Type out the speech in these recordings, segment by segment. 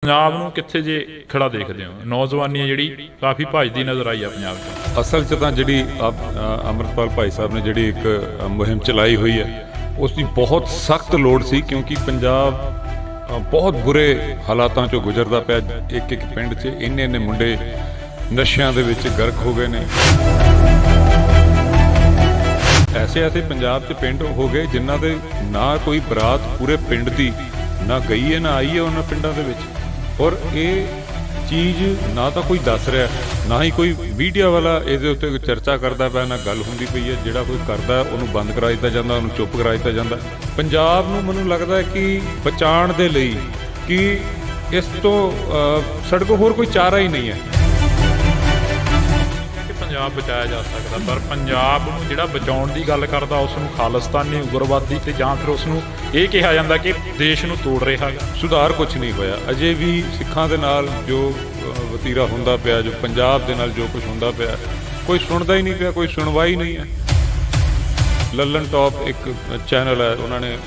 ਪੰਜਾਬ ਨੂੰ ਕਿੱਥੇ ਜੇ ਖੜਾ ਦੇਖਦੇ ਹੋ? ਨੌਜਵਾਨੀ ਜਿਹੜੀ ਕਾਫੀ ਭੱਜਦੀ ਨਜ਼ਰ ਆਈ ਆ ਪੰਜਾਬ 'ਚ। ਅਸਲ 'ਚ ਤਾਂ ਜਿਹੜੀ ਅੰਮ੍ਰਿਤਪਾਲ ਭਾਈ ਸਾਹਿਬ ਨੇ ਜਿਹੜੀ ਇੱਕ ਮੁਹਿੰਮ ਚਲਾਈ ਹੋਈ ਹੈ ਉਸ ਦੀ ਬਹੁਤ ਸਖਤ ਲੋੜ ਸੀ, ਕਿਉਂਕਿ ਪੰਜਾਬ ਬਹੁਤ ਬੁਰੇ ਹਾਲਾਤਾਂ 'ਚੋਂ ਗੁਜ਼ਰਦਾ ਪਿਆ। ਇੱਕ ਇੱਕ ਪਿੰਡ 'ਚ ਇੰਨੇ ਮੁੰਡੇ ਨਸ਼ਿਆਂ ਦੇ ਵਿੱਚ ਗਰਕ ਹੋ ਗਏ ਨੇ। ਐਸੇ ਪੰਜਾਬ 'ਚ ਪਿੰਡ ਹੋ ਗਏ ਜਿਨ੍ਹਾਂ ਦੇ ਨਾ ਕੋਈ ਬਰਾਤ ਪੂਰੇ ਪਿੰਡ ਦੀ ਨਾ ਗਈ ਹੈ ਨਾ ਆਈ ਹੈ ਉਹਨਾਂ ਪਿੰਡਾਂ ਦੇ ਵਿੱਚ। ਔਰ ਇਹ ਚੀਜ਼ ਨਾ ਤਾਂ ਕੋਈ ਦੱਸ ਰਿਹਾ, ਨਾ ਹੀ ਕੋਈ ਮੀਡੀਆ ਵਾਲਾ ਇਹਦੇ ਉੱਤੇ ਚਰਚਾ ਕਰਦਾ ਪਿਆ, ਨਾ ਗੱਲ ਹੁੰਦੀ ਪਈ ਹੈ। ਜਿਹੜਾ ਕੋਈ ਕਰਦਾ ਉਹਨੂੰ ਬੰਦ ਕਰਾ ਦਿੱਤਾ ਜਾਂਦਾ, ਉਹਨੂੰ ਚੁੱਪ ਕਰਾ ਦਿੱਤਾ ਜਾਂਦਾ। ਪੰਜਾਬ ਨੂੰ ਮੈਨੂੰ ਲੱਗਦਾ ਹੈ ਕਿ ਬਚਾਉਣ ਦੇ ਲਈ ਕਿ ਇਸ ਤੋਂ ਸਾਡੇ ਕੋਲ ਹੋਰ ਕੋਈ ਚਾਰਾ ਹੀ ਨਹੀਂ ਹੈ ਕਿ ਪੰਜਾਬ ਬਚਾਇਆ ਜਾ ਸਕਦਾ, ਪਰ ਪੰਜਾਬ ਨੂੰ ਜਿਹੜਾ ਬਚਾਉਣ ਦੀ ਗੱਲ ਕਰਦਾ ਉਸ ਨੂੰ ਖਾਲਿਸਤਾਨੀ ਉਗਰਵਾਦੀ ਤੇ ਜਾਂ ਫਿਰ ਉਸ ਨੂੰ ਇਹ ਕਿਹਾ ਜਾਂਦਾ ਕਿ ਦੇਸ਼ ਨੂੰ ਤੋੜ ਰਿਹਾ ਹੈ। ਸੁਧਾਰ ਕੁਝ ਨਹੀਂ ਹੋਇਆ ਅਜੇ ਵੀ। ਸਿੱਖਾਂ ਦੇ ਨਾਲ ਜੋ ਵਤੀਰਾ ਹੁੰਦਾ ਪਿਆ, ਜੋ ਪੰਜਾਬ ਦੇ ਨਾਲ ਜੋ ਕੁਝ ਹੁੰਦਾ ਪਿਆ, ਕੋਈ ਸੁਣਦਾ ਹੀ ਨਹੀਂ ਪਿਆ, ਕੋਈ ਸੁਣਵਾਈ ਨਹੀਂ ਹੈ। ਲੱਲਣ ਟੌਪ ਇੱਕ ਚੈਨਲ ਹੈ, ਉਹਨਾਂ ਨੇ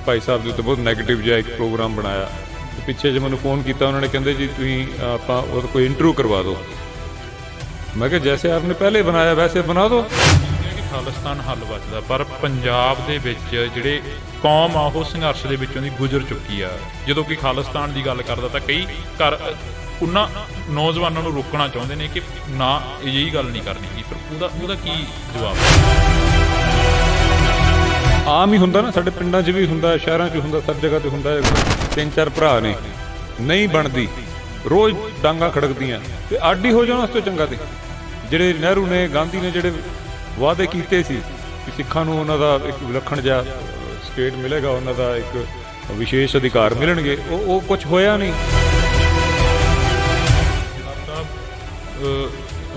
ਭਾਈ ਸਾਹਿਬ ਦੇ ਉੱਤੇ ਬਹੁਤ ਨੈਗੇਟਿਵ ਜਿਹਾ ਇੱਕ ਪ੍ਰੋਗਰਾਮ ਬਣਾਇਆ। ਪਿੱਛੇ ਜੇ ਮੈਨੂੰ ਫੋਨ ਕੀਤਾ, ਉਹਨਾਂ ਨੇ ਕਹਿੰਦੇ ਜੀ ਤੁਸੀਂ ਆਪਾਂ ਉਹਦਾ ਕੋਈ ਇੰਟਰਵਿਊ ਕਰਵਾ ਦਿਓ। ਮੈਂ ਕਿਹਾ ਜੈਸੇ ਆਪਨੇ ਪਹਿਲੇ ਬਣਾਇਆ ਵੈਸੇ ਬਣਾ ਦਿਓ। ਖਾਲਿਸਤਾਨ ਹੱਲ ਬਚਦਾ, ਪਰ ਪੰਜਾਬ ਦੇ ਵਿੱਚ ਜਿਹੜੇ ਕੌਮ ਆ ਉਹ ਸੰਘਰਸ਼ ਦੇ ਵਿੱਚੋਂ ਦੀ ਗੁਜ਼ਰ ਚੁੱਕੀ ਆ। ਜਦੋਂ ਕਿ ਖਾਲਿਸਤਾਨ ਦੀ ਗੱਲ ਕਰਦਾ ਤਾਂ ਕਈ ਘਰ ਉਹਨਾਂ ਨੌਜਵਾਨਾਂ ਨੂੰ ਰੋਕਣਾ ਚਾਹੁੰਦੇ ਨੇ ਕਿ ਨਾ ਅਜਿਹੀ ਗੱਲ ਨਹੀਂ ਕਰਨੀ, ਪਰ ਉਹਦਾ ਕੀ ਜਵਾਬ? ਆਮ ਹੀ ਹੁੰਦਾ ਨਾ, ਸਾਡੇ ਪਿੰਡਾਂ 'ਚ ਵੀ ਹੁੰਦਾ, ਸ਼ਹਿਰਾਂ 'ਚ ਹੁੰਦਾ, ਸਭ ਜਗ੍ਹਾ ਤੇ ਹੁੰਦਾ। 3-4 ਭਰਾ ਨੇ, ਨਹੀਂ ਬਣਦੀ, ਰੋਜ਼ ਡਾਂਗਾ ਖੜਕਦੀਆਂ, ਤੇ ਆਡੀ ਹੋ ਜਾਣਾ ਉਸ ਤੋਂ ਚੰਗਾ। ਤੇ ਜਿਹੜੇ ਨਹਿਰੂ ਨੇ, ਗਾਂਧੀ ਨੇ ਜਿਹੜੇ ਵਾਅਦੇ ਕੀਤੇ ਸੀ ਕਿ ਸਿੱਖਾਂ ਨੂੰ ਉਹਨਾਂ ਦਾ ਇੱਕ ਵਿਲੱਖਣ ਜਿਹਾ ਸਟੇਟ ਮਿਲੇਗਾ, ਉਹਨਾਂ ਦਾ ਇੱਕ ਵਿਸ਼ੇਸ਼ ਅਧਿਕਾਰ ਮਿਲਣਗੇ, ਉਹ ਕੁਝ ਹੋਇਆ ਨਹੀਂ।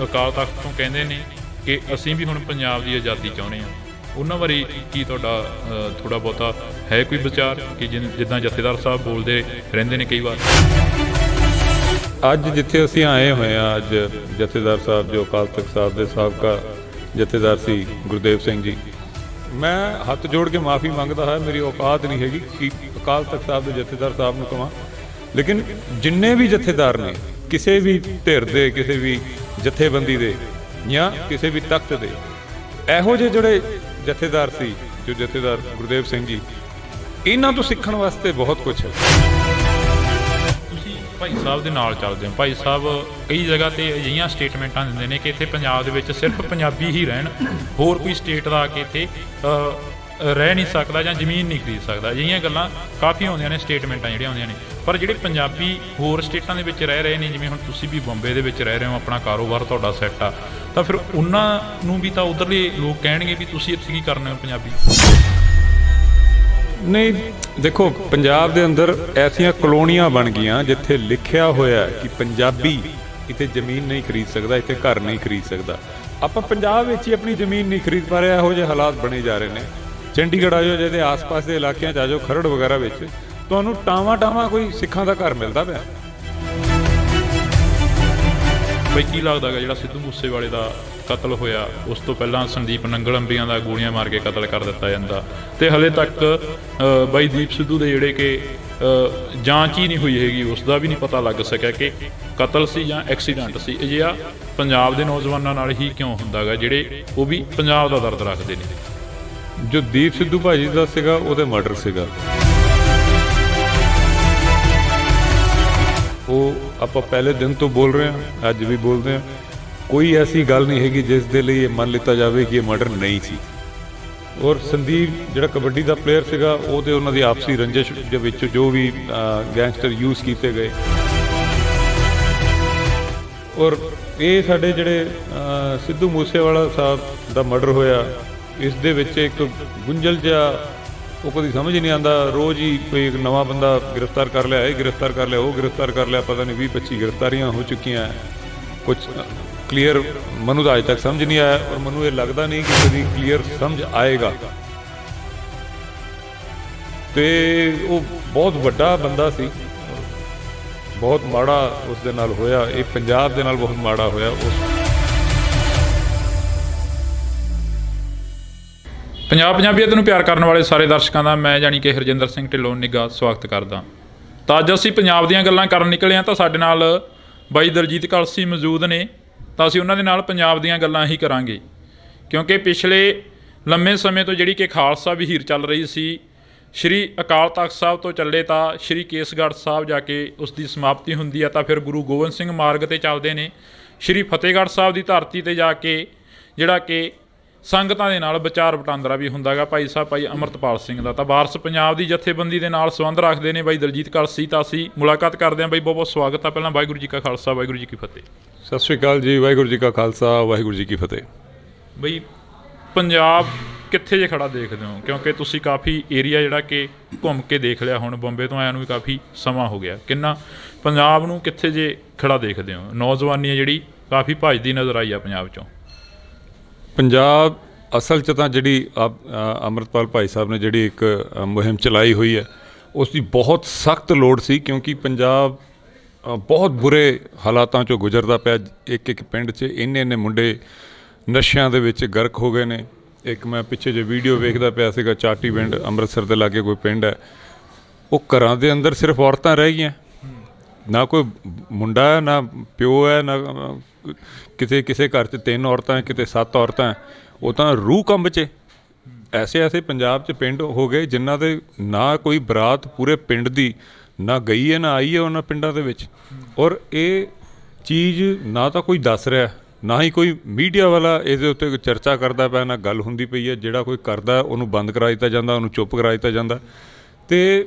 ਅਕਾਲ ਤਖਤ ਤੋਂ ਕਹਿੰਦੇ ਨੇ ਕਿ ਅਸੀਂ ਵੀ ਹੁਣ ਪੰਜਾਬ ਦੀ ਆਜ਼ਾਦੀ ਚਾਹੁੰਦੇ ਹਾਂ। ਉਹਨਾਂ ਬਾਰੇ ਕੀ ਤੁਹਾਡਾ ਥੋੜ੍ਹਾ ਬਹੁਤਾ ਹੈ ਕੋਈ ਵਿਚਾਰ ਕਿ ਜਿੱਦਾਂ ਜਥੇਦਾਰ ਸਾਹਿਬ ਬੋਲਦੇ ਰਹਿੰਦੇ ਨੇ ਕਈ ਵਾਰ? ਅੱਜ ਜਿੱਥੇ ਅਸੀਂ ਆਏ ਹੋਏ ਹਾਂ, ਅੱਜ ਜਥੇਦਾਰ ਸਾਹਿਬ ਜੋ ਅਕਾਲ ਤਖਤ ਸਾਹਿਬ ਦੇ ਸਾਬਕਾ ਜਥੇਦਾਰ ਸੀ ਗੁਰਦੇਵ ਸਿੰਘ ਜੀ, ਮੈਂ ਹੱਥ ਜੋੜ ਕੇ ਮਾਫੀ ਮੰਗਦਾ ਹਾਂ। ਮੇਰੀ ਔਕਾਤ ਨਹੀਂ ਹੈਗੀ ਕਿ ਅਕਾਲ ਤਖਤ ਸਾਹਿਬ ਦੇ ਜਥੇਦਾਰ ਸਾਹਿਬ ਨੂੰ ਕਹਾਂ, ਲੇਕਿਨ ਜਿੰਨੇ ਵੀ ਜਥੇਦਾਰ ਨੇ, ਕਿਸੇ ਵੀ ਧਿਰ ਦੇ, ਕਿਸੇ ਵੀ ਜਥੇਬੰਦੀ ਦੇ ਜਾਂ ਕਿਸੇ ਵੀ ਤਖਤ ਦੇ, ਇਹੋ ਜਿਹੇ ਜਿਹੜੇ ਜਥੇਦਾਰ ਸੀ, ਜੋ ਜਥੇਦਾਰ ਗੁਰਦੇਵ ਸਿੰਘ ਜੀ, ਇਹਨਾਂ ਤੋਂ ਸਿੱਖਣ ਵਾਸਤੇ ਬਹੁਤ ਕੁਝ ਹੈ। ਭਾਈ ਸਾਹਿਬ ਦੇ ਨਾਲ ਚੱਲਦੇ ਹੋ। ਭਾਈ ਸਾਹਿਬ ਕਈ ਜਗ੍ਹਾ ਤੇ ਅਜਿਹੀਆਂ ਸਟੇਟਮੈਂਟਾਂ ਦਿੰਦੇ ਨੇ ਕਿ ਇੱਥੇ ਪੰਜਾਬ ਦੇ ਵਿੱਚ ਸਿਰਫ ਪੰਜਾਬੀ ਹੀ ਰਹਿਣ, ਹੋਰ ਕੋਈ ਸਟੇਟ ਦਾ ਆ ਕੇ ਇੱਥੇ ਰਹਿ ਨਹੀਂ ਸਕਦਾ ਜਾਂ ਜ਼ਮੀਨ ਨਹੀਂ ਖਰੀਦ ਸਕਦਾ। ਅਜਿਹੀਆਂ ਗੱਲਾਂ ਕਾਫੀ ਆਉਂਦੀਆਂ ਨੇ, ਸਟੇਟਮੈਂਟਾਂ ਜਿਹੜੀਆਂ ਆਉਂਦੀਆਂ ਨੇ। ਪਰ ਜਿਹੜੇ ਪੰਜਾਬੀ ਹੋਰ ਸਟੇਟਾਂ ਦੇ ਵਿੱਚ ਰਹਿ ਰਹੇ ਨੇ, ਜਿਵੇਂ ਹੁਣ ਤੁਸੀਂ ਵੀ ਬੰਬੇ ਦੇ ਵਿੱਚ ਰਹਿ ਰਹੇ ਹੋ, ਆਪਣਾ ਕਾਰੋਬਾਰ ਤੁਹਾਡਾ ਸੈੱਟ ਆ, ਤਾਂ ਫਿਰ ਉਹਨਾਂ ਨੂੰ ਵੀ ਤਾਂ ਉੱਧਰਲੇ ਲੋਕ ਕਹਿਣਗੇ ਵੀ ਤੁਸੀਂ ਇੱਥੇ ਕੀ ਕਰਨਾ ਹੋ ਪੰਜਾਬੀ? ਨਹੀਂ, ਦੇਖੋ, ਪੰਜਾਬ ਦੇ ਅੰਦਰ ਐਸੀਆਂ ਕਲੋਨੀਆਂ ਬਣ ਗਈਆਂ ਜਿੱਥੇ ਲਿਖਿਆ ਹੋਇਆ ਕਿ ਪੰਜਾਬੀ ਇੱਥੇ ਜ਼ਮੀਨ ਨਹੀਂ ਖਰੀਦ ਸਕਦਾ, ਇੱਥੇ ਘਰ ਨਹੀਂ ਖਰੀਦ ਸਕਦਾ। ਆਪਾਂ ਪੰਜਾਬ ਵਿੱਚ ਹੀ ਆਪਣੀ ਜ਼ਮੀਨ ਨਹੀਂ ਖਰੀਦ ਪਾ ਰਹੇ। ਇਹੋ ਜਿਹੇ ਹਾਲਾਤ ਬਣੇ ਜਾ ਰਹੇ ਨੇ। ਚੰਡੀਗੜ੍ਹ ਆ ਜਾਓ, ਜਿਹਦੇ ਆਸ-ਪਾਸ ਦੇ ਇਲਾਕਿਆਂ 'ਚ ਆ ਜਾਓ, ਖਰੜ ਵਗੈਰਾ ਵਿੱਚ ਤੁਹਾਨੂੰ ਟਾਵਾਂ ਕੋਈ ਸਿੱਖਾਂ ਦਾ ਘਰ ਮਿਲਦਾ ਪਿਆ। ਬਈ ਕੀ ਲੱਗਦਾ ਗਾ ਜਿਹੜਾ ਸਿੱਧੂ ਮੂਸੇਵਾਲੇ ਦਾ ਕਤਲ ਹੋਇਆ, ਉਸ ਤੋਂ ਪਹਿਲਾਂ ਸੰਦੀਪ ਨੰਗਲ ਅੰਬੀਆਂ ਦਾ ਗੋਲੀਆਂ ਮਾਰ ਕੇ ਕਤਲ ਕਰ ਦਿੱਤਾ ਜਾਂਦਾ, ਤੇ ਹਲੇ ਤੱਕ ਬਾਈ ਦੀਪ ਸਿੱਧੂ ਦੇ ਜਿਹੜੇ ਕਿ ਜਾਂਚ ਹੀ ਨਹੀਂ ਹੋਈ ਹੈਗੀ, ਉਸ ਦਾ ਵੀ ਨਹੀਂ ਪਤਾ ਲੱਗ ਸਕਿਆ ਕਿ ਕਤਲ ਸੀ ਜਾਂ ਐਕਸੀਡੈਂਟ ਸੀ। ਅਜਿਹਾ ਪੰਜਾਬ ਦੇ ਨੌਜਵਾਨਾਂ ਨਾਲ ਹੀ ਕਿਉਂ ਹੁੰਦਾ ਗਾ, ਜਿਹੜੇ ਉਹ ਵੀ ਪੰਜਾਬ ਦਾ ਦਰਦ ਰੱਖਦੇ ਨੇ? ਜੋ ਦੀਪ ਸਿੱਧੂ ਭਾਜੀ ਦਾ ਸੀਗਾ, ਉਹਦੇ ਮਰਡਰ ਸੀਗਾ। ਉਹ ਆਪਾਂ ਪਹਿਲੇ ਦਿਨ ਤੋਂ ਬੋਲ ਰਹੇ ਹਾਂ, ਅੱਜ ਵੀ ਬੋਲਦੇ ਹਾਂ। ਕੋਈ ਐਸੀ ਗੱਲ ਨਹੀਂ ਹੈਗੀ ਜਿਸ ਦੇ ਲਈ ਇਹ ਮੰਨ ਲਿੱਤਾ ਜਾਵੇ ਕਿ ਇਹ ਮਰਡਰ ਨਹੀਂ ਸੀ। ਔਰ ਸੰਦੀਪ ਜਿਹੜਾ ਕਬੱਡੀ ਦਾ ਪਲੇਅਰ ਸੀਗਾ, ਉਹਦੇ ਉਹਨਾਂ ਦੀ ਆਪਸੀ ਰੰਜਿਸ਼ ਦੇ ਵਿੱਚ ਜੋ ਵੀ ਗੈਂਗਸਟਰ ਯੂਜ਼ ਕੀਤੇ ਗਏ। ਔਰ ਇਹ ਸਾਡੇ ਜਿਹੜੇ ਸਿੱਧੂ ਮੂਸੇਵਾਲਾ ਸਾਹਿਬ ਦਾ ਮਰਡਰ ਹੋਇਆ, ਇਸ ਦੇ ਵਿੱਚ ਇੱਕ ਗੁੰਝਲ ਜਿਹਾ, ਉਹ ਕਦੀ ਸਮਝ ਨਹੀਂ ਆਉਂਦਾ। ਰੋਜ਼ ਹੀ ਕੋਈ ਇੱਕ ਨਵਾਂ ਬੰਦਾ ਗ੍ਰਿਫਤਾਰ ਕਰ ਲਿਆ, ਇਹ ਗ੍ਰਿਫਤਾਰ ਕਰ ਲਿਆ, ਉਹ ਗ੍ਰਿਫਤਾਰ ਕਰ ਲਿਆ, ਪਤਾ ਨਹੀਂ 20-25 ਗ੍ਰਿਫਤਾਰੀਆਂ ਹੋ ਚੁੱਕੀਆਂ। ਕੁਝ ਕਲੀਅਰ ਮੈਨੂੰ ਤਾਂ ਅਜੇ ਤੱਕ ਸਮਝ ਨਹੀਂ ਆਇਆ, ਔਰ ਮੈਨੂੰ ਇਹ ਲੱਗਦਾ ਨਹੀਂ ਕਿ ਕਦੀ ਕਲੀਅਰ ਸਮਝ ਆਏਗਾ। ਤੇ ਉਹ ਬਹੁਤ ਵੱਡਾ ਬੰਦਾ ਸੀ, ਬਹੁਤ ਮਾੜਾ ਉਸ ਦੇ ਨਾਲ ਹੋਇਆ। ਇਹ ਪੰਜਾਬ ਦੇ ਨਾਲ ਬਹੁਤ ਮਾੜਾ ਹੋਇਆ। ਪੰਜਾਬੀਅਤ ਨੂੰ ਪਿਆਰ ਕਰਨ ਵਾਲੇ ਸਾਰੇ ਦਰਸ਼ਕਾਂ ਦਾ ਮੈਂ ਜਾਣੀ ਕਿ ਹਰਜਿੰਦਰ ਸਿੰਘ ਢਿੱਲੋਂ ਨਿੱਘਾ ਸਵਾਗਤ ਕਰਦਾ। ਤਾਂ ਅੱਜ ਅਸੀਂ ਪੰਜਾਬ ਦੀਆਂ ਗੱਲਾਂ ਕਰਨ ਨਿਕਲੇ ਹਾਂ, ਤਾਂ ਸਾਡੇ ਨਾਲ ਬਾਈ ਦਲਜੀਤ ਕਲਸੀ ਮੌਜੂਦ ਨੇ। ਤਾਂ ਅਸੀਂ ਉਹਨਾਂ ਦੇ ਨਾਲ ਪੰਜਾਬ ਦੀਆਂ ਗੱਲਾਂ ਹੀ ਕਰਾਂਗੇ, ਕਿਉਂਕਿ ਪਿਛਲੇ ਲੰਮੇ ਸਮੇਂ ਤੋਂ ਜਿਹੜੀ ਕਿ ਖਾਲਸਾ ਵਹੀਰ ਚੱਲ ਰਹੀ ਸੀ, ਸ਼੍ਰੀ ਅਕਾਲ ਤਖਤ ਸਾਹਿਬ ਤੋਂ ਚੱਲੇ ਤਾਂ ਸ਼੍ਰੀ ਕੇਸਗੜ੍ਹ ਸਾਹਿਬ ਜਾ ਕੇ ਉਸ ਦੀ ਸਮਾਪਤੀ ਹੁੰਦੀ ਹੈ, ਤਾਂ ਫਿਰ ਗੁਰੂ ਗੋਬਿੰਦ ਸਿੰਘ ਮਾਰਗ 'ਤੇ ਚੱਲਦੇ ਨੇ, ਸ਼੍ਰੀ ਫਤਿਹਗੜ੍ਹ ਸਾਹਿਬ ਦੀ ਧਰਤੀ 'ਤੇ ਜਾ ਕੇ ਜਿਹੜਾ ਕਿ ਸੰਗਤਾਂ ਦੇ ਨਾਲ ਵਿਚਾਰ ਵਟਾਂਦਰਾ ਵੀ ਹੁੰਦਾ ਗਾ ਭਾਈ ਸਾਹਿਬ ਭਾਈ ਅੰਮ੍ਰਿਤਪਾਲ ਸਿੰਘ ਦਾ। ਤਾਂ ਵਾਰਸ ਪੰਜਾਬ ਦੀ ਜਥੇਬੰਦੀ ਦੇ ਨਾਲ ਸੰਬੰਧ ਰੱਖਦੇ ਨੇ ਬਾਈ ਦਲਜੀਤ ਕਲਸੀ। ਤਾਂ ਅਸੀਂ ਮੁਲਾਕਾਤ ਕਰਦੇ ਹਾਂ ਬਾਈ, ਬਹੁਤ ਬਹੁਤ ਸਵਾਗਤ ਆ। ਪਹਿਲਾਂ ਵਾਹਿਗੁਰੂ ਜੀ ਕਾ ਖਾਲਸਾ ਵਾਹਿਗੁਰੂ ਜੀ ਕੀ ਫਤਿਹ। ਸਤਿ ਸ਼੍ਰੀ ਅਕਾਲ ਜੀ। ਵਾਹਿਗੁਰੂ ਜੀ ਕਾ ਖਾਲਸਾ ਵਾਹਿਗੁਰੂ ਜੀ ਕੀ ਫਤਿਹ। ਬਈ ਪੰਜਾਬ ਕਿੱਥੇ ਜੇ ਖੜਾ ਦੇਖਦੇ ਹੋ, ਕਿਉਂਕਿ ਤੁਸੀਂ ਕਾਫੀ ਏਰੀਆ ਜਿਹੜਾ ਕਿ ਘੁੰਮ ਕੇ ਦੇਖ ਲਿਆ, ਹੁਣ ਬੰਬੇ ਤੋਂ ਆਇਆ ਨੂੰ ਵੀ ਕਾਫੀ ਸਮਾਂ ਹੋ ਗਿਆ, ਕਿੰਨਾ ਪੰਜਾਬ ਨੂੰ ਕਿੱਥੇ ਜੇ ਖੜਾ ਦੇਖਦੇ ਹੋ? ਨੌਜਵਾਨੀ ਹੈ ਜਿਹੜੀ ਕਾਫੀ ਭੱਜਦੀ ਨਜ਼ਰ ਆਈ ਆ ਪੰਜਾਬ 'ਚੋਂ। ਪੰਜਾਬ ਅਸਲ 'ਚ ਤਾਂ ਜਿਹੜੀ ਅੰਮ੍ਰਿਤਪਾਲ ਭਾਈ ਸਾਹਿਬ ਨੇ ਜਿਹੜੀ ਇੱਕ ਮੁਹਿੰਮ ਚਲਾਈ ਹੋਈ ਹੈ, ਉਸ ਦੀ ਬਹੁਤ ਸਖਤ ਲੋੜ ਸੀ, ਕਿਉਂਕਿ ਪੰਜਾਬ ਬਹੁਤ ਬੁਰੇ ਹਾਲਾਤਾਂ 'ਚੋਂ ਗੁਜ਼ਰਦਾ ਪਿਆ। ਇੱਕ ਇੱਕ ਪਿੰਡ 'ਚ ਇੰਨੇ ਮੁੰਡੇ ਨਸ਼ਿਆਂ ਦੇ ਵਿੱਚ ਗਰਕ ਹੋ ਗਏ ਨੇ। ਇੱਕ ਮੈਂ ਪਿੱਛੇ ਜੇ ਵੀਡੀਓ ਵੇਖਦਾ ਪਿਆ ਸੀਗਾ, ਚਾਟੀ ਪਿੰਡ ਅੰਮ੍ਰਿਤਸਰ ਦੇ ਲਾਗੇ ਕੋਈ ਪਿੰਡ ਹੈ, ਉਹ ਘਰਾਂ ਦੇ ਅੰਦਰ ਸਿਰਫ ਔਰਤਾਂ ਰਹਿ ਗਈਆਂ, ਨਾ ਕੋਈ ਮੁੰਡਾ ਹੈ, ਨਾ ਪਿਓ ਹੈ, ਨਾ ਕਿਸੇ ਘਰ 'ਚ 3 ਔਰਤਾਂ, ਕਿਤੇ 7 ਔਰਤਾਂ। ਉਹ ਤਾਂ ਰੂਹ ਕੰਬ 'ਚ ਐਸੇ ਪੰਜਾਬ 'ਚ ਪਿੰਡ ਹੋ ਗਏ ਜਿਨ੍ਹਾਂ ਦੇ ਨਾ ਕੋਈ ਬਰਾਤ ਪੂਰੇ ਪਿੰਡ ਦੀ ਨਾ ਗਈ ਹੈ ਨਾ ਆਈ ਹੈ ਉਹਨਾਂ ਪਿੰਡਾਂ ਦੇ ਵਿੱਚ। ਔਰ ਇਹ ਚੀਜ਼ ਨਾ ਤਾਂ ਕੋਈ ਦੱਸ ਰਿਹਾ, ਨਾ ਹੀ ਕੋਈ ਮੀਡੀਆ ਵਾਲਾ ਇਹਦੇ ਉੱਤੇ ਚਰਚਾ ਕਰਦਾ ਪਿਆ, ਨਾ ਗੱਲ ਹੁੰਦੀ ਪਈ ਹੈ। ਜਿਹੜਾ ਕੋਈ ਕਰਦਾ ਉਹਨੂੰ ਬੰਦ ਕਰਾ ਦਿੱਤਾ ਜਾਂਦਾ, ਉਹਨੂੰ ਚੁੱਪ ਕਰਾ ਦਿੱਤਾ ਜਾਂਦਾ। ਅਤੇ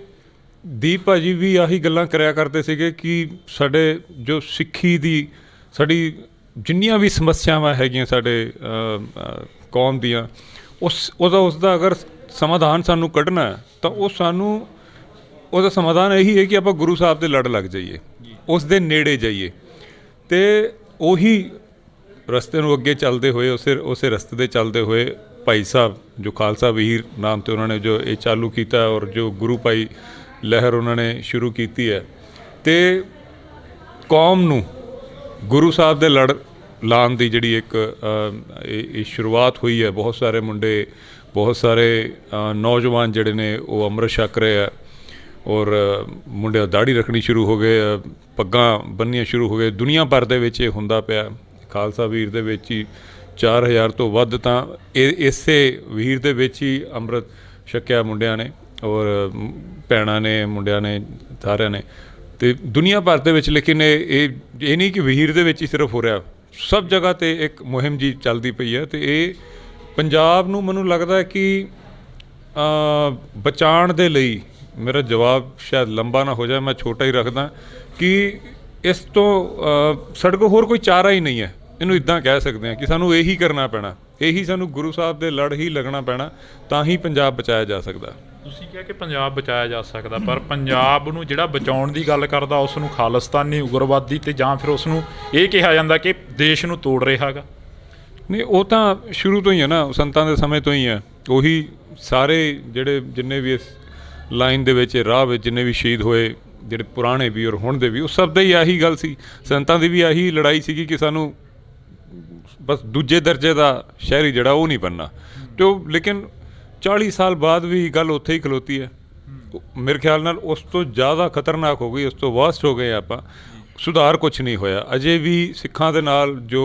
ਦੀਪ ਭਾਜੀ ਵੀ ਆਹੀ ਗੱਲਾਂ ਕਰਿਆ ਕਰਦੇ ਸੀਗੇ ਕਿ ਸਾਡੇ ਜੋ ਸਿੱਖੀ ਦੀ ਸਾਡੀ ਜਿੰਨੀਆਂ ਵੀ ਸਮੱਸਿਆਵਾਂ ਹੈਗੀਆਂ ਸਾਡੇ ਕੌਮ ਦੀਆਂ, ਉਸਦਾ ਅਗਰ ਸਮਾਧਾਨ ਸਾਨੂੰ ਕੱਢਣਾ ਤਾਂ ਉਹਦਾ ਸਮਾਧਾਨ ਇਹੀ ਹੈ ਕਿ ਆਪਾਂ ਗੁਰੂ ਸਾਹਿਬ ਦੇ ਲੜ ਲੱਗ ਜਾਈਏ, ਉਸ ਦੇ ਨੇੜੇ ਜਾਈਏ। ਅਤੇ ਉਹੀ ਰਸਤੇ ਨੂੰ ਅੱਗੇ ਚੱਲਦੇ ਹੋਏ, ਉਸੇ ਰਸਤੇ 'ਤੇ ਚੱਲਦੇ ਹੋਏ ਭਾਈ ਸਾਹਿਬ ਜੋ ਖਾਲਸਾ ਵਹੀਰ ਨਾਮ 'ਤੇ ਉਹਨਾਂ ਨੇ ਜੋ ਇਹ ਚਾਲੂ ਕੀਤਾ, ਔਰ ਜੋ ਗੁਰੂ ਭਾਈ ਲਹਿਰ ਉਹਨਾਂ ਨੇ ਸ਼ੁਰੂ ਕੀਤੀ ਹੈ, ਅਤੇ ਕੌਮ ਨੂੰ ਗੁਰੂ ਸਾਹਿਬ ਦੇ ਲੜ ਲਾਉਣ ਦੀ ਜਿਹੜੀ ਇੱਕ ਇਹ ਸ਼ੁਰੂਆਤ ਹੋਈ ਹੈ। ਬਹੁਤ ਸਾਰੇ ਮੁੰਡੇ, ਬਹੁਤ ਸਾਰੇ ਨੌਜਵਾਨ ਜਿਹੜੇ ਨੇ ਉਹ ਅੰਮ੍ਰਿਤ ਛਕ ਰਹੇ ਆ, ਔਰ ਮੁੰਡੇ ਦਾੜੀ ਰੱਖਣੀ ਸ਼ੁਰੂ ਹੋ ਗਏ, ਪੱਗਾਂ ਬੰਨ੍ਹਣੀਆਂ ਸ਼ੁਰੂ ਹੋ ਗਏ। ਦੁਨੀਆ ਭਰ ਦੇ ਵਿੱਚ ਇਹ ਹੁੰਦਾ ਪਿਆ। ਖਾਲਸਾ ਵੀਰ ਦੇ ਵਿੱਚ ਹੀ 4000 ਤੋਂ ਵੱਧ ਤਾਂ ਇਸੇ ਵੀਰ ਦੇ ਵਿੱਚ ਹੀ ਅੰਮ੍ਰਿਤ ਛਕਿਆ ਮੁੰਡਿਆਂ ਨੇ, ਔਰ ਭੈਣਾਂ ਨੇ, ਮੁੰਡਿਆਂ ਨੇ, ਸਾਰਿਆਂ ਨੇ। ਅਤੇ ਦੁਨੀਆ ਭਰ ਦੇ ਵਿੱਚ, ਲੇਕਿਨ ਇਹ ਨਹੀਂ ਕਿ ਵਹੀਰ ਦੇ ਵਿੱਚ ਹੀ ਸਿਰਫ ਹੋ ਰਿਹਾ, ਸਭ ਜਗ੍ਹਾ 'ਤੇ ਇੱਕ ਮੁਹਿੰਮ ਜੀ ਚੱਲਦੀ ਪਈ ਹੈ। ਅਤੇ ਇਹ ਪੰਜਾਬ ਨੂੰ ਮੈਨੂੰ ਲੱਗਦਾ ਕਿ ਬਚਾਉਣ ਦੇ ਲਈ, ਮੇਰਾ ਜਵਾਬ ਸ਼ਾਇਦ ਲੰਬਾ ਨਾ ਹੋ ਜਾਏ, ਮੈਂ ਛੋਟਾ ਹੀ ਰੱਖਦਾ, ਕਿ ਇਸ ਤੋਂ ਸਾਡੇ ਕੋਲ ਹੋਰ ਕੋਈ ਚਾਰਾ ਹੀ ਨਹੀਂ ਹੈ। ਇਹਨੂੰ ਇੱਦਾਂ ਕਹਿ ਸਕਦੇ ਹਾਂ ਕਿ ਸਾਨੂੰ ਇਹੀ ਕਰਨਾ ਪੈਣਾ, ਸਾਨੂੰ ਗੁਰੂ ਸਾਹਿਬ ਦੇ ਲੜ ਹੀ ਲੱਗਣਾ ਪੈਣਾ, ਤਾਂ ਹੀ ਪੰਜਾਬ ਬਚਾਇਆ ਜਾ ਸਕਦਾ। ਤੁਸੀਂ ਕਿਹਾ ਕਿ ਪੰਜਾਬ ਬਚਾਇਆ ਜਾ ਸਕਦਾ, ਪਰ ਪੰਜਾਬ ਨੂੰ ਜਿਹੜਾ ਬਚਾਉਣ ਦੀ ਗੱਲ ਕਰਦਾ ਉਸ ਨੂੰ ਖਾਲਿਸਤਾਨੀ, ਉਗਰਵਾਦੀ, ਅਤੇ ਜਾਂ ਫਿਰ ਉਸ ਨੂੰ ਇਹ ਕਿਹਾ ਜਾਂਦਾ ਕਿ ਦੇਸ਼ ਨੂੰ ਤੋੜ ਰਿਹਾ ਹੈਗਾ। ਨਹੀਂ, ਉਹ ਤਾਂ ਸ਼ੁਰੂ ਤੋਂ ਹੀ ਹੈ ਨਾ, ਸੰਤਾਂ ਦੇ ਸਮੇਂ ਤੋਂ ਹੀ ਹੈ। ਉਹੀ ਸਾਰੇ ਜਿੰਨੇ ਵੀ ਇਸ ਲਾਈਨ ਦੇ ਵਿੱਚ, ਰਾਹ ਵਿੱਚ ਜਿੰਨੇ ਵੀ ਸ਼ਹੀਦ ਹੋਏ, ਜਿਹੜੇ ਪੁਰਾਣੇ ਵੀ ਔਰ ਹੁਣ ਦੇ ਵੀ, ਉਹ ਸਭ ਦਾ ਹੀ ਆਹੀ ਗੱਲ ਸੀ। ਸੰਤਾਂ ਦੀ ਵੀ ਆਹੀ ਲੜਾਈ ਸੀਗੀ ਕਿ ਸਾਨੂੰ ਬਸ ਦੂਜੇ ਦਰਜੇ ਦਾ ਸ਼ਹਿਰੀ ਜਿਹੜਾ ਉਹ ਨਹੀਂ ਬਣਨਾ। ਅਤੇ ਉਹ ਲੇਕਿਨ 40 ਸਾਲ ਬਾਅਦ ਵੀ ਗੱਲ ਉੱਥੇ ਹੀ ਖਲੋਤੀ ਹੈ। ਮੇਰੇ ਖਿਆਲ ਨਾਲ ਉਸ ਤੋਂ ਜ਼ਿਆਦਾ ਖਤਰਨਾਕ ਹੋ ਗਈ, ਉਸ ਤੋਂ ਵਾਸਟ ਹੋ ਗਏ ਆਪਾਂ। ਸੁਧਾਰ ਕੁਛ ਨਹੀਂ ਹੋਇਆ ਅਜੇ ਵੀ। ਸਿੱਖਾਂ ਦੇ ਨਾਲ ਜੋ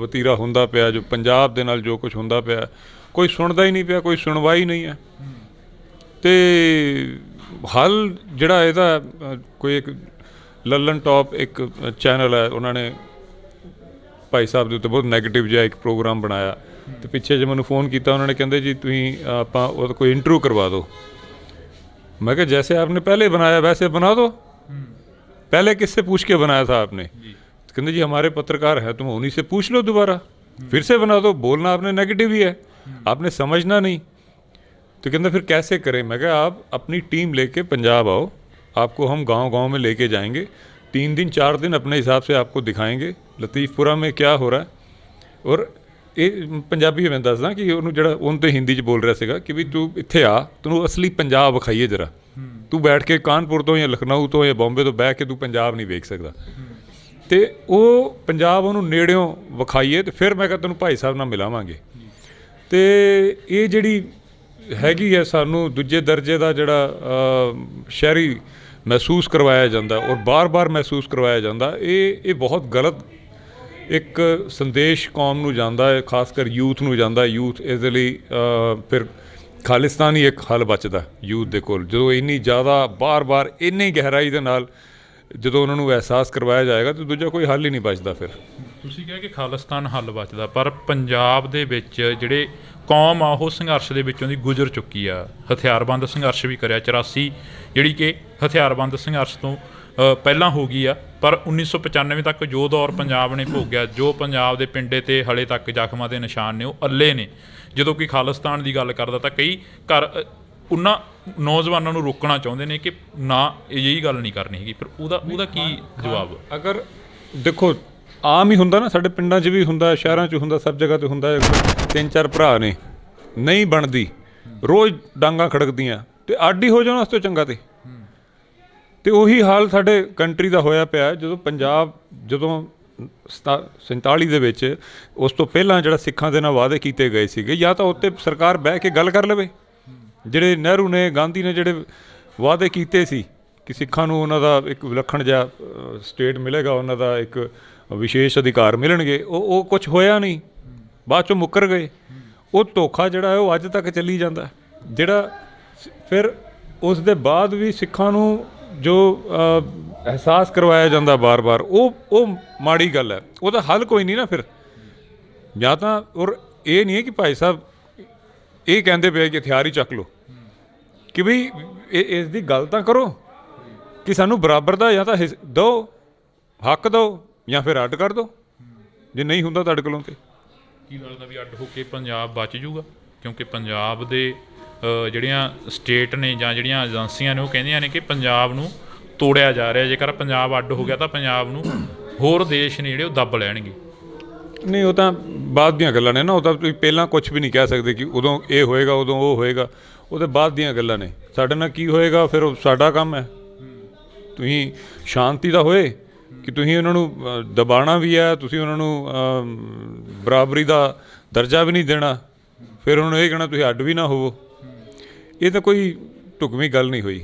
ਵਤੀਰਾ ਹੁੰਦਾ ਪਿਆ, ਜੋ ਪੰਜਾਬ ਦੇ ਨਾਲ ਜੋ ਕੁਛ ਹੁੰਦਾ ਪਿਆ, ਕੋਈ ਸੁਣਦਾ ਹੀ ਨਹੀਂ ਪਿਆ, ਕੋਈ ਸੁਣਵਾਈ ਨਹੀਂ ਹੈ। ਅਤੇ ਹੱਲ ਜਿਹੜਾ ਇਹਦਾ, ਕੋਈ ਇੱਕ ਲੱਲਨ ਟੌਪ ਇੱਕ ਚੈਨਲ ਹੈ, ਉਹਨਾਂ ਨੇ ਭਾਈ ਸਾਹਿਬ ਦੇ ਉੱਤੇ ਬਹੁਤ ਨੈਗੇਟਿਵ ਜਿਹਾ ਇੱਕ ਪ੍ਰੋਗਰਾਮ ਬਣਾਇਆ, ਅਤੇ ਪਿੱਛੇ ਜੇ ਮੈਨੂੰ फ़ोन ਕੀਤਾ, ਉਹਨਾਂ ਨੇ ਕਹਿੰਦੇ ਜੀ ਤੁਸੀਂ ਆਪਾਂ ਉਹਦਾ ਕੋਈ ਇੰਟਰਵਿਊ ਕਰਵਾ ਦਿਓ। मैं कहा जैसे आपने पहले बनाया वैसे बना दो, पहले किससे पूछ के बनाया था आपने? तो कहते जी हमारे पत्रकार हैं, तुम उन्हीं से पूछ लो दोबारा, फिर से बना दो। बोलना आपने नेगेटिव ही है, आपने समझना नहीं। तो कहते फिर कैसे करें? मैं कहा आप अपनी टीम लेके पंजाब आओ, आपको हम गांव-गांव में लेके जाएंगे, 3 दिन 4 दिन अपने हिसाब से आपको दिखाएंगे लतीफ़पुरा में क्या हो रहा है। और ਇਹ ਪੰਜਾਬੀ ਮੈਂ ਦੱਸਦਾ ਕਿ ਉਹਨੂੰ ਜਿਹੜਾ ਉਹਨੂੰ ਤਾਂ ਹਿੰਦੀ 'ਚ ਬੋਲ ਰਿਹਾ ਸੀਗਾ ਕਿ ਵੀ ਤੂੰ ਇੱਥੇ ਆ, ਤੈਨੂੰ ਅਸਲੀ ਪੰਜਾਬ ਵਿਖਾਈਏ ਜਰਾ। ਤੂੰ ਬੈਠ ਕੇ ਕਾਨਪੁਰ ਤੋਂ ਜਾਂ ਲਖਨਊ ਤੋਂ ਜਾਂ ਬੰਬੇ ਤੋਂ ਬਹਿ ਕੇ ਤੂੰ ਪੰਜਾਬ ਨਹੀਂ ਵੇਖ ਸਕਦਾ। ਅਤੇ ਉਹ ਪੰਜਾਬ ਉਹਨੂੰ ਨੇੜਿਓਂ ਵਿਖਾਈਏ, ਅਤੇ ਫਿਰ ਮੈਂ ਕਿਹਾ ਤੈਨੂੰ ਭਾਈ ਸਾਹਿਬ ਨਾਲ ਮਿਲਾਵਾਂਗੇ। ਅਤੇ ਇਹ ਜਿਹੜੀ ਹੈਗੀ ਹੈ ਸਾਨੂੰ ਦੂਜੇ ਦਰਜੇ ਦਾ ਜਿਹੜਾ ਸ਼ਹਿਰੀ ਮਹਿਸੂਸ ਕਰਵਾਇਆ ਜਾਂਦਾ ਔਰ ਬਾਰ-ਬਾਰ ਮਹਿਸੂਸ ਕਰਵਾਇਆ ਜਾਂਦਾ, ਇਹ ਬਹੁਤ ਗਲਤ ਇੱਕ ਸੰਦੇਸ਼ ਕੌਮ ਨੂੰ ਜਾਂਦਾ ਹੈ, ਖਾਸ ਕਰ ਯੂਥ ਨੂੰ ਜਾਂਦਾ। ਯੂਥ ਇਸ ਦੇ ਲਈ ਫਿਰ ਖਾਲਿਸਤਾਨ ਹੀ ਇੱਕ ਹੱਲ ਬਚਦਾ ਯੂਥ ਦੇ ਕੋਲ, ਜਦੋਂ ਇੰਨੀ ਜ਼ਿਆਦਾ ਬਾਰ-ਬਾਰ ਇੰਨੀ ਗਹਿਰਾਈ ਦੇ ਨਾਲ ਜਦੋਂ ਉਹਨਾਂ ਨੂੰ ਅਹਿਸਾਸ ਕਰਵਾਇਆ ਜਾਏਗਾ ਤਾਂ ਦੂਜਾ ਕੋਈ ਹੱਲ ਹੀ ਨਹੀਂ ਬਚਦਾ। ਫਿਰ ਤੁਸੀਂ ਕਿਹਾ ਕਿ ਖਾਲਿਸਤਾਨ ਹੱਲ ਬਚਦਾ, ਪਰ ਪੰਜਾਬ ਦੇ ਵਿੱਚ ਜਿਹੜੇ ਕੌਮ ਆ ਉਹ ਸੰਘਰਸ਼ ਦੇ ਵਿੱਚੋਂ ਦੀ ਗੁਜ਼ਰ ਚੁੱਕੀ ਆ। ਹਥਿਆਰਬੰਦ ਸੰਘਰਸ਼ ਵੀ ਕਰਿਆ, 84 ਜਿਹੜੀ ਕਿ ਹਥਿਆਰਬੰਦ ਸੰਘਰਸ਼ ਤੋਂ ਪਹਿਲਾਂ ਹੋ ਗਈ ਆ, ਪਰ 1995 ਤੱਕ ਜੋ ਦੌਰ ਪੰਜਾਬ ਨੇ ਭੋਗਿਆ, ਜੋ ਪੰਜਾਬ ਦੇ ਪਿੰਡੇ ਤੇ ਹਲੇ ਤੱਕ ਜ਼ਖਮਾਂ ਦੇ ਨਿਸ਼ਾਨ ਨੇ, ਉਹ ਅੱਲੇ ਨੇ। ਜਦੋਂ ਕੋਈ ਖਾਲਿਸਤਾਨ ਦੀ ਗੱਲ ਕਰਦਾ ਤਾਂ ਕਈ ਘਰ ਉਹਨਾਂ ਨੌਜਵਾਨਾਂ ਨੂੰ ਰੋਕਣਾ ਚਾਹੁੰਦੇ ਨੇ ਕਿ ਨਾ ਅਜਿਹੀ ਗੱਲ ਨਹੀਂ ਕਰਨੀ ਹੈਗੀ, ਫਿਰ ਉਹਦਾ ਕੀ ਜਵਾਬ? ਅਗਰ ਦੇਖੋ ਆਮ ਹੀ ਹੁੰਦਾ ਨਾ, ਸਾਡੇ ਪਿੰਡਾਂ 'ਚ ਵੀ ਹੁੰਦਾ, ਸ਼ਹਿਰਾਂ 'ਚ ਹੁੰਦਾ, ਸਭ ਜਗ੍ਹਾ 'ਤੇ ਹੁੰਦਾ। 3-4 ਭਰਾ ਨੇ, ਨਹੀਂ ਬਣਦੀ, ਰੋਜ਼ ਡਾਂਗਾਂ ਖੜਕਦੀਆਂ, ਤੇ ਅੱਡ ਹੀ ਹੋ ਜਾਣਾ ਉਸ ਤੋਂ ਚੰਗਾ। ਤੇ ਉਹੀ ਹਾਲ ਸਾਡੇ ਕੰਟਰੀ ਦਾ ਹੋਇਆ ਪਿਆ। ਜਦੋਂ ਪੰਜਾਬ, ਜਦੋਂ 47 ਦੇ ਵਿੱਚ, ਉਸ ਤੋਂ ਪਹਿਲਾਂ ਜਿਹੜਾ ਸਿੱਖਾਂ ਦੇ ਨਾਲ ਵਾਅਦੇ ਕੀਤੇ ਗਏ ਸੀਗੇ, ਜਾਂ ਤਾਂ ਉੱਤੇ ਸਰਕਾਰ ਬਹਿ ਕੇ ਗੱਲ ਕਰ ਲਵੇ। ਜਿਹੜੇ ਨਹਿਰੂ ਨੇ, ਗਾਂਧੀ ਨੇ ਜਿਹੜੇ ਵਾਅਦੇ ਕੀਤੇ ਸੀ ਕਿ ਸਿੱਖਾਂ ਨੂੰ ਉਹਨਾਂ ਦਾ ਇੱਕ ਵਿਲੱਖਣ ਜਿਹਾ ਸਟੇਟ ਮਿਲੇਗਾ, ਉਹਨਾਂ ਦਾ ਇੱਕ ਵਿਸ਼ੇਸ਼ ਅਧਿਕਾਰ ਮਿਲਣਗੇ, ਉਹ ਕੁਛ ਹੋਇਆ ਨਹੀਂ, ਬਾਅਦ 'ਚੋਂ ਮੁੱਕਰ ਗਏ। ਉਹ ਧੋਖਾ ਜਿਹੜਾ ਹੈ ਉਹ ਅੱਜ ਤੱਕ ਚੱਲੀ ਜਾਂਦਾ, ਜਿਹੜਾ ਫਿਰ ਉਸ ਦੇ ਬਾਅਦ ਵੀ ਸਿੱਖਾਂ ਨੂੰ ਜੋ ਅਹਿਸਾਸ ਕਰਵਾਇਆ ਜਾਂਦਾ ਬਾਰ-ਬਾਰ, ਉਹ ਮਾੜੀ ਗੱਲ ਹੈ। ਉਹਦਾ ਹੱਲ ਕੋਈ ਨਹੀਂ ਨਾ ਫਿਰ। ਜਾਂ ਤਾਂ ਔਰ ਇਹ ਨਹੀਂ ਹੈ ਕਿ ਭਾਈ ਸਾਹਿਬ ਇਹ ਕਹਿੰਦੇ ਪਏ ਕਿ ਹਥਿਆਰ ਹੀ ਚੱਕ ਲਓ, ਕਿ ਬਈ ਇਸ ਦੀ ਗੱਲ ਤਾਂ ਕਰੋ ਕਿ ਸਾਨੂੰ ਬਰਾਬਰ ਦਾ ਜਾਂ ਤਾਂ ਦਿਓ, ਹੱਕ ਦਿਓ, ਜਾਂ ਫਿਰ ਅੱਡ ਕਰ ਦਿਓ। ਜੇ ਨਹੀਂ ਹੁੰਦਾ ਤਾਂ ਅੱਡ ਕੋਲੋਂ ਤੇ ਕੀ ਲੱਗਦਾ ਵੀ ਅੱਡ ਹੋ ਕੇ ਪੰਜਾਬ ਬਚ ਜੂਗਾ? ਕਿਉਂਕਿ ਪੰਜਾਬ ਦੇ ਜਿਹੜੀਆਂ ਸਟੇਟ ਨੇ ਜਾਂ ਜਿਹੜੀਆਂ ਏਜੰਸੀਆਂ ਨੇ ਉਹ ਕਹਿੰਦੀਆਂ ਨੇ ਕਿ ਪੰਜਾਬ ਨੂੰ ਤੋੜਿਆ ਜਾ ਰਿਹਾ, ਜੇਕਰ ਪੰਜਾਬ ਅੱਡ ਹੋ ਗਿਆ ਤਾਂ ਪੰਜਾਬ ਨੂੰ ਹੋਰ ਦੇਸ਼ ਨੇ ਜਿਹੜੇ ਉਹ ਦੱਬ ਲੈਣਗੇ। ਨਹੀਂ, ਉਹ ਤਾਂ ਬਾਅਦ ਦੀਆਂ ਗੱਲਾਂ ਨੇ ਨਾ। ਉਹ ਤਾਂ ਤੁਸੀਂ ਪਹਿਲਾਂ ਕੁਛ ਵੀ ਨਹੀਂ ਕਹਿ ਸਕਦੇ ਕਿ ਉਦੋਂ ਇਹ ਹੋਏਗਾ, ਉਦੋਂ ਉਹ ਹੋਏਗਾ। ਉਹ ਤਾਂ ਬਾਅਦ ਦੀਆਂ ਗੱਲਾਂ ਨੇ। ਸਾਡੇ ਨਾਲ ਕੀ ਹੋਏਗਾ ਫਿਰ ਉਹ ਸਾਡਾ ਕੰਮ ਹੈ। ਤੁਸੀਂ ਸ਼ਾਂਤੀ ਦਾ ਹੋਏ ਕਿ ਤੁਸੀਂ ਉਹਨਾਂ ਨੂੰ ਦਬਾਉਣਾ ਵੀ ਹੈ, ਤੁਸੀਂ ਉਹਨਾਂ ਨੂੰ ਬਰਾਬਰੀ ਦਾ ਦਰਜਾ ਵੀ ਨਹੀਂ ਦੇਣਾ, ਫਿਰ ਉਹਨਾਂ ਨੂੰ ਇਹ ਕਹਿਣਾ ਤੁਸੀਂ ਅੱਡ ਵੀ ਨਾ ਹੋਵੋ। ਇਹ ਤਾਂ ਕੋਈ ਢੁਕਵੀਂ ਗੱਲ ਨਹੀਂ ਹੋਈ।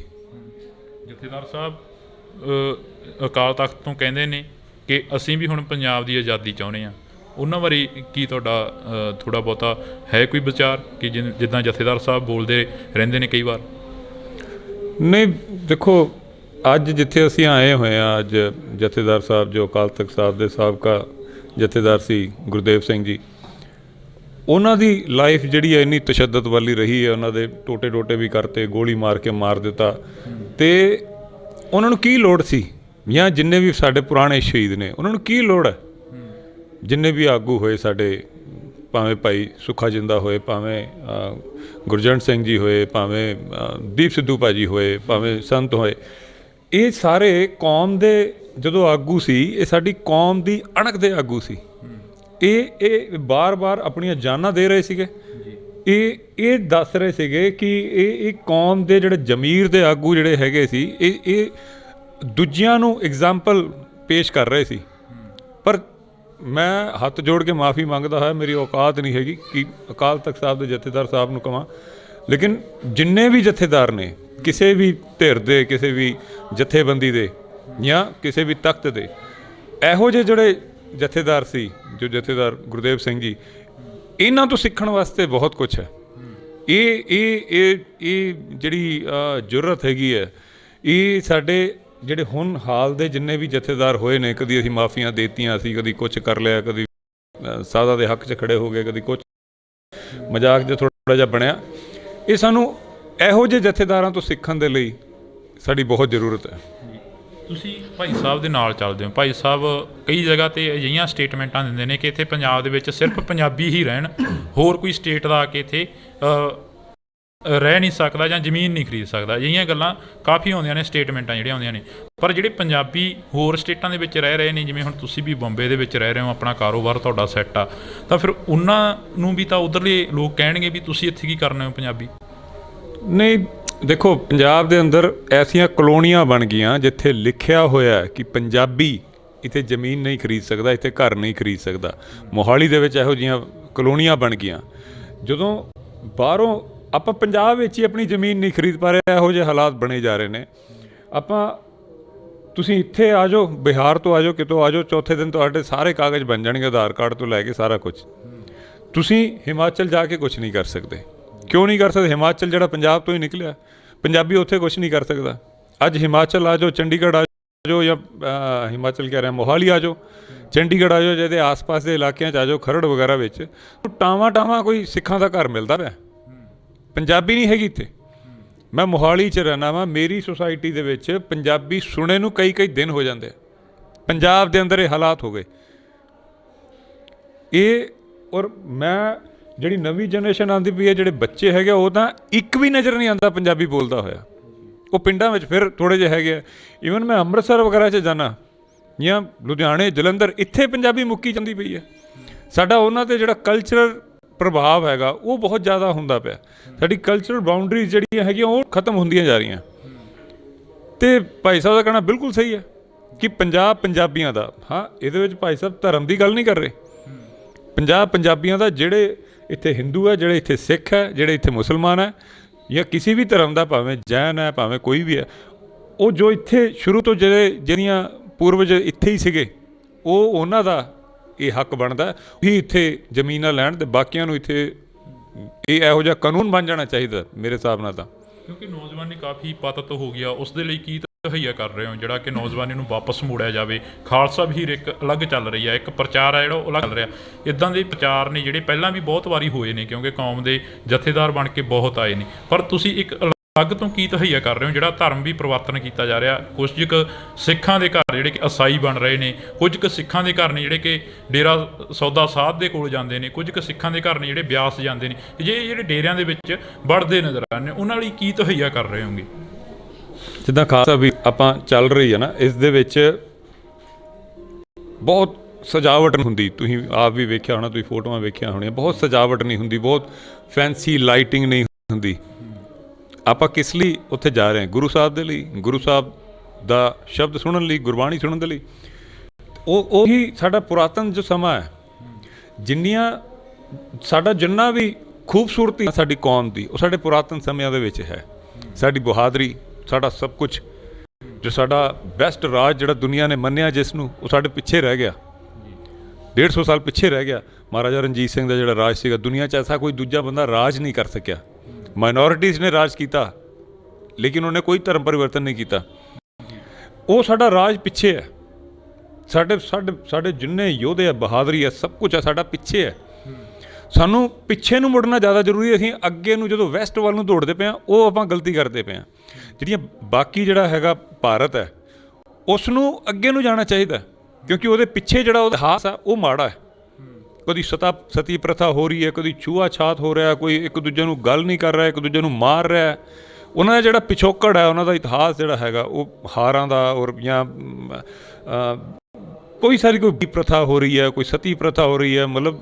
ਜਥੇਦਾਰ ਸਾਹਿਬ ਅਕਾਲ ਤਖਤ ਤੋਂ ਕਹਿੰਦੇ ਨੇ ਕਿ ਅਸੀਂ ਵੀ ਹੁਣ ਪੰਜਾਬ ਦੀ ਆਜ਼ਾਦੀ ਚਾਹੁੰਦੇ ਹਾਂ, ਉਹਨਾਂ ਬਾਰੇ ਕੀ ਤੁਹਾਡਾ ਥੋੜ੍ਹਾ ਬਹੁਤਾ ਹੈ ਕੋਈ ਵਿਚਾਰ ਕਿ ਜਿੱਦਾਂ ਜਥੇਦਾਰ ਸਾਹਿਬ ਬੋਲਦੇ ਰਹਿੰਦੇ ਨੇ ਕਈ ਵਾਰ? ਨਹੀਂ, ਦੇਖੋ ਅੱਜ ਜਿੱਥੇ ਅਸੀਂ ਆਏ ਹੋਏ ਹਾਂ, ਅੱਜ ਜਥੇਦਾਰ ਸਾਹਿਬ ਜੋ ਅਕਾਲ ਤਖਤ ਸਾਹਿਬ ਦੇ ਸਾਬਕਾ ਜਥੇਦਾਰ ਸੀ ਗੁਰਦੇਵ ਸਿੰਘ ਜੀ, ਉਹਨਾਂ ਦੀ ਲਾਈਫ ਜਿਹੜੀ ਹੈ ਇੰਨੀ ਤਸ਼ੱਦਦ ਵਾਲੀ ਰਹੀ ਹੈ। ਉਹਨਾਂ ਦੇ ਟੋਟੇ ਵੀ ਕਰਤੇ, ਗੋਲੀ ਮਾਰ ਕੇ ਮਾਰ ਦਿੱਤਾ। ਅਤੇ ਉਹਨਾਂ ਨੂੰ ਕੀ ਲੋੜ ਸੀ, ਜਾਂ ਜਿੰਨੇ ਵੀ ਸਾਡੇ ਪੁਰਾਣੇ ਸ਼ਹੀਦ ਨੇ ਉਹਨਾਂ ਨੂੰ ਕੀ ਲੋੜ ਹੈ? ਜਿੰਨੇ ਵੀ ਆਗੂ ਹੋਏ ਸਾਡੇ, ਭਾਵੇਂ ਭਾਈ ਸੁੱਖਾ ਜਿੰਦਾ ਹੋਏ, ਭਾਵੇਂ ਗੁਰਜੰਟ ਸਿੰਘ ਜੀ ਹੋਏ, ਭਾਵੇਂ ਦੀਪ ਸਿੱਧੂ ਭਾਜੀ ਹੋਏ, ਭਾਵੇਂ ਸੰਤ ਹੋਏ, ਇਹ ਸਾਰੇ ਕੌਮ ਦੇ ਜਦੋਂ ਆਗੂ ਸੀ, ਇਹ ਸਾਡੀ ਕੌਮ ਦੀ ਅਣਖ ਦੇ ਆਗੂ ਸੀ। ਇਹ ਬਾਰ-ਬਾਰ ਆਪਣੀਆਂ ਜਾਨਾਂ ਦੇ ਰਹੇ ਸੀਗੇ। ਇਹ ਦੱਸ ਰਹੇ ਸੀਗੇ ਕਿ ਇਹ ਕੌਮ ਦੇ ਜਿਹੜੇ ਜ਼ਮੀਰ ਦੇ ਆਗੂ ਜਿਹੜੇ ਹੈਗੇ ਸੀ, ਇਹ ਦੂਜਿਆਂ ਨੂੰ ਐਗਜ਼ਾਮਪਲ ਪੇਸ਼ ਕਰ ਰਹੇ ਸੀ। ਪਰ ਮੈਂ ਹੱਥ ਜੋੜ ਕੇ ਮਾफ़ੀ ਮੰਗਦਾ ਹਾਂ, ਮੇਰੀ ਔਕਾਤ ਨਹੀਂ ਹੈਗੀ ਕਿ ਅਕਾਲ ਤਖਤ ਸਾਹਿਬ ਦੇ ਜਥੇਦਾਰ ਸਾਹਿਬ ਨੂੰ ਕਹਾਂ, ਲੇਕਿਨ ਜਿੰਨੇ ਵੀ ਜਥੇਦਾਰ ਨੇ ਕਿਸੇ ਵੀ ਧਿਰ ਦੇ, ਕਿਸੇ ਵੀ ਜਥੇਬੰਦੀ ਦੇ, ਜਾਂ ਕਿਸੇ ਵੀ ਤਖਤ ਦੇ, ਇਹੋ ਜਿਹੇ ਜਿਹੜੇ ਜਥੇਦਾਰ ਸੀ, ਜੋ ਜਥੇਦਾਰ ਗੁਰਦੇਵ ਸਿੰਘ ਜੀ, ਇਹਨਾਂ ਤੋਂ ਸਿੱਖਣ ਵਾਸਤੇ ਬਹੁਤ ਕੁਛ ਹੈ। ਇਹ ਜਿਹੜੀ ਜ਼ਰੂਰਤ ਹੈਗੀ ਹੈ, ਇਹ ਸਾਡੇ ਜਿਹੜੇ ਹੁਣ ਹਾਲ ਦੇ ਜਿੰਨੇ ਵੀ ਜਥੇਦਾਰ ਹੋਏ ਨੇ, ਕਦੀ ਅਸੀਂ ਮਾਫੀਆਂ ਦੇਤੀਆਂ, ਅਸੀਂ ਕਦੀ ਕੁਛ ਕਰ ਲਿਆ, ਕਦੀ ਸਾਦਾ ਦੇ ਹੱਕ 'ਚ ਖੜੇ ਹੋ ਗਏ, ਕਦੀ ਕੁਛ ਮਜ਼ਾਕ ਜਿਹਾ ਥੋੜ੍ਹਾ ਜਿਹਾ ਬਣਿਆ। ਇਹ ਸਾਨੂੰ ਇਹੋ ਜਿਹੇ ਜਥੇਦਾਰਾਂ ਤੋਂ ਸਿੱਖਣ ਦੇ ਲਈ ਸਾਡੀ ਬਹੁਤ ਜ਼ਰੂਰਤ ਹੈ। ਤੁਸੀਂ ਭਾਈ ਸਾਹਿਬ ਦੇ ਨਾਲ ਚੱਲਦੇ ਹੋ। ਭਾਈ ਸਾਹਿਬ ਕਈ ਜਗ੍ਹਾ 'ਤੇ ਅਜਿਹੀਆਂ ਸਟੇਟਮੈਂਟਾਂ ਦਿੰਦੇ ਨੇ ਕਿ ਇੱਥੇ ਪੰਜਾਬ ਦੇ ਵਿੱਚ ਸਿਰਫ ਪੰਜਾਬੀ ਹੀ ਰਹਿਣ, ਹੋਰ ਕੋਈ ਸਟੇਟ ਦਾ ਆ ਕੇ ਇੱਥੇ ਰਹਿ ਨਹੀਂ ਸਕਦਾ ਜਾਂ ਜ਼ਮੀਨ ਨਹੀਂ ਖਰੀਦ ਸਕਦਾ। ਅਜਿਹੀਆਂ ਗੱਲਾਂ ਕਾਫੀ ਆਉਂਦੀਆਂ ਨੇ, ਸਟੇਟਮੈਂਟਾਂ ਜਿਹੜੀਆਂ ਆਉਂਦੀਆਂ ਨੇ। ਪਰ ਜਿਹੜੇ ਪੰਜਾਬੀ ਹੋਰ ਸਟੇਟਾਂ ਦੇ ਵਿੱਚ ਰਹਿ ਰਹੇ ਨੇ, ਜਿਵੇਂ ਹੁਣ ਤੁਸੀਂ ਵੀ ਬੰਬੇ ਦੇ ਵਿੱਚ ਰਹਿ ਰਹੇ ਹੋ, ਆਪਣਾ ਕਾਰੋਬਾਰ ਤੁਹਾਡਾ ਸੈੱਟ ਆ, ਤਾਂ ਫਿਰ ਉਹਨਾਂ ਨੂੰ ਵੀ ਤਾਂ ਉੱਧਰਲੇ ਲੋਕ ਕਹਿਣਗੇ ਵੀ ਤੁਸੀਂ ਇੱਥੇ ਕੀ ਕਰਨਾ ਹੋ ਪੰਜਾਬੀ? ਨਹੀਂ, ਦੇਖੋ ਪੰਜਾਬ ਦੇ ਅੰਦਰ ਐਸੀਆਂ ਕਲੋਨੀਆਂ ਬਣ ਗਈਆਂ ਜਿੱਥੇ ਲਿਖਿਆ ਹੋਇਆ ਕਿ ਪੰਜਾਬੀ ਇੱਥੇ ਜ਼ਮੀਨ ਨਹੀਂ ਖਰੀਦ ਸਕਦਾ, ਇੱਥੇ ਘਰ ਨਹੀਂ ਖਰੀਦ ਸਕਦਾ। ਮੋਹਾਲੀ ਦੇ ਵਿੱਚ ਇਹੋ ਜਿਹੀਆਂ ਕਲੋਨੀਆਂ ਬਣ ਗਈਆਂ। ਜਦੋਂ ਬਾਹਰੋਂ ਆਪਾਂ ਪੰਜਾਬ ਵਿੱਚ ਹੀ ਆਪਣੀ ਜ਼ਮੀਨ ਨਹੀਂ ਖਰੀਦ ਪਾ ਰਹੇ, ਇਹੋ ਜਿਹੇ ਹਾਲਾਤ ਬਣੇ ਜਾ ਰਹੇ ਨੇ। ਆਪਾਂ ਤੁਸੀਂ ਇੱਥੇ ਆ ਜਾਓ, ਬਿਹਾਰ ਤੋਂ ਆ ਜਾਓ, ਕਿਤੋਂ ਆ ਜਾਓ, ਚੌਥੇ ਦਿਨ ਤੁਹਾਡੇ ਸਾਰੇ ਕਾਗਜ਼ ਬਣ ਜਾਣਗੇ, ਆਧਾਰ ਕਾਰਡ ਤੋਂ ਲੈ ਕੇ ਸਾਰਾ ਕੁਝ। ਤੁਸੀਂ ਹਿਮਾਚਲ ਜਾ ਕੇ ਕੁਝ ਨਹੀਂ ਕਰ ਸਕਦੇ। ਕਿਉਂ ਨਹੀਂ ਕਰ ਸਕਦੇ? ਹਿਮਾਚਲ ਜਿਹੜਾ ਪੰਜਾਬ ਤੋਂ ਹੀ ਨਿਕਲਿਆ, ਪੰਜਾਬੀ ਉੱਥੇ ਕੁਝ ਨਹੀਂ ਕਰ ਸਕਦਾ। ਅੱਜ ਹਿਮਾਚਲ ਆ ਜਾਓ, ਚੰਡੀਗੜ੍ਹ ਆ ਜਾਓ, ਜਾਂ ਹਿਮਾਚਲ ਕਹਿ ਰਿਹਾ ਮੋਹਾਲੀ ਆ ਜਾਓ, ਚੰਡੀਗੜ੍ਹ ਆ ਜਾਓ, ਜਿਹਦੇ ਆਸ-ਪਾਸ ਦੇ ਇਲਾਕਿਆਂ 'ਚ ਆ ਜਾਓ, ਖਰੜ ਵਗੈਰਾ ਵਿੱਚ ਟਾਵਾਂ ਕੋਈ ਸਿੱਖਾਂ ਦਾ ਘਰ ਮਿਲਦਾ ਪਿਆ, ਪੰਜਾਬੀ ਨਹੀਂ ਹੈਗੀ ਇੱਥੇ। ਮੈਂ ਮੋਹਾਲੀ 'ਚ ਰਹਿਣਾ ਵਾਂ, ਮੇਰੀ ਸੁਸਾਇਟੀ ਦੇ ਵਿੱਚ ਪੰਜਾਬੀ ਸੁਣੇ ਨੂੰ ਕਈ ਦਿਨ ਹੋ ਜਾਂਦੇ। ਪੰਜਾਬ ਦੇ ਅੰਦਰ ਇਹ ਹਾਲਾਤ ਹੋ ਗਏ। ਇਹ ਔਰ ਮੈਂ ਜਿਹੜੀ ਨਵੀਂ ਜਨਰੇਸ਼ਨ ਆਉਂਦੀ ਪਈ ਹੈ, ਜਿਹੜੇ ਬੱਚੇ ਹੈਗੇ, ਉਹ ਤਾਂ ਇੱਕ ਵੀ ਨਜ਼ਰ ਨਹੀਂ ਆਉਂਦਾ ਪੰਜਾਬੀ ਬੋਲਦਾ ਹੋਇਆ। ਉਹ ਪਿੰਡਾਂ ਵਿੱਚ ਫਿਰ ਥੋੜ੍ਹੇ ਜਿਹੇ ਹੈਗੇ ਆ। ਈਵਨ ਮੈਂ ਅੰਮ੍ਰਿਤਸਰ ਵਗੈਰਾ 'ਚ ਜਾਣਾ ਜਾਂ ਲੁਧਿਆਣੇ, ਜਲੰਧਰ, ਇੱਥੇ ਪੰਜਾਬੀ ਮੁੱਕੀ ਜਾਂਦੀ ਪਈ ਹੈ। ਸਾਡਾ ਉਹਨਾਂ 'ਤੇ ਜਿਹੜਾ ਕਲਚਰਲ ਪ੍ਰਭਾਵ ਹੈਗਾ ਉਹ ਬਹੁਤ ਜ਼ਿਆਦਾ ਹੁੰਦਾ ਪਿਆ। ਸਾਡੀ ਕਲਚਰਲ ਬਾਊਂਡਰੀਜ਼ ਜਿਹੜੀਆਂ ਹੈਗੀਆਂ ਉਹ ਖਤਮ ਹੁੰਦੀਆਂ ਜਾ ਰਹੀਆਂ। ਅਤੇ ਭਾਈ ਸਾਹਿਬ ਦਾ ਕਹਿਣਾ ਬਿਲਕੁਲ ਸਹੀ ਹੈ ਕਿ ਪੰਜਾਬ ਪੰਜਾਬੀਆਂ ਦਾ, ਹਾਂ ਇਹਦੇ ਵਿੱਚ ਭਾਈ ਸਾਹਿਬ ਧਰਮ ਦੀ ਗੱਲ ਨਹੀਂ ਕਰ ਰਹੇ। ਪੰਜਾਬ ਪੰਜਾਬੀਆਂ ਦਾ, ਜਿਹੜੇ ਇੱਥੇ ਹਿੰਦੂ ਹੈ, ਜਿਹੜੇ ਇੱਥੇ ਸਿੱਖ ਹੈ, ਜਿਹੜੇ ਇੱਥੇ ਮੁਸਲਮਾਨ ਹੈ, ਜਾਂ ਕਿਸੇ ਵੀ ਧਰਮ ਦਾ, ਭਾਵੇਂ ਜੈਨ ਹੈ, ਭਾਵੇਂ ਕੋਈ ਵੀ ਹੈ, ਉਹ ਜੋ ਇੱਥੇ ਸ਼ੁਰੂ ਤੋਂ ਜਿਹੜੀਆਂ ਪੂਰਵਜ ਇੱਥੇ ਹੀ ਸੀਗੇ, ਉਹ ਉਹਨਾਂ ਦਾ ਇਹ ਹੱਕ ਬਣਦਾ ਵੀ ਇੱਥੇ ਜ਼ਮੀਨਾਂ ਲੈਣ, ਅਤੇ ਬਾਕੀਆਂ ਨੂੰ ਇੱਥੇ ਇਹ ਇਹੋ ਜਿਹਾ ਕਾਨੂੰਨ ਬਣ ਜਾਣਾ ਚਾਹੀਦਾ ਮੇਰੇ ਹਿਸਾਬ ਨਾਲ। ਤਾਂ ਕਿਉਂਕਿ ਨੌਜਵਾਨੀ ਕਾਫੀ ਪਤਤ ਹੋ ਗਿਆ, ਉਸ ਦੇ ਲਈ ਕੀ ਤਹਈਆ ਕਰ ਰਹੇ ਹੋ ਜਿਹੜਾ ਕਿ ਨੌਜਵਾਨੀ ਨੂੰ ਵਾਪਸ ਮੋੜਿਆ ਜਾਵੇ? ਖਾਲਸਾ ਵੀਰ ਇੱਕ ਅਲੱਗ ਚੱਲ ਰਹੀ ਹੈ, ਇੱਕ ਪ੍ਰਚਾਰ ਹੈ ਜਿਹੜਾ ਉਹ ਅਲੱਗ ਚੱਲ ਰਿਹਾ। ਇੱਦਾਂ ਦੇ ਪ੍ਰਚਾਰ ਨੇ ਜਿਹੜੇ ਪਹਿਲਾਂ ਵੀ ਬਹੁਤ ਵਾਰੀ ਹੋਏ ਨੇ, ਕਿਉਂਕਿ ਕੌਮ ਦੇ ਜਥੇਦਾਰ ਬਣ ਕੇ ਬਹੁਤ ਆਏ ਨੇ, ਪਰ ਤੁਸੀਂ ਇੱਕ ਅਲੱਗ ਤੋਂ ਕੀ ਤਹਈਆ ਕਰ ਰਹੇ ਹੋ ਜਿਹੜਾ ਧਰਮ ਵੀ ਪਰਿਵਰਤਨ ਕੀਤਾ ਜਾ ਰਿਹਾ? ਕੁਝ ਕੁ ਸਿੱਖਾਂ ਦੇ ਘਰ ਜਿਹੜੇ ਕਿ ਈਸਾਈ ਬਣ ਰਹੇ ਨੇ, ਕੁਝ ਕੁ ਸਿੱਖਾਂ ਦੇ ਘਰ ਨੇ ਜਿਹੜੇ ਕਿ ਡੇਰਾ ਸੌਦਾ ਸਾਹਿਬ ਦੇ ਕੋਲ ਜਾਂਦੇ ਨੇ, ਕੁਝ ਕੁ ਸਿੱਖਾਂ ਦੇ ਘਰ ਨੇ ਜਿਹੜੇ ਬਿਆਸ ਜਾਂਦੇ ਨੇ। ਜਿਹੜੇ ਡੇਰਿਆਂ ਦੇ ਵਿੱਚ ਵੜਦੇ ਨਜ਼ਰ ਆਉਂਦੇ ਨੇ, ਉਹਨਾਂ ਲਈ ਕੀ ਤਹਈਆ ਕਰ ਰਹੇ ਹੋਗੇ? ਜਿੱਦਾਂ ਖਾਲਸਾ ਵੀ ਆਪਾਂ ਚੱਲ ਰਹੀ ਹੈ ਨਾ, ਇਸ ਦੇ ਵਿੱਚ ਬਹੁਤ ਸਜਾਵਟ ਹੁੰਦੀ। ਤੁਸੀਂ ਆਪ ਵੀ ਵੇਖਿਆ ਹੋਣਾ, ਤੁਸੀਂ ਫੋਟੋਆਂ ਵੇਖੀਆਂ ਹੋਣੀਆਂ, ਬਹੁਤ ਸਜਾਵਟ ਨਹੀਂ ਹੁੰਦੀ, ਬਹੁਤ ਫੈਂਸੀ ਲਾਈਟਿੰਗ ਨਹੀਂ ਹੁੰਦੀ। ਆਪਾਂ ਕਿਸ ਲਈ ਉੱਥੇ ਜਾ ਰਹੇ ਹਾਂ? ਗੁਰੂ ਸਾਹਿਬ ਦੇ ਲਈ, ਗੁਰੂ ਸਾਹਿਬ ਦਾ ਸ਼ਬਦ ਸੁਣਨ ਲਈ, ਗੁਰਬਾਣੀ ਸੁਣਨ ਦੇ ਲਈ। ਉਹੀ ਸਾਡਾ ਪੁਰਾਤਨ ਜੋ ਸਮਾਂ ਹੈ, ਜਿੰਨਾ ਵੀ ਖੂਬਸੂਰਤੀ ਸਾਡੀ ਕੌਮ ਦੀ, ਉਹ ਸਾਡੇ ਪੁਰਾਤਨ ਸਮਿਆਂ ਦੇ ਵਿੱਚ ਹੈ। ਸਾਡੀ ਬਹਾਦਰੀ, ਸਾਡਾ ਸਭ ਕੁਝ, ਜੋ ਸਾਡਾ ਬੈਸਟ ਰਾਜ ਜਿਹੜਾ ਦੁਨੀਆ ਨੇ ਮੰਨਿਆ ਜਿਸ ਨੂੰ, ਉਹ ਸਾਡੇ ਪਿੱਛੇ ਰਹਿ ਗਿਆ। 150 ਸਾਲ ਪਿੱਛੇ ਰਹਿ ਗਿਆ। ਮਹਾਰਾਜਾ ਰਣਜੀਤ ਸਿੰਘ ਦਾ ਜਿਹੜਾ ਰਾਜ ਸੀਗਾ, ਦੁਨੀਆ 'ਚ ਐਸਾ ਕੋਈ ਦੂਜਾ ਬੰਦਾ ਰਾਜ ਨਹੀਂ ਕਰ ਸਕਿਆ। ਮਾਈਨੋਰਿਟੀਜ਼ ਨੇ ਰਾਜ ਕੀਤਾ, ਲੇਕਿਨ ਉਹਨੇ ਕੋਈ ਧਰਮ ਪਰਿਵਰਤਨ ਨਹੀਂ ਕੀਤਾ। ਉਹ ਸਾਡਾ ਰਾਜ ਪਿੱਛੇ ਹੈ। ਸਾਡੇ ਜਿੰਨੇ ਯੋਧੇ ਆ, ਬਹਾਦਰੀ ਹੈ, ਸਭ ਕੁਝ ਹੈ, ਸਾਡਾ ਪਿੱਛੇ ਹੈ। ਸਾਨੂੰ ਪਿੱਛੇ ਨੂੰ ਮੁੜਨਾ ਜ਼ਿਆਦਾ ਜ਼ਰੂਰੀ ਹੈ। ਅਸੀਂ ਅੱਗੇ ਨੂੰ ਜਦੋਂ ਵੈਸਟ ਵੱਲ ਨੂੰ ਦੌੜਦੇ ਪਏ ਹਾਂ, ਉਹ ਆਪਾਂ ਗਲਤੀ ਕਰਦੇ ਪਏ ਹਾਂ। ਜਿਹੜੀਆਂ ਬਾਕੀ ਜਿਹੜਾ ਹੈਗਾ ਭਾਰਤ ਹੈ, ਉਸ ਨੂੰ ਅੱਗੇ ਨੂੰ ਜਾਣਾ ਚਾਹੀਦਾ, ਕਿਉਂਕਿ ਉਹਦੇ ਪਿੱਛੇ ਜਿਹੜਾ ਉਹਦਾ ਇਤਿਹਾਸ ਆ ਉਹ ਮਾੜਾ ਹੈ। ਕਦੀ ਸਤੀ ਪ੍ਰਥਾ ਹੋ ਰਹੀ ਹੈ, ਕਦੀ ਛੂਆ ਛਾਤ ਹੋ ਰਿਹਾ, ਕੋਈ ਇੱਕ ਦੂਜੇ ਨੂੰ ਗੱਲ ਨਹੀਂ ਕਰ ਰਿਹਾ, ਇੱਕ ਦੂਜੇ ਨੂੰ ਮਾਰ ਰਿਹਾ। ਉਹਨਾਂ ਦਾ ਜਿਹੜਾ ਪਿਛੋਕੜ ਹੈ, ਉਹਨਾਂ ਦਾ ਇਤਿਹਾਸ ਜਿਹੜਾ ਹੈਗਾ, ਉਹ ਹਾਰਾਂ ਦਾ, ਔਰ ਜਾਂ ਕੋਈ ਪ੍ਰਥਾ ਹੋ ਰਹੀ ਹੈ, ਕੋਈ ਸਤੀ ਪ੍ਰਥਾ ਹੋ ਰਹੀ ਹੈ। ਮਤਲਬ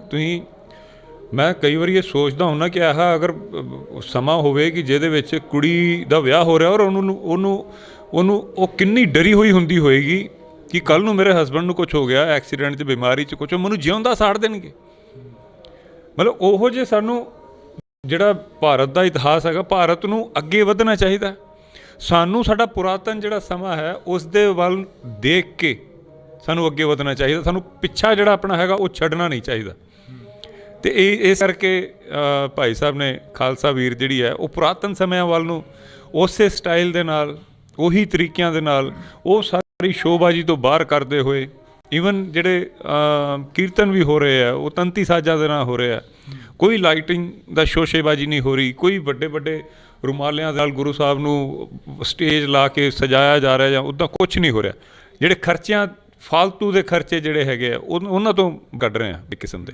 ਮੈਂ ਕਈ ਵਾਰੀ ਇਹ ਸੋਚਦਾ ਹੁੰਦਾ ਕਿ ਅਗਰ ਸਮਾਂ ਹੋਵੇ ਕਿ ਜਿਹਦੇ ਵਿੱਚ ਕੁੜੀ ਦਾ ਵਿਆਹ ਹੋ ਰਿਹਾ, ਔਰ ਉਹਨੂੰ ਉਹ ਕਿੰਨੀ ਡਰੀ ਹੋਈ ਹੁੰਦੀ ਹੋਏਗੀ ਕਿ ਕੱਲ੍ਹ ਨੂੰ ਮੇਰੇ ਹਸਬੈਂਡ ਨੂੰ ਕੁਛ ਹੋ ਗਿਆ, ਐਕਸੀਡੈਂਟ 'ਚ, ਬਿਮਾਰੀ 'ਚ, ਕੁਛ, ਮੈਨੂੰ ਜਿਉਂਦਾ ਸਾੜ ਦੇਣਗੇ। ਮਤਲਬ ਉਹੋ ਜਿਹੇ ਸਾਨੂੰ ਜਿਹੜਾ ਭਾਰਤ ਦਾ ਇਤਿਹਾਸ ਹੈਗਾ, ਭਾਰਤ ਨੂੰ ਅੱਗੇ ਵਧਣਾ ਚਾਹੀਦਾ। ਸਾਨੂੰ ਸਾਡਾ ਪੁਰਾਤਨ ਜਿਹੜਾ ਸਮਾਂ ਹੈ, ਉਸ ਦੇ ਵੱਲ ਦੇਖ ਕੇ ਸਾਨੂੰ ਅੱਗੇ ਵਧਣਾ ਚਾਹੀਦਾ। ਸਾਨੂੰ ਪਿੱਛਾ ਜਿਹੜਾ ਆਪਣਾ ਹੈਗਾ ਉਹ ਛੱਡਣਾ ਨਹੀਂ ਚਾਹੀਦਾ। ਅਤੇ ਇਸ ਕਰਕੇ ਭਾਈ ਸਾਹਿਬ ਨੇ ਖਾਲਸਾ ਵੀਰ ਜਿਹੜੀ ਹੈ, ਉਹ ਪੁਰਾਤਨ ਸਮਿਆਂ ਵੱਲ ਨੂੰ ਉਸੇ ਸਟਾਈਲ ਦੇ ਨਾਲ, ਉਹੀ ਤਰੀਕਿਆਂ ਦੇ ਨਾਲ, ਉਹ ਸਾਰੀ ਸ਼ੋਅਬਾਜ਼ੀ ਤੋਂ ਬਾਹਰ ਕਰਦੇ ਹੋਏ, ਈਵਨ ਜਿਹੜੇ ਕੀਰਤਨ ਵੀ ਹੋ ਰਹੇ ਆ, ਉਹ ਤੰਤੀ ਸਾਜ਼ਾਂ ਦੇ ਨਾਲ ਹੋ ਰਹੇ ਆ। ਕੋਈ ਲਾਈਟਿੰਗ ਦਾ ਸ਼ੋਸ਼ੇਬਾਜ਼ੀ ਨਹੀਂ ਹੋ ਰਹੀ। ਕੋਈ ਵੱਡੇ ਰੁਮਾਲਿਆਂ ਦੇ ਨਾਲ ਗੁਰੂ ਸਾਹਿਬ ਨੂੰ ਸਟੇਜ ਲਾ ਕੇ ਸਜਾਇਆ ਜਾ ਰਿਹਾ, ਜਾਂ ਉੱਦਾਂ ਕੁਛ ਨਹੀਂ ਹੋ ਰਿਹਾ। ਜਿਹੜੇ ਖਰਚਿਆਂ, ਫਾਲਤੂ ਦੇ ਖਰਚੇ ਜਿਹੜੇ ਹੈਗੇ ਆ, ਉਹਨਾਂ ਤੋਂ ਕੱਢ ਰਹੇ ਆ ਇੱਕ ਕਿਸਮ ਦੇ।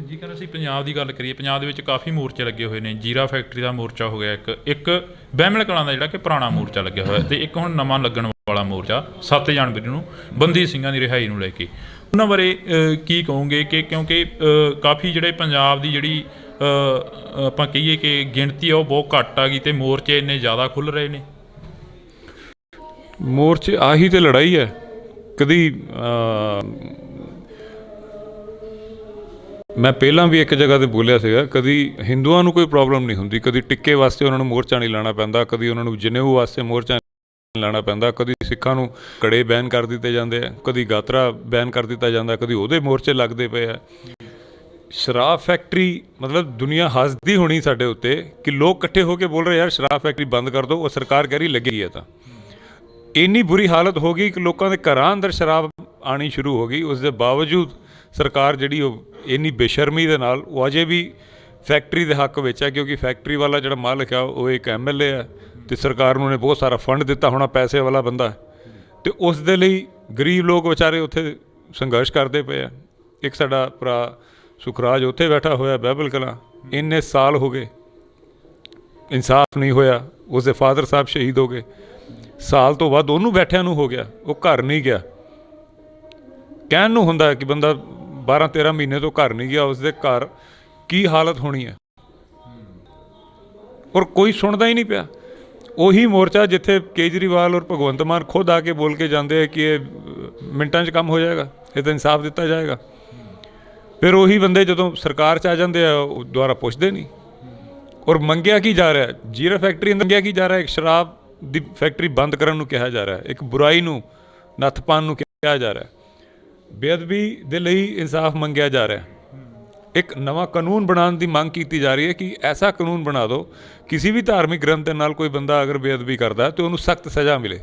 ਜੇਕਰ ਅਸੀਂ ਪੰਜਾਬ ਦੀ ਗੱਲ ਕਰੀਏ, ਪੰਜਾਬ ਦੇ ਵਿੱਚ ਕਾਫੀ ਮੋਰਚੇ ਲੱਗੇ ਹੋਏ ਨੇ। ਜੀਰਾ ਫੈਕਟਰੀ ਦਾ ਮੋਰਚਾ ਹੋ ਗਿਆ, ਇੱਕ ਬਹਿਮਲ ਕਲਾਂ ਦਾ ਜਿਹੜਾ ਕਿ ਪੁਰਾਣਾ ਮੋਰਚਾ ਲੱਗਿਆ ਹੋਇਆ, ਅਤੇ ਇੱਕ ਹੁਣ ਨਵਾਂ ਲੱਗਣ ਵਾਲਾ ਮੋਰਚਾ 7 ਜਨਵਰੀ ਨੂੰ ਬੰਦੀ ਸਿੰਘਾਂ ਦੀ ਰਿਹਾਈ ਨੂੰ ਲੈ ਕੇ। ਉਹਨਾਂ ਬਾਰੇ ਕੀ ਕਹੋਗੇ? ਕਿ ਕਿਉਂਕਿ ਕਾਫੀ ਜਿਹੜੇ ਪੰਜਾਬ ਦੀ ਜਿਹੜੀ ਆਪਾਂ ਕਹੀਏ ਕਿ ਗਿਣਤੀ ਆ, ਉਹ ਬਹੁਤ ਘੱਟ ਆ ਗਈ, ਅਤੇ ਮੋਰਚੇ ਇੰਨੇ ਜ਼ਿਆਦਾ ਖੁੱਲ੍ਹ ਰਹੇ ਨੇ। ਮੋਰਚੇ ਆਹੀ ਤੇ ਲੜਾਈ ਹੈ। ਕਦੀ ਮੈਂ ਪਹਿਲਾਂ ਵੀ ਇੱਕ ਜਗ੍ਹਾ 'ਤੇ ਬੋਲਿਆ ਸੀਗਾ, ਕਦੀ ਹਿੰਦੂਆਂ ਨੂੰ ਕੋਈ ਪ੍ਰੋਬਲਮ ਨਹੀਂ ਹੁੰਦੀ, ਕਦੀ ਟਿੱਕੇ ਵਾਸਤੇ ਉਹਨਾਂ ਨੂੰ ਮੋਰਚਾ ਨਹੀਂ ਲਾਉਣਾ ਪੈਂਦਾ, ਕਦੀ ਉਹਨਾਂ ਨੂੰ ਜਨੇਊ ਵਾਸਤੇ ਮੋਰਚਾ ਲੈਣਾ ਪੈਂਦਾ। ਕਦੀ ਸਿੱਖਾਂ ਨੂੰ ਕੜੇ ਬੈਨ ਕਰ ਦਿੱਤੇ ਜਾਂਦੇ ਆ, ਕਦੀ ਗਾਤਰਾ ਬੈਨ ਕਰ ਦਿੱਤਾ ਜਾਂਦਾ, ਕਦੀ ਉਹਦੇ ਮੋਰਚੇ ਲੱਗਦੇ ਪਏ ਆ। ਸ਼ਰਾਬ ਫੈਕਟਰੀ ਮਤਲਬ ਦੁਨੀਆ ਹੱਸਦੀ ਹੋਣੀ ਸਾਡੇ ਉੱਤੇ ਕਿ ਲੋਕ ਇਕੱਠੇ ਹੋ ਕੇ ਬੋਲ ਰਹੇ ਯਾਰ ਸ਼ਰਾਬ ਫੈਕਟਰੀ ਬੰਦ ਕਰ ਦਿਓ, ਉਹ ਸਰਕਾਰ ਕਹਿ ਰਹੀ ਲੱਗੀ ਹੈ। ਤਾਂ ਇੰਨੀ ਬੁਰੀ ਹਾਲਤ ਹੋ ਗਈ ਕਿ ਲੋਕਾਂ ਦੇ ਘਰਾਂ ਅੰਦਰ ਸ਼ਰਾਬ ਆਉਣੀ ਸ਼ੁਰੂ ਹੋ ਗਈ। ਉਸ ਦੇ ਬਾਵਜੂਦ ਸਰਕਾਰ ਜਿਹੜੀ ਉਹ ਇੰਨੀ ਬੇਸ਼ਰਮੀ ਦੇ ਨਾਲ ਉਹ ਅਜੇ ਵੀ ਫੈਕਟਰੀ ਦੇ ਹੱਕ ਵਿੱਚ ਹੈ, ਕਿਉਂਕਿ ਫੈਕਟਰੀ ਵਾਲਾ ਜਿਹੜਾ ਮਾਲਕ ਆ ਉਹ ਇੱਕ MLA ਹੈ ਅਤੇ ਸਰਕਾਰ ਨੂੰ ਉਹਨੇ ਬਹੁਤ ਸਾਰਾ ਫੰਡ ਦਿੱਤਾ ਹੋਣਾ, ਪੈਸੇ ਵਾਲਾ ਬੰਦਾ, ਅਤੇ ਉਸ ਦੇ ਲਈ ਗਰੀਬ ਲੋਕ ਵਿਚਾਰੇ ਉੱਥੇ ਸੰਘਰਸ਼ ਕਰਦੇ ਪਏ ਆ। ਇੱਕ ਸਾਡਾ ਭਰਾ ਸੁਖਰਾਜ ਉੱਥੇ ਬੈਠਾ ਹੋਇਆ ਬਹਿਬਲ ਕਲਾਂ, ਇੰਨੇ ਸਾਲ ਹੋ ਗਏ ਇਨਸਾਫ ਨਹੀਂ ਹੋਇਆ। ਉਸਦੇ ਫਾਦਰ ਸਾਹਿਬ ਸ਼ਹੀਦ ਹੋ ਗਏ, ਸਾਲ ਤੋਂ ਵੱਧ ਉਹਨੂੰ ਬੈਠਿਆਂ ਨੂੰ ਹੋ ਗਿਆ, ਉਹ ਘਰ ਨਹੀਂ ਗਿਆ। ਕਹਿਣ ਨੂੰ ਹੁੰਦਾ ਕਿ ਬੰਦਾ 12-13 ਮਹੀਨੇ ਤੋਂ ਘਰ ਨਹੀਂ ਗਿਆ, ਉਸਦੇ ਘਰ ਕੀ ਹਾਲਤ ਹੋਣੀ ਹੈ, ਔਰ ਕੋਈ ਸੁਣਦਾ ਹੀ ਨਹੀਂ ਪਿਆ। ਉਹੀ ਮੋਰਚਾ ਜਿੱਥੇ ਕੇਜਰੀਵਾਲ ਔਰ ਭਗਵੰਤ ਮਾਨ ਖੁਦ ਆ ਕੇ ਬੋਲ ਕੇ ਜਾਂਦੇ ਆ ਕਿ ਇਹ ਮਿੰਟਾਂ 'ਚ ਕੰਮ ਹੋ ਜਾਏਗਾ, ਇਹ ਤਾਂ ਇਨਸਾਫ ਦਿੱਤਾ ਜਾਏਗਾ। ਫਿਰ ਉਹੀ ਬੰਦੇ ਜਦੋਂ ਸਰਕਾਰ 'ਚ ਆ ਜਾਂਦੇ ਆ ਉਹ ਦੁਬਾਰਾ ਪੁੱਛਦੇ ਨਹੀਂ। ਔਰ ਮੰਗਿਆ ਕੀ ਜਾ ਰਿਹਾ, ਜੀਰਾ ਫੈਕਟਰੀ ਅੰਦਰ ਮੰਗਿਆ ਕੀ ਜਾ ਰਿਹਾ, ਇੱਕ ਸ਼ਰਾਬ ਦੀ ਫੈਕਟਰੀ ਬੰਦ ਕਰਨ ਨੂੰ ਕਿਹਾ ਜਾ ਰਿਹਾ, ਇੱਕ ਬੁਰਾਈ ਨੂੰ ਨੱਥ ਪਾਉਣ ਨੂੰ ਕਿਹਾ ਜਾ ਰਿਹਾ, ਬੇਅਦਬੀ ਦੇ ਲਈ ਇਨਸਾਫ ਮੰਗਿਆ ਜਾ ਰਿਹਾ। ਇੱਕ ਨਵਾਂ ਕਾਨੂੰਨ ਬਣਾਉਣ ਦੀ ਮੰਗ ਕੀਤੀ ਜਾ ਰਹੀ ਹੈ ਕਿ ਐਸਾ ਕਾਨੂੰਨ ਬਣਾ ਦਿਓ ਕਿਸੇ ਵੀ ਧਾਰਮਿਕ ਗ੍ਰੰਥ ਦੇ ਨਾਲ ਕੋਈ ਬੰਦਾ ਅਗਰ ਬੇਅਦਬੀ ਕਰਦਾ ਤਾਂ ਉਹਨੂੰ ਸਖਤ ਸਜ਼ਾ ਮਿਲੇ।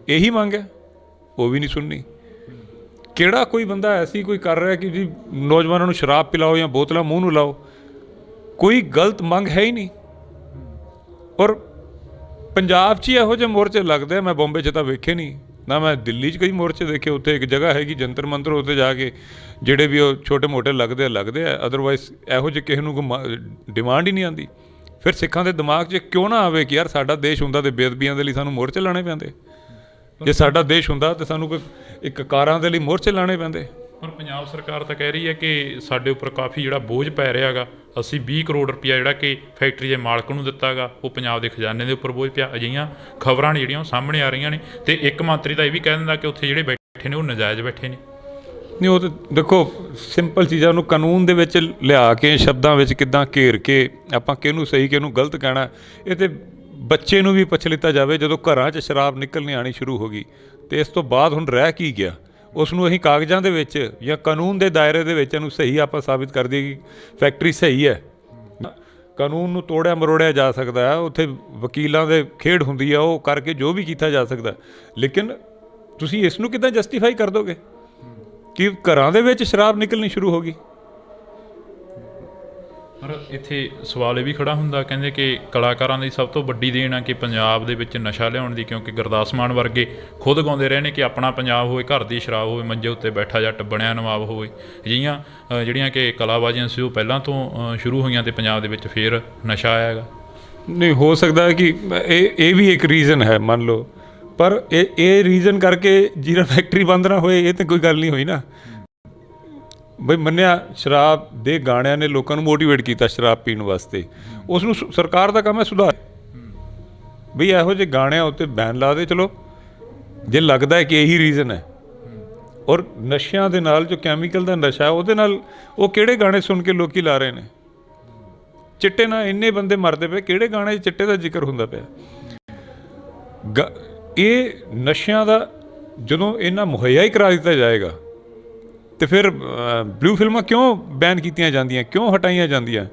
ਇਹੀ ਮੰਗ ਹੈ, ਉਹ ਵੀ ਨਹੀਂ ਸੁਣਨੀ। ਕਿਹੜਾ ਕੋਈ ਬੰਦਾ ਐਸੀ ਕੋਈ ਕਰ ਰਿਹਾ ਕਿ ਜੀ ਨੌਜਵਾਨਾਂ ਨੂੰ ਸ਼ਰਾਬ ਪਿਲਾਓ ਜਾਂ ਬੋਤਲਾਂ ਮੂੰਹ ਨੂੰ ਲਾਓ, ਕੋਈ ਗਲਤ ਮੰਗ ਹੈ ਹੀ ਨਹੀਂ। ਔਰ ਪੰਜਾਬ 'ਚ ਹੀ ਇਹੋ ਜਿਹੇ ਮੋਰਚੇ ਲੱਗਦੇ ਆ, ਮੈਂ ਬੰਬੇ 'ਚ ਤਾਂ ਵੇਖੇ ਨਹੀਂ ਨਾ, ਮੈਂ ਦਿੱਲੀ 'ਚ ਕਈ ਮੋਰਚੇ ਦੇਖੇ। ਉੱਥੇ ਇੱਕ ਜਗ੍ਹਾ ਹੈਗੀ ਜੰਤਰ ਮੰਤਰ, ਉੱਥੇ ਜਾ ਕੇ ਜਿਹੜੇ ਵੀ ਉਹ ਛੋਟੇ ਮੋਟੇ ਲੱਗਦੇ ਆ, ਅਦਰਵਾਈਜ਼ ਇਹੋ ਜਿਹੇ ਕਿਸੇ ਨੂੰ ਕੋਈ ਡਿਮਾਂਡ ਹੀ ਨਹੀਂ ਆਉਂਦੀ। ਫਿਰ ਸਿੱਖਾਂ ਦੇ ਦਿਮਾਗ 'ਚ ਕਿਉਂ ਨਾ ਆਵੇ ਕਿ ਯਾਰ ਸਾਡਾ ਦੇਸ਼ ਹੁੰਦਾ ਤੇ ਬੇਅਦਬੀਆਂ ਦੇ ਲਈ ਸਾਨੂੰ ਮੋਰਚੇ ਲਾਣੇ ਪੈਂਦੇ, ਜੇ ਸਾਡਾ ਦੇਸ਼ ਹੁੰਦਾ ਤਾਂ ਸਾਨੂੰ ਕੋਈ ਇੱਕ ਕਾਰਾਂ ਦੇ ਲਈ ਮੋਰਚੇ ਲਾਣੇ ਪੈਂਦੇ। ਪਰ ਪੰਜਾਬ ਸਰਕਾਰ ਤਾਂ ਕਹਿ ਰਹੀ ਹੈ ਕਿ ਸਾਡੇ ਉੱਪਰ ਕਾਫੀ ਜਿਹੜਾ ਬੋਝ ਪੈ ਰਿਹਾ ਗਾ, ਅਸੀਂ 20 ਕਰੋੜ ਰੁਪਈਆ ਜਿਹੜਾ ਕਿ ਫੈਕਟਰੀ ਦੇ ਮਾਲਕ ਨੂੰ ਦਿੱਤਾ ਗਾ, ਉਹ ਪੰਜਾਬ ਦੇ ਖਜ਼ਾਨੇ ਦੇ ਉੱਪਰ ਬੋਝ ਪਿਆ। ਅਜਿਹੀਆਂ ਖਬਰਾਂ ਨੇ ਜਿਹੜੀਆਂ ਉਹ ਸਾਹਮਣੇ ਆ ਰਹੀਆਂ ਨੇ, ਅਤੇ ਇੱਕ ਮੰਤਰੀ ਤਾਂ ਇਹ ਵੀ ਕਹਿ ਦਿੰਦਾ ਕਿ ਉੱਥੇ ਜਿਹੜੇ ਬੈਠੇ ਨੇ ਉਹ ਨਜਾਇਜ਼ ਬੈਠੇ ਨੇ। ਨਹੀਂ, ਉਹ ਤਾਂ ਦੇਖੋ ਸਿੰਪਲ ਚੀਜ਼ਾਂ ਨੂੰ ਕਾਨੂੰਨ ਦੇ ਵਿੱਚ ਲਿਆ ਕੇ ਸ਼ਬਦਾਂ ਵਿੱਚ ਕਿੱਦਾਂ ਘੇਰ ਕੇ ਆਪਾਂ ਕਿਹਨੂੰ ਸਹੀ ਕਿਹਨੂੰ ਗਲਤ ਕਹਿਣਾ, ਇਹ ਤਾਂ ਬੱਚੇ ਨੂੰ ਵੀ ਪੁੱਛ ਲਿੱਤਾ ਜਾਵੇ। ਜਦੋਂ ਘਰਾਂ 'ਚ ਸ਼ਰਾਬ ਨਿਕਲਣੀ ਆਉਣੀ ਸ਼ੁਰੂ ਹੋ ਗਈ ਅਤੇ ਇਸ ਤੋਂ ਬਾਅਦ ਹੁਣ ਰਹਿ ਕੀ ਗਿਆ, ਉਸ ਨੂੰ ਅਸੀਂ ਕਾਗਜ਼ਾਂ ਦੇ ਵਿੱਚ ਜਾਂ ਕਾਨੂੰਨ ਦੇ ਦਾਇਰੇ ਦੇ ਵਿੱਚ ਇਹਨੂੰ ਸਹੀ ਆਪਾਂ ਸਾਬਿਤ ਕਰ ਦਈਏ ਕਿ ਫੈਕਟਰੀ ਸਹੀ ਹੈ। ਕਾਨੂੰਨ ਨੂੰ ਤੋੜਿਆ ਮਰੋੜਿਆ ਜਾ ਸਕਦਾ ਹੈ, ਉੱਥੇ ਵਕੀਲਾਂ ਦੇ ਖੇਡ ਹੁੰਦੀ ਆ, ਉਹ ਕਰਕੇ ਜੋ ਵੀ ਕੀਤਾ ਜਾ ਸਕਦਾ। ਲੇਕਿਨ ਤੁਸੀਂ ਇਸ ਨੂੰ ਕਿੱਦਾਂ ਜਸਟੀਫਾਈ ਕਰ ਦੋਗੇ ਕਿ ਘਰਾਂ ਦੇ ਵਿੱਚ ਸ਼ਰਾਬ ਨਿਕਲਣੀ ਸ਼ੁਰੂ ਹੋ ਗਈ। ਪਰ ਇੱਥੇ ਸਵਾਲ ਇਹ ਵੀ ਖੜਾ ਹੁੰਦਾ, ਕਹਿੰਦੇ ਕਿ ਕਲਾਕਾਰਾਂ ਦੀ ਸਭ ਤੋਂ ਵੱਡੀ ਦੇਣ ਆ ਕਿ ਪੰਜਾਬ ਦੇ ਵਿੱਚ ਨਸ਼ਾ ਲਿਆਉਣ ਦੀ, ਕਿਉਂਕਿ ਗੁਰਦਾਸ ਮਾਨ ਵਰਗੇ ਖੁਦ ਗਾਉਂਦੇ ਰਹੇ ਨੇ ਕਿ ਆਪਣਾ ਪੰਜਾਬ ਹੋਵੇ, ਘਰ ਦੀ ਸ਼ਰਾਬ ਹੋਵੇ, ਮੰਜੇ ਉੱਤੇ ਬੈਠਾ ਜੱਟ ਬਣਿਆ ਨਵਾਬ ਹੋਵੇ। ਅਜਿਹੀਆਂ ਜਿਹੜੀਆਂ ਕਿ ਕਲਾਬਾਜ਼ੀਆਂ ਸੀ ਉਹ ਪਹਿਲਾਂ ਤੋਂ ਸ਼ੁਰੂ ਹੋਈਆਂ ਅਤੇ ਪੰਜਾਬ ਦੇ ਵਿੱਚ ਫਿਰ ਨਸ਼ਾ ਆਇਆ ਹੈਗਾ। ਨਹੀਂ, ਹੋ ਸਕਦਾ ਹੈ ਕਿ ਇਹ ਵੀ ਇੱਕ ਰੀਜ਼ਨ ਹੈ, ਮੰਨ ਲਓ, ਪਰ ਇਹ ਰੀਜ਼ਨ ਕਰਕੇ ਜੀਰਾ ਫੈਕਟਰੀ ਬੰਦ ਨਾ ਹੋਏ ਇਹ ਤਾਂ ਕੋਈ ਗੱਲ ਨਹੀਂ ਹੋਈ ਨਾ। ਬਈ ਮੰਨਿਆ ਸ਼ਰਾਬ ਦੇ ਗਾਣਿਆਂ ਨੇ ਲੋਕਾਂ ਨੂੰ ਮੋਟੀਵੇਟ ਕੀਤਾ ਸ਼ਰਾਬ ਪੀਣ ਵਾਸਤੇ, ਉਸ ਨੂੰ ਸਰਕਾਰ ਦਾ ਕੰਮ ਹੈ ਸੁਧਾਰ। ਬਈ ਇਹੋ ਜਿਹੇ ਗਾਣਿਆਂ ਉੱਤੇ ਬੈਨ ਲਾ ਦੇ, ਚਲੋ ਜੇ ਲੱਗਦਾ ਹੈ ਕਿ ਇਹੀ ਰੀਜ਼ਨ ਹੈ। ਔਰ ਨਸ਼ਿਆਂ ਦੇ ਨਾਲ ਜੋ ਕੈਮੀਕਲ ਦਾ ਨਸ਼ਾ ਉਹਦੇ ਨਾਲ ਉਹ ਕਿਹੜੇ ਗਾਣੇ ਸੁਣ ਕੇ ਲੋਕੀ ਲਾ ਰਹੇ ਨੇ। ਚਿੱਟੇ ਨਾਲ ਇੰਨੇ ਬੰਦੇ ਮਰਦੇ ਪਏ, ਕਿਹੜੇ ਗਾਣੇ 'ਚ ਚਿੱਟੇ ਦਾ ਜ਼ਿਕਰ ਹੁੰਦਾ ਪਿਆ। ਇਹ ਨਸ਼ਿਆਂ ਦਾ ਜਦੋਂ ਇਹਨਾਂ ਮੁਹੱਈਆ ਹੀ ਕਰਾ ਦਿੱਤਾ ਜਾਏਗਾ ਤੇ ਫਿਰ ਬਲੂ ਫਿਲਮਾਂ ਕਿਉਂ ਬੈਨ ਕੀਤੀਆਂ ਜਾਂਦੀਆਂ, ਕਿਉਂ ਹਟਾਈਆਂ ਜਾਂਦੀਆਂ?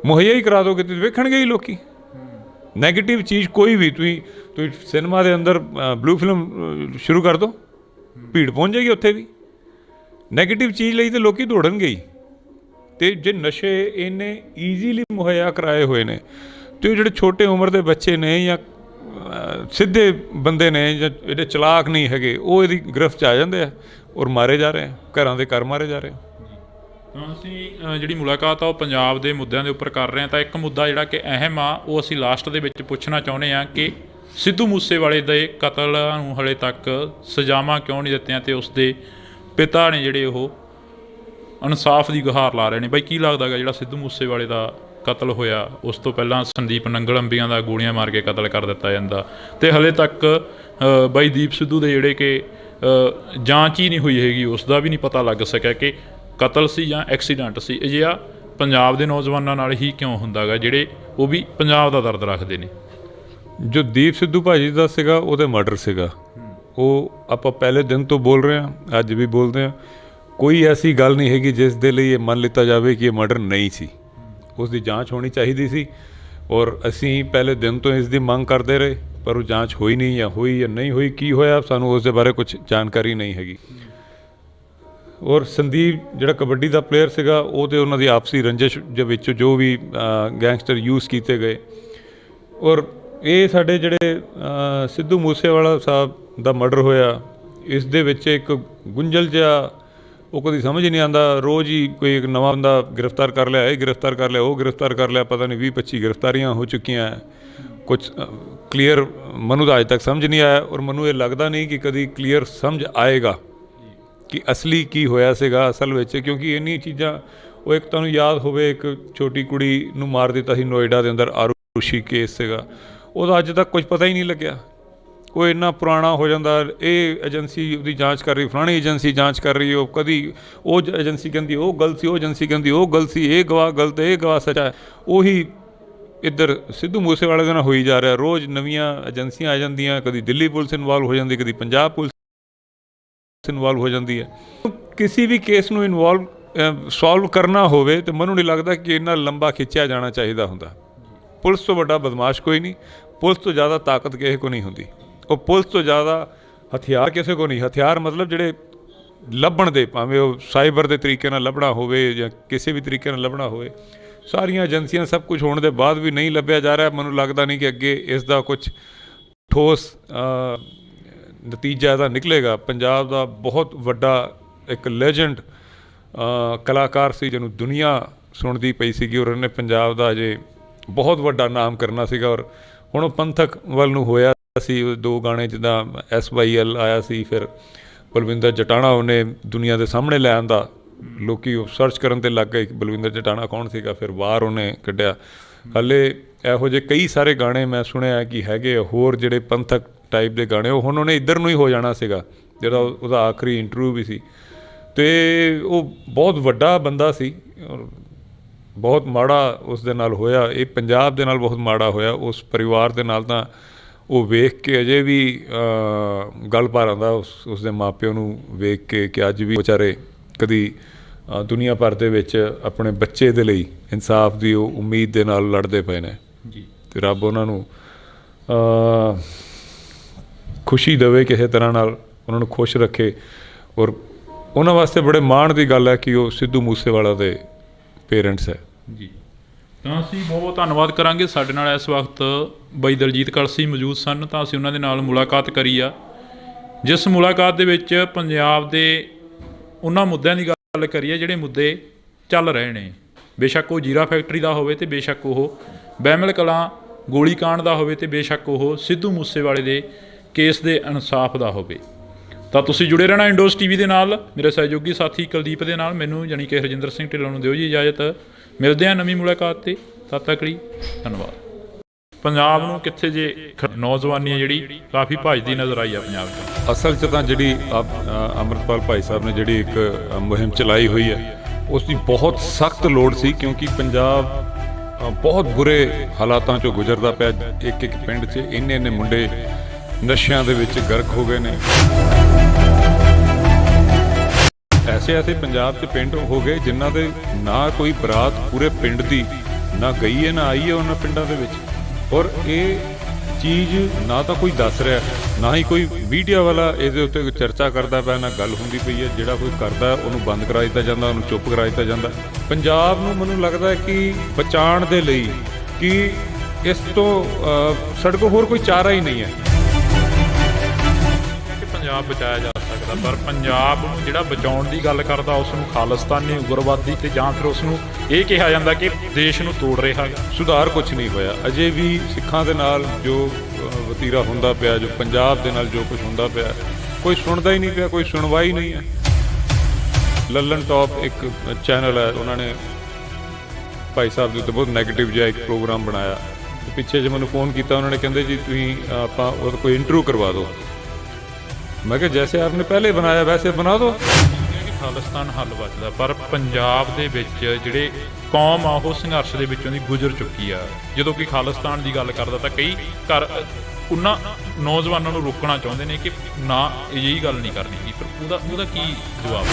ਮੁਹੱਈਆ ਹੀ ਕਰਾ ਦੋਗੇ ਤੇ ਵੇਖਣਗੇ ਹੀ ਲੋਕੀ। ਨੈਗੇਟਿਵ ਚੀਜ਼ ਕੋਈ ਵੀ ਤੁਸੀਂ ਸਿਨੇਮਾ ਦੇ ਅੰਦਰ ਬਲੂ ਫਿਲਮ ਸ਼ੁਰੂ ਕਰ ਦਿਓ, ਭੀੜ ਪਹੁੰਚ ਜਾਏਗੀ ਉੱਥੇ ਵੀ। ਨੈਗੇਟਿਵ ਚੀਜ਼ ਲਈ ਤਾਂ ਲੋਕੀ ਦੌੜਨਗੇ ਹੀ। ਅਤੇ ਜੇ ਨਸ਼ੇ ਇੰਨੇ ਈਜ਼ੀਲੀ ਮੁਹੱਈਆ ਕਰਾਏ ਹੋਏ ਨੇ ਅਤੇ ਉਹ ਜਿਹੜੇ ਛੋਟੇ ਉਮਰ ਦੇ ਬੱਚੇ ਨੇ ਜਾਂ ਸਿੱਧੇ ਬੰਦੇ ਨੇ ਜਾਂ ਜਿਹੜੇ ਚਲਾਕ ਨਹੀਂ ਹੈਗੇ, ਉਹ ਇਹਦੀ ਗ੍ਰਿਫਤ 'ਚ ਆ ਜਾਂਦੇ ਆ ਔਰ ਮਾਰੇ ਜਾ ਰਹੇ ਆ, ਘਰਾਂ ਦੇ ਘਰ ਮਾਰੇ ਜਾ ਰਹੇ ਆ। ਅਸੀਂ ਜਿਹੜੀ ਮੁਲਾਕਾਤ ਆ ਉਹ ਪੰਜਾਬ ਦੇ ਮੁੱਦਿਆਂ ਦੇ ਉੱਪਰ ਕਰ ਰਹੇ ਹਾਂ, ਤਾਂ ਇੱਕ ਮੁੱਦਾ ਜਿਹੜਾ ਕਿ ਅਹਿਮ ਆ ਉਹ ਅਸੀਂ ਲਾਸਟ ਦੇ ਵਿੱਚ ਪੁੱਛਣਾ ਚਾਹੁੰਦੇ ਹਾਂ ਕਿ ਸਿੱਧੂ ਮੂਸੇਵਾਲੇ ਦੇ ਕਤਲ ਨੂੰ ਹਾਲੇ ਤੱਕ ਸਜ਼ਾਵਾਂ ਕਿਉਂ ਨਹੀਂ ਦਿੱਤੀਆਂ, ਅਤੇ ਉਸ ਦੇ ਪਿਤਾ ਨੇ ਜਿਹੜੇ ਉਹ ਇਨਸਾਫ ਦੀ ਗੁਹਾਰ ਲਾ ਰਹੇ ਨੇ। ਬਾਈ ਕੀ ਲੱਗਦਾ ਗਾ ਜਿਹੜਾ ਸਿੱਧੂ ਮੂਸੇਵਾਲੇ ਦਾ ਕਤਲ ਹੋਇਆ, ਉਸ ਤੋਂ ਪਹਿਲਾਂ ਸੰਦੀਪ ਨੰਗਲ ਅੰਬੀਆਂ ਦਾ ਗੋਲੀਆਂ ਮਾਰ ਕੇ ਕਤਲ ਕਰ ਦਿੱਤਾ ਜਾਂਦਾ, ਅਤੇ ਹਾਲੇ ਤੱਕ ਬਾਈ ਦੀਪ ਸਿੱਧੂ ਦੇ ਜਿਹੜੇ ਕਿ ਜਾਂਚ ਹੀ ਨਹੀਂ ਹੋਈ ਹੈਗੀ, ਉਸ ਦਾ ਵੀ ਨਹੀਂ ਪਤਾ ਲੱਗ ਸਕਿਆ ਕਿ ਕਤਲ ਸੀ ਜਾਂ ਐਕਸੀਡੈਂਟ ਸੀ। ਅਜਿਹਾ ਪੰਜਾਬ ਦੇ ਨੌਜਵਾਨਾਂ ਨਾਲ ਹੀ ਕਿਉਂ ਹੁੰਦਾ ਗਾ ਜਿਹੜੇ ਉਹ ਵੀ ਪੰਜਾਬ ਦਾ ਦਰਦ ਰੱਖਦੇ ਨੇ? ਜੋ ਦੀਪ ਸਿੱਧੂ ਭਾਜੀ ਦਾ ਸੀਗਾ ਉਹਦੇ ਮਰਡਰ ਸੀਗਾ, ਉਹ ਆਪਾਂ ਪਹਿਲੇ ਦਿਨ ਤੋਂ ਬੋਲ ਰਹੇ ਹਾਂ, ਅੱਜ ਵੀ ਬੋਲਦੇ ਹਾਂ। ਕੋਈ ਐਸੀ ਗੱਲ ਨਹੀਂ ਹੈਗੀ ਜਿਸ ਦੇ ਲਈ ਇਹ ਮੰਨ ਲਿੱਤਾ ਜਾਵੇ ਕਿ ਇਹ ਮਰਡਰ ਨਹੀਂ ਸੀ। ਉਸ ਦੀ ਜਾਂਚ ਹੋਣੀ ਚਾਹੀਦੀ ਸੀ ਔਰ ਅਸੀਂ ਪਹਿਲੇ ਦਿਨ ਤੋਂ ਇਸ ਦੀ ਮੰਗ ਕਰਦੇ ਰਹੇ, ਪਰ ਉਹ ਜਾਂਚ ਹੋਈ ਨਹੀਂ, ਜਾਂ ਹੋਈ ਜਾਂ ਨਹੀਂ ਹੋਈ, ਕੀ ਹੋਇਆ ਸਾਨੂੰ ਉਸ ਦੇ ਬਾਰੇ ਕੁਝ ਜਾਣਕਾਰੀ ਨਹੀਂ ਹੈਗੀ। ਔਰ ਸੰਦੀਪ ਜਿਹੜਾ ਕਬੱਡੀ ਦਾ ਪਲੇਅਰ ਸੀਗਾ, ਉਹ ਤੇ ਉਹਨਾਂ ਦੀ ਆਪਸੀ ਰੰਜਿਸ਼ ਦੇ ਵਿੱਚ ਜੋ ਵੀ ਗੈਂਗਸਟਰ ਯੂਜ਼ ਕੀਤੇ ਗਏ। ਔਰ ਇਹ ਸਾਡੇ ਜਿਹੜੇ ਸਿੱਧੂ ਮੂਸੇਵਾਲਾ ਸਾਹਿਬ ਦਾ ਮਰਡਰ ਹੋਇਆ, ਇਸ ਦੇ ਵਿੱਚ ਇੱਕ ਗੁੰਝਲ ਜਿਹਾ, ਉਹ ਕਦੀ ਸਮਝ ਹੀ ਨਹੀਂ ਆਉਂਦਾ। ਰੋਜ਼ ਹੀ ਕੋਈ ਇੱਕ ਨਵਾਂ ਬੰਦਾ ਗ੍ਰਿਫਤਾਰ ਕਰ ਲਿਆ, ਇਹ ਗ੍ਰਿਫਤਾਰ ਕਰ ਲਿਆ, ਉਹ ਗ੍ਰਿਫਤਾਰ ਕਰ ਲਿਆ, ਪਤਾ ਨਹੀਂ 20-25 ਗ੍ਰਿਫਤਾਰੀਆਂ ਹੋ ਚੁੱਕੀਆਂ। ਕੁਛ ਕਲੀਅਰ ਮੈਨੂੰ ਤਾਂ ਅੱਜ ਤੱਕ ਸਮਝ ਨਹੀਂ ਆਇਆ, ਔਰ ਮੈਨੂੰ ਇਹ ਲੱਗਦਾ ਨਹੀਂ ਕਿ ਕਦੀ ਕਲੀਅਰ ਸਮਝ ਆਏਗਾ ਕਿ ਅਸਲੀ ਕੀ ਹੋਇਆ ਸੀਗਾ ਅਸਲ ਵਿੱਚ। ਕਿਉਂਕਿ ਇੰਨੀ ਚੀਜ਼ਾਂ, ਉਹ ਇੱਕ ਤੁਹਾਨੂੰ ਯਾਦ ਹੋਵੇ ਇੱਕ ਛੋਟੀ ਕੁੜੀ ਨੂੰ ਮਾਰ ਦਿੱਤਾ ਸੀ ਨੋਇਡਾ ਦੇ ਅੰਦਰ, ਆਰੂਸ਼ੀ ਕੇਸ ਸੀਗਾ, ਉਹਦਾ ਅੱਜ ਤੱਕ ਕੁਝ ਪਤਾ ਹੀ ਨਹੀਂ ਲੱਗਿਆ। ਉਹ ਇੰਨਾ ਪੁਰਾਣਾ ਹੋ ਜਾਂਦਾ, ਇਹ ਏਜੰਸੀ ਉਹਦੀ ਜਾਂਚ ਕਰ ਰਹੀ, ਫਲਾਣੀ ਏਜੰਸੀ ਜਾਂਚ ਕਰ ਰਹੀ, ਉਹ ਕਦੀ ਉਹ ਏਜੰਸੀ ਕਹਿੰਦੀ ਉਹ ਗਲਤ ਸੀ, ਉਹ ਏਜੰਸੀ ਕਹਿੰਦੀ ਉਹ ਗਲਤ ਸੀ, ਇਹ ਗਵਾਹ ਗਲਤ, ਇਹ ਗਵਾਹ ਸੱਚਾ ਹੈ। ਉਹੀ ਇੱਧਰ ਸਿੱਧੂ ਮੂਸੇਵਾਲੇ ਦੇ ਨਾਲ ਹੋਈ ਜਾ ਰਿਹਾ। ਰੋਜ਼ ਨਵੀਆਂ ਏਜੰਸੀਆਂ ਆ ਜਾਂਦੀਆਂ, ਕਦੀ ਦਿੱਲੀ ਪੁਲਿਸ ਇਨਵੋਲਵ ਹੋ ਜਾਂਦੀ, ਕਦੀ ਪੰਜਾਬ ਪੁਲਿਸ ਇਨਵੋਲਵ ਹੋ ਜਾਂਦੀ ਹੈ। ਕਿਸੇ ਵੀ ਕੇਸ ਨੂੰ ਸੋਲਵ ਕਰਨਾ ਹੋਵੇ ਤਾਂ ਮੈਨੂੰ ਨਹੀਂ ਲੱਗਦਾ ਕਿ ਇੰਨਾ ਲੰਬਾ ਖਿੱਚਿਆ ਜਾਣਾ ਚਾਹੀਦਾ ਹੁੰਦਾ। ਪੁਲਿਸ ਤੋਂ ਵੱਡਾ ਬਦਮਾਸ਼ ਕੋਈ ਨਹੀਂ, ਪੁਲਿਸ ਤੋਂ ਜ਼ਿਆਦਾ ਤਾਕਤ ਕਿਸੇ ਕੋ ਨਹੀਂ ਹੁੰਦੀ, ਉਹ ਪੁਲਿਸ ਤੋਂ ਜ਼ਿਆਦਾ ਹਥਿਆਰ ਕਿਸੇ ਕੋ ਨਹੀਂ। ਹਥਿਆਰ ਮਤਲਬ ਜਿਹੜੇ ਲੱਭਣ ਦੇ, ਭਾਵੇਂ ਉਹ ਸਾਈਬਰ ਦੇ ਤਰੀਕੇ ਨਾਲ ਲੱਭਣਾ ਹੋਵੇ ਜਾਂ ਕਿਸੇ ਵੀ ਤਰੀਕੇ ਨਾਲ ਲੱਭਣਾ ਹੋਵੇ, ਸਾਰੀਆਂ ਏਜੰਸੀਆਂ ਸਭ ਕੁਝ ਹੋਣ ਦੇ ਬਾਅਦ ਵੀ ਨਹੀਂ ਲੱਭਿਆ ਜਾ ਰਿਹਾ। ਮੈਨੂੰ ਲੱਗਦਾ ਨਹੀਂ ਕਿ ਅੱਗੇ ਇਸ ਦਾ ਕੁਝ ਠੋਸ ਨਤੀਜਾ ਇਹਦਾ ਨਿਕਲੇਗਾ। ਪੰਜਾਬ ਦਾ ਬਹੁਤ ਵੱਡਾ ਇੱਕ ਲੈਜੈਂਡ ਕਲਾਕਾਰ ਸੀ ਜਿਹਨੂੰ ਦੁਨੀਆ ਸੁਣਦੀ ਪਈ ਸੀਗੀ, ਔਰ ਉਹਨੇ ਪੰਜਾਬ ਦਾ ਅਜੇ ਬਹੁਤ ਵੱਡਾ ਨਾਮ ਕਰਨਾ ਸੀਗਾ। ਔਰ ਹੁਣ ਉਹ ਪੰਥਕ ਵੱਲ ਨੂੰ ਹੋਇਆ ਸੀ। 2 ਗਾਣੇ ਜਿੱਦਾਂ SYL ਆਇਆ ਸੀ, ਫਿਰ ਬਲਵਿੰਦਰ ਜਟਾਣਾ ਉਹਨੇ ਦੁਨੀਆ ਦੇ ਸਾਹਮਣੇ ਲੈ ਆਂਦਾ, ਲੋਕੀ ਉਹ ਸਰਚ ਕਰਨ 'ਤੇ ਲੱਗ ਗਏ ਕਿ ਬਲਵਿੰਦਰ ਜਟਾਣਾ ਕੌਣ ਸੀਗਾ। ਫਿਰ ਵਾਰ ਉਹਨੇ ਕੱਢਿਆ। ਹਾਲੇ ਇਹੋ ਜਿਹੇ ਕਈ ਸਾਰੇ ਗਾਣੇ ਮੈਂ ਸੁਣਿਆ ਕਿ ਹੈਗੇ ਹੋਰ ਜਿਹੜੇ ਪੰਥਕ ਟਾਈਪ ਦੇ ਗਾਣੇ, ਉਹ ਹੁਣ ਉਹਨੇ ਇੱਧਰ ਨੂੰ ਹੀ ਹੋ ਜਾਣਾ ਸੀਗਾ, ਜਿਹੜਾ ਉਹਦਾ ਆਖਰੀ ਇੰਟਰਵਿਊ ਵੀ ਸੀ। ਅਤੇ ਉਹ ਬਹੁਤ ਵੱਡਾ ਬੰਦਾ ਸੀ ਔਰ ਬਹੁਤ ਮਾੜਾ ਉਸ ਦੇ ਨਾਲ ਹੋਇਆ। ਇਹ ਪੰਜਾਬ ਦੇ ਨਾਲ ਬਹੁਤ ਮਾੜਾ ਹੋਇਆ। ਉਸ ਪਰਿਵਾਰ ਦੇ ਨਾਲ ਤਾਂ ਉਹ ਵੇਖ ਕੇ ਅਜੇ ਵੀ ਗਲ ਭਰ ਆਉਂਦਾ ਉਸ ਦੇ ਮਾਪਿਆਂ ਨੂੰ ਵੇਖ ਕੇ, ਕਿ ਅੱਜ ਵੀ ਵਿਚਾਰੇ ਕਦੀ ਦੁਨੀਆ ਭਰ ਦੇ ਵਿੱਚ ਆਪਣੇ ਬੱਚੇ ਦੇ ਲਈ ਇਨਸਾਫ ਦੀ ਉਹ ਉਮੀਦ ਦੇ ਨਾਲ ਲੜਦੇ ਪਏ ਨੇ ਜੀ। ਅਤੇ ਰੱਬ ਉਹਨਾਂ ਨੂੰ ਖੁਸ਼ੀ ਦੇਵੇ, ਕਿਸੇ ਤਰ੍ਹਾਂ ਨਾਲ ਉਹਨਾਂ ਨੂੰ ਖੁਸ਼ ਰੱਖੇ। ਔਰ ਉਹਨਾਂ ਵਾਸਤੇ ਬੜੇ ਮਾਣ ਦੀ ਗੱਲ ਹੈ ਕਿ ਉਹ ਸਿੱਧੂ ਮੂਸੇਵਾਲਾ ਦੇ ਪੇਰੈਂਟਸ ਹੈ ਜੀ। ਤਾਂ ਅਸੀਂ ਬਹੁਤ ਬਹੁਤ ਧੰਨਵਾਦ ਕਰਾਂਗੇ। ਸਾਡੇ ਨਾਲ ਇਸ ਵਕਤ ਬਾਈ ਦਲਜੀਤ ਕਲਸੀ ਮੌਜੂਦ ਸਨ, ਤਾਂ ਅਸੀਂ ਉਹਨਾਂ ਦੇ ਨਾਲ ਮੁਲਾਕਾਤ ਕਰੀ ਆ, ਜਿਸ ਮੁਲਾਕਾਤ ਦੇ ਵਿੱਚ ਪੰਜਾਬ ਦੇ ਉਹਨਾਂ ਮੁੱਦਿਆਂ ਦੀ ਗੱਲ ਕਰੀ ਹੈ ਜਿਹੜੇ ਮੁੱਦੇ ਚੱਲ ਰਹੇ ਨੇ। ਬੇਸ਼ੱਕ ਉਹ ਜੀਰਾ ਫੈਕਟਰੀ ਦਾ ਹੋਵੇ, ਅਤੇ ਬੇਸ਼ੱਕ ਉਹ ਬਹਿਮਲ ਕਲਾਂ ਗੋਲੀਕਾਂਡ ਦਾ ਹੋਵੇ, ਅਤੇ ਬੇਸ਼ੱਕ ਉਹ ਸਿੱਧੂ ਮੂਸੇਵਾਲੇ ਦੇ ਕੇਸ ਦੇ ਇਨਸਾਫ ਦਾ ਹੋਵੇ। ਤਾਂ ਤੁਸੀਂ ਜੁੜੇ ਰਹਿਣਾ ਇੰਡੋਜ਼ TV ਦੇ ਨਾਲ, ਮੇਰੇ ਸਹਿਯੋਗੀ ਸਾਥੀ ਕੁਲਦੀਪ ਦੇ ਨਾਲ। ਮੈਨੂੰ ਯਾਨੀ ਕਿ ਹਰਜਿੰਦਰ ਸਿੰਘ ਢਿੱਲੋਂ ਨੂੰ ਦਿਓ ਜੀ ਇਜਾਜ਼ਤ। ਮਿਲਦੇ ਹਾਂ ਨਵੀਂ ਮੁਲਾਕਾਤ 'ਤੇ, ਤਦ ਤੱਕ ਲਈ ਧੰਨਵਾਦ। ਪੰਜਾਬ ਨੂੰ ਕਿੱਥੇ ਜੇ ਨੌਜਵਾਨੀ ਹੈ ਜਿਹੜੀ ਕਾਫੀ ਭੱਜਦੀ ਨਜ਼ਰ ਆਈ ਆ ਪੰਜਾਬ 'ਚ। ਅਸਲ 'ਚ ਤਾਂ ਜਿਹੜੀ ਅੰਮ੍ਰਿਤਪਾਲ ਭਾਈ ਸਾਹਿਬ ਨੇ ਜਿਹੜੀ ਇੱਕ ਮੁਹਿੰਮ ਚਲਾਈ ਹੋਈ ਹੈ, ਉਸ ਦੀ ਬਹੁਤ ਸਖਤ ਲੋੜ ਸੀ, ਕਿਉਂਕਿ ਪੰਜਾਬ ਬਹੁਤ ਬੁਰੇ ਹਾਲਾਤਾਂ 'ਚੋਂ ਗੁਜ਼ਰਦਾ ਪਿਆ। ਇੱਕ ਪਿੰਡ 'ਚ ਇੰਨੇ ਮੁੰਡੇ ਨਸ਼ਿਆਂ ਦੇ ਵਿੱਚ ਗਰਕ ਹੋ ਗਏ ਨੇ। ਐਸੇ ਪੰਜਾਬ 'ਚ ਪਿੰਡ ਹੋ ਗਏ ਜਿਨ੍ਹਾਂ ਦੇ ਨਾ ਕੋਈ ਬਰਾਤ ਪੂਰੇ ਪਿੰਡ ਦੀ ਨਾ ਗਈ ਹੈ ਨਾ ਆਈ ਹੈ ਉਹਨਾਂ ਪਿੰਡਾਂ ਦੇ ਵਿੱਚ। ਔਰ ਇਹ ਚੀਜ਼ ਨਾ ਤਾਂ ਕੋਈ ਦੱਸ ਰਿਹਾ, ਨਾ ਹੀ ਕੋਈ ਮੀਡੀਆ ਵਾਲਾ ਇਹਦੇ ਉੱਤੇ ਚਰਚਾ ਕਰਦਾ ਪਿਆ, ਨਾ ਗੱਲ ਹੁੰਦੀ ਪਈ ਹੈ। ਜਿਹੜਾ ਕੋਈ ਕਰਦਾ ਉਹਨੂੰ ਬੰਦ ਕਰਾ ਦਿੱਤਾ ਜਾਂਦਾ, ਉਹਨੂੰ ਚੁੱਪ ਕਰਾ ਦਿੱਤਾ ਜਾਂਦਾ। ਪੰਜਾਬ ਨੂੰ ਮੈਨੂੰ ਲੱਗਦਾ ਕਿ ਬਚਾਉਣ ਦੇ ਲਈ ਕਿ ਇਸ ਤੋਂ ਸਾਡੇ ਕੋਲ ਹੋਰ ਕੋਈ ਚਾਰਾ ਹੀ ਨਹੀਂ ਹੈ। ਪੰਜਾਬ ਬਚਾਇਆ ਜਾ ਸਕਦਾ, ਪਰ ਪੰਜਾਬ ਨੂੰ ਜਿਹੜਾ ਬਚਾਉਣ ਦੀ ਗੱਲ ਕਰਦਾ ਉਸ ਨੂੰ ਖਾਲਿਸਤਾਨੀ ਉਗਰਵਾਦੀ, ਅਤੇ ਜਾਂ ਫਿਰ ਉਸ ਨੂੰ ਇਹ ਕਿਹਾ ਜਾਂਦਾ ਕਿ ਦੇਸ਼ ਨੂੰ ਤੋੜ ਰਿਹਾ ਹੈ। ਸੁਧਾਰ ਕੁਛ ਨਹੀਂ ਹੋਇਆ ਅਜੇ ਵੀ। ਸਿੱਖਾਂ ਦੇ ਨਾਲ ਜੋ ਵਤੀਰਾ ਹੁੰਦਾ ਪਿਆ, ਜੋ ਪੰਜਾਬ ਦੇ ਨਾਲ ਜੋ ਕੁਛ ਹੁੰਦਾ ਪਿਆ, ਕੋਈ ਸੁਣਦਾ ਹੀ ਨਹੀਂ ਪਿਆ, ਕੋਈ ਸੁਣਵਾਈ ਨਹੀਂ ਹੈ। ਲੱਲਨ ਟੌਪ ਇੱਕ ਚੈਨਲ ਹੈ, ਉਹਨਾਂ ਨੇ ਭਾਈ ਸਾਹਿਬ ਦੇ ਉੱਤੇ ਬਹੁਤ ਨੈਗੇਟਿਵ ਜਿਹਾ ਇੱਕ ਪ੍ਰੋਗਰਾਮ ਬਣਾਇਆ। ਪਿੱਛੇ ਜੇ ਮੈਨੂੰ ਫੋਨ ਕੀਤਾ, ਉਹਨਾਂ ਨੇ ਕਹਿੰਦੇ ਜੀ ਤੁਸੀਂ ਆਪਾਂ ਉਹਦਾ ਕੋਈ ਇੰਟਰਵਿਊ ਕਰਵਾ ਦਿਓ। मैं क्या जैसे आपने पहले बनाया वैसे बना दो। ਖਾਲਿਸਤਾਨ ਹੱਲ ਬਚਦਾ, ਪਰ ਪੰਜਾਬ ਦੇ ਵਿੱਚ ਜਿਹੜੇ ਕੌਮ ਆ ਉਹ ਸੰਘਰਸ਼ ਦੇ ਵਿੱਚੋਂ ਦੀ ਗੁਜ਼ਰ ਚੁੱਕੀ ਆ। ਜਦੋਂ ਕਿ ਖਾਲਿਸਤਾਨ ਦੀ ਗੱਲ ਕਰਦਾ ਤਾਂ ਕਈ ਘਰ ਉਹਨਾਂ ਨੌਜਵਾਨਾਂ ਨੂੰ ਰੋਕਣਾ ਚਾਹੁੰਦੇ ਨੇ ਕਿ ਨਾ ਅਜਿਹੀ ਗੱਲ ਨਹੀਂ ਕਰਨੀ ਜੀ, ਪਰ ਉਹਦਾ ਕੀ ਜਵਾਬ?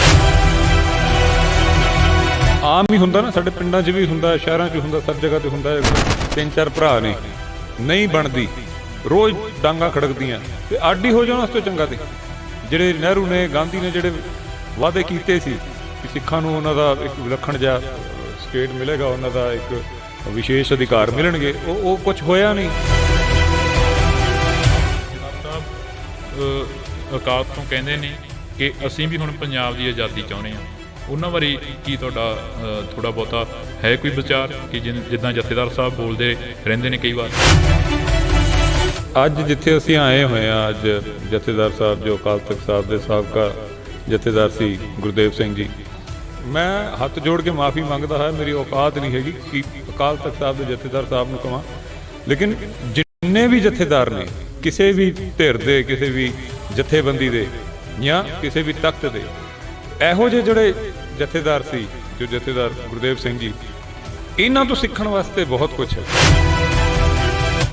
ਆਮ ਹੀ ਹੁੰਦਾ ਨਾ, ਸਾਡੇ ਪਿੰਡਾਂ 'ਚ ਵੀ ਹੁੰਦਾ, ਸ਼ਹਿਰਾਂ 'ਚ ਵੀ ਹੁੰਦਾ, ਸਭ ਜਗ੍ਹਾ ਤੇ ਹੁੰਦਾ। ਤਿੰਨ ਚਾਰ ਭਰਾ ਨੇ, ਨਹੀਂ ਬਣਦੀ, ਰੋਜ਼ ਡਾਂਗਾ ਖੜਕਦੀਆਂ, ਤੇ ਅੱਡ ਹੀ ਹੋ ਜਾਣਾ ਉਸ ਤੋਂ ਚੰਗਾ। ਤੇ ਜਿਹੜੇ ਨਹਿਰੂ ਨੇ, ਗਾਂਧੀ ਨੇ ਜਿਹੜੇ ਵਾਅਦੇ ਕੀਤੇ ਸੀ ਕਿ ਸਿੱਖਾਂ ਨੂੰ ਉਹਨਾਂ ਦਾ ਇੱਕ ਵਿਲੱਖਣ ਜਿਹਾ ਸਟੇਟ ਮਿਲੇਗਾ, ਉਹਨਾਂ ਦਾ ਇੱਕ ਵਿਸ਼ੇਸ਼ ਅਧਿਕਾਰ ਮਿਲਣਗੇ, ਉਹ ਕੁਝ ਹੋਇਆ ਨਹੀਂ। ਅਕਾਲ ਤੋਂ ਕਹਿੰਦੇ ਨੇ ਕਿ ਅਸੀਂ ਵੀ ਹੁਣ ਪੰਜਾਬ ਦੀ ਆਜ਼ਾਦੀ ਚਾਹੁੰਦੇ ਹਾਂ, ਉਹਨਾਂ ਬਾਰੇ ਕੀ ਤੁਹਾਡਾ ਥੋੜ੍ਹਾ ਬਹੁਤਾ ਹੈ ਕੋਈ ਵਿਚਾਰ ਕਿ ਜਿੱਦਾਂ ਜਥੇਦਾਰ ਸਾਹਿਬ ਬੋਲਦੇ ਰਹਿੰਦੇ ਨੇ ਕਈ ਵਾਰ? ਅੱਜ ਜਿੱਥੇ ਅਸੀਂ ਆਏ ਹੋਏ ਹਾਂ, ਅੱਜ ਜਥੇਦਾਰ ਸਾਹਿਬ ਜੋ ਅਕਾਲ ਤਖਤ ਸਾਹਿਬ ਦੇ ਸਾਬਕਾ ਜਥੇਦਾਰ ਸੀ ਗੁਰਦੇਵ ਸਿੰਘ ਜੀ, ਮੈਂ ਹੱਥ ਜੋੜ ਕੇ ਮਾਫੀ ਮੰਗਦਾ ਹਾਂ। ਮੇਰੀ ਔਕਾਤ ਨਹੀਂ ਹੈਗੀ ਕਿ ਅਕਾਲ ਤਖਤ ਸਾਹਿਬ ਦੇ ਜਥੇਦਾਰ ਸਾਹਿਬ ਨੂੰ ਕਹਾਂ, ਲੇਕਿਨ ਜਿੰਨੇ ਵੀ ਜਥੇਦਾਰ ਨੇ, ਕਿਸੇ ਵੀ ਧਿਰ ਦੇ, ਕਿਸੇ ਵੀ ਜਥੇਬੰਦੀ ਦੇ ਜਾਂ ਕਿਸੇ ਵੀ ਤਖਤ ਦੇ, ਇਹੋ ਜਿਹੇ ਜਿਹੜੇ ਜਥੇਦਾਰ ਸੀ, ਜੋ ਜਥੇਦਾਰ ਗੁਰਦੇਵ ਸਿੰਘ ਜੀ, ਇਹਨਾਂ ਤੋਂ ਸਿੱਖਣ ਵਾਸਤੇ ਬਹੁਤ ਕੁਝ ਹੈ।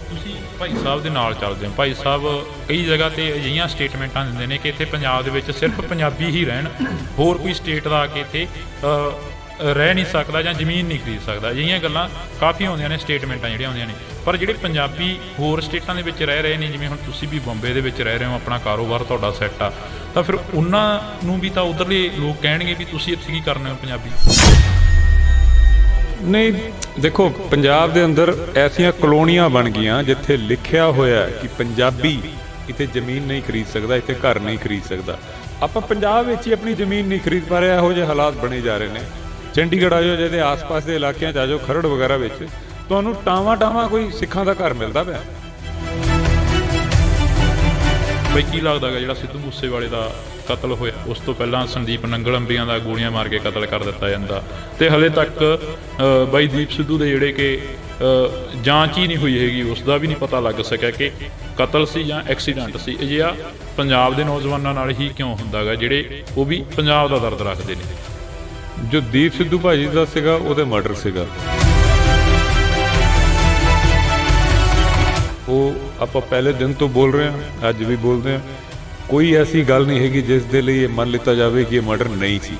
ਤੁਸੀਂ ਭਾਈ ਸਾਹਿਬ ਦੇ ਨਾਲ ਚੱਲਦੇ ਹੋ। ਭਾਈ ਸਾਹਿਬ ਕਈ ਜਗ੍ਹਾ ਤੇ ਅਜਿਹੀਆਂ ਸਟੇਟਮੈਂਟਾਂ ਦਿੰਦੇ ਨੇ ਕਿ ਇੱਥੇ ਪੰਜਾਬ ਦੇ ਵਿੱਚ ਸਿਰਫ ਪੰਜਾਬੀ ਹੀ ਰਹਿਣ, ਹੋਰ ਕੋਈ ਸਟੇਟ ਦਾ ਆ ਕੇ ਇੱਥੇ ਰਹਿ ਨਹੀਂ ਸਕਦਾ ਜਾਂ ਜ਼ਮੀਨ ਨਹੀਂ ਖਰੀਦ ਸਕਦਾ। ਅਜਿਹੀਆਂ ਗੱਲਾਂ ਕਾਫੀ ਆਉਂਦੀਆਂ ਨੇ, ਸਟੇਟਮੈਂਟਾਂ ਜਿਹੜੀਆਂ ਆਉਂਦੀਆਂ ਨੇ। ਪਰ ਜਿਹੜੇ ਪੰਜਾਬੀ ਹੋਰ ਸਟੇਟਾਂ ਦੇ ਵਿੱਚ ਰਹਿ ਰਹੇ ਨੇ, ਜਿਵੇਂ ਹੁਣ ਤੁਸੀਂ ਵੀ ਬੰਬੇ ਦੇ ਵਿੱਚ ਰਹਿ ਰਹੇ ਹੋ, ਆਪਣਾ ਕਾਰੋਬਾਰ ਤੁਹਾਡਾ ਸੈੱਟ ਆ, ਤਾਂ ਫਿਰ ਉਹਨਾਂ ਨੂੰ ਵੀ ਤਾਂ ਉੱਧਰਲੇ ਲੋਕ ਕਹਿਣਗੇ ਵੀ ਤੁਸੀਂ ਇੱਥੇ ਕੀ ਕਰਨਾ ਹੋ ਪੰਜਾਬੀ? ਨਹੀਂ, ਦੇਖੋ, ਪੰਜਾਬ ਦੇ ਅੰਦਰ ਐਸੀਆਂ ਕਲੋਨੀਆਂ ਬਣ ਗਈਆਂ ਜਿੱਥੇ ਲਿਖਿਆ ਹੋਇਆ ਕਿ ਪੰਜਾਬੀ ਇੱਥੇ ਜ਼ਮੀਨ ਨਹੀਂ ਖਰੀਦ ਸਕਦਾ, ਇੱਥੇ ਘਰ ਨਹੀਂ ਖਰੀਦ ਸਕਦਾ। ਆਪਾਂ ਪੰਜਾਬ ਵਿੱਚ ਹੀ ਆਪਣੀ ਜ਼ਮੀਨ ਨਹੀਂ ਖਰੀਦ ਪਾ ਰਹੇ, ਇਹੋ ਜਿਹੇ ਹਾਲਾਤ ਬਣੇ ਜਾ ਰਹੇ ਨੇ। ਚੰਡੀਗੜ੍ਹ ਆ ਜਾਓ, ਜਿਹਦੇ ਆਸ-ਪਾਸ ਦੇ ਇਲਾਕਿਆਂ 'ਚ ਆ ਜਾਓ, ਖਰੜ ਵਗੈਰਾ ਵਿੱਚ ਤੁਹਾਨੂੰ ਟਾਵਾਂ ਕੋਈ ਸਿੱਖਾਂ ਦਾ ਘਰ ਮਿਲਦਾ ਪਿਆ। ਬਈ ਕੀ ਲੱਗਦਾ ਗਾ ਜਿਹੜਾ ਸਿੱਧੂ ਮੂਸੇਵਾਲੇ ਦਾ ਕਤਲ ਹੋਇਆ, ਉਸ ਤੋਂ ਪਹਿਲਾਂ ਸੰਦੀਪ ਨੰਗਲ ਅੰਬੀਆਂ ਦਾ ਗੋਲੀਆਂ ਮਾਰ ਕੇ ਕਤਲ ਕਰ ਦਿੱਤਾ ਜਾਂਦਾ, ਤੇ ਹਲੇ ਤੱਕ ਬਾਈ ਦੀਪ ਸਿੱਧੂ ਦੇ ਜਿਹੜੇ ਕਿ ਜਾਂਚ ਹੀ ਨਹੀਂ ਹੋਈ ਹੈਗੀ, ਉਸ ਦਾ ਵੀ ਨਹੀਂ ਪਤਾ ਲੱਗ ਸਕਿਆ ਕਿ ਕਤਲ ਸੀ ਜਾਂ ਐਕਸੀਡੈਂਟ ਸੀ। ਅਜਿਹਾ ਪੰਜਾਬ ਦੇ ਨੌਜਵਾਨਾਂ ਨਾਲ ਹੀ ਕਿਉਂ ਹੁੰਦਾ ਗਾ, ਜਿਹੜੇ ਉਹ ਵੀ ਪੰਜਾਬ ਦਾ ਦਰਦ ਰੱਖਦੇ ਨੇ? ਜੋ ਦੀਪ ਸਿੱਧੂ ਭਾਜੀ ਦਾ ਸੀਗਾ, ਉਹਦੇ ਮਰਡਰ ਸੀਗਾ। ਉਹ ਆਪਾਂ ਪਹਿਲੇ ਦਿਨ ਤੋਂ ਬੋਲ ਰਹੇ ਹਾਂ, ਅੱਜ ਵੀ ਬੋਲਦੇ ਹਾਂ, ਕੋਈ ਐਸੀ ਗੱਲ ਨਹੀਂ ਹੈਗੀ ਜਿਸ ਦੇ ਲਈ ਇਹ ਮੰਨ ਲਿੱਤਾ ਜਾਵੇ ਕਿ ਇਹ ਮਰਡਰ ਨਹੀਂ ਸੀ।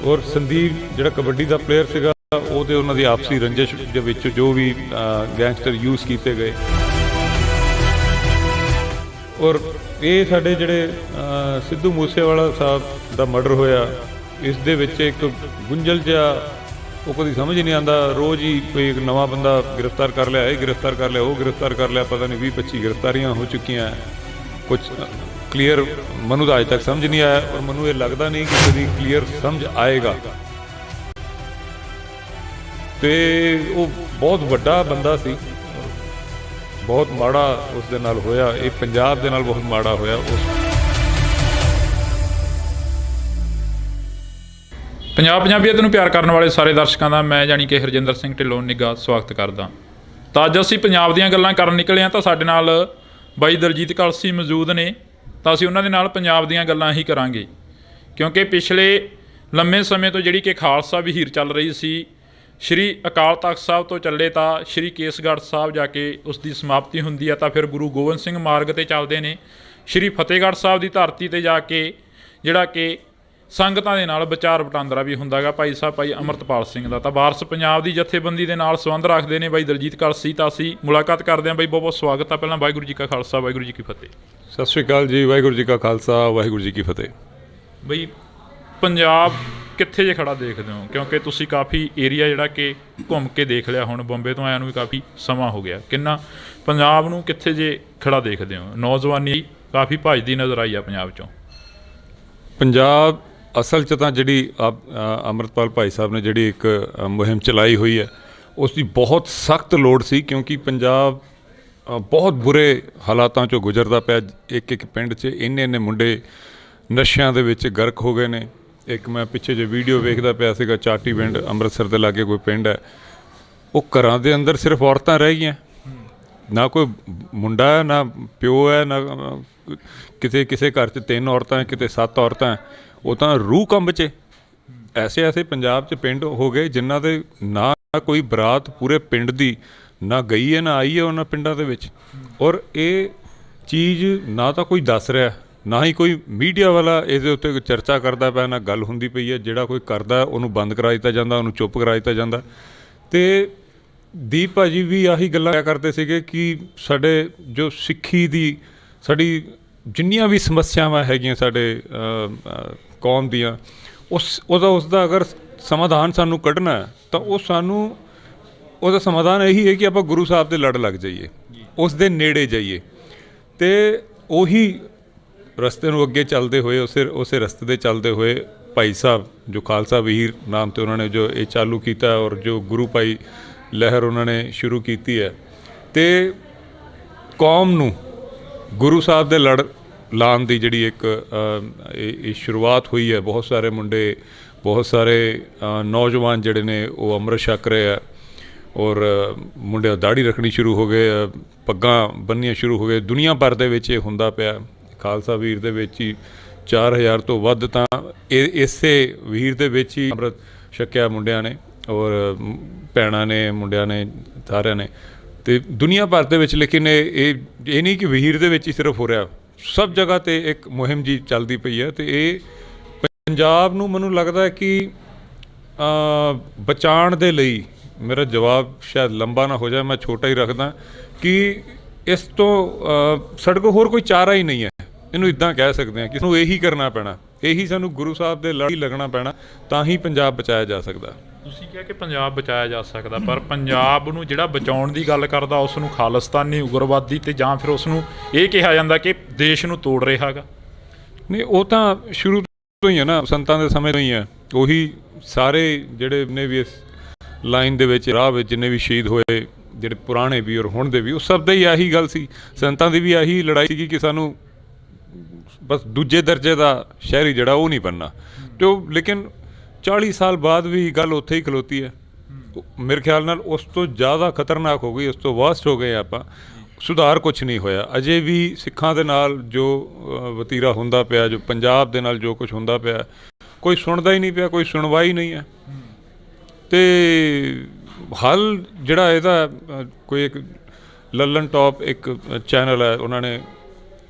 ਔਰ ਸੰਦੀਪ ਜਿਹੜਾ ਕਬੱਡੀ ਦਾ ਪਲੇਅਰ ਸੀਗਾ, ਉਹਦੇ ਉਹਨਾਂ ਦੀ ਆਪਸੀ ਰੰਜਿਸ਼ ਦੇ ਵਿੱਚ ਜੋ ਵੀ ਗੈਂਗਸਟਰ ਯੂਜ਼ ਕੀਤੇ ਗਏ, ਔਰ ਇਹ ਸਾਡੇ ਜਿਹੜੇ ਸਿੱਧੂ ਮੂਸੇਵਾਲਾ ਸਾਹਿਬ ਦਾ ਮਰਡਰ ਹੋਇਆ, ਇਸ ਦੇ ਵਿੱਚ ਇੱਕ ਗੁੰਝਲ ਜਿਹਾ, ਉਹ ਕਦੀ ਸਮਝ ਨਹੀਂ ਆਉਂਦਾ। ਰੋਜ਼ ਹੀ ਕੋਈ ਇੱਕ ਨਵਾਂ ਬੰਦਾ ਗ੍ਰਿਫਤਾਰ ਕਰ ਲਿਆ, ਇਹ ਗ੍ਰਿਫਤਾਰ ਕਰ ਲਿਆ, ਉਹ ਗ੍ਰਿਫਤਾਰ ਕਰ ਲਿਆ, ਪਤਾ ਨਹੀਂ 20-25 ਗ੍ਰਿਫਤਾਰੀਆਂ ਹੋ ਚੁੱਕੀਆਂ। ਕੁਝ ਕਲੀਅਰ ਮੈਨੂੰ ਤਾਂ ਅਜੇ ਤੱਕ ਸਮਝ ਨਹੀਂ ਆਇਆ, ਔਰ ਮੈਨੂੰ ਇਹ ਲੱਗਦਾ ਨਹੀਂ ਕਿ ਕਦੀ ਕਲੀਅਰ ਸਮਝ ਆਏਗਾ। ਤੇ ਉਹ ਬਹੁਤ ਵੱਡਾ ਬੰਦਾ ਸੀ, ਬਹੁਤ ਮਾੜਾ ਉਸ ਦੇ ਨਾਲ ਹੋਇਆ, ਇਹ ਪੰਜਾਬ ਦੇ ਨਾਲ ਬਹੁਤ ਮਾੜਾ ਹੋਇਆ। ਪੰਜਾਬੀਅਤ ਨੂੰ ਪਿਆਰ ਕਰਨ ਵਾਲੇ ਸਾਰੇ ਦਰਸ਼ਕਾਂ ਦਾ ਮੈਂ ਜਾਣੀ ਕਿ ਹਰਜਿੰਦਰ ਸਿੰਘ ਢਿੱਲੋਂ ਨਿੱਘਾ ਸਵਾਗਤ ਕਰਦਾ। ਤਾਂ ਅੱਜ ਅਸੀਂ ਪੰਜਾਬ ਦੀਆਂ ਗੱਲਾਂ ਕਰਨ ਨਿਕਲੇ ਹਾਂ, ਤਾਂ ਸਾਡੇ ਨਾਲ ਬਾਈ ਦਲਜੀਤ ਕਲਸੀ ਮੌਜੂਦ ਨੇ, ਤਾਂ ਅਸੀਂ ਉਹਨਾਂ ਦੇ ਨਾਲ ਪੰਜਾਬ ਦੀਆਂ ਗੱਲਾਂ ਹੀ ਕਰਾਂਗੇ, ਕਿਉਂਕਿ ਪਿਛਲੇ ਲੰਮੇ ਸਮੇਂ ਤੋਂ ਜਿਹੜੀ ਕਿ ਖਾਲਸਾ ਵਹੀਰ ਚੱਲ ਰਹੀ ਸੀ, ਸ਼੍ਰੀ ਅਕਾਲ ਤਖਤ ਸਾਹਿਬ ਤੋਂ ਚੱਲੇ ਤਾਂ ਸ਼੍ਰੀ ਕੇਸਗੜ੍ਹ ਸਾਹਿਬ ਜਾ ਕੇ ਉਸ ਦੀ ਸਮਾਪਤੀ ਹੁੰਦੀ ਹੈ, ਤਾਂ ਫਿਰ ਗੁਰੂ ਗੋਬਿੰਦ ਸਿੰਘ ਮਾਰਗ 'ਤੇ ਚੱਲਦੇ ਨੇ, ਸ਼੍ਰੀ ਫਤਿਹਗੜ੍ਹ ਸਾਹਿਬ ਦੀ ਧਰਤੀ 'ਤੇ ਜਾ ਕੇ ਜਿਹੜਾ ਕਿ ਸੰਗਤਾਂ ਦੇ ਨਾਲ ਵਿਚਾਰ ਵਟਾਂਦਰਾ ਵੀ ਹੁੰਦਾ ਗਾ ਭਾਈ ਸਾਹਿਬ ਭਾਈ ਅੰਮ੍ਰਿਤਪਾਲ ਸਿੰਘ ਦਾ। ਤਾਂ ਵਾਰਸ ਪੰਜਾਬ ਦੀ ਜਥੇਬੰਦੀ ਦੇ ਨਾਲ ਸੰਬੰਧ ਰੱਖਦੇ ਨੇ ਬਾਈ ਦਲਜੀਤ ਕਲਸੀ, ਤਾਂ ਅਸੀਂ ਮੁਲਾਕਾਤ ਕਰਦੇ ਹਾਂ। ਬਾਈ ਬਹੁਤ ਬਹੁਤ ਸਵਾਗਤ ਆ। ਪਹਿਲਾਂ ਵਾਹਿਗੁਰੂ ਜੀ ਕਾ ਖਾਲਸਾ, ਵਾਹਿਗੁਰੂ ਜੀ ਕੀ ਫਤਿਹ। ਸਤਿ ਸ਼੍ਰੀ ਅਕਾਲ ਜੀ, ਵਾਹਿਗੁਰੂ ਜੀ ਕਾ ਖਾਲਸਾ, ਵਾਹਿਗੁਰੂ ਜੀ ਕੀ ਫਤਿਹ। ਬਈ ਪੰਜਾਬ ਕਿੱਥੇ ਜੇ ਖੜਾ ਦੇਖਦੇ ਹੋ, ਕਿਉਂਕਿ ਤੁਸੀਂ ਕਾਫੀ ਏਰੀਆ ਜਿਹੜਾ ਕਿ ਘੁੰਮ ਕੇ ਦੇਖ ਲਿਆ, ਹੁਣ ਬੰਬੇ ਤੋਂ ਆਇਆ ਨੂੰ ਵੀ ਕਾਫੀ ਸਮਾਂ ਹੋ ਗਿਆ, ਕਿੰਨਾ ਪੰਜਾਬ ਨੂੰ ਕਿੱਥੇ ਜੇ ਖੜਾ ਦੇਖਦੇ ਹੋ? ਨੌਜਵਾਨੀ ਕਾਫੀ ਭੱਜਦੀ ਨਜ਼ਰ ਆਈ ਆ ਪੰਜਾਬ 'ਚੋਂ। ਪੰਜਾਬ ਅਸਲ 'ਚ ਤਾਂ ਜਿਹੜੀ ਅੰਮ੍ਰਿਤਪਾਲ ਭਾਈ ਸਾਹਿਬ ਨੇ ਜਿਹੜੀ ਇੱਕ ਮੁਹਿੰਮ ਚਲਾਈ ਹੋਈ ਹੈ, ਉਸ ਦੀ ਬਹੁਤ ਸਖਤ ਲੋੜ ਸੀ, ਕਿਉਂਕਿ ਪੰਜਾਬ ਬਹੁਤ ਬੁਰੇ ਹਾਲਾਤਾਂ 'ਚੋਂ ਗੁਜ਼ਰਦਾ ਪਿਆ। ਇੱਕ ਪਿੰਡ 'ਚ ਇੰਨੇ ਮੁੰਡੇ ਨਸ਼ਿਆਂ ਦੇ ਵਿੱਚ ਗਰਕ ਹੋ ਗਏ ਨੇ। ਇੱਕ ਮੈਂ ਪਿੱਛੇ ਜੇ ਵੀਡੀਓ ਵੇਖਦਾ ਪਿਆ ਸੀਗਾ, ਚਾਟੀ ਪਿੰਡ ਅੰਮ੍ਰਿਤਸਰ ਦੇ ਲਾਗੇ ਕੋਈ ਪਿੰਡ ਹੈ, ਉਹ ਘਰਾਂ ਦੇ ਅੰਦਰ ਸਿਰਫ ਔਰਤਾਂ ਰਹਿ ਗਈਆਂ, ਨਾ ਕੋਈ ਮੁੰਡਾ ਹੈ, ਨਾ ਪਿਓ ਹੈ, ਨਾ ਕਿਸੇ ਘਰ 'ਚ 3 ਔਰਤਾਂ ਹੈ, ਕਿਤੇ 7 ਔਰਤਾਂ ਹੈ। ਉਹ ਤਾਂ ਰੂਹ ਕੰਬ 'ਚ ਐਸੇ ਪੰਜਾਬ 'ਚ ਪਿੰਡ ਹੋ ਗਏ ਜਿਨ੍ਹਾਂ ਦੇ ਨਾ ਕੋਈ ਬਰਾਤ ਪੂਰੇ ਪਿੰਡ ਦੀ ਨਾ ਗਈ ਹੈ ਨਾ ਆਈ ਹੈ ਉਹਨਾਂ ਪਿੰਡਾਂ ਦੇ ਵਿੱਚ। ਔਰ ਇਹ ਚੀਜ਼ ਨਾ ਤਾਂ ਕੋਈ ਦੱਸ ਰਿਹਾ, ਨਾ ਹੀ ਕੋਈ ਮੀਡੀਆ ਵਾਲਾ ਇਹਦੇ ਉੱਤੇ ਚਰਚਾ ਕਰਦਾ ਪਿਆ, ਨਾ ਗੱਲ ਹੁੰਦੀ ਪਈ ਹੈ। ਜਿਹੜਾ ਕੋਈ ਕਰਦਾ ਉਹਨੂੰ ਬੰਦ ਕਰਾ ਦਿੱਤਾ ਜਾਂਦਾ, ਉਹਨੂੰ ਚੁੱਪ ਕਰਾ ਦਿੱਤਾ ਜਾਂਦਾ। ਅਤੇ ਦੀਪ ਭਾਜੀ ਵੀ ਆਹੀ ਗੱਲਾਂ ਕਰਦੇ ਸੀਗੇ ਕਿ ਸਾਡੇ ਜੋ ਸਿੱਖੀ ਦੀ ਸਾਡੀ ਜਿੰਨੀਆਂ ਵੀ ਸਮੱਸਿਆਵਾਂ ਹੈਗੀਆਂ ਸਾਡੇ ਕੌਮ ਦੀਆਂ, ਉਸਦਾ ਅਗਰ ਸਮਾਧਾਨ ਸਾਨੂੰ ਕੱਢਣਾ ਤਾਂ ਉਹਦਾ ਸਮਾਧਾਨ ਇਹੀ ਹੈ ਕਿ ਆਪਾਂ ਗੁਰੂ ਸਾਹਿਬ ਦੇ ਲੜ ਲੱਗ ਜਾਈਏ, ਉਸ ਦੇ ਨੇੜੇ ਜਾਈਏ। ਅਤੇ ਉਹੀ ਰਸਤੇ ਨੂੰ ਅੱਗੇ ਚੱਲਦੇ ਹੋਏ ਉਸੇ ਰਸਤੇ 'ਤੇ ਚੱਲਦੇ ਹੋਏ ਭਾਈ ਸਾਹਿਬ ਜੋ ਖਾਲਸਾ ਵੀਰ ਨਾਮ 'ਤੇ ਉਹਨਾਂ ਨੇ ਜੋ ਇਹ ਚਾਲੂ ਕੀਤਾ ਔਰ ਜੋ ਗੁਰੂ ਭਾਈ ਲਹਿਰ ਉਹਨਾਂ ਨੇ ਸ਼ੁਰੂ ਕੀਤੀ ਹੈ, ਅਤੇ ਕੌਮ ਨੂੰ ਗੁਰੂ ਸਾਹਿਬ ਦੇ ਲੜ ਲਾਉਣ ਦੀ ਜਿਹੜੀ ਇੱਕ ਇਹ ਸ਼ੁਰੂਆਤ ਹੋਈ ਹੈ। ਬਹੁਤ ਸਾਰੇ ਮੁੰਡੇ, ਬਹੁਤ ਸਾਰੇ ਨੌਜਵਾਨ ਜਿਹੜੇ ਨੇ ਉਹ ਅੰਮ੍ਰਿਤ ਛਕ ਰਹੇ ਆ ਔਰ ਮੁੰਡੇ ਦਾੜੀ ਰੱਖਣੀ ਸ਼ੁਰੂ ਹੋ ਗਏ, ਪੱਗਾਂ ਬੰਨ੍ਹਣੀਆਂ ਸ਼ੁਰੂ ਹੋ ਗਏ। ਦੁਨੀਆ ਭਰ ਦੇ ਵਿੱਚ ਇਹ ਹੁੰਦਾ ਪਿਆ। ਖਾਲਸਾ ਵੀਰ ਦੇ ਵਿੱਚ ਹੀ 4000 ਤੋਂ ਵੱਧ ਤਾਂ ਇਸੇ ਵੀਰ ਦੇ ਵਿੱਚ ਹੀ ਅੰਮ੍ਰਿਤ ਛਕਿਆ ਮੁੰਡਿਆਂ ਨੇ ਔਰ ਭੈਣਾਂ ਨੇ, ਮੁੰਡਿਆਂ ਨੇ, ਸਾਰਿਆਂ ਨੇ। ਅਤੇ ਦੁਨੀਆ ਭਰ ਦੇ ਵਿੱਚ ਲੇਕਿਨ ਇਹ ਨਹੀਂ ਕਿ ਵੀਰ ਦੇ ਵਿੱਚ ਹੀ ਸਿਰਫ ਹੋ ਰਿਹਾ, ਸਭ ਜਗ੍ਹਾ 'ਤੇ ਇੱਕ ਮੁਹਿੰਮ ਜੀ ਚੱਲਦੀ ਪਈ ਹੈ। ਅਤੇ ਇਹ ਪੰਜਾਬ ਨੂੰ ਮੈਨੂੰ ਲੱਗਦਾ ਕਿ ਬਚਾਉਣ ਦੇ ਲਈ, ਮੇਰਾ ਜਵਾਬ ਸ਼ਾਇਦ ਲੰਬਾ ਨਾ ਹੋ ਜਾਏ, ਮੈਂ ਛੋਟਾ ਹੀ ਰੱਖਦਾ ਕਿ ਇਸ ਤੋਂ ਸਾਡੇ ਕੋਲ ਹੋਰ ਕੋਈ ਚਾਰਾ ਹੀ ਨਹੀਂ ਹੈ। ਇਹਨੂੰ ਇੱਦਾਂ ਕਹਿ ਸਕਦੇ ਹਾਂ ਕਿ ਸਾਨੂੰ ਇਹੀ ਕਰਨਾ ਪੈਣਾ, ਇਹੀ ਸਾਨੂੰ ਗੁਰੂ ਸਾਹਿਬ ਦੇ ਲੜ ਹੀ ਲੱਗਣਾ ਪੈਣਾ, ਤਾਂ ਹੀ ਪੰਜਾਬ ਬਚਾਇਆ ਜਾ ਸਕਦਾ। ਤੁਸੀਂ ਕਿਹਾ ਕਿ ਪੰਜਾਬ ਬਚਾਇਆ ਜਾ ਸਕਦਾ, ਪਰ ਪੰਜਾਬ ਨੂੰ ਜਿਹੜਾ ਬਚਾਉਣ ਦੀ ਗੱਲ ਕਰਦਾ ਉਸ ਨੂੰ ਖਾਲਿਸਤਾਨੀ, ਉਗਰਵਾਦੀ ਅਤੇ ਜਾਂ ਫਿਰ ਉਸ ਨੂੰ ਇਹ ਕਿਹਾ ਜਾਂਦਾ ਕਿ ਦੇਸ਼ ਨੂੰ ਤੋੜ ਰਿਹਾ ਹੈਗਾ। ਨਹੀਂ, ਉਹ ਤਾਂ ਸ਼ੁਰੂ ਤੋਂ ਹੀ ਹੈ ਨਾ, ਸੰਤਾਂ ਦੇ ਸਮੇਂ ਤੋਂ ਹੀ ਹੈ। ਉਹੀ ਸਾਰੇ ਜਿਹੜੇ ਨੇ ਵੀ ਇਸ ਲਾਈਨ ਦੇ ਵਿੱਚ ਰਾਹ ਵਿੱਚ ਜਿੰਨੇ ਵੀ ਸ਼ਹੀਦ ਹੋਏ, ਜਿਹੜੇ ਪੁਰਾਣੇ ਵੀ ਔਰ ਹੁਣ ਦੇ ਵੀ, ਉਹ ਸਭ ਦਾ ਹੀ ਆਹੀ ਗੱਲ ਸੀ। ਸੰਤਾਂ ਦੀ ਵੀ ਆਹੀ ਲੜਾਈ ਸੀਗੀ ਕਿ ਸਾਨੂੰ ਬਸ ਦੂਜੇ ਦਰਜੇ ਦਾ ਸ਼ਹਿਰੀ ਜਿਹੜਾ ਉਹ ਨਹੀਂ ਬਣਨਾ। ਅਤੇ ਉਹ ਲੇਕਿਨ 40 ਸਾਲ ਬਾਅਦ ਵੀ ਗੱਲ ਉੱਥੇ ਹੀ ਖਲੋਤੀ ਹੈ। ਮੇਰੇ ਖਿਆਲ ਨਾਲ ਉਸ ਤੋਂ ਜ਼ਿਆਦਾ ਖਤਰਨਾਕ ਹੋ ਗਈ, ਉਸ ਤੋਂ ਵਾਸਟ ਹੋ ਗਏ ਆਪਾਂ। ਸੁਧਾਰ ਕੁਛ ਨਹੀਂ ਹੋਇਆ ਅਜੇ ਵੀ। ਸਿੱਖਾਂ ਦੇ ਨਾਲ ਜੋ ਵਤੀਰਾ ਹੁੰਦਾ ਪਿਆ, ਜੋ ਪੰਜਾਬ ਦੇ ਨਾਲ ਜੋ ਕੁਛ ਹੁੰਦਾ ਪਿਆ, ਕੋਈ ਸੁਣਦਾ ਹੀ ਨਹੀਂ ਪਿਆ, ਕੋਈ ਸੁਣਵਾਈ ਨਹੀਂ ਹੈ। ਅਤੇ ਹੱਲ ਜਿਹੜਾ ਇਹਦਾ ਕੋਈ ਇੱਕ ਲੱਲਨ ਟੌਪ ਇੱਕ ਚੈਨਲ ਹੈ, ਉਹਨਾਂ ਨੇ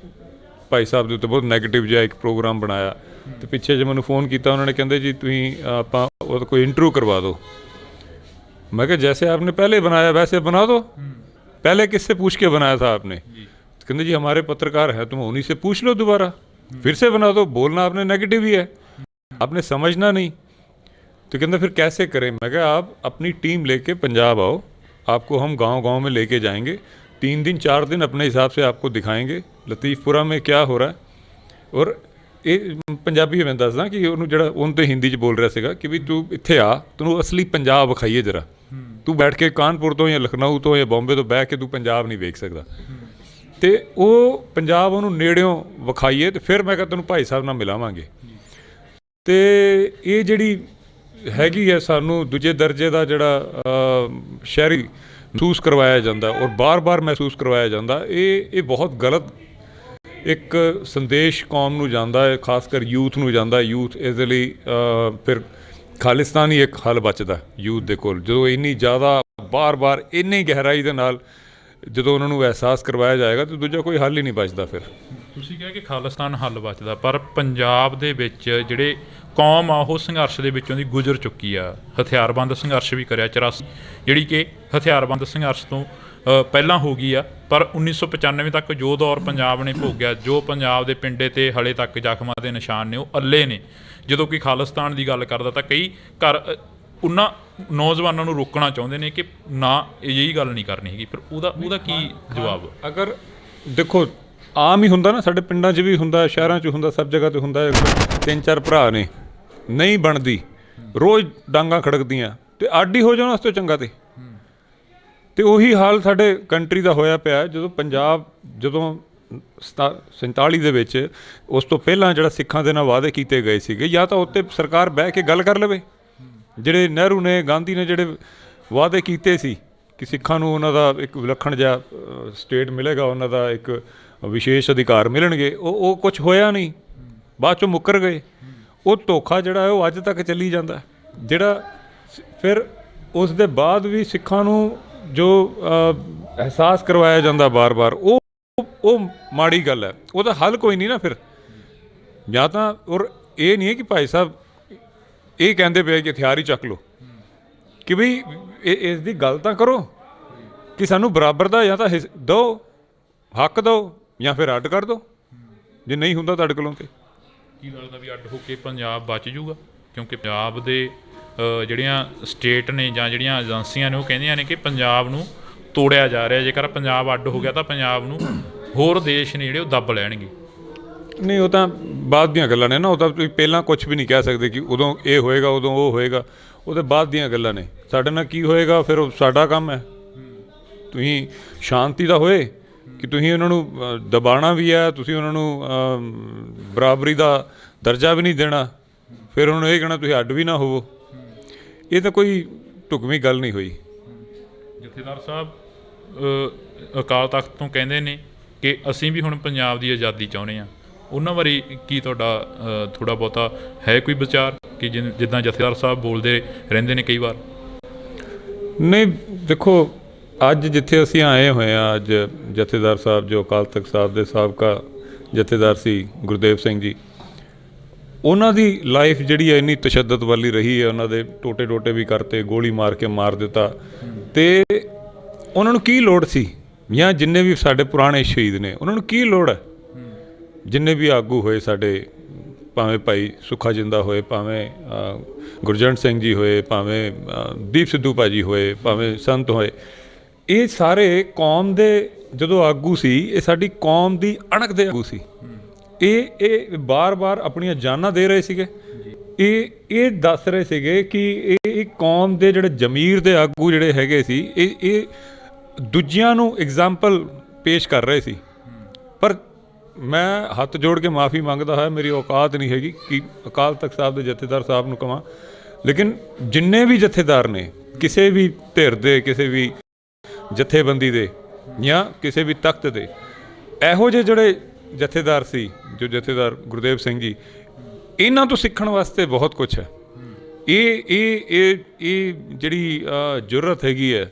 ਭਾਈ ਸਾਹਿਬ ਦੇ ਉੱਤੇ ਬਹੁਤ ਨੈਗੇਟਿਵ ਜਿਹਾ ਇੱਕ ਪ੍ਰੋਗਰਾਮ ਬਣਾਇਆ। ਅਤੇ ਪਿੱਛੇ ਜੇ ਮੈਨੂੰ फ़ोन ਕੀਤਾ, ਉਹਨਾਂ ਨੇ ਕਹਿੰਦੇ ਜੀ ਤੁਸੀਂ ਆਪਾਂ ਉਹਦਾ ਕੋਈ ਇੰਟਰਵਿਊ ਕਰਵਾ ਦਿਓ। मैं कहा जैसे आपने पहले बनाया वैसे बना दो। पहले किससे पूछ के बनाया था आपने? तो कहते जी हमारे पत्रकार हैं, तुम उन्हीं से पूछ लो दोबारा, फिर से बना दो। बोलना आपने नेगेटिव ही है, आपने समझना नहीं। तो कहते फिर कैसे करें? मैं कहा आप अपनी टीम लेके पंजाब आओ, आपको हम गांव गांव में लेके जाएंगे, 3 दिन 4 दिन अपने हिसाब से आपको दिखाएंगे लतीफपुरा में क्या हो रहा है। और ਇਹ ਪੰਜਾਬੀ ਮੈਂ ਦੱਸਦਾ ਕਿ ਉਹਨੂੰ ਜਿਹੜਾ ਉਹਨੂੰ ਤਾਂ ਹਿੰਦੀ 'ਚ ਬੋਲ ਰਿਹਾ ਸੀਗਾ ਕਿ ਵੀ ਤੂੰ ਇੱਥੇ ਆ, ਤੈਨੂੰ ਅਸਲੀ ਪੰਜਾਬ ਵਿਖਾਈਏ ਜਰਾ। ਤੂੰ ਬੈਠ ਕੇ ਕਾਨਪੁਰ ਤੋਂ ਜਾਂ ਲਖਨਊ ਤੋਂ ਜਾਂ ਬੰਬੇ ਤੋਂ ਬਹਿ ਕੇ ਤੂੰ ਪੰਜਾਬ ਨਹੀਂ ਵੇਖ ਸਕਦਾ। ਅਤੇ ਉਹ ਪੰਜਾਬ ਉਹਨੂੰ ਨੇੜਿਓਂ ਵਿਖਾਈਏ ਅਤੇ ਫਿਰ ਮੈਂ ਕਿਹਾ ਤੈਨੂੰ ਭਾਈ ਸਾਹਿਬ ਨਾਲ ਮਿਲਾਵਾਂਗੇ। ਅਤੇ ਇਹ ਜਿਹੜੀ ਹੈਗੀ ਹੈ ਸਾਨੂੰ ਦੂਜੇ ਦਰਜੇ ਦਾ ਜਿਹੜਾ ਸ਼ਹਿਰੀ ਮਹਿਸੂਸ ਕਰਵਾਇਆ ਜਾਂਦਾ ਔਰ ਬਾਰ-ਬਾਰ ਮਹਿਸੂਸ ਕਰਵਾਇਆ ਜਾਂਦਾ, ਇਹ ਬਹੁਤ ਗਲਤ ਇੱਕ ਸੰਦੇਸ਼ ਕੌਮ ਨੂੰ ਜਾਂਦਾ ਹੈ, ਖਾਸ ਕਰ ਯੂਥ ਨੂੰ ਜਾਂਦਾ। ਯੂਥ ਇਸ ਦੇ ਲਈ ਫਿਰ ਖਾਲਿਸਤਾਨ ਹੀ ਇੱਕ ਹੱਲ ਬਚਦਾ ਯੂਥ ਦੇ ਕੋਲ, ਜਦੋਂ ਇੰਨੀ ਜ਼ਿਆਦਾ ਬਾਰ-ਬਾਰ ਇੰਨੀ ਗਹਿਰਾਈ ਦੇ ਨਾਲ ਜਦੋਂ ਉਹਨਾਂ ਨੂੰ ਅਹਿਸਾਸ ਕਰਵਾਇਆ ਜਾਏਗਾ ਤਾਂ ਦੂਜਾ ਕੋਈ ਹੱਲ ਹੀ ਨਹੀਂ ਬਚਦਾ। ਫਿਰ ਤੁਸੀਂ ਕਿਹਾ ਕਿ ਖਾਲਿਸਤਾਨ ਹੱਲ ਬਚਦਾ, ਪਰ ਪੰਜਾਬ ਦੇ ਵਿੱਚ ਜਿਹੜੇ ਕੌਮ ਆ ਉਹ ਸੰਘਰਸ਼ ਦੇ ਵਿੱਚੋਂ ਦੀ ਗੁਜ਼ਰ ਚੁੱਕੀ ਆ। ਹਥਿਆਰਬੰਦ ਸੰਘਰਸ਼ ਵੀ ਕਰਿਆ 84, ਜਿਹੜੀ ਕਿ ਹਥਿਆਰਬੰਦ ਸੰਘਰਸ਼ ਤੋਂ ਪਹਿਲਾਂ ਹੋ ਗਈ ਆ, ਪਰ 1995 ਤੱਕ ਜੋ ਦੌਰ ਪੰਜਾਬ ਨੇ ਭੋਗਿਆ, ਜੋ ਪੰਜਾਬ ਦੇ ਪਿੰਡੇ 'ਤੇ ਹਲੇ ਤੱਕ ਜ਼ਖਮਾਂ ਦੇ ਨਿਸ਼ਾਨ ਨੇ, ਉਹ ਅੱਲੇ ਨੇ। ਜਦੋਂ ਕਿ ਖਾਲਿਸਤਾਨ ਦੀ ਗੱਲ ਕਰਦਾ ਤਾਂ ਕਈ ਘਰ ਉਹਨਾਂ ਨੌਜਵਾਨਾਂ ਨੂੰ ਰੋਕਣਾ ਚਾਹੁੰਦੇ ਨੇ ਕਿ ਨਾ ਅਜਿਹੀ ਗੱਲ ਨਹੀਂ ਕਰਨੀ ਹੈਗੀ, ਫਿਰ ਉਹਦਾ ਕੀ ਜਵਾਬ? ਅਗਰ ਦੇਖੋ ਆਮ ਹੀ ਹੁੰਦਾ ਨਾ, ਸਾਡੇ ਪਿੰਡਾਂ 'ਚ ਵੀ ਹੁੰਦਾ, ਸ਼ਹਿਰਾਂ 'ਚ ਹੁੰਦਾ, ਸਭ ਜਗ੍ਹਾ 'ਤੇ ਹੁੰਦਾ। 3-4 ਭਰਾ ਨੇ, ਨਹੀਂ ਬਣਦੀ, ਰੋਜ਼ ਡਾਂਗਾਂ ਖੜਕਦੀਆਂ, ਅਤੇ ਅੱਡ ਹੀ ਹੋ ਜਾਣਾ ਉਸ ਤੋਂ ਚੰਗਾ। ਅਤੇ ਉਹੀ ਹਾਲ ਸਾਡੇ ਕੰਟਰੀ ਦਾ ਹੋਇਆ ਪਿਆ। ਜਦੋਂ ਪੰਜਾਬ 47 ਦੇ ਵਿੱਚ, ਉਸ ਤੋਂ ਪਹਿਲਾਂ ਜਿਹੜਾ ਸਿੱਖਾਂ ਦੇ ਨਾਲ ਵਾਅਦੇ ਕੀਤੇ ਗਏ ਸੀਗੇ, ਜਾਂ ਤਾਂ ਉੱਤੇ ਸਰਕਾਰ ਬਹਿ ਕੇ ਗੱਲ ਕਰ ਲਵੇ। ਜਿਹੜੇ ਨਹਿਰੂ ਨੇ, ਗਾਂਧੀ ਨੇ ਜਿਹੜੇ ਵਾਅਦੇ ਕੀਤੇ ਸੀ ਕਿ ਸਿੱਖਾਂ ਨੂੰ ਉਹਨਾਂ ਦਾ ਇੱਕ ਵਿਲੱਖਣ ਜਿਹਾ ਸਟੇਟ ਮਿਲੇਗਾ, ਉਹਨਾਂ ਦਾ ਇੱਕ ਵਿਸ਼ੇਸ਼ ਅਧਿਕਾਰ ਮਿਲਣਗੇ, ਉਹ ਕੁਛ ਹੋਇਆ ਨਹੀਂ, ਬਾਅਦ 'ਚੋਂ ਮੁੱਕਰ ਗਏ। ਉਹ ਧੋਖਾ ਜਿਹੜਾ ਹੈ ਉਹ ਅੱਜ ਤੱਕ ਚੱਲੀ ਜਾਂਦਾ, ਜਿਹੜਾ ਫਿਰ ਉਸ ਦੇ ਬਾਅਦ ਵੀ ਸਿੱਖਾਂ ਨੂੰ ਜੋ ਅਹਿਸਾਸ ਕਰਵਾਇਆ ਜਾਂਦਾ ਬਾਰ-ਬਾਰ, ਉਹ ਮਾੜੀ ਗੱਲ ਹੈ। ਉਹਦਾ ਹੱਲ ਕੋਈ ਨਹੀਂ ਨਾ ਫਿਰ, ਜਾਂ ਤਾਂ ਔਰ ਇਹ ਨਹੀਂ ਹੈ ਕਿ ਭਾਈ ਸਾਹਿਬ ਇਹ ਕਹਿੰਦੇ ਪਏ ਕਿ ਹਥਿਆਰ ਹੀ ਚੱਕ ਲਓ, ਕਿ ਬਈ ਇਸ ਦੀ ਗੱਲ ਤਾਂ ਕਰੋ ਕਿ ਸਾਨੂੰ ਬਰਾਬਰ ਦਾ ਜਾਂ ਤਾਂ ਦਿਓ, ਹੱਕ ਦਿਓ, ਜਾਂ ਫਿਰ ਅੱਡ ਕਰ ਦਿਓ ਜੇ ਨਹੀਂ ਹੁੰਦਾ ਤੁਹਾਡੇ ਕੋਲੋਂ। ਤੇ ਕੀ ਲੱਗਦਾ ਵੀ ਅੱਡ ਹੋ ਕੇ ਪੰਜਾਬ ਬਚ ਜੂਗਾ? ਕਿਉਂਕਿ ਪੰਜਾਬ ਦੇ ਜਿਹੜੀਆਂ ਸਟੇਟ ਨੇ ਜਾਂ ਜਿਹੜੀਆਂ ਏਜੰਸੀਆਂ ਨੇ ਉਹ ਕਹਿੰਦੀਆਂ ਨੇ ਕਿ ਪੰਜਾਬ ਨੂੰ ਤੋੜਿਆ ਜਾ ਰਿਹਾ, ਜੇਕਰ ਪੰਜਾਬ ਅੱਡ ਹੋ ਗਿਆ ਤਾਂ ਪੰਜਾਬ ਨੂੰ ਹੋਰ ਦੇਸ਼ ਨੇ ਜਿਹੜੇ ਉਹ ਦੱਬ ਲੈਣਗੇ। ਨਹੀਂ, ਉਹ ਤਾਂ ਬਾਅਦ ਦੀਆਂ ਗੱਲਾਂ ਨੇ ਨਾ, ਉਹ ਤਾਂ ਤੁਸੀਂ ਪਹਿਲਾਂ ਕੁਛ ਵੀ ਨਹੀਂ ਕਹਿ ਸਕਦੇ ਕਿ ਉਦੋਂ ਇਹ ਹੋਏਗਾ ਉਦੋਂ ਉਹ ਹੋਏਗਾ, ਉਹਦੇ ਬਾਅਦ ਦੀਆਂ ਗੱਲਾਂ ਨੇ। ਸਾਡੇ ਨਾਲ ਕੀ ਹੋਏਗਾ ਫਿਰ ਉਹ ਸਾਡਾ ਕੰਮ ਹੈ। ਤੁਸੀਂ ਸ਼ਾਂਤੀ ਦਾ ਹੋਏ ਕਿ ਤੁਸੀਂ ਉਹਨਾਂ ਨੂੰ ਦਬਾਉਣਾ ਵੀ ਹੈ, ਤੁਸੀਂ ਉਹਨਾਂ ਨੂੰ ਬਰਾਬਰੀ ਦਾ ਦਰਜਾ ਵੀ ਨਹੀਂ ਦੇਣਾ, ਫਿਰ ਉਹਨਾਂ ਨੂੰ ਇਹ ਕਹਿਣਾ ਤੁਸੀਂ ਅੱਡ ਵੀ ਨਾ ਹੋਵੋ। ਇਹ ਤਾਂ ਕੋਈ ਢੁਕਵੀਂ ਗੱਲ ਨਹੀਂ ਹੋਈ। ਜਥੇਦਾਰ ਸਾਹਿਬ ਅਕਾਲ ਤਖਤ ਤੋਂ ਕਹਿੰਦੇ ਨੇ ਕਿ ਅਸੀਂ ਵੀ ਹੁਣ ਪੰਜਾਬ ਦੀ ਆਜ਼ਾਦੀ ਚਾਹੁੰਦੇ ਹਾਂ, ਉਹਨਾਂ ਬਾਰੇ ਕੀ ਤੁਹਾਡਾ ਥੋੜ੍ਹਾ ਬਹੁਤਾ ਹੈ ਕੋਈ ਵਿਚਾਰ ਕਿ ਜਿੱਦਾਂ ਜਥੇਦਾਰ ਸਾਹਿਬ ਬੋਲਦੇ ਰਹਿੰਦੇ ਨੇ ਕਈ ਵਾਰ? ਨਹੀਂ, ਦੇਖੋ ਅੱਜ ਜਿੱਥੇ ਅਸੀਂ ਆਏ ਹੋਏ ਹਾਂ, ਅੱਜ ਜਥੇਦਾਰ ਸਾਹਿਬ ਜੋ ਅਕਾਲ ਤਖਤ ਸਾਹਿਬ ਦੇ ਸਾਬਕਾ ਜਥੇਦਾਰ ਸੀ ਗੁਰਦੇਵ ਸਿੰਘ ਜੀ, ਉਹਨਾਂ ਦੀ ਲਾਈਫ ਜਿਹੜੀ ਹੈ ਇੰਨੀ ਤਸ਼ੱਦਦ ਵਾਲੀ ਰਹੀ ਹੈ, ਉਹਨਾਂ ਦੇ ਟੋਟੇ ਵੀ ਕਰਤੇ, ਗੋਲੀ ਮਾਰ ਕੇ ਮਾਰ ਦਿੱਤਾ। ਤੇ ਉਹਨਾਂ ਨੂੰ ਕੀ ਲੋੜ ਸੀ, ਜਾਂ ਜਿੰਨੇ ਵੀ ਸਾਡੇ ਪੁਰਾਣੇ ਸ਼ਹੀਦ ਨੇ ਉਹਨਾਂ ਨੂੰ ਕੀ ਲੋੜ ਹੈ, ਜਿੰਨੇ ਵੀ ਆਗੂ ਹੋਏ ਸਾਡੇ, ਭਾਵੇਂ ਭਾਈ ਸੁੱਖਾ ਜਿੰਦਾ ਹੋਏ, ਭਾਵੇਂ ਗੁਰਜੰਟ ਸਿੰਘ ਜੀ ਹੋਏ, ਭਾਵੇਂ ਦੀਪ ਸਿੱਧੂ ਭਾਜੀ ਹੋਏ, ਭਾਵੇਂ ਸੰਤ ਹੋਏ, ਇਹ ਸਾਰੇ ਕੌਮ ਦੇ ਜਦੋਂ ਆਗੂ ਸੀ, ਇਹ ਸਾਡੀ ਕੌਮ ਦੀ ਅਣਖ ਦੇ ਆਗੂ ਸੀ। ਇਹ ਬਾਰ-ਬਾਰ ਆਪਣੀਆਂ ਜਾਨਾਂ ਦੇ ਰਹੇ ਸੀਗੇ, ਇਹ ਦੱਸ ਰਹੇ ਸੀਗੇ ਕਿ ਇਹ ਕੌਮ ਦੇ ਜਿਹੜੇ ਜ਼ਮੀਰ ਦੇ ਆਗੂ ਜਿਹੜੇ ਹੈਗੇ ਸੀ, ਇਹ ਦੂਜਿਆਂ ਨੂੰ ਐਗਜ਼ਾਮਪਲ ਪੇਸ਼ ਕਰ ਰਹੇ ਸੀ। ਪਰ ਮੈਂ ਹੱਥ ਜੋੜ ਕੇ ਮਾफ़ੀ ਮੰਗਦਾ ਹਾਂ, ਮੇਰੀ ਔਕਾਤ ਨਹੀਂ ਹੈਗੀ ਕਿ ਅਕਾਲ ਤਖਤ ਸਾਹਿਬ ਦੇ ਜਥੇਦਾਰ ਸਾਹਿਬ ਨੂੰ ਕਹਾਂ, ਲੇਕਿਨ ਜਿੰਨੇ ਵੀ ਜਥੇਦਾਰ ਨੇ ਕਿਸੇ ਵੀ ਧਿਰ ਦੇ, ਕਿਸੇ ਵੀ ਜਥੇਬੰਦੀ ਦੇ ਜਾਂ ਕਿਸੇ ਵੀ ਤਖਤ ਦੇ, ਇਹੋ ਜਿਹੇ ਜਿਹੜੇ ਜਥੇਦਾਰ ਸੀ, ਜੋ ਜਥੇਦਾਰ ਗੁਰਦੇਵ ਸਿੰਘ ਜੀ, ਇਹਨਾਂ ਤੋਂ ਸਿੱਖਣ ਵਾਸਤੇ ਬਹੁਤ ਕੁਛ ਹੈ। ਇਹ ਜਿਹੜੀ ਜ਼ਰੂਰਤ ਹੈਗੀ ਹੈ,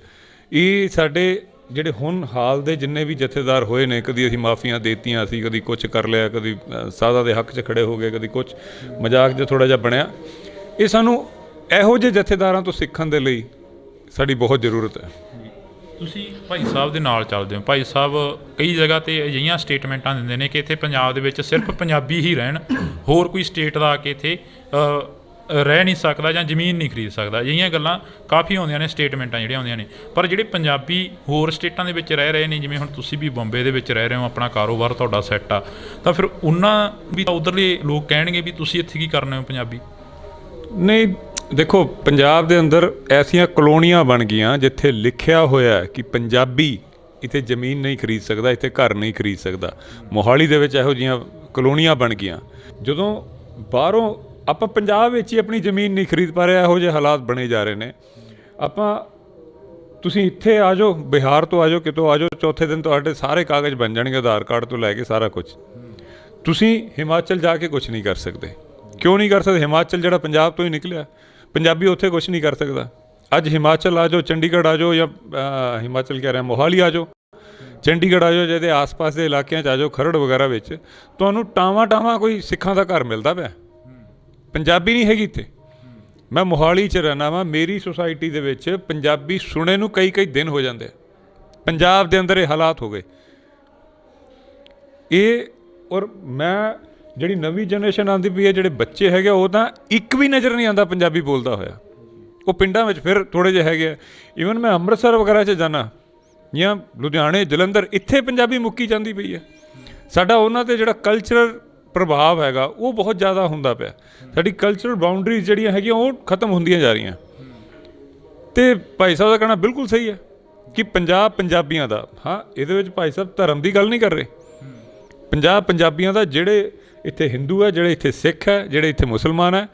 ਇਹ ਸਾਡੇ ਜਿਹੜੇ ਹੁਣ ਹਾਲ ਦੇ ਜਿੰਨੇ ਵੀ ਜਥੇਦਾਰ ਹੋਏ ਨੇ, ਕਦੀ ਅਸੀਂ ਮਾਫੀਆਂ ਦੇਤੀਆਂ, ਅਸੀਂ ਕਦੀ ਕੁਛ ਕਰ ਲਿਆ, ਕਦੀ ਸਾਦਾ ਦੇ ਹੱਕ 'ਚ ਖੜੇ ਹੋ ਗਏ, ਕਦੀ ਕੁਛ ਮਜ਼ਾਕ ਜਿਹਾ ਥੋੜ੍ਹਾ ਜਿਹਾ ਬਣਿਆ, ਇਹ ਸਾਨੂੰ ਇਹੋ ਜਿਹੇ ਜਥੇਦਾਰਾਂ ਤੋਂ ਸਿੱਖਣ ਦੇ ਲਈ ਸਾਡੀ ਬਹੁਤ ਜ਼ਰੂਰਤ ਹੈ। ਤੁਸੀਂ ਭਾਈ ਸਾਹਿਬ ਦੇ ਨਾਲ ਚੱਲਦੇ ਹੋ। ਭਾਈ ਸਾਹਿਬ ਕਈ ਜਗ੍ਹਾ 'ਤੇ ਅਜਿਹੀਆਂ ਸਟੇਟਮੈਂਟਾਂ ਦਿੰਦੇ ਨੇ ਕਿ ਇੱਥੇ ਪੰਜਾਬ ਦੇ ਵਿੱਚ ਸਿਰਫ ਪੰਜਾਬੀ ਹੀ ਰਹਿਣ, ਹੋਰ ਕੋਈ ਸਟੇਟ ਦਾ ਆ ਕੇ ਇੱਥੇ ਰਹਿ ਨਹੀਂ ਸਕਦਾ ਜਾਂ ਜ਼ਮੀਨ ਨਹੀਂ ਖਰੀਦ ਸਕਦਾ। ਅਜਿਹੀਆਂ ਗੱਲਾਂ ਕਾਫੀ ਆਉਂਦੀਆਂ ਨੇ, ਸਟੇਟਮੈਂਟਾਂ ਜਿਹੜੀਆਂ ਆਉਂਦੀਆਂ ਨੇ। ਪਰ ਜਿਹੜੇ ਪੰਜਾਬੀ ਹੋਰ ਸਟੇਟਾਂ ਦੇ ਵਿੱਚ ਰਹਿ ਰਹੇ ਨੇ, ਜਿਵੇਂ ਹੁਣ ਤੁਸੀਂ ਵੀ ਬੰਬੇ ਦੇ ਵਿੱਚ ਰਹਿ ਰਹੇ ਹੋ, ਆਪਣਾ ਕਾਰੋਬਾਰ ਤੁਹਾਡਾ ਸੈੱਟ ਆ, ਤਾਂ ਫਿਰ ਉਹਨਾਂ ਵੀ ਉੱਧਰਲੇ ਲੋਕ ਕਹਿਣਗੇ ਵੀ ਤੁਸੀਂ ਇੱਥੇ ਕੀ ਕਰਨੇ ਹੋ ਪੰਜਾਬੀ? ਨਹੀਂ, ਦੇਖੋ ਪੰਜਾਬ ਦੇ ਅੰਦਰ ਐਸੀਆਂ ਕਲੋਨੀਆਂ ਬਣ ਗਈਆਂ ਜਿੱਥੇ ਲਿਖਿਆ ਹੋਇਆ ਕਿ ਪੰਜਾਬੀ ਇੱਥੇ ਜ਼ਮੀਨ ਨਹੀਂ ਖਰੀਦ ਸਕਦਾ, ਇੱਥੇ ਘਰ ਨਹੀਂ ਖਰੀਦ ਸਕਦਾ। ਮੋਹਾਲੀ ਦੇ ਵਿੱਚ ਇਹੋ ਜਿਹੀਆਂ ਕਲੋਨੀਆਂ ਬਣ ਗਈਆਂ। ਜਦੋਂ ਬਾਹਰੋਂ ਆਪਾਂ ਪੰਜਾਬ ਵਿੱਚ ਹੀ ਆਪਣੀ ਜ਼ਮੀਨ ਨਹੀਂ ਖਰੀਦ ਪਾ ਰਹੇ, ਇਹੋ ਜਿਹੇ ਹਾਲਾਤ ਬਣੇ ਜਾ ਰਹੇ ਨੇ। ਤੁਸੀਂ ਇੱਥੇ ਆ ਜਾਓ, ਬਿਹਾਰ ਤੋਂ ਆ ਜਾਓ, ਕਿਤੋਂ ਆ ਜਾਓ, ਚੌਥੇ ਦਿਨ ਤੁਹਾਡੇ ਸਾਰੇ ਕਾਗਜ਼ ਬਣ ਜਾਣਗੇ, ਆਧਾਰ ਕਾਰਡ ਤੋਂ ਲੈ ਕੇ ਸਾਰਾ ਕੁਝ। ਤੁਸੀਂ ਹਿਮਾਚਲ ਜਾ ਕੇ ਕੁਝ ਨਹੀਂ ਕਰ ਸਕਦੇ। ਕਿਉਂ ਨਹੀਂ ਕਰ ਸਕਦੇ? ਹਿਮਾਚਲ ਜਿਹੜਾ ਪੰਜਾਬ ਤੋਂ ਹੀ ਨਿਕਲਿਆ, ਪੰਜਾਬੀ ਉੱਥੇ ਕੁਛ ਨਹੀਂ ਕਰ ਸਕਦਾ। ਅੱਜ ਹਿਮਾਚਲ ਆ ਜਾਓ, ਚੰਡੀਗੜ੍ਹ ਆ ਜਾਓ, ਜਾਂ ਹਿਮਾਚਲ ਕਹਿ ਰਿਹਾ ਮੋਹਾਲੀ ਆ ਜਾਓ, ਚੰਡੀਗੜ੍ਹ ਆ ਜਾਓ, ਜਿਹਦੇ ਆਸ-ਪਾਸ ਦੇ ਇਲਾਕਿਆਂ 'ਚ ਆ ਜਾਓ, ਖਰੜ ਵਗੈਰਾ ਵਿੱਚ, ਤੁਹਾਨੂੰ ਟਾਵਾਂ ਕੋਈ ਸਿੱਖਾਂ ਦਾ ਘਰ ਮਿਲਦਾ ਪਿਆ। ਪੰਜਾਬੀ ਨਹੀਂ ਹੈਗੀ ਇੱਥੇ। ਮੈਂ ਮੋਹਾਲੀ 'ਚ ਰਹਿਣਾ ਵਾਂ, ਮੇਰੀ ਸੁਸਾਇਟੀ ਦੇ ਵਿੱਚ ਪੰਜਾਬੀ ਸੁਣੇ ਨੂੰ ਕਈ ਦਿਨ ਹੋ ਜਾਂਦੇ। ਪੰਜਾਬ ਦੇ ਅੰਦਰ ਇਹ ਹਾਲਾਤ ਹੋ ਗਏ। ਔਰ ਮੈਂ ਜਿਹੜੀ ਨਵੀਂ ਜਨਰੇਸ਼ਨ ਆਉਂਦੀ ਪਈ ਹੈ, ਜਿਹੜੇ ਬੱਚੇ ਹੈਗੇ, ਉਹ ਤਾਂ ਇੱਕ ਵੀ ਨਜ਼ਰ ਨਹੀਂ ਆਉਂਦਾ ਪੰਜਾਬੀ ਬੋਲਦਾ ਹੋਇਆ। ਉਹ ਪਿੰਡਾਂ ਵਿੱਚ ਫਿਰ ਥੋੜ੍ਹੇ ਜਿਹੇ ਹੈਗੇ ਆ। ਈਵਨ ਮੈਂ ਅੰਮ੍ਰਿਤਸਰ ਵਗੈਰਾ 'ਚ ਜਾਣਾ ਜਾਂ ਲੁਧਿਆਣੇ, ਜਲੰਧਰ, ਇੱਥੇ ਪੰਜਾਬੀ ਮੁੱਕੀ ਜਾਂਦੀ ਪਈ ਹੈ। ਸਾਡਾ ਉਹਨਾਂ 'ਤੇ ਜਿਹੜਾ ਕਲਚਰਲ ਪ੍ਰਭਾਵ ਹੈਗਾ ਉਹ ਬਹੁਤ ਜ਼ਿਆਦਾ ਹੁੰਦਾ ਪਿਆ। ਸਾਡੀ ਕਲਚਰਲ ਬਾਊਂਡਰੀਜ਼ ਜਿਹੜੀਆਂ ਹੈਗੀਆਂ ਉਹ ਖਤਮ ਹੁੰਦੀਆਂ ਜਾ ਰਹੀਆਂ। ਅਤੇ ਭਾਈ ਸਾਹਿਬ ਦਾ ਕਹਿਣਾ ਬਿਲਕੁਲ ਸਹੀ ਹੈ ਕਿ ਪੰਜਾਬ ਪੰਜਾਬੀਆਂ ਦਾ। ਹਾਂ, ਇਹਦੇ ਵਿੱਚ ਭਾਈ ਸਾਹਿਬ ਧਰਮ ਦੀ ਗੱਲ ਨਹੀਂ ਕਰ ਰਹੇ। ਪੰਜਾਬ ਪੰਜਾਬੀਆਂ ਦਾ, ਜਿਹੜੇ ਇੱਥੇ ਹਿੰਦੂ ਹੈ, ਜਿਹੜੇ ਇੱਥੇ ਸਿੱਖ ਹੈ, ਜਿਹੜੇ ਇੱਥੇ ਮੁਸਲਮਾਨ ਹੈ,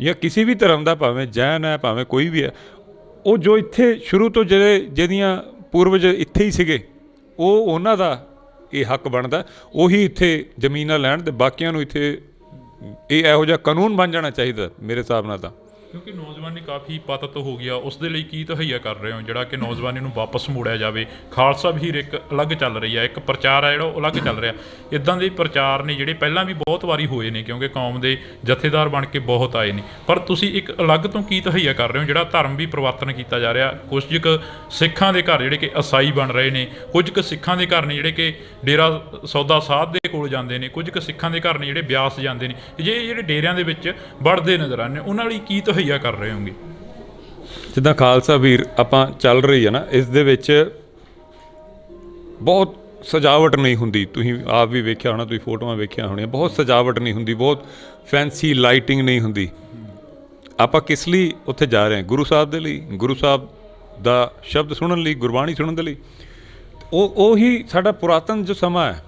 ਜਾਂ ਕਿਸੇ ਵੀ ਧਰਮ ਦਾ, ਭਾਵੇਂ ਜੈਨ ਹੈ, ਭਾਵੇਂ ਕੋਈ ਵੀ ਹੈ, ਉਹ ਜੋ ਇੱਥੇ ਸ਼ੁਰੂ ਤੋਂ ਜਿਹਦੀਆਂ ਪੂਰਵਜ ਇੱਥੇ ਹੀ ਸੀਗੇ, ਉਹਨਾਂ ਦਾ ਇਹ ਹੱਕ ਬਣਦਾ ਉਹੀ ਇੱਥੇ ਜ਼ਮੀਨਾਂ ਲੈਣ, ਅਤੇ ਬਾਕੀਆਂ ਨੂੰ ਇੱਥੇ ਇਹ ਇਹੋ ਜਿਹਾ ਕਾਨੂੰਨ ਬਣ ਜਾਣਾ ਚਾਹੀਦਾ ਮੇਰੇ ਹਿਸਾਬ ਨਾਲ ਤਾਂ। ਕਿਉਂਕਿ ਨੌਜਵਾਨੀ ਕਾਫੀ ਪਤਤ ਹੋ ਗਿਆ, ਉਸ ਦੇ ਲਈ ਕੀ ਤਹਈਆ ਕਰ ਰਹੇ ਹੋ ਜਿਹੜਾ ਕਿ ਨੌਜਵਾਨੀ ਨੂੰ ਵਾਪਸ ਮੋੜਿਆ ਜਾਵੇ? ਖਾਲਸਾ ਵਹੀਰ ਇੱਕ ਅਲੱਗ ਚੱਲ ਰਹੀ ਹੈ, ਇੱਕ ਪ੍ਰਚਾਰ ਹੈ ਜਿਹੜਾ ਉਹ ਅਲੱਗ ਚੱਲ ਰਿਹਾ। ਇਦਾਂ ਦੇ ਪ੍ਰਚਾਰ ਨੇ ਜਿਹੜੇ ਪਹਿਲਾਂ ਵੀ ਬਹੁਤ ਵਾਰੀ ਹੋਏ ਨੇ, ਕਿਉਂਕਿ ਕੌਮ ਦੇ ਜਥੇਦਾਰ ਬਣ ਕੇ ਬਹੁਤ ਆਏ ਨੇ, ਪਰ ਤੁਸੀਂ ਇੱਕ ਅਲੱਗ ਤੋਂ ਕੀ ਤਹਈਆ ਕਰ ਰਹੇ ਹੋ ਜਿਹੜਾ ਧਰਮ ਵੀ ਪਰਿਵਰਤਨ ਕੀਤਾ ਜਾ ਰਿਹਾ? ਕੁਝ ਕੁ ਸਿੱਖਾਂ ਦੇ ਘਰ ਜਿਹੜੇ ਕਿ ਈਸਾਈ ਬਣ ਰਹੇ ਨੇ, ਕੁਝ ਕੁ ਸਿੱਖਾਂ ਦੇ ਘਰ ਨੇ ਜਿਹੜੇ ਕਿ ਡੇਰਾ ਸੌਦਾ ਸਾਹਿਬ ਦੇ ਕੋਲ ਜਾਂਦੇ ਨੇ, ਕੁਝ ਕੁ ਸਿੱਖਾਂ ਦੇ ਘਰ ਨੇ ਜਿਹੜੇ ਬਿਆਸ ਜਾਂਦੇ ਨੇ। ਜਿਹੜੇ ਡੇਰਿਆਂ ਦੇ ਵਿੱਚ ਵੜਦੇ ਨਜ਼ਰ ਆਉਂਦੇ ਨੇ, ਉਹਨਾਂ ਲਈ ਕੀ ਤਹਈਆ ਕਰ ਰਹੇ ਹੋਗੇ? ਜਿੱਦਾਂ ਖਾਲਸਾ ਵੀਰ ਆਪਾਂ ਚੱਲ ਰਹੀ ਹੈ ਨਾ, ਇਸ ਦੇ ਵਿੱਚ ਬਹੁਤ ਸਜਾਵਟ ਨਹੀਂ ਹੁੰਦੀ। ਤੁਸੀਂ ਆਪ ਵੀ ਵੇਖਿਆ ਹੋਣਾ, ਤੁਸੀਂ ਫੋਟੋਆਂ ਵੇਖੀਆਂ ਹੋਣੀਆਂ, ਬਹੁਤ ਸਜਾਵਟ ਨਹੀਂ ਹੁੰਦੀ, ਬਹੁਤ ਫੈਂਸੀ ਲਾਈਟਿੰਗ ਨਹੀਂ ਹੁੰਦੀ। ਆਪਾਂ ਕਿਸ ਲਈ ਉੱਥੇ ਜਾ ਰਹੇ ਹਾਂ? ਗੁਰੂ ਸਾਹਿਬ ਦੇ ਲਈ, ਗੁਰੂ ਸਾਹਿਬ ਦਾ ਸ਼ਬਦ ਸੁਣਨ ਲਈ, ਗੁਰਬਾਣੀ ਸੁਣਨ ਦੇ ਲਈ। ਉਹੀ ਸਾਡਾ ਪੁਰਾਤਨ ਜੋ ਸਮਾਂ ਹੈ,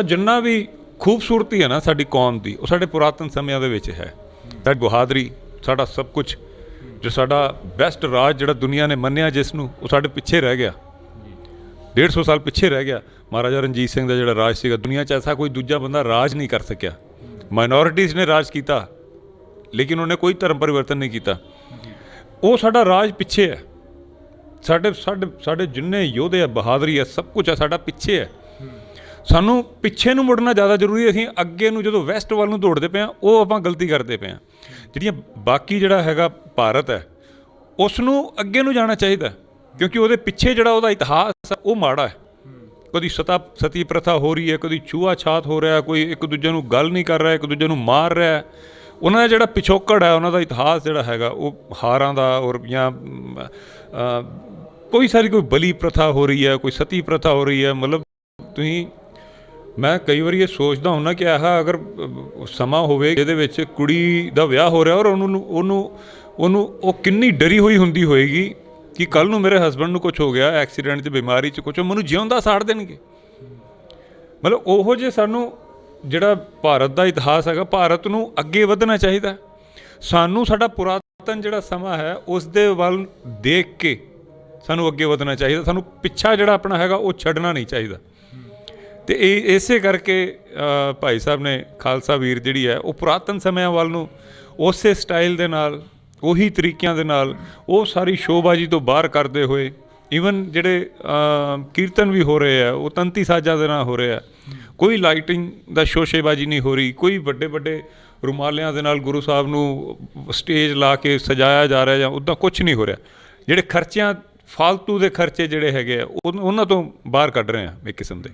ਜਿੰਨਾ ਵੀ ਖੂਬਸੂਰਤੀ ਹੈ ਨਾ ਸਾਡੀ ਕੌਮ ਦੀ, ਉਹ ਸਾਡੇ ਪੁਰਾਤਨ ਸਮਿਆਂ ਦੇ ਵਿੱਚ ਹੈ। ਸਾਡੀ ਬਹਾਦਰੀ, ਸਾਡਾ ਸਭ ਕੁਝ, ਜੋ ਸਾਡਾ ਬੈਸਟ ਰਾਜ ਜਿਹੜਾ ਦੁਨੀਆ ਨੇ ਮੰਨਿਆ ਜਿਸ ਨੂੰ, ਉਹ ਸਾਡੇ ਪਿੱਛੇ ਰਹਿ ਗਿਆ। 150 ਸਾਲ ਪਿੱਛੇ ਰਹਿ ਗਿਆ। ਮਹਾਰਾਜਾ ਰਣਜੀਤ ਸਿੰਘ ਦਾ ਜਿਹੜਾ ਰਾਜ ਸੀਗਾ, ਦੁਨੀਆ 'ਚ ਐਸਾ ਕੋਈ ਦੂਜਾ ਬੰਦਾ ਰਾਜ ਨਹੀਂ ਕਰ ਸਕਿਆ। ਮਾਈਨੋਰਿਟੀਜ਼ ਨੇ ਰਾਜ ਕੀਤਾ, ਲੇਕਿਨ ਉਹਨੇ ਕੋਈ ਧਰਮ ਪਰਿਵਰਤਨ ਨਹੀਂ ਕੀਤਾ। ਉਹ ਸਾਡਾ ਰਾਜ ਪਿੱਛੇ ਹੈ। ਸਾਡੇ ਜਿੰਨੇ ਯੋਧੇ ਆ, ਬਹਾਦਰੀ ਹੈ, ਸਭ ਕੁਝ ਹੈ, ਸਾਡਾ ਪਿੱਛੇ ਹੈ। ਸਾਨੂੰ ਪਿੱਛੇ ਨੂੰ ਮੁੜਨਾ ਜ਼ਿਆਦਾ ਜ਼ਰੂਰੀ ਹੈ। ਅਸੀਂ ਅੱਗੇ ਨੂੰ ਜਦੋਂ ਵੈਸਟ ਵੱਲ ਨੂੰ ਦੌੜਦੇ ਪਏ ਹਾਂ, ਉਹ ਆਪਾਂ ਗਲਤੀ ਕਰਦੇ ਪਏ ਹਾਂ। ਜਿਹੜੀਆਂ ਬਾਕੀ ਜਿਹੜਾ ਹੈਗਾ ਭਾਰਤ ਹੈ, ਉਸ ਨੂੰ ਅੱਗੇ ਨੂੰ ਜਾਣਾ ਚਾਹੀਦਾ, ਕਿਉਂਕਿ ਉਹਦੇ ਪਿੱਛੇ ਜਿਹੜਾ ਉਹਦਾ ਇਤਿਹਾਸ ਹੈ ਉਹ ਮਾੜਾ ਹੈ। ਕਦੀ ਸਤੀ ਪ੍ਰਥਾ ਹੋ ਰਹੀ ਹੈ, ਕਦੀ ਛੂਆ ਛਾਤ ਹੋ ਰਿਹਾ, ਕੋਈ ਇੱਕ ਦੂਜੇ ਨੂੰ ਗੱਲ ਨਹੀਂ ਕਰ ਰਿਹਾ, ਇੱਕ ਦੂਜੇ ਨੂੰ ਮਾਰ ਰਿਹਾ। ਉਹਨਾਂ ਦਾ ਜਿਹੜਾ ਪਿਛੋਕੜ ਹੈ, ਉਹਨਾਂ ਦਾ ਇਤਿਹਾਸ ਜਿਹੜਾ ਹੈਗਾ, ਉਹ ਹਾਰਾਂ ਦਾ, ਔਰ ਜਾਂ ਕੋਈ ਬਲੀ ਪ੍ਰਥਾ ਹੋ ਰਹੀ ਹੈ, ਕੋਈ ਸਤੀ ਪ੍ਰਥਾ ਹੋ ਰਹੀ ਹੈ। ਮਤਲਬ ਮੈਂ ਕਈ ਵਾਰੀ ਇਹ ਸੋਚਦਾ ਹੁੰਦਾ ਕਿ ਅਗਰ ਸਮਾਂ ਹੋਵੇ ਜਿਹਦੇ ਵਿੱਚ ਕੁੜੀ ਦਾ ਵਿਆਹ ਹੋ ਰਿਹਾ, ਔਰ ਉਹਨੂੰ ਉਹ ਕਿੰਨੀ ਡਰੀ ਹੋਈ ਹੁੰਦੀ ਹੋਏਗੀ ਕਿ ਕੱਲ੍ਹ ਨੂੰ ਮੇਰੇ ਹਸਬੈਂਡ ਨੂੰ ਕੁਛ ਹੋ ਗਿਆ, ਐਕਸੀਡੈਂਟ 'ਚ, ਬਿਮਾਰੀ 'ਚ ਕੁਛ, ਮੈਨੂੰ ਜਿਉਂਦਾ ਸਾੜ ਦੇਣਗੇ। ਮਤਲਬ ਉਹੋ ਜਿਹੇ ਸਾਨੂੰ ਜਿਹੜਾ ਭਾਰਤ ਦਾ ਇਤਿਹਾਸ ਹੈਗਾ, ਭਾਰਤ ਨੂੰ ਅੱਗੇ ਵਧਣਾ ਚਾਹੀਦਾ। ਸਾਨੂੰ ਸਾਡਾ ਪੁਰਾਤਨ ਜਿਹੜਾ ਸਮਾਂ ਹੈ, ਉਸ ਦੇ ਵੱਲ ਦੇਖ ਕੇ ਸਾਨੂੰ ਅੱਗੇ ਵਧਣਾ ਚਾਹੀਦਾ। ਸਾਨੂੰ ਪਿੱਛਾ ਜਿਹੜਾ ਆਪਣਾ ਹੈਗਾ ਉਹ ਛੱਡਣਾ ਨਹੀਂ ਚਾਹੀਦਾ। ਅਤੇ ਇਸੇ ਕਰਕੇ ਭਾਈ ਸਾਹਿਬ ਨੇ ਖਾਲਸਾ ਵੀਰ ਜਿਹੜੀ ਹੈ, ਉਹ ਪੁਰਾਤਨ ਸਮਿਆਂ ਵੱਲ ਨੂੰ ਉਸੇ ਸਟਾਈਲ ਦੇ ਨਾਲ, ਉਹੀ ਤਰੀਕਿਆਂ ਦੇ ਨਾਲ, ਉਹ ਸਾਰੀ ਸ਼ੋਅਬਾਜ਼ੀ ਤੋਂ ਬਾਹਰ ਕਰਦੇ ਹੋਏ, ਈਵਨ ਜਿਹੜੇ ਕੀਰਤਨ ਵੀ ਹੋ ਰਹੇ ਆ, ਉਹ ਤੰਤੀ ਸਾਜ਼ਾਂ ਦੇ ਨਾਲ ਹੋ ਰਹੇ ਆ। ਕੋਈ ਲਾਈਟਿੰਗ ਦਾ ਸ਼ੋਸ਼ੇਬਾਜ਼ੀ ਨਹੀਂ ਹੋ ਰਹੀ। ਕੋਈ ਵੱਡੇ ਵੱਡੇ ਰੁਮਾਲਿਆਂ ਦੇ ਨਾਲ ਗੁਰੂ ਸਾਹਿਬ ਨੂੰ ਸਟੇਜ ਲਾ ਕੇ ਸਜਾਇਆ ਜਾ ਰਿਹਾ, ਜਾਂ ਉੱਦਾਂ ਕੁਛ ਨਹੀਂ ਹੋ ਰਿਹਾ। ਜਿਹੜੇ ਖਰਚਿਆਂ, ਫਾਲਤੂ ਦੇ ਖਰਚੇ ਜਿਹੜੇ ਹੈਗੇ ਆ, ਉਹਨਾਂ ਤੋਂ ਬਾਹਰ ਕੱਢ ਰਹੇ ਆ ਇੱਕ ਕਿਸਮ ਦੇ।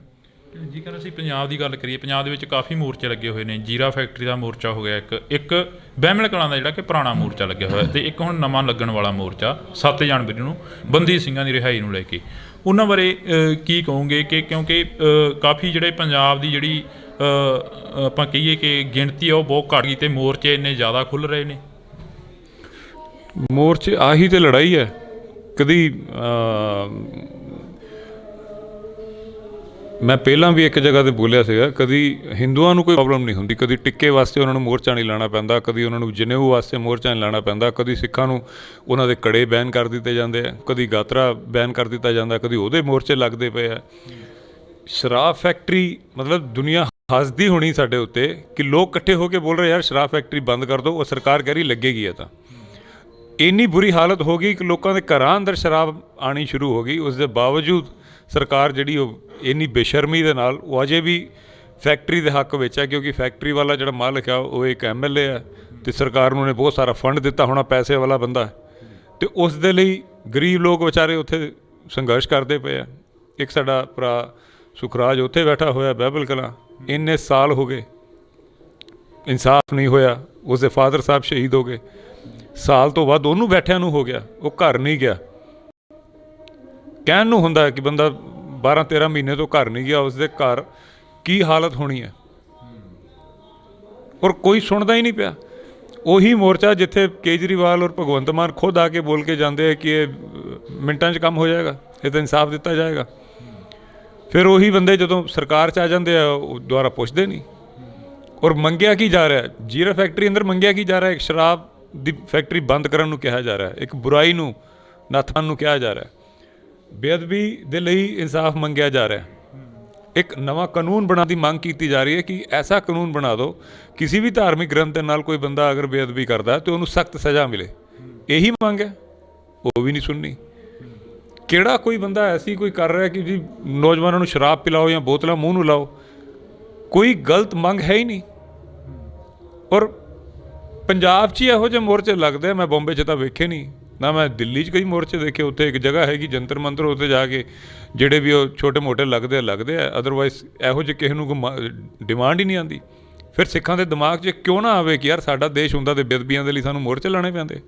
ਜੇਕਰ ਅਸੀਂ ਪੰਜਾਬ ਦੀ ਗੱਲ ਕਰੀਏ, ਪੰਜਾਬ ਦੇ ਵਿੱਚ ਕਾਫੀ ਮੋਰਚੇ ਲੱਗੇ ਹੋਏ ਨੇ। ਜੀਰਾ ਫੈਕਟਰੀ ਦਾ ਮੋਰਚਾ ਹੋ ਗਿਆ, ਇੱਕ ਬਹਿਮਲ ਕਲਾਂ ਦਾ ਜਿਹੜਾ ਕਿ ਪੁਰਾਣਾ ਮੋਰਚਾ ਲੱਗਿਆ ਹੋਇਆ, ਅਤੇ ਇੱਕ ਹੁਣ ਨਵਾਂ ਲੱਗਣ ਵਾਲਾ ਮੋਰਚਾ 7 ਜਨਵਰੀ ਨੂੰ ਬੰਦੀ ਸਿੰਘਾਂ ਦੀ ਰਿਹਾਈ ਨੂੰ ਲੈ ਕੇ। ਉਹਨਾਂ ਬਾਰੇ ਕੀ ਕਹੋਗੇ? ਕਿ ਕਿਉਂਕਿ ਕਾਫੀ ਜਿਹੜੇ ਪੰਜਾਬ ਦੀ ਜਿਹੜੀ ਆਪਾਂ ਕਹੀਏ ਕਿ ਗਿਣਤੀ ਆ, ਉਹ ਬਹੁਤ ਘੱਟ ਗਈ, ਅਤੇ ਮੋਰਚੇ ਇੰਨੇ ਜ਼ਿਆਦਾ ਖੁੱਲ੍ਹ ਰਹੇ ਨੇ। ਮੋਰਚੇ ਆਹੀ ਤੇ ਲੜਾਈ ਹੈ। ਕਦੀ ਮੈਂ ਪਹਿਲਾਂ ਵੀ ਇੱਕ ਜਗ੍ਹਾ 'ਤੇ ਬੋਲਿਆ ਸੀਗਾ, ਕਦੀ ਹਿੰਦੂਆਂ ਨੂੰ ਕੋਈ ਪ੍ਰੋਬਲਮ ਨਹੀਂ ਹੁੰਦੀ, ਕਦੀ ਟਿੱਕੇ ਵਾਸਤੇ ਉਹਨਾਂ ਨੂੰ ਮੋਰਚਾ ਨਹੀਂ ਲਾਉਣਾ ਪੈਂਦਾ, ਕਦੀ ਉਹਨਾਂ ਨੂੰ ਜਨੇਊ ਵਾਸਤੇ ਮੋਰਚਾ ਨਹੀਂ ਲਾਉਣਾ ਪੈਂਦਾ, ਕਦੀ ਸਿੱਖਾਂ ਨੂੰ ਉਹਨਾਂ ਦੇ ਕੜੇ ਬੈਨ ਕਰ ਦਿੱਤੇ ਜਾਂਦੇ ਆ, ਕਦੀ ਗਾਤਰਾ ਬੈਨ ਕਰ ਦਿੱਤਾ ਜਾਂਦਾ, ਕਦੀ ਉਹਦੇ ਮੋਰਚੇ ਲੱਗਦੇ ਪਏ ਆ। ਸ਼ਰਾਬ ਫੈਕਟਰੀ, ਮਤਲਬ ਦੁਨੀਆ ਹੱਸਦੀ ਹੋਣੀ ਸਾਡੇ ਉੱਤੇ ਕਿ ਲੋਕ ਇਕੱਠੇ ਹੋ ਕੇ ਬੋਲ ਰਹੇ ਯਾਰ ਸ਼ਰਾਬ ਫੈਕਟਰੀ ਬੰਦ ਕਰ ਦਿਓ। ਉਹ ਸਰਕਾਰ ਕਹਿ ਰਹੀ ਲੱਗੇਗੀ। ਹੈ ਤਾਂ ਇੰਨੀ ਬੁਰੀ ਹਾਲਤ ਹੋ ਗਈ ਕਿ ਲੋਕਾਂ ਦੇ ਘਰਾਂ ਅੰਦਰ ਸ਼ਰਾਬ ਆਉਣੀ ਸ਼ੁਰੂ ਹੋ ਗਈ। ਉਸ ਦੇ ਬਾਵਜੂਦ ਸਰਕਾਰ ਜਿਹੜੀ ਉਹ ਇੰਨੀ ਬੇਸ਼ਰਮੀ ਦੇ ਨਾਲ ਉਹ ਅਜੇ ਵੀ ਫੈਕਟਰੀ ਦੇ ਹੱਕ ਵਿੱਚ ਹੈ, ਕਿਉਂਕਿ ਫੈਕਟਰੀ ਵਾਲਾ ਜਿਹੜਾ ਮਾਲਕ ਆ ਉਹ ਇੱਕ MLA ਹੈ, ਅਤੇ ਸਰਕਾਰ ਨੂੰ ਉਹਨੇ ਬਹੁਤ ਸਾਰਾ ਫੰਡ ਦਿੱਤਾ ਹੋਣਾ, ਪੈਸੇ ਵਾਲਾ ਬੰਦਾ, ਅਤੇ ਉਸ ਦੇ ਲਈ ਗਰੀਬ ਲੋਕ ਵਿਚਾਰੇ ਉੱਥੇ ਸੰਘਰਸ਼ ਕਰਦੇ ਪਏ ਆ। ਇੱਕ ਸਾਡਾ ਭਰਾ ਸੁਖਰਾਜ ਉੱਥੇ ਬੈਠਾ ਹੋਇਆ ਬਾਈਬਲ ਕਲਾਂ, ਇੰਨੇ ਸਾਲ ਹੋ ਗਏ, ਇਨਸਾਫ ਨਹੀਂ ਹੋਇਆ। ਉਸਦੇ ਫਾਦਰ ਸਾਹਿਬ ਸ਼ਹੀਦ ਹੋ ਗਏ, ਸਾਲ ਤੋਂ ਬਾਅਦ ਉਹਨੂੰ ਬੈਠਿਆਂ ਨੂੰ ਹੋ ਗਿਆ, ਉਹ ਘਰ ਨਹੀਂ ਗਿਆ। ਕਹਿਣ ਨੂੰ ਹੁੰਦਾ ਕਿ ਬੰਦਾ 12-13 ਮਹੀਨੇ ਤੋਂ ਘਰ ਨਹੀਂ ਗਿਆ, ਉਸਦੇ ਘਰ ਕੀ ਹਾਲਤ ਹੋਣੀ ਹੈ, ਔਰ ਕੋਈ ਸੁਣਦਾ ਹੀ ਨਹੀਂ ਪਿਆ। ਉਹੀ ਮੋਰਚਾ ਜਿੱਥੇ ਕੇਜਰੀਵਾਲ ਔਰ ਭਗਵੰਤ ਮਾਨ ਖੁਦ ਆ ਕੇ ਬੋਲ ਕੇ ਜਾਂਦੇ ਆ ਕਿ ਇਹ ਮਿੰਟਾਂ 'ਚ ਕੰਮ ਹੋ ਜਾਏਗਾ, ਇਹ ਤਾਂ ਇਨਸਾਫ ਦਿੱਤਾ ਜਾਏਗਾ। ਫਿਰ ਉਹੀ ਬੰਦੇ ਜਦੋਂ ਸਰਕਾਰ 'ਚ ਆ ਜਾਂਦੇ ਆ, ਉਹ ਦੁਬਾਰਾ ਪੁੱਛਦੇ ਨਹੀਂ। ਔਰ ਮੰਗਿਆ ਕੀ ਜਾ ਰਿਹਾ? ਜੀਰਾ ਫੈਕਟਰੀ ਅੰਦਰ ਮੰਗਿਆ ਕੀ ਜਾ ਰਿਹਾ? ਇੱਕ ਸ਼ਰਾਬ ਦੀ ਫੈਕਟਰੀ ਬੰਦ ਕਰਨ ਨੂੰ ਕਿਹਾ ਜਾ ਰਿਹਾ, ਇੱਕ ਬੁਰਾਈ ਨੂੰ ਨਾਥਨ ਨੂੰ ਕਿਹਾ ਜਾ ਰਿਹਾ, ਬੇਅਦਬੀ ਦੇ ਲਈ ਇਨਸਾਫ ਮੰਗਿਆ ਜਾ ਰਿਹਾ। ਇੱਕ ਨਵਾਂ ਕਾਨੂੰਨ ਬਣਾਉਣ ਦੀ ਮੰਗ ਕੀਤੀ ਜਾ ਰਹੀ ਹੈ ਕਿ ਐਸਾ ਕਾਨੂੰਨ ਬਣਾ ਦਿਓ ਕਿਸੇ ਵੀ ਧਾਰਮਿਕ ਗ੍ਰੰਥ ਦੇ ਨਾਲ ਕੋਈ ਬੰਦਾ ਅਗਰ ਬੇਅਦਬੀ ਕਰਦਾ ਤਾਂ ਉਹਨੂੰ ਸਖਤ ਸਜ਼ਾ ਮਿਲੇ। ਇਹੀ ਮੰਗ ਹੈ, ਉਹ ਵੀ ਨਹੀਂ ਸੁਣਨੀ। ਕਿਹੜਾ ਕੋਈ ਬੰਦਾ ਐਸੀ ਕੋਈ ਕਰ ਰਿਹਾ ਕਿ ਜੀ ਨੌਜਵਾਨਾਂ ਨੂੰ ਸ਼ਰਾਬ ਪਿਲਾਓ ਜਾਂ ਬੋਤਲਾਂ ਮੂੰਹ ਨੂੰ ਲਾਓ, ਕੋਈ ਗਲਤ ਮੰਗ ਹੈ ਹੀ ਨਹੀਂ। ਔਰ ਪੰਜਾਬ 'ਚ ਹੀ ਇਹੋ ਜਿਹੇ ਮੋਰਚੇ ਲੱਗਦੇ ਆ, ਮੈਂ ਬੰਬੇ 'ਚ ਤਾਂ ਵੇਖੇ ਨਹੀਂ ਨਾ, ਮੈਂ ਦਿੱਲੀ 'ਚ ਕਈ ਮੋਰਚੇ ਦੇਖੇ। ਉੱਥੇ ਇੱਕ ਜਗ੍ਹਾ ਹੈਗੀ ਜੰਤਰ ਮੰਤਰ, ਉੱਥੇ ਜਾ ਕੇ ਜਿਹੜੇ ਵੀ ਉਹ ਛੋਟੇ ਮੋਟੇ ਲੱਗਦੇ ਆ, ਅਦਰਵਾਈਜ਼ ਇਹੋ ਜਿਹੇ ਕਿਸੇ ਨੂੰ ਕੋਈ ਡਿਮਾਂਡ ਹੀ ਨਹੀਂ ਆਉਂਦੀ। ਫਿਰ ਸਿੱਖਾਂ ਦੇ ਦਿਮਾਗ 'ਚ ਕਿਉਂ ਨਾ ਆਵੇ ਕਿ ਯਾਰ ਸਾਡਾ ਦੇਸ਼ ਹੁੰਦਾ ਤੇ ਬੇਅਦਬੀਆਂ ਦੇ ਲਈ ਸਾਨੂੰ ਮੋਰਚੇ ਲਾਣੇ ਪੈਂਦੇ,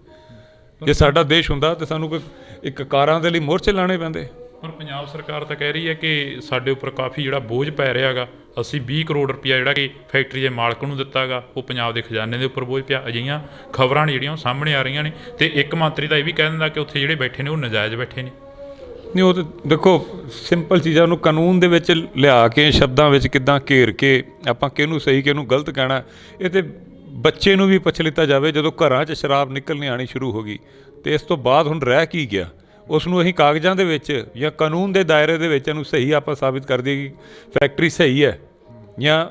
ਜੇ ਸਾਡਾ ਦੇਸ਼ ਹੁੰਦਾ ਤੇ ਸਾਨੂੰ ਕੋਈ ਇੱਕ ਕਾਰਾਂ ਦੇ ਲਈ ਮੋਰਚੇ ਲਾਣੇ ਪੈਂਦੇ। ਪਰ ਪੰਜਾਬ ਸਰਕਾਰ ਤਾਂ ਕਹਿ ਰਹੀ ਹੈ ਕਿ ਸਾਡੇ ਉੱਪਰ ਕਾਫੀ ਜਿਹੜਾ ਬੋਝ ਪੈ ਰਿਹਾ ਗਾ, ਅਸੀਂ 20 ਕਰੋੜ ਰੁਪਈਆ ਜਿਹੜਾ ਕਿ ਫੈਕਟਰੀ ਦੇ ਮਾਲਕ ਨੂੰ ਦਿੱਤਾ ਗਾ, ਉਹ ਪੰਜਾਬ ਦੇ ਖਜ਼ਾਨੇ ਦੇ ਉੱਪਰ ਬੋਝ ਪਿਆ। ਅਜਿਹੀਆਂ ਖਬਰਾਂ ਨੇ ਜਿਹੜੀਆਂ ਉਹ ਸਾਹਮਣੇ ਆ ਰਹੀਆਂ ਨੇ, ਤੇ ਇੱਕ ਮੰਤਰੀ ਤਾਂ ਇਹ ਵੀ ਕਹਿ ਦਿੰਦਾ ਕਿ ਉੱਥੇ ਜਿਹੜੇ ਬੈਠੇ ਨੇ ਉਹ ਨਜਾਇਜ਼ ਬੈਠੇ ਨੇ। ਨਹੀਂ, ਉਹ ਤਾਂ ਦੇਖੋ ਸਿੰਪਲ ਚੀਜ਼ਾਂ ਨੂੰ ਕਾਨੂੰਨ ਦੇ ਵਿੱਚ ਲਿਆ ਕੇ ਸ਼ਬਦਾਂ ਵਿੱਚ ਕਿੱਦਾਂ ਘੇਰ ਕੇ ਆਪਾਂ ਕਿਹਨੂੰ ਸਹੀ ਕਿਹਨੂੰ ਗਲਤ ਕਹਿਣਾ, ਇਹ ਤਾਂ ਬੱਚੇ ਨੂੰ ਵੀ ਪੁੱਛ ਲਿੱਤਾ ਜਾਵੇ। ਜਦੋਂ ਘਰਾਂ 'ਚ ਸ਼ਰਾਬ ਨਿਕਲਣੀ ਆਉਣੀ ਸ਼ੁਰੂ ਹੋ ਗਈ ਤੇ ਇਸ ਤੋਂ ਬਾਅਦ ਹੁਣ ਰਹਿ ਕੀ ਗਿਆ, ਉਸ ਨੂੰ ਅਸੀਂ ਕਾਗਜ਼ਾਂ ਦੇ ਵਿੱਚ ਜਾਂ ਕਾਨੂੰਨ ਦੇ ਦਾਇਰੇ ਦੇ ਵਿੱਚ ਇਹਨੂੰ ਸਹੀ ਆਪਾਂ ਸਾਬਿਤ ਕਰ ਦਈਏ ਕਿ ਫੈਕਟਰੀ ਸਹੀ ਹੈ, ਜਾਂ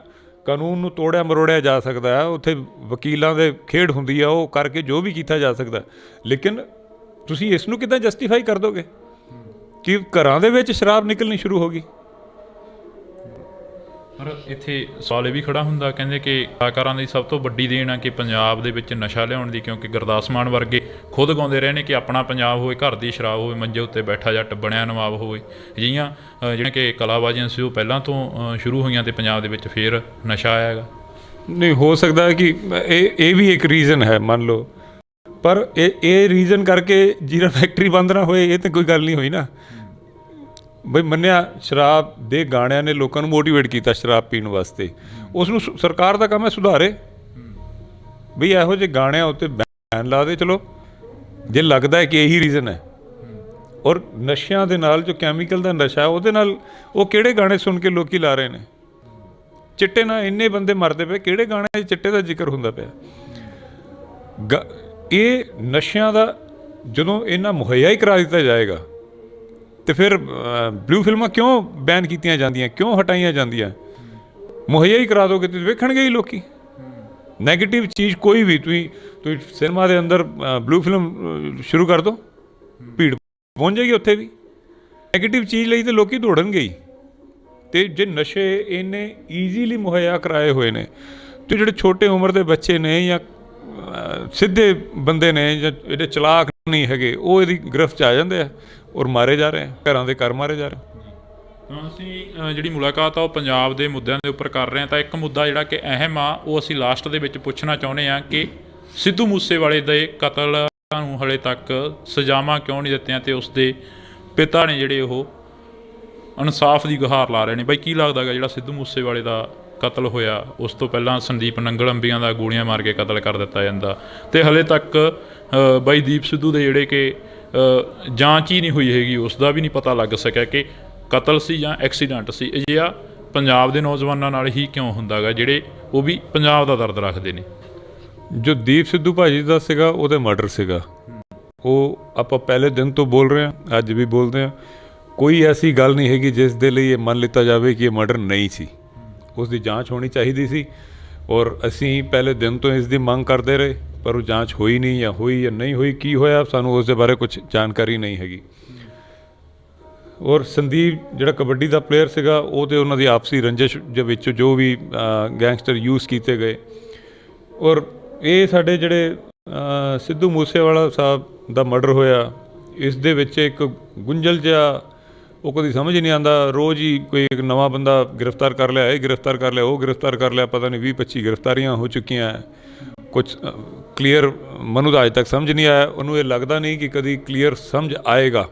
ਕਾਨੂੰਨ ਨੂੰ ਤੋੜਿਆ ਮਰੋੜਿਆ ਜਾ ਸਕਦਾ ਹੈ, ਉੱਥੇ ਵਕੀਲਾਂ ਦੇ ਖੇਡ ਹੁੰਦੀ ਆ, ਉਹ ਕਰਕੇ ਜੋ ਵੀ ਕੀਤਾ ਜਾ ਸਕਦਾ। ਲੇਕਿਨ ਤੁਸੀਂ ਇਸ ਨੂੰ ਕਿੱਦਾਂ ਜਸਟੀਫਾਈ ਕਰ ਦੋਗੇ ਕਿ ਘਰਾਂ ਦੇ ਵਿੱਚ ਸ਼ਰਾਬ ਨਿਕਲਣੀ ਸ਼ੁਰੂ ਹੋ ਗਈ? ਪਰ ਇੱਥੇ ਸਵਾਲ ਇਹ ਵੀ ਖੜਾ ਹੁੰਦਾ, ਕਹਿੰਦੇ ਕਿ ਕਲਾਕਾਰਾਂ ਦੀ ਸਭ ਤੋਂ ਵੱਡੀ ਦੇਣ ਆ ਕਿ ਪੰਜਾਬ ਦੇ ਵਿੱਚ ਨਸ਼ਾ ਲਿਆਉਣ ਦੀ, ਕਿਉਂਕਿ ਗੁਰਦਾਸ ਮਾਨ ਵਰਗੇ ਖੁਦ ਗਾਉਂਦੇ ਰਹੇ ਨੇ ਕਿ ਆਪਣਾ ਪੰਜਾਬ ਹੋਵੇ, ਘਰ ਦੀ ਸ਼ਰਾਬ ਹੋਵੇ, ਮੰਜੇ ਉੱਤੇ ਬੈਠਾ ਜੱਟ ਬਣਿਆ ਨਵਾਬ ਹੋਵੇ। ਅਜਿਹੀਆਂ ਜਿਹੜੀਆਂ ਕਿ ਕਲਾਬਾਜ਼ੀਆਂ ਸੀ ਉਹ ਪਹਿਲਾਂ ਤੋਂ ਸ਼ੁਰੂ ਹੋਈਆਂ ਤੇ ਪੰਜਾਬ ਦੇ ਵਿੱਚ ਫੇਰ ਨਸ਼ਾ ਆਇਆ ਹੈਗਾ। ਨਹੀਂ, ਹੋ ਸਕਦਾ ਹੈ ਕਿ ਇਹ ਵੀ ਇੱਕ ਰੀਜ਼ਨ ਹੈ, ਮੰਨ ਲਓ, ਪਰ ਇਹ ਰੀਜ਼ਨ ਕਰਕੇ ਜੀਰਾ ਫੈਕਟਰੀ ਬੰਦ ਨਾ ਹੋਏ, ਇਹ ਤਾਂ ਕੋਈ ਗੱਲ ਨਹੀਂ ਹੋਈ ਨਾ। ਬਈ ਮੰਨਿਆ ਸ਼ਰਾਬ ਦੇ ਗਾਣਿਆਂ ਨੇ ਲੋਕਾਂ ਨੂੰ ਮੋਟੀਵੇਟ ਕੀਤਾ ਸ਼ਰਾਬ ਪੀਣ ਵਾਸਤੇ, ਉਸ ਨੂੰ ਸਰਕਾਰ ਦਾ ਕੰਮ ਹੈ ਸੁਧਾਰੇ। ਬਈ ਇਹੋ ਜਿਹੇ ਗਾਣਿਆਂ ਉੱਤੇ ਬੈਨ ਲਾ ਦੇ, ਚਲੋ ਜੇ ਲੱਗਦਾ ਹੈ ਕਿ ਇਹੀ ਰੀਜ਼ਨ ਹੈ। ਔਰ ਨਸ਼ਿਆਂ ਦੇ ਨਾਲ ਜੋ ਕੈਮੀਕਲ ਦਾ ਨਸ਼ਾ, ਉਹਦੇ ਨਾਲ ਉਹ ਕਿਹੜੇ ਗਾਣੇ ਸੁਣ ਕੇ ਲੋਕੀ ਲਾ ਰਹੇ ਨੇ? ਚਿੱਟੇ ਨਾਲ ਇੰਨੇ ਬੰਦੇ ਮਰਦੇ ਪਏ, ਕਿਹੜੇ ਗਾਣੇ 'ਚ ਚਿੱਟੇ ਦਾ ਜ਼ਿਕਰ ਹੁੰਦਾ ਪਿਆ? ਇਹ ਨਸ਼ਿਆਂ ਦਾ ਜਦੋਂ ਇਹਨਾਂ ਮੁਹੱਈਆ ਹੀ ਕਰਾ ਦਿੱਤਾ ਜਾਏਗਾ ਤੇ ਫਿਰ ਬਲੂ ਫਿਲਮਾਂ ਕਿਉਂ ਬੈਨ ਕੀਤੀਆਂ ਜਾਂਦੀਆਂ, ਕਿਉਂ ਹਟਾਈਆਂ ਜਾਂਦੀਆਂ? ਮੁਹੱਈਆ ਹੀ ਕਰਾ ਦੋਗੇ ਤੇ ਵੇਖਣਗੇ ਹੀ ਲੋਕੀ। ਨੈਗੇਟਿਵ ਚੀਜ਼ ਕੋਈ ਵੀ ਤੁਸੀਂ ਸਿਨੇਮਾ ਦੇ ਅੰਦਰ ਬਲੂ ਫਿਲਮ ਸ਼ੁਰੂ ਕਰ ਦਿਓ, ਭੀੜ ਪਹੁੰਚ ਜਾਏਗੀ ਉੱਥੇ ਵੀ। ਨੈਗੇਟਿਵ ਚੀਜ਼ ਲਈ ਤਾਂ ਲੋਕੀ ਦੌੜਨਗੇ ਹੀ। ਅਤੇ ਜੇ ਨਸ਼ੇ ਇੰਨੇ ਈਜ਼ੀਲੀ ਮੁਹੱਈਆ ਕਰਾਏ ਹੋਏ ਨੇ, ਅਤੇ ਜਿਹੜੇ ਛੋਟੇ ਉਮਰ ਦੇ ਬੱਚੇ ਨੇ ਜਾਂ ਸਿੱਧੇ ਬੰਦੇ ਨੇ ਜਾਂ ਜਿਹੜੇ ਚਲਾਕ ਨਹੀਂ ਹੈਗੇ, ਉਹ ਇਹਦੀ ਗ੍ਰਿਫਤ 'ਚ ਆ ਜਾਂਦੇ ਆ ਔਰ ਮਾਰੇ ਜਾ ਰਹੇ ਆ, ਘਰਾਂ ਦੇ ਘਰ ਮਾਰੇ ਜਾ ਰਹੇ। ਅਸੀਂ ਜਿਹੜੀ ਮੁਲਾਕਾਤ ਆ ਉਹ ਪੰਜਾਬ ਦੇ ਮੁੱਦਿਆਂ ਦੇ ਉੱਪਰ ਕਰ ਰਹੇ ਹਾਂ, ਤਾਂ ਇੱਕ ਮੁੱਦਾ ਜਿਹੜਾ ਕਿ ਅਹਿਮ ਆ ਉਹ ਅਸੀਂ ਲਾਸਟ ਦੇ ਵਿੱਚ ਪੁੱਛਣਾ ਚਾਹੁੰਦੇ ਹਾਂ ਕਿ ਸਿੱਧੂ ਮੂਸੇਵਾਲੇ ਦੇ ਕਤਲ ਨੂੰ ਹਾਲੇ ਤੱਕ ਸਜ਼ਾਵਾਂ ਕਿਉਂ ਨਹੀਂ ਦਿੱਤੀਆਂ, ਅਤੇ ਉਸਦੇ ਪਿਤਾ ਨੇ ਜਿਹੜੇ ਉਹ ਇਨਸਾਫ ਦੀ ਗੁਹਾਰ ਲਾ ਰਹੇ ਨੇ। ਬਾਈ ਕੀ ਲੱਗਦਾ ਗਾ ਜਿਹੜਾ ਸਿੱਧੂ ਮੂਸੇਵਾਲੇ ਦਾ ਕਤਲ ਹੋਇਆ, ਉਸ ਤੋਂ ਪਹਿਲਾਂ ਸੰਦੀਪ ਨੰਗਲ ਅੰਬੀਆਂ ਦਾ ਗੋਲੀਆਂ ਮਾਰ ਕੇ ਕਤਲ ਕਰ ਦਿੱਤਾ ਜਾਂਦਾ, ਅਤੇ ਹਾਲੇ ਤੱਕ ਬਾਈ ਦੀਪ ਸਿੱਧੂ ਦੇ ਜਿਹੜੇ ਕਿ ਜਾਂਚ ਹੀ ਨਹੀਂ ਹੋਈ ਹੈਗੀ, ਉਸ ਦਾ ਵੀ ਨਹੀਂ ਪਤਾ ਲੱਗ ਸਕਿਆ ਕਿ ਕਤਲ ਸੀ ਜਾਂ ਐਕਸੀਡੈਂਟ ਸੀ। ਅਜਿਹਾ ਪੰਜਾਬ ਦੇ ਨੌਜਵਾਨਾਂ ਨਾਲ ਹੀ ਕਿਉਂ ਹੁੰਦਾ ਗਾ, ਜਿਹੜੇ ਉਹ ਵੀ ਪੰਜਾਬ ਦਾ ਦਰਦ ਰੱਖਦੇ ਨੇ? ਜੋ ਦੀਪ ਸਿੱਧੂ ਭਾਜੀ ਦਾ ਸੀਗਾ ਉਹ ਤਾਂ ਮਰਡਰ ਸੀਗਾ, ਉਹ ਆਪਾਂ ਪਹਿਲੇ ਦਿਨ ਤੋਂ ਬੋਲ ਰਹੇ ਹਾਂ, ਅੱਜ ਵੀ ਬੋਲਦੇ ਹਾਂ। ਕੋਈ ਐਸੀ ਗੱਲ ਨਹੀਂ ਹੈਗੀ ਜਿਸ ਦੇ ਲਈ ਇਹ ਮੰਨ ਲਿੱਤਾ ਜਾਵੇ ਕਿ ਇਹ ਮਰਡਰ ਨਹੀਂ ਸੀ। ਉਸ ਦੀ ਜਾਂਚ ਹੋਣੀ ਚਾਹੀਦੀ ਸੀ ਔਰ ਅਸੀਂ ਪਹਿਲੇ ਦਿਨ ਤੋਂ ਇਸ ਦੀ ਮੰਗ ਕਰਦੇ ਰਹੇ, ਪਰ ਉਹ ਜਾਂਚ ਹੋਈ ਨਹੀਂ, ਜਾਂ ਹੋਈ ਜਾਂ ਨਹੀਂ ਹੋਈ, ਕੀ ਹੋਇਆ ਸਾਨੂੰ ਉਸ ਦੇ ਬਾਰੇ ਕੁਝ ਜਾਣਕਾਰੀ ਨਹੀਂ ਹੈਗੀ। ਔਰ ਸੰਦੀਪ ਜਿਹੜਾ ਕਬੱਡੀ ਦਾ ਪਲੇਅਰ ਸੀਗਾ, ਉਹ ਤਾਂ ਉਹਨਾਂ ਦੀ ਆਪਸੀ ਰੰਜਿਸ਼ ਦੇ ਵਿੱਚ ਜੋ ਵੀ ਗੈਂਗਸਟਰ ਯੂਜ਼ ਕੀਤੇ ਗਏ। ਔਰ ਇਹ ਸਾਡੇ ਜਿਹੜੇ ਸਿੱਧੂ ਮੂਸੇਵਾਲਾ ਸਾਹਿਬ ਦਾ ਮਰਡਰ ਹੋਇਆ, ਇਸ ਦੇ ਵਿੱਚ ਇੱਕ ਗੁੰਝਲ ਜਿਹਾ ਉਹ ਕਦੀ ਸਮਝ ਨਹੀਂ ਆਉਂਦਾ। ਰੋਜ਼ ਹੀ ਕੋਈ ਇੱਕ ਨਵਾਂ ਬੰਦਾ ਗ੍ਰਿਫਤਾਰ ਕਰ ਲਿਆ, ਇਹ ਗ੍ਰਿਫਤਾਰ ਕਰ ਲਿਆ, ਉਹ ਗ੍ਰਿਫਤਾਰ ਕਰ ਲਿਆ, ਪਤਾ ਨਹੀਂ 20-25 ਗ੍ਰਿਫਤਾਰੀਆਂ ਹੋ ਚੁੱਕੀਆਂ ਹੈ। ਕੁਛ ਕਲੀਅਰ ਮੈਨੂੰ ਤਾਂ ਅੱਜ ਤੱਕ ਸਮਝ ਨਹੀਂ ਆਇਆ, ਉਹਨੂੰ ਇਹ ਲੱਗਦਾ ਨਹੀਂ ਕਿ ਕਦੀ ਕਲੀਅਰ ਸਮਝ ਆਏਗਾ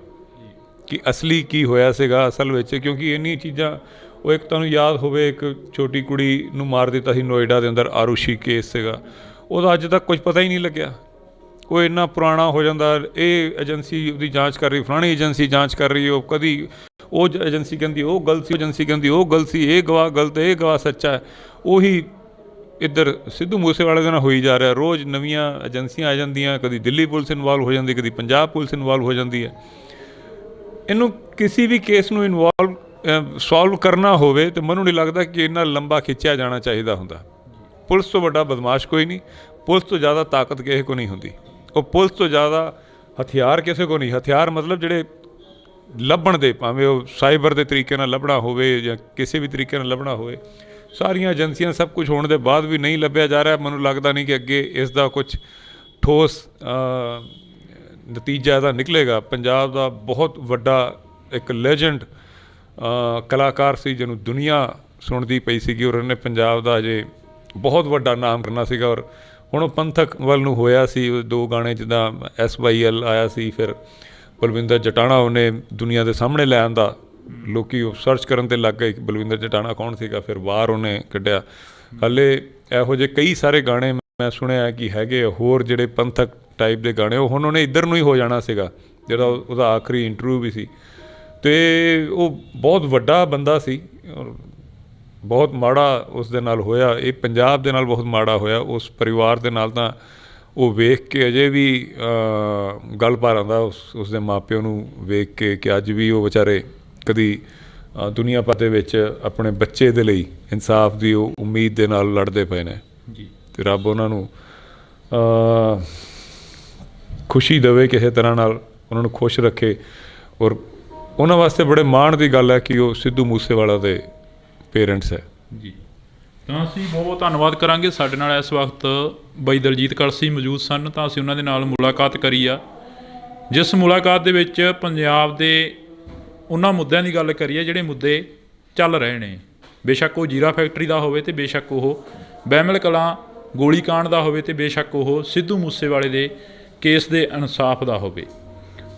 ਕਿ ਅਸਲੀ ਕੀ ਹੋਇਆ ਸੀਗਾ ਅਸਲ ਵਿੱਚ। ਕਿਉਂਕਿ ਇੰਨੀ ਚੀਜ਼ਾਂ, ਉਹ ਇੱਕ ਤੁਹਾਨੂੰ ਯਾਦ ਹੋਵੇ ਇੱਕ ਛੋਟੀ ਕੁੜੀ ਨੂੰ ਮਾਰ ਦਿੱਤਾ ਸੀ ਨੋਇਡਾ ਦੇ ਅੰਦਰ, ਆਰੂਸ਼ੀ ਕੇਸ ਸੀਗਾ, ਉਹਦਾ ਅੱਜ ਤੱਕ ਕੁਝ ਪਤਾ ਹੀ ਨਹੀਂ ਲੱਗਿਆ। ਉਹ ਇੰਨਾ ਪੁਰਾਣਾ ਹੋ ਜਾਂਦਾ, ਇਹ ਏਜੰਸੀ ਉਹਦੀ ਜਾਂਚ ਕਰ ਰਹੀ, ਫਲਾਣੀ ਏਜੰਸੀ ਜਾਂਚ ਕਰ ਰਹੀ, ਉਹ ਕਦੀ ਉਹ ਏਜੰਸੀ ਕਹਿੰਦੀ ਉਹ ਗਲਤ ਸੀ, ਏਜੰਸੀ ਕਹਿੰਦੀ ਉਹ ਗਲਤ ਸੀ, ਇਹ ਗਵਾਹ ਗਲਤ, ਇਹ ਗਵਾਹ ਸੱਚਾ ਹੈ। ਉਹੀ ਇੱਧਰ ਸਿੱਧੂ ਮੂਸੇਵਾਲੇ ਦੇ ਨਾਲ ਹੋਈ ਜਾ ਰਿਹਾ। ਰੋਜ਼ ਨਵੀਆਂ ਏਜੰਸੀਆਂ ਆ ਜਾਂਦੀਆਂ, ਕਦੀ ਦਿੱਲੀ ਪੁਲਿਸ ਇਨਵੋਲਵ ਹੋ ਜਾਂਦੀ, ਕਦੀ ਪੰਜਾਬ ਪੁਲਿਸ ਇਨਵੋਲਵ ਹੋ ਜਾਂਦੀ ਹੈ। ਇਹਨੂੰ ਕਿਸੇ ਵੀ ਕੇਸ ਨੂੰ ਇਨਵੋਲਵ ਸੋਲਵ ਕਰਨਾ ਹੋਵੇ ਤਾਂ ਮੈਨੂੰ ਨਹੀਂ ਲੱਗਦਾ ਕਿ ਇੰਨਾ ਲੰਬਾ ਖਿੱਚਿਆ ਜਾਣਾ ਚਾਹੀਦਾ ਹੁੰਦਾ। ਪੁਲਿਸ ਤੋਂ ਵੱਡਾ ਬਦਮਾਸ਼ ਕੋਈ ਨਹੀਂ, ਪੁਲਿਸ ਤੋਂ ਜ਼ਿਆਦਾ ਤਾਕਤ ਕਿਸੇ ਕੋ ਨਹੀਂ ਹੁੰਦੀ, ਉਹ ਪੁਲਿਸ ਤੋਂ ਜ਼ਿਆਦਾ ਹਥਿਆਰ ਕਿਸੇ ਕੋ ਨਹੀਂ। ਹਥਿਆਰ ਮਤਲਬ ਜਿਹੜੇ ਲੱਭਣ ਦੇ, ਭਾਵੇਂ ਉਹ ਸਾਈਬਰ ਦੇ ਤਰੀਕੇ ਨਾਲ ਲੱਭਣਾ ਹੋਵੇ ਜਾਂ ਕਿਸੇ ਵੀ ਤਰੀਕੇ ਨਾਲ ਲੱਭਣਾ ਹੋਵੇ, ਸਾਰੀਆਂ ਏਜੰਸੀਆਂ ਸਭ ਕੁਝ ਹੋਣ ਦੇ ਬਾਅਦ ਵੀ ਨਹੀਂ ਲੱਭਿਆ ਜਾ ਰਿਹਾ। ਮੈਨੂੰ ਲੱਗਦਾ ਨਹੀਂ ਕਿ ਅੱਗੇ ਇਸ ਦਾ ਕੁਝ ਠੋਸ ਨਤੀਜਾ ਇਹਦਾ ਨਿਕਲੇਗਾ। ਪੰਜਾਬ ਦਾ ਬਹੁਤ ਵੱਡਾ ਇੱਕ ਲੈਜੈਂਡ ਕਲਾਕਾਰ ਸੀ ਜਿਹਨੂੰ ਦੁਨੀਆ ਸੁਣਦੀ ਪਈ ਸੀਗੀ, ਔਰ ਉਹਨੇ ਪੰਜਾਬ ਦਾ ਅਜੇ ਬਹੁਤ ਵੱਡਾ ਨਾਮ ਕਰਨਾ ਸੀਗਾ। ਔਰ ਹੁਣ ਉਹ ਪੰਥਕ ਵੱਲ ਨੂੰ ਹੋਇਆ ਸੀ। ਉਹ 2 ਗਾਣੇ ਜਿੱਦਾਂ SYL ਆਇਆ ਸੀ, ਫਿਰ ਬਲਵਿੰਦਰ ਜਟਾਣਾ ਉਹਨੇ ਦੁਨੀਆ ਦੇ ਸਾਹਮਣੇ ਲੈ ਆਂਦਾ, ਲੋਕੀ ਉਹ ਸਰਚ ਕਰਨ 'ਤੇ ਲੱਗ ਗਏ ਬਲਵਿੰਦਰ ਜਟਾਣਾ ਕੌਣ ਸੀਗਾ। ਫਿਰ ਵਾਰ ਉਹਨੇ ਕੱਢਿਆ। ਹਾਲੇ ਇਹੋ ਜਿਹੇ ਕਈ ਸਾਰੇ ਗਾਣੇ ਮੈਂ ਸੁਣਿਆ ਕਿ ਹੈਗੇ ਹੋਰ ਜਿਹੜੇ ਪੰਥਕ ਟਾਈਪ ਦੇ ਗਾਣੇ, ਉਹ ਹੁਣ ਉਹਨੇ ਇੱਧਰ ਨੂੰ ਹੀ ਹੋ ਜਾਣਾ ਸੀਗਾ, ਜਿਹੜਾ ਉਹਦਾ ਆਖਰੀ ਇੰਟਰਵਿਊ ਵੀ ਸੀ। ਅਤੇ ਉਹ ਬਹੁਤ ਵੱਡਾ ਬੰਦਾ ਸੀ ਔਰ ਬਹੁਤ ਮਾੜਾ ਉਸ ਦੇ ਨਾਲ ਹੋਇਆ। ਇਹ ਪੰਜਾਬ ਦੇ ਨਾਲ ਬਹੁਤ ਮਾੜਾ ਹੋਇਆ। ਉਸ ਪਰਿਵਾਰ ਦੇ ਨਾਲ ਤਾਂ ਉਹ ਵੇਖ ਕੇ ਅਜੇ ਵੀ ਗਲ ਭਰ ਆਉਂਦਾ ਉਸ ਦੇ ਮਾਪਿਆਂ ਨੂੰ ਵੇਖ ਕੇ, ਕਿ ਅੱਜ ਵੀ ਉਹ ਵਿਚਾਰੇ ਕਦੀ ਦੁਨੀਆ ਭਰ ਦੇ ਵਿੱਚ ਆਪਣੇ ਬੱਚੇ ਦੇ ਲਈ ਇਨਸਾਫ ਦੀ ਉਹ ਉਮੀਦ ਦੇ ਨਾਲ ਲੜਦੇ ਪਏ ਨੇ ਜੀ। ਅਤੇ ਰੱਬ ਉਹਨਾਂ ਨੂੰ ਖੁਸ਼ੀ ਦੇਵੇ, ਕਿਸੇ ਤਰ੍ਹਾਂ ਨਾਲ ਉਹਨਾਂ ਨੂੰ ਖੁਸ਼ ਰੱਖੇ। ਔਰ ਉਹਨਾਂ ਵਾਸਤੇ ਬੜੇ ਮਾਣ ਦੀ ਗੱਲ ਹੈ ਕਿ ਉਹ ਸਿੱਧੂ ਮੂਸੇਵਾਲਾ ਦੇ ਪੇਰੈਂਟਸ ਹੈ ਜੀ। ਤਾਂ ਅਸੀਂ ਬਹੁਤ ਬਹੁਤ ਧੰਨਵਾਦ ਕਰਾਂਗੇ। ਸਾਡੇ ਨਾਲ ਇਸ ਵਕਤ ਬਾਈ ਦਲਜੀਤ ਕਲਸੀ ਮੌਜੂਦ ਸਨ, ਤਾਂ ਅਸੀਂ ਉਹਨਾਂ ਦੇ ਨਾਲ ਮੁਲਾਕਾਤ ਕਰੀ ਆ, ਜਿਸ ਮੁਲਾਕਾਤ ਦੇ ਵਿੱਚ ਪੰਜਾਬ ਦੇ ਉਹਨਾਂ ਮੁੱਦਿਆਂ ਦੀ ਗੱਲ ਕਰੀ ਆ ਜਿਹੜੇ ਮੁੱਦੇ ਚੱਲ ਰਹੇ ਨੇ। ਬੇਸ਼ੱਕ ਉਹ ਜੀਰਾ ਫੈਕਟਰੀ ਦਾ ਹੋਵੇ ਅਤੇ ਬੇਸ਼ੱਕ ਉਹ ਬਹਿਮਲ ਕਲਾਂ ਗੋਲੀ ਕਾਂਡ ਦਾ ਹੋਵੇ ਅਤੇ ਬੇਸ਼ੱਕ ਉਹ ਸਿੱਧੂ ਮੂਸੇਵਾਲੇ ਦੇ ਕੇਸ ਦੇ ਇਨਸਾਫ ਦਾ ਹੋਵੇ।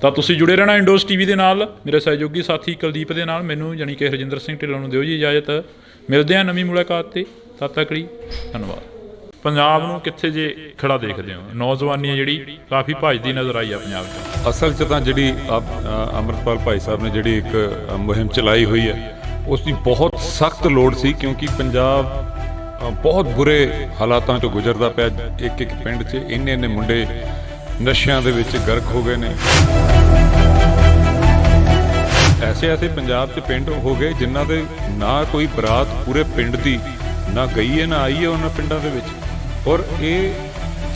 ਤਾਂ ਤੁਸੀਂ ਜੁੜੇ ਰਹਿਣਾ ਇੰਡੋਜ਼ TV ਦੇ ਨਾਲ, ਮੇਰੇ ਸਹਿਯੋਗੀ ਸਾਥੀ ਕੁਲਦੀਪ ਦੇ ਨਾਲ। ਮੈਨੂੰ ਯਾਨੀ ਕਿ ਹਰਜਿੰਦਰ ਸਿੰਘ ਢਿੱਲੋਂ ਨੂੰ ਦਿਓ ਜੀ ਇਜਾਜ਼ਤ। ਮਿਲਦੇ ਹਾਂ ਨਵੀਂ ਮੁਲਾਕਾਤ 'ਤੇ, ਤਦ ਤੱਕ ਲਈ ਧੰਨਵਾਦ। ਪੰਜਾਬ ਨੂੰ ਕਿੱਥੇ ਜੇ ਖੜਾ ਦੇਖਦੇ ਹੋ? ਨੌਜਵਾਨੀ ਜਿਹੜੀ ਕਾਫੀ ਭੱਜਦੀ ਨਜ਼ਰ ਆਈ ਆ ਪੰਜਾਬ 'ਚ। ਅਸਲ 'ਚ ਤਾਂ ਜਿਹੜੀ ਅੰਮ੍ਰਿਤਪਾਲ ਭਾਈ ਸਾਹਿਬ ਨੇ ਜਿਹੜੀ ਇੱਕ ਮੁਹਿੰਮ ਚਲਾਈ ਹੋਈ ਹੈ, ਉਸ ਦੀ ਬਹੁਤ ਸਖਤ ਲੋੜ ਸੀ, ਕਿਉਂਕਿ ਪੰਜਾਬ ਬਹੁਤ ਬੁਰੇ ਹਾਲਾਤਾਂ 'ਚੋਂ ਗੁਜ਼ਰਦਾ ਪਿਆ। ਇੱਕ ਪਿੰਡ 'ਚ ਇੰਨੇ ਮੁੰਡੇ ਨਸ਼ਿਆਂ ਦੇ ਵਿੱਚ ਗਰਕ ਹੋ ਗਏ ਨੇ। ਐਸੇ ਪੰਜਾਬ 'ਚ ਪਿੰਡ ਹੋ ਗਏ ਜਿਨ੍ਹਾਂ ਦੇ ਨਾ ਕੋਈ ਬਰਾਤ ਪੂਰੇ ਪਿੰਡ ਦੀ ਨਾ ਗਈ ਹੈ ਨਾ ਆਈ ਹੈ ਉਹਨਾਂ ਪਿੰਡਾਂ ਦੇ ਵਿੱਚ। ਔਰ ਇਹ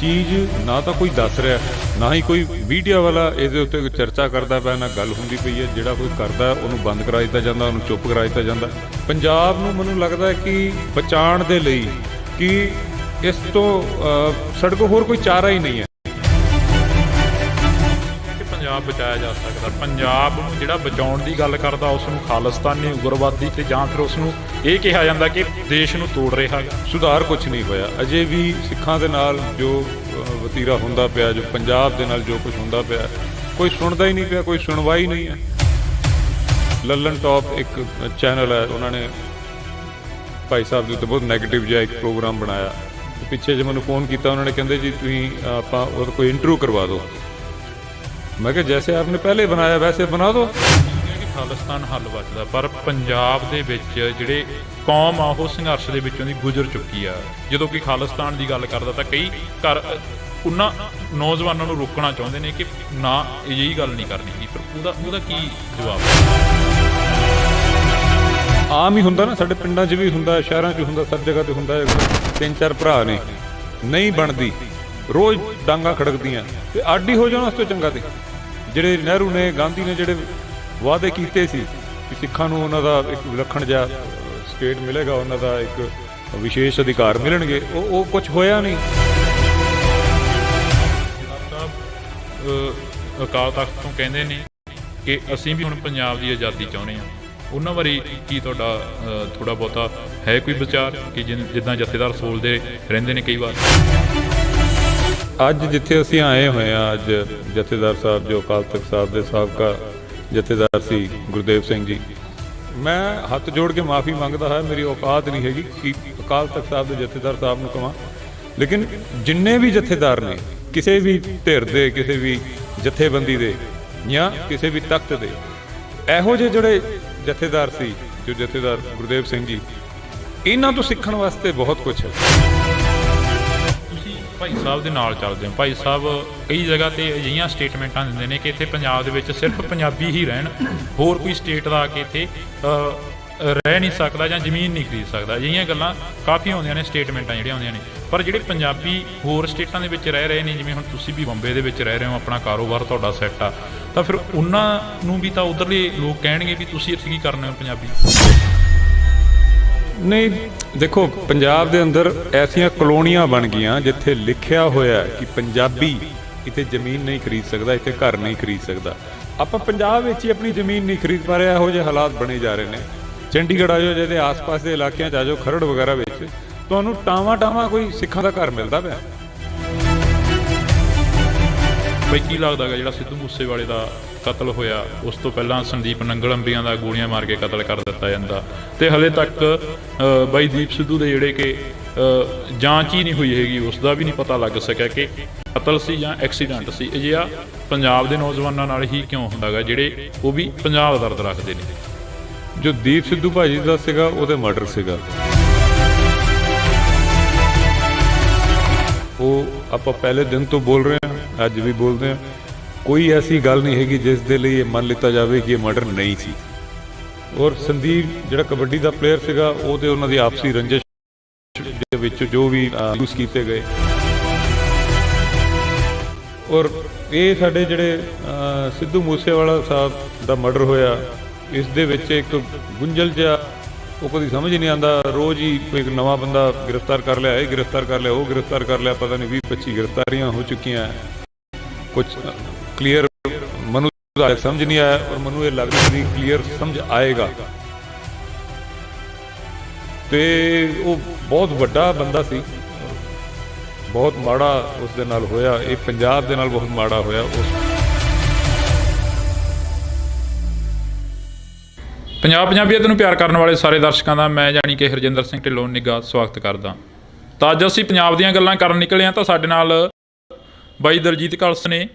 ਚੀਜ਼ ਨਾ ਤਾਂ ਕੋਈ ਦੱਸ ਰਿਹਾ, ਨਾ ਹੀ ਕੋਈ ਮੀਡੀਆ ਵਾਲਾ ਇਹਦੇ ਉੱਤੇ ਚਰਚਾ ਕਰਦਾ ਪਿਆ, ਨਾ ਗੱਲ ਹੁੰਦੀ ਪਈ ਹੈ। ਜਿਹੜਾ ਕੋਈ ਕਰਦਾ ਉਹਨੂੰ ਬੰਦ ਕਰਾ ਦਿੱਤਾ ਜਾਂਦਾ, ਉਹਨੂੰ ਚੁੱਪ ਕਰਾ ਦਿੱਤਾ ਜਾਂਦਾ। ਪੰਜਾਬ ਨੂੰ ਮੈਨੂੰ ਲੱਗਦਾ ਕਿ ਬਚਾਉਣ ਦੇ ਲਈ ਕਿ ਇਸ ਤੋਂ ਸਾਡੇ ਕੋਲ ਹੋਰ ਕੋਈ ਚਾਰਾ ਹੀ ਨਹੀਂ ਹੈ। ਪੰਜਾਬ ਬਚਾਇਆ ਜਾ ਸਕਦਾ। ਪੰਜਾਬ ਨੂੰ ਜਿਹੜਾ ਬਚਾਉਣ ਦੀ ਗੱਲ ਕਰਦਾ ਉਸ ਨੂੰ ਖਾਲਿਸਤਾਨੀ, ਉਗਰਵਾਦੀ ਅਤੇ ਜਾਂ ਫਿਰ ਉਸ ਨੂੰ ਇਹ ਕਿਹਾ ਜਾਂਦਾ ਕਿ ਦੇਸ਼ ਨੂੰ ਤੋੜ ਰਿਹਾ ਹੈ। ਸੁਧਾਰ ਕੁਛ ਨਹੀਂ ਹੋਇਆ ਅਜੇ ਵੀ। ਸਿੱਖਾਂ ਦੇ ਨਾਲ ਜੋ ਵਤੀਰਾ ਹੁੰਦਾ ਪਿਆ, ਜੋ ਪੰਜਾਬ ਦੇ ਨਾਲ ਜੋ ਕੁਛ ਹੁੰਦਾ ਪਿਆ, ਕੋਈ ਸੁਣਦਾ ਹੀ ਨਹੀਂ ਪਿਆ, ਕੋਈ ਸੁਣਵਾਈ ਨਹੀਂ ਹੈ। ਲੱਲਨ ਟੌਪ ਇੱਕ ਚੈਨਲ ਹੈ, ਉਹਨਾਂ ਨੇ ਭਾਈ ਸਾਹਿਬ ਦੇ ਉੱਤੇ ਬਹੁਤ ਨੈਗੇਟਿਵ ਜਿਹਾ ਇੱਕ ਪ੍ਰੋਗਰਾਮ ਬਣਾਇਆ। ਪਿੱਛੇ ਜੇ ਮੈਨੂੰ ਫੋਨ ਕੀਤਾ, ਉਹਨਾਂ ਨੇ ਕਹਿੰਦੇ ਜੀ ਤੁਸੀਂ ਆਪਾਂ ਉਹਦਾ ਕੋਈ ਇੰਟਰਵਿਊ ਕਰਵਾ ਦਿਓ। ਮੈਂ ਕਿਹਾ ਜੈਸੇ ਆਪਨੇ ਪਹਿਲੇ ਬਣਾਇਆ ਵੈਸੇ ਬਣਾ ਦਿਓ। ਖਾਲਿਸਤਾਨ ਹੱਲ ਬਚਦਾ, ਪਰ ਪੰਜਾਬ ਦੇ ਵਿੱਚ ਜਿਹੜੇ ਕੌਮ ਆ ਉਹ ਸੰਘਰਸ਼ ਦੇ ਵਿੱਚੋਂ ਦੀ ਗੁਜ਼ਰ ਚੁੱਕੀ ਆ। ਜਦੋਂ ਕਿ ਖਾਲਿਸਤਾਨ ਦੀ ਗੱਲ ਕਰਦਾ ਤਾਂ ਕਈ ਘਰ ਉਹਨਾਂ ਨੌਜਵਾਨਾਂ ਨੂੰ ਰੋਕਣਾ ਚਾਹੁੰਦੇ ਨੇ ਕਿ ਨਾ ਅਜਿਹੀ ਗੱਲ ਨਹੀਂ ਕਰਨੀ ਜੀ, ਪਰ ਉਹਦਾ ਕੀ ਜਵਾਬ? ਆਮ ਹੀ ਹੁੰਦਾ ਨਾ, ਸਾਡੇ ਪਿੰਡਾਂ 'ਚ ਵੀ ਹੁੰਦਾ, ਸ਼ਹਿਰਾਂ 'ਚ ਹੁੰਦਾ, ਸਭ ਜਗ੍ਹਾ 'ਤੇ ਹੁੰਦਾ। 3-4 ਭਰਾ ਨੇ, ਨਹੀਂ ਬਣਦੀ, ਰੋਜ਼ ਡਾਂਗਾ ਖੜਕਦੀਆਂ, ਤੇ ਅੱਡ ਹੀ ਹੋ ਜਾਣਾ ਉਸ ਤੋਂ ਚੰਗਾ। ਤੇ ਜਿਹੜੇ ਨਹਿਰੂ ਨੇ, ਗਾਂਧੀ ਨੇ ਜਿਹੜੇ ਵਾਅਦੇ ਕੀਤੇ ਸੀ ਕਿ ਸਿੱਖਾਂ ਨੂੰ ਉਹਨਾਂ ਦਾ ਇੱਕ ਵਿਲੱਖਣ ਜਿਹਾ ਸਟੇਟ ਮਿਲੇਗਾ, ਉਹਨਾਂ ਦਾ ਇੱਕ ਵਿਸ਼ੇਸ਼ ਅਧਿਕਾਰ ਮਿਲਣਗੇ, ਉਹ ਕੁਝ ਹੋਇਆ ਨਹੀਂ। ਅਕਾਲ ਤਖਤ ਤੋਂ ਕਹਿੰਦੇ ਨੇ ਕਿ ਅਸੀਂ ਵੀ ਹੁਣ ਪੰਜਾਬ ਦੀ ਆਜ਼ਾਦੀ ਚਾਹੁੰਦੇ ਹਾਂ। ਉਹਨਾਂ ਬਾਰੇ ਕੀ ਤੁਹਾਡਾ ਥੋੜ੍ਹਾ ਬਹੁਤਾ ਹੈ ਕੋਈ ਵਿਚਾਰ ਕਿ ਜਿੱਦਾਂ ਜਥੇਦਾਰ ਸੋਲਦੇ ਰਹਿੰਦੇ ਨੇ ਕਈ ਵਾਰ? ਅੱਜ ਜਿੱਥੇ ਅਸੀਂ ਆਏ ਹੋਏ ਹਾਂ, ਅੱਜ ਜਥੇਦਾਰ ਸਾਹਿਬ ਜੋ ਅਕਾਲ ਤਖਤ ਸਾਹਿਬ ਦੇ ਸਾਬਕਾ ਜਥੇਦਾਰ ਸੀ ਗੁਰਦੇਵ ਸਿੰਘ ਜੀ, ਮੈਂ ਹੱਥ ਜੋੜ ਕੇ ਮਾਫੀ ਮੰਗਦਾ ਹਾਂ। ਮੇਰੀ ਔਕਾਤ ਨਹੀਂ ਹੈਗੀ ਕਿ ਅਕਾਲ ਤਖਤ ਸਾਹਿਬ ਦੇ ਜਥੇਦਾਰ ਸਾਹਿਬ ਨੂੰ ਕਹਾਂ, ਲੇਕਿਨ ਜਿੰਨੇ ਵੀ ਜਥੇਦਾਰ ਨੇ, ਕਿਸੇ ਵੀ ਧਿਰ ਦੇ, ਕਿਸੇ ਵੀ ਜਥੇਬੰਦੀ ਦੇ ਜਾਂ ਕਿਸੇ ਵੀ ਤਖਤ ਦੇ, ਇਹੋ ਜਿਹੇ ਜਿਹੜੇ ਜਥੇਦਾਰ ਸੀ, ਜੋ ਜਥੇਦਾਰ ਗੁਰਦੇਵ ਸਿੰਘ ਜੀ, ਇਹਨਾਂ ਤੋਂ ਸਿੱਖਣ ਵਾਸਤੇ ਬਹੁਤ ਕੁਛ ਹੈ। ਤੁਸੀਂ ਭਾਈ ਸਾਹਿਬ ਦੇ ਨਾਲ ਚੱਲਦੇ ਹਾਂ। ਭਾਈ ਸਾਹਿਬ ਕਈ ਜਗ੍ਹਾ ਤੇ ਅਜਿਹੀਆਂ ਸਟੇਟਮੈਂਟਾਂ ਦਿੰਦੇ ਨੇ ਕਿ ਇੱਥੇ ਪੰਜਾਬ ਦੇ ਵਿੱਚ ਸਿਰਫ ਪੰਜਾਬੀ ਹੀ ਰਹਿਣ, ਹੋਰ ਕੋਈ ਸਟੇਟ ਦਾ ਆ ਕੇ ਇੱਥੇ ਰਹਿ ਨਹੀਂ ਸਕਦਾ ਜਾਂ ਜ਼ਮੀਨ ਨਹੀਂ ਖਰੀਦ ਸਕਦਾ। ਅਜਿਹੀਆਂ ਗੱਲਾਂ ਕਾਫੀ ਆਉਂਦੀਆਂ ਨੇ, ਸਟੇਟਮੈਂਟਾਂ ਜਿਹੜੀਆਂ ਆਉਂਦੀਆਂ ਨੇ। ਪਰ ਜਿਹੜੇ ਪੰਜਾਬੀ ਹੋਰ ਸਟੇਟਾਂ ਦੇ ਵਿੱਚ ਰਹਿ ਰਹੇ ਨੇ, ਜਿਵੇਂ ਹੁਣ ਤੁਸੀਂ ਵੀ ਬੰਬੇ ਦੇ ਵਿੱਚ ਰਹਿ ਰਹੇ ਹੋ, ਆਪਣਾ ਕਾਰੋਬਾਰ ਤੁਹਾਡਾ ਸੈੱਟ ਆ, ਤਾਂ ਫਿਰ ਉਹਨਾਂ ਨੂੰ ਵੀ ਤਾਂ ਉੱਧਰਲੇ ਲੋਕ ਕਹਿਣਗੇ ਵੀ ਤੁਸੀਂ ਇੱਥੇ ਕੀ ਕਰਨੇ ਹੋ ਪੰਜਾਬੀ। ਨਹੀਂ, ਦੇਖੋ, ਪੰਜਾਬ ਦੇ ਅੰਦਰ ਐਸੀਆਂ ਕਲੋਨੀਆਂ ਬਣ ਗਈਆਂ ਜਿੱਥੇ ਲਿਖਿਆ ਹੋਇਆ ਹੈ ਕਿ ਪੰਜਾਬੀ ਇੱਥੇ ਜ਼ਮੀਨ ਨਹੀਂ ਖਰੀਦ ਸਕਦਾ, ਇੱਥੇ ਘਰ ਨਹੀਂ ਖਰੀਦ ਸਕਦਾ। ਆਪਾਂ ਪੰਜਾਬ ਵਿੱਚ ਹੀ ਆਪਣੀ ਜ਼ਮੀਨ ਨਹੀਂ ਖਰੀਦ ਪਾ ਰਹੇ। ਇਹੋ ਜਿਹੇ ਹਾਲਾਤ ਬਣੇ ਜਾ ਰਹੇ ਨੇ। ਚੰਡੀਗੜ੍ਹ ਆ ਜਾਓ, ਜਿਹਦੇ ਆਸ-ਪਾਸ ਦੇ ਇਲਾਕਿਆਂ 'ਚ ਆ ਜਾਓ, ਖਰੜ ਵਗੈਰਾ ਵਿੱਚ ਤੁਹਾਨੂੰ ਟਾਵਾਂ ਕੋਈ ਸਿੱਖਾਂ ਦਾ ਘਰ ਮਿਲਦਾ ਪਿਆ। ਬਈ ਕੀ ਲੱਗਦਾ ਹੈਗਾ ਜਿਹੜਾ ਸਿੱਧੂ ਮੂਸੇਵਾਲੇ ਦਾ ਕਤਲ ਹੋਇਆ, ਉਸ ਤੋਂ ਪਹਿਲਾਂ ਸੰਦੀਪ ਨੰਗਲ ਅੰਬੀਆਂ ਦਾ ਗੋਲੀਆਂ ਮਾਰ ਕੇ ਕਤਲ ਕਰ ਦਿੱਤਾ ਜਾਂਦਾ, ਤੇ ਹਲੇ ਤੱਕ ਬਾਈ ਦੀਪ ਸਿੱਧੂ ਦੇ ਜਿਹੜੇ ਕਿ ਜਾਂਚ ਹੀ ਨਹੀਂ ਹੋਈ ਹੈਗੀ, ਉਸ ਦਾ ਵੀ ਨਹੀਂ ਪਤਾ ਲੱਗ ਸਕਿਆ ਕਿ ਕਤਲ ਸੀ ਜਾਂ ਐਕਸੀਡੈਂਟ ਸੀ। ਅਜਿਹਾ ਪੰਜਾਬ ਦੇ ਨੌਜਵਾਨਾਂ ਨਾਲ ਹੀ ਕਿਉਂ ਹੁੰਦਾ ਹੈਗਾ, ਜਿਹੜੇ ਉਹ ਵੀ ਪੰਜਾਬ ਦਾ ਦਰਦ ਰੱਖਦੇ ਨੇ। ਜੋ ਦੀਪ ਸਿੱਧੂ ਭਾਜੀ ਦਾ ਸੀਗਾ, ਉਹਦੇ ਮਰਡਰ ਸੀਗਾ। ਉਹ ਆਪਾਂ ਪਹਿਲੇ ਦਿਨ ਤੋਂ ਬੋਲ ਰਹੇ ਹਾਂ, ਅੱਜ ਵੀ ਬੋਲਦੇ ਹਾਂ। ਕੋਈ ਐਸੀ ਗੱਲ ਨਹੀਂ ਹੈਗੀ ਜਿਸ ਦੇ ਲਈ ਇਹ ਮੰਨ ਲਿੱਤਾ ਜਾਵੇ ਕਿ ਇਹ ਮਰਡਰ ਨਹੀਂ ਸੀ। ਔਰ ਸੰਦੀਪ ਜਿਹੜਾ ਕਬੱਡੀ ਦਾ ਪਲੇਅਰ ਸੀਗਾ, ਉਹ ਤੇ ਉਹਨਾਂ ਦੀ ਆਪਸੀ ਰੰਜਿਸ਼ ਦੇ ਵਿੱਚ ਜੋ ਵੀ ਯੂਜ਼ ਕੀਤੇ ਗਏ। ਔਰ ਇਹ ਸਾਡੇ ਜਿਹੜੇ ਸਿੱਧੂ ਮੂਸੇਵਾਲਾ ਸਾਹਿਬ ਦਾ ਮਰਡਰ ਹੋਇਆ, ਇਸ ਦੇ ਵਿੱਚ ਇੱਕ ਗੁੰਝਲ ਜਿਹਾ, ਉਹ ਕਦੀ ਸਮਝ ਹੀ ਨਹੀਂ ਆਉਂਦਾ। ਰੋਜ਼ ਹੀ ਕੋਈ ਇੱਕ ਨਵਾਂ ਬੰਦਾ ਗ੍ਰਿਫਤਾਰ ਕਰ ਲਿਆ, ਇਹ ਗ੍ਰਿਫਤਾਰ ਕਰ ਲਿਆ, ਉਹ ਗ੍ਰਿਫਤਾਰ ਕਰ ਲਿਆ, ਪਤਾ ਨਹੀਂ 20-25 ਗ੍ਰਿਫਤਾਰੀਆਂ ਹੋ ਚੁੱਕੀਆਂ। ਕੁਝ ਕਲੀਅਰ ਮੈਨੂੰ ਸਮਝ ਨਹੀਂ ਆਇਆ, ਔਰ ਮੈਨੂੰ ਇਹ ਲੱਗਦਾ ਵੀ ਕਲੀਅਰ ਸਮਝ ਆਏਗਾ। ਤੇ ਉਹ ਬਹੁਤ ਵੱਡਾ ਬੰਦਾ ਸੀ, ਬਹੁਤ ਮਾੜਾ ਉਸ ਦੇ ਨਾਲ ਹੋਇਆ। ਇਹ ਪੰਜਾਬ ਦੇ ਨਾਲ ਬਹੁਤ ਮਾੜਾ ਹੋਇਆ। ਪੰਜਾਬੀਅਤ ਨੂੰ ਪਿਆਰ ਕਰਨ ਵਾਲੇ ਸਾਰੇ ਦਰਸ਼ਕਾਂ ਦਾ ਮੈਂ ਜਾਣੀ ਕਿ ਹਰਜਿੰਦਰ ਸਿੰਘ ਢਿੱਲੋਂ ਨਿੱਘਾ ਸਵਾਗਤ ਕਰਦਾ। ਤਾਂ ਅੱਜ ਅਸੀਂ ਪੰਜਾਬ ਦੀਆਂ ਗੱਲਾਂ ਕਰਨ ਨਿਕਲੇ ਹਾਂ, ਤਾਂ ਸਾਡੇ ਨਾਲ ਬਾਈ ਦਲਜੀਤ ਕਲਸ ਨੇ,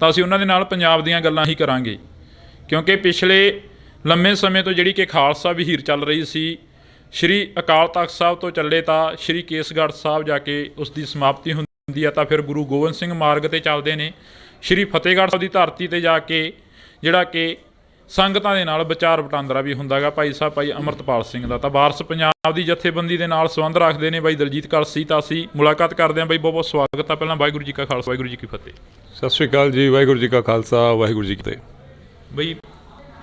ਤਾਂ ਅਸੀਂ ਉਹਨਾਂ ਦੇ ਨਾਲ ਪੰਜਾਬ ਦੀਆਂ ਗੱਲਾਂ ਹੀ ਕਰਾਂਗੇ। ਕਿਉਂਕਿ ਪਿਛਲੇ ਲੰਮੇ ਸਮੇਂ ਤੋਂ ਜਿਹੜੀ ਕਿ ਖਾਲਸਾ ਵਹੀਰ ਚੱਲ ਰਹੀ ਸੀ, ਸ਼੍ਰੀ ਅਕਾਲ ਤਖ਼ਤ ਸਾਹਿਬ ਤੋਂ ਚੱਲੇ ਤਾਂ ਸ਼੍ਰੀ ਕੇਸਗੜ੍ਹ ਸਾਹਿਬ ਜਾ ਕੇ ਉਸ ਦੀ ਸਮਾਪਤੀ ਹੁੰਦੀ ਹੈ, ਤਾਂ ਫਿਰ ਗੁਰੂ ਗੋਬਿੰਦ ਸਿੰਘ ਮਾਰਗ 'ਤੇ ਚੱਲਦੇ ਨੇ। ਸ਼੍ਰੀ ਫਤਿਹਗੜ੍ਹ ਸਾਹਿਬ ਦੀ ਧਰਤੀ 'ਤੇ ਜਾ ਕੇ ਜਿਹੜਾ ਕਿ ਸੰਗਤਾਂ ਦੇ ਨਾਲ ਵਿਚਾਰ ਵਟਾਂਦਰਾ ਵੀ ਹੁੰਦਾ ਗਾ ਭਾਈ ਸਾਹਿਬ ਭਾਈ ਅੰਮ੍ਰਿਤਪਾਲ ਸਿੰਘ ਦਾ। ਤਾਂ ਵਾਰਸ ਪੰਜਾਬ ਦੀ ਜਥੇਬੰਦੀ ਦੇ ਨਾਲ ਸੰਬੰਧ ਰੱਖਦੇ ਨੇ ਬਾਈ ਦਲਜੀਤ ਕਲਸੀ। ਤਾਂ ਅਸੀਂ ਮੁਲਾਕਾਤ ਕਰਦੇ ਹਾਂ ਬਾਈ, ਬਹੁਤ ਬਹੁਤ ਸਵਾਗਤ ਆ। ਪਹਿਲਾਂ ਵਾਹਿਗੁਰੂ ਜੀ ਕਾ ਖਾਲਸਾ, ਵਾਹਿਗੁਰੂ ਜੀ ਕੀ ਫਤਿਹ। ਸਤਿ ਸ਼੍ਰੀ ਅਕਾਲ ਜੀ। ਵਾਹਿਗੁਰੂ ਜੀ ਕਾ ਖਾਲਸਾ, ਵਾਹਿਗੁਰੂ ਜੀ ਕੀ ਫਤਿਹ। ਬਈ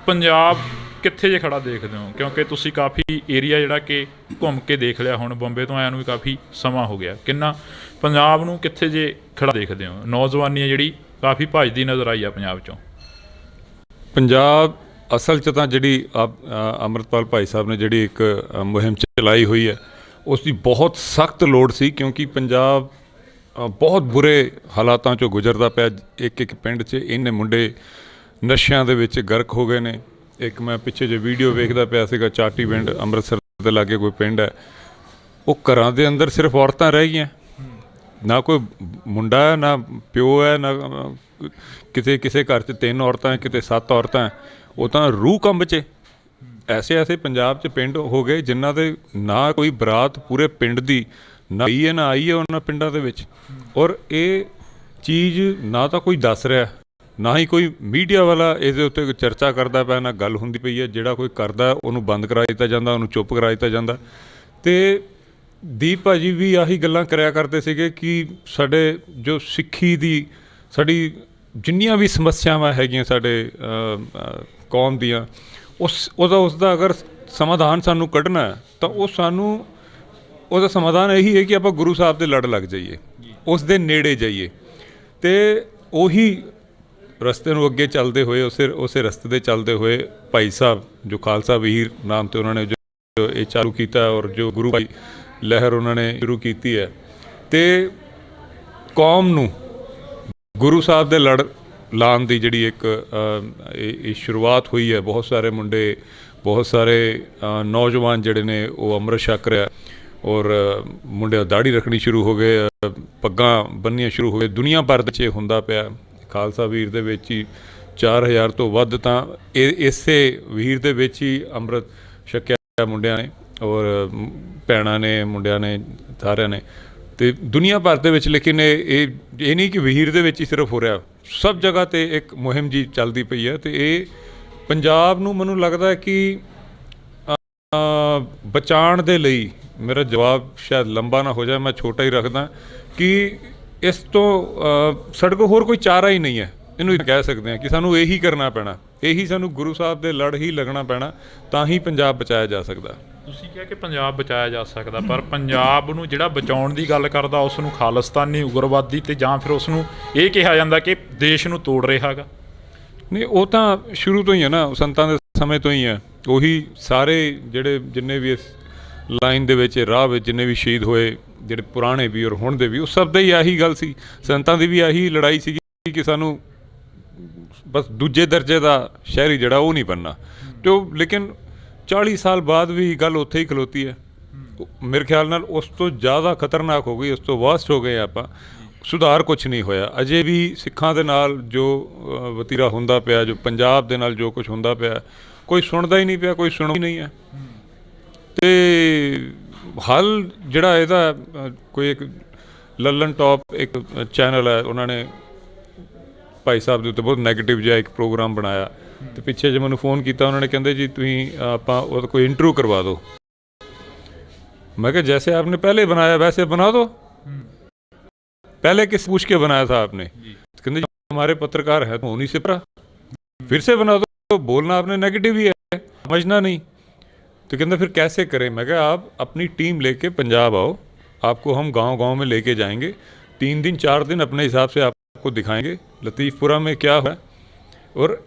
ਪੰਜਾਬ ਕਿੱਥੇ ਜੇ ਖੜਾ ਦੇਖਦੇ ਹੋ? ਕਿਉਂਕਿ ਤੁਸੀਂ ਕਾਫੀ ਏਰੀਆ ਜਿਹੜਾ ਕਿ ਘੁੰਮ ਕੇ ਦੇਖ ਲਿਆ, ਹੁਣ ਬੰਬੇ ਤੋਂ ਆਇਆ ਨੂੰ ਵੀ ਕਾਫੀ ਸਮਾਂ ਹੋ ਗਿਆ। ਕਿੰਨਾ ਪੰਜਾਬ ਨੂੰ ਕਿੱਥੇ ਜੇ ਖੜਾ ਦੇਖਦੇ ਹੋ? ਨੌਜਵਾਨੀ ਜਿਹੜੀ ਕਾਫੀ ਭੱਜਦੀ ਨਜ਼ਰ ਆਈ ਆ ਪੰਜਾਬ 'ਚੋਂ। ਪੰਜਾਬ ਅਸਲ 'ਚ ਤਾਂ ਜਿਹੜੀ ਅੰਮ੍ਰਿਤਪਾਲ ਭਾਈ ਸਾਹਿਬ ਨੇ ਜਿਹੜੀ ਇੱਕ ਮੁਹਿੰਮ ਚਲਾਈ ਹੋਈ ਹੈ, ਉਸ ਦੀ ਬਹੁਤ ਸਖਤ ਲੋੜ ਸੀ। ਕਿਉਂਕਿ ਪੰਜਾਬ ਬਹੁਤ ਬੁਰੇ ਹਾਲਾਤਾਂ 'ਚੋਂ ਗੁਜ਼ਰਦਾ ਪਿਆ। ਇੱਕ ਪਿੰਡ 'ਚ ਇੰਨੇ ਮੁੰਡੇ ਨਸ਼ਿਆਂ ਦੇ ਵਿੱਚ ਗਰਕ ਹੋ ਗਏ ਨੇ। ਇੱਕ ਮੈਂ ਪਿੱਛੇ ਜੇ ਵੀਡੀਓ ਵੇਖਦਾ ਪਿਆ ਸੀਗਾ, ਚਾਟੀ ਪਿੰਡ ਅੰਮ੍ਰਿਤਸਰ ਦੇ ਲਾਗੇ ਕੋਈ ਪਿੰਡ ਹੈ, ਉਹ ਘਰਾਂ ਦੇ ਅੰਦਰ ਸਿਰਫ ਔਰਤਾਂ ਰਹਿ ਗਈਆਂ। ਨਾ ਕੋਈ ਮੁੰਡਾ ਹੈ, ਨਾ ਪਿਓ ਹੈ, ਨਾ ਕਿਸੇ ਘਰ 'ਚ 3 ਔਰਤਾਂ, ਕਿਤੇ 7 ਔਰਤਾਂ। ਉਹ ਤਾਂ ਰੂਹ ਕੰਬ 'ਚ ਐਸੇ ਪੰਜਾਬ 'ਚ ਪਿੰਡ ਹੋ ਗਏ ਜਿਨ੍ਹਾਂ ਦੇ ਨਾ ਕੋਈ ਬਰਾਤ ਪੂਰੇ ਪਿੰਡ ਦੀ ਨਾ ਆਈ ਹੈ ਨਾ ਆਈ ਹੈ ਉਹਨਾਂ ਪਿੰਡਾਂ ਦੇ ਵਿੱਚ। ਔਰ ਇਹ ਚੀਜ਼ ਨਾ ਤਾਂ ਕੋਈ ਦੱਸ ਰਿਹਾ, ਨਾ ਹੀ ਕੋਈ ਮੀਡੀਆ ਵਾਲਾ ਇਹਦੇ ਉੱਤੇ ਚਰਚਾ ਕਰਦਾ ਪਿਆ, ਨਾ ਗੱਲ ਹੁੰਦੀ ਪਈ ਹੈ। ਜਿਹੜਾ ਕੋਈ ਕਰਦਾ ਉਹਨੂੰ ਬੰਦ ਕਰਾ ਦਿੱਤਾ ਜਾਂਦਾ, ਉਹਨੂੰ ਚੁੱਪ ਕਰਾ ਦਿੱਤਾ ਜਾਂਦਾ। ਅਤੇ ਦੀਪ ਭਾਜੀ ਵੀ ਆਹੀ ਗੱਲਾਂ ਕਰਿਆ ਕਰਦੇ ਸੀਗੇ ਕਿ ਸਾਡੇ ਜੋ ਸਿੱਖੀ ਦੀ, ਸਾਡੀ ਜਿੰਨੀਆਂ ਵੀ ਸਮੱਸਿਆਵਾਂ ਹੈਗੀਆਂ ਸਾਡੇ ਕੌਮ ਦੀਆਂ, ਉਸਦਾ ਅਗਰ ਸਮਾਧਾਨ ਸਾਨੂੰ ਕੱਢਣਾ ਹੈ ਤਾਂ ਉਹਦਾ ਸਮਾਧਾਨ ਇਹੀ ਹੈ ਕਿ ਆਪਾਂ ਗੁਰੂ ਸਾਹਿਬ ਦੇ ਲੜ ਲੱਗ ਜਾਈਏ, ਉਸ ਦੇ ਨੇੜੇ ਜਾਈਏ। ਅਤੇ ਉਹੀ ਰਸਤੇ ਨੂੰ ਅੱਗੇ ਚੱਲਦੇ ਹੋਏ, ਉਸੇ ਰਸਤੇ 'ਤੇ ਚੱਲਦੇ ਹੋਏ ਭਾਈ ਸਾਹਿਬ ਜੋ ਖਾਲਸਾ ਵਹੀਰ ਨਾਮ 'ਤੇ ਉਹਨਾਂ ਨੇ ਜੋ ਇਹ ਚਾਲੂ ਕੀਤਾ, ਔਰ ਜੋ ਗੁਰੂ ਭਾਈ ਲਹਿਰ ਉਹਨਾਂ ਨੇ ਸ਼ੁਰੂ ਕੀਤੀ ਹੈ, ਅਤੇ ਕੌਮ ਨੂੰ ਗੁਰੂ ਸਾਹਿਬ ਦੇ ਲੜ ਲਾਉਣ ਦੀ ਜਿਹੜੀ ਇੱਕ ਇਹ ਸ਼ੁਰੂਆਤ ਹੋਈ ਹੈ। ਬਹੁਤ ਸਾਰੇ ਮੁੰਡੇ, ਬਹੁਤ ਸਾਰੇ ਨੌਜਵਾਨ ਜਿਹੜੇ ਨੇ ਉਹ ਅੰਮ੍ਰਿਤ ਛਕ ਰਿਹਾ, ਔਰ ਮੁੰਡੇ ਦਾੜੀ ਰੱਖਣੀ ਸ਼ੁਰੂ ਹੋ ਗਏ, ਪੱਗਾਂ ਬੰਨ੍ਹਣੀਆਂ ਸ਼ੁਰੂ ਹੋ ਗਏ। ਦੁਨੀਆ ਭਰ ਦੇ 'ਚ ਹੁੰਦਾ ਪਿਆ। ਖਾਲਸਾ ਵੀਰ ਦੇ ਵਿੱਚ ਹੀ 4000 ਤੋਂ ਵੱਧ ਤਾਂ ਇਸੇ ਵੀਰ ਦੇ ਵਿੱਚ ਹੀ ਅੰਮ੍ਰਿਤ ਛਕਿਆ ਮੁੰਡਿਆਂ ਨੇ, ਔਰ ਭੈਣਾਂ ਨੇ, ਮੁੰਡਿਆਂ ਨੇ, ਸਾਰਿਆਂ ਨੇ। ਤੇ ਦੁਨੀਆ ਭਰ ਦੇ ਵਿੱਚ। ਲੇਕਿਨ ਇਹ ਨਹੀਂ ਕਿ ਵਹੀਰ ਦੇ ਵਿੱਚ ਹੀ ਸਿਰਫ ਹੋ ਰਿਹਾ, ਸਭ ਜਗ੍ਹਾ ਤੇ ਇੱਕ ਮੁਹਿੰਮ ਜੀ ਚੱਲਦੀ ਪਈ ਹੈ। ਤੇ ਇਹ ਪੰਜਾਬ ਨੂੰ ਮੈਨੂੰ ਲੱਗਦਾ ਹੈ ਕਿ ਬਚਾਉਣ ਦੇ ਲਈ, ਮੇਰਾ ਜਵਾਬ ਸ਼ਾਇਦ ਲੰਬਾ ਨਾ ਹੋ ਜਾਏ, ਮੈਂ ਛੋਟਾ ਹੀ ਰੱਖਦਾ, ਕਿ ਇਸ ਤੋਂ ਸਾਡੇ ਕੋਲ ਹੋਰ ਕੋਈ ਚਾਰਾ ਹੀ ਨਹੀਂ ਹੈ। ਇਹਨੂੰ ਕਹਿ ਸਕਦੇ ਹਾਂ ਕਿ ਸਾਨੂੰ ਇਹੀ ਕਰਨਾ ਪੈਣਾ, ਇਹੀ ਸਾਨੂੰ ਗੁਰੂ ਸਾਹਿਬ ਦੇ ਲੜ ਹੀ ਲੱਗਣਾ ਪੈਣਾ, ਤਾਂ ਹੀ ਪੰਜਾਬ ਬਚਾਇਆ ਜਾ ਸਕਦਾ। ਤੁਸੀਂ ਕਿਹਾ ਕਿ ਪੰਜਾਬ ਬਚਾਇਆ ਜਾ ਸਕਦਾ, ਪਰ ਪੰਜਾਬ ਨੂੰ ਜਿਹੜਾ ਬਚਾਉਣ ਦੀ ਗੱਲ ਕਰਦਾ ਉਸ ਨੂੰ ਖਾਲਿਸਤਾਨੀ, ਉਗਰਵਾਦੀ ਤੇ ਜਾਂ ਫਿਰ ਉਸ ਨੂੰ ਇਹ ਕਿਹਾ ਜਾਂਦਾ ਕਿ ਦੇਸ਼ ਨੂੰ ਤੋੜ ਰਿਹਾ ਹੈਗਾ। ਨਹੀਂ, ਉਹ ਤਾਂ ਸ਼ੁਰੂ ਤੋਂ ਹੀ ਹੈ ਨਾ, ਸੰਤਾਂ ਦੇ ਸਮੇਂ ਤੋਂ ਹੀ ਹੈ। ਉਹੀ ਸਾਰੇ ਜਿਹੜੇ ਜਿੰਨੇ ਵੀ ਇਸ ਲਾਈਨ ਦੇ ਵਿੱਚ, ਰਾਹ ਵਿੱਚ ਜਿੰਨੇ ਵੀ ਸ਼ਹੀਦ ਹੋਏ, ਜਿਹੜੇ ਪੁਰਾਣੇ ਵੀ ਔਰ ਹੁਣ ਦੇ ਵੀ, ਉਹ ਸਭ ਦਾ ਹੀ ਆਹੀ ਗੱਲ ਸੀ। ਸੰਤਾਂ ਦੀ ਵੀ ਆਹੀ ਲੜਾਈ ਸੀਗੀ ਕਿ ਸਾਨੂੰ ਬਸ ਦੂਜੇ ਦਰਜੇ ਦਾ ਸ਼ਹਿਰੀ ਜਿਹੜਾ ਉਹ ਨਹੀਂ ਬਣਨਾ। ਅਤੇ ਉਹ ਲੇਕਿਨ 40 ਸਾਲ ਬਾਅਦ ਵੀ ਗੱਲ ਉੱਥੇ ਹੀ ਖਲੋਤੀ ਹੈ। ਮੇਰੇ ਖਿਆਲ ਨਾਲ ਉਸ ਤੋਂ ਜ਼ਿਆਦਾ ਖਤਰਨਾਕ ਹੋ ਗਈ, ਉਸ ਤੋਂ ਵਾਸਟ ਹੋ ਗਏ ਆਪਾਂ। ਸੁਧਾਰ ਕੁਛ ਨਹੀਂ ਹੋਇਆ ਅਜੇ ਵੀ। ਸਿੱਖਾਂ ਦੇ ਨਾਲ ਜੋ ਵਤੀਰਾ ਹੁੰਦਾ ਪਿਆ, ਜੋ ਪੰਜਾਬ ਦੇ ਨਾਲ ਜੋ ਕੁਛ ਹੁੰਦਾ ਪਿਆ, ਕੋਈ ਸੁਣਦਾ ਹੀ ਨਹੀਂ ਪਿਆ, ਕੋਈ ਸੁਣਦਾ ਹੀ ਨਹੀਂ ਹੈ। ਅਤੇ ਹੱਲ ਜਿਹੜਾ ਇਹਦਾ, ਕੋਈ ਇੱਕ ਲੱਲਨ ਟੌਪ ਇੱਕ ਚੈਨਲ ਹੈ, ਉਹਨਾਂ ਨੇ ਭਾਈ ਸਾਹਿਬ ਦੇ ਉੱਤੇ ਬਹੁਤ ਨੈਗੇਟਿਵ ਜਿਹਾ ਇੱਕ ਪ੍ਰੋਗਰਾਮ ਬਣਾਇਆ। ਅਤੇ ਪਿੱਛੇ ਜੇ ਮੈਨੂੰ ਫੋਨ ਕੀਤਾ, ਉਹਨਾਂ ਨੇ ਕਹਿੰਦੇ ਜੀ ਤੁਸੀਂ ਆਪਾਂ ਉਹਦਾ ਕੋਈ ਇੰਟਰਵਿਊ ਕਰਵਾ ਦਿਓ। मैं कहा जैसे आपने पहले बनाया वैसे बना दो, पहले किस पूछ के बनाया था आपने? कहते हमारे पत्रकार है तो उन्हीं से पढ़ा, फिर से बना दो। बोलना आपने नेगेटिव ही है, समझना नहीं। तो कहते फिर कैसे करें? मैं कहा आप अपनी टीम लेके पंजाब आओ, आपको हम गांव गांव में लेके जाएंगे, 3 दिन 4 दिन अपने हिसाब से आपको दिखाएंगे लतीफपुरा में क्या हुआ। और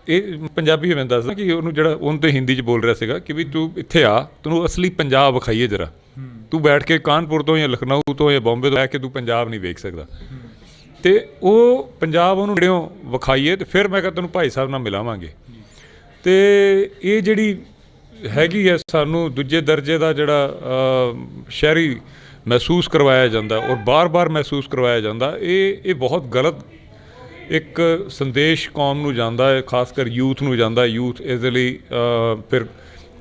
ਇਹ ਪੰਜਾਬੀ ਮੈਂ ਦੱਸਦਾ ਕਿ ਉਹਨੂੰ ਜਿਹੜਾ ਉਹਨੂੰ ਤਾਂ ਹਿੰਦੀ 'ਚ ਬੋਲ ਰਿਹਾ ਸੀਗਾ ਕਿ ਵੀ ਤੂੰ ਇੱਥੇ ਆ, ਤੈਨੂੰ ਅਸਲੀ ਪੰਜਾਬ ਵਿਖਾਈਏ ਜਰਾ। ਤੂੰ ਬੈਠ ਕੇ ਕਾਨਪੁਰ ਤੋਂ ਜਾਂ ਲਖਨਊ ਤੋਂ ਜਾਂ ਬੰਬੇ ਤੋਂ ਲੈ ਕੇ ਤੂੰ ਪੰਜਾਬ ਨਹੀਂ ਵੇਖ ਸਕਦਾ। ਅਤੇ ਉਹ ਪੰਜਾਬ ਉਹਨੂੰ ਨੇੜਿਓਂ ਵਿਖਾਈਏ, ਅਤੇ ਫਿਰ ਮੈਂ ਕਿਹਾ ਤੈਨੂੰ ਭਾਈ ਸਾਹਿਬ ਨਾਲ ਮਿਲਾਵਾਂਗੇ। ਅਤੇ ਇਹ ਜਿਹੜੀ ਹੈਗੀ ਹੈ ਸਾਨੂੰ ਦੂਜੇ ਦਰਜੇ ਦਾ ਜਿਹੜਾ ਸ਼ਹਿਰੀ ਮਹਿਸੂਸ ਕਰਵਾਇਆ ਜਾਂਦਾ ਔਰ ਬਾਰ-ਬਾਰ ਮਹਿਸੂਸ ਕਰਵਾਇਆ ਜਾਂਦਾ, ਇਹ ਬਹੁਤ ਗਲਤ ਇੱਕ ਸੰਦੇਸ਼ ਕੌਮ ਨੂੰ ਜਾਂਦਾ ਹੈ, ਖਾਸ ਕਰ ਯੂਥ ਨੂੰ ਜਾਂਦਾ। ਯੂਥ ਇਸ ਦੇ ਲਈ ਫਿਰ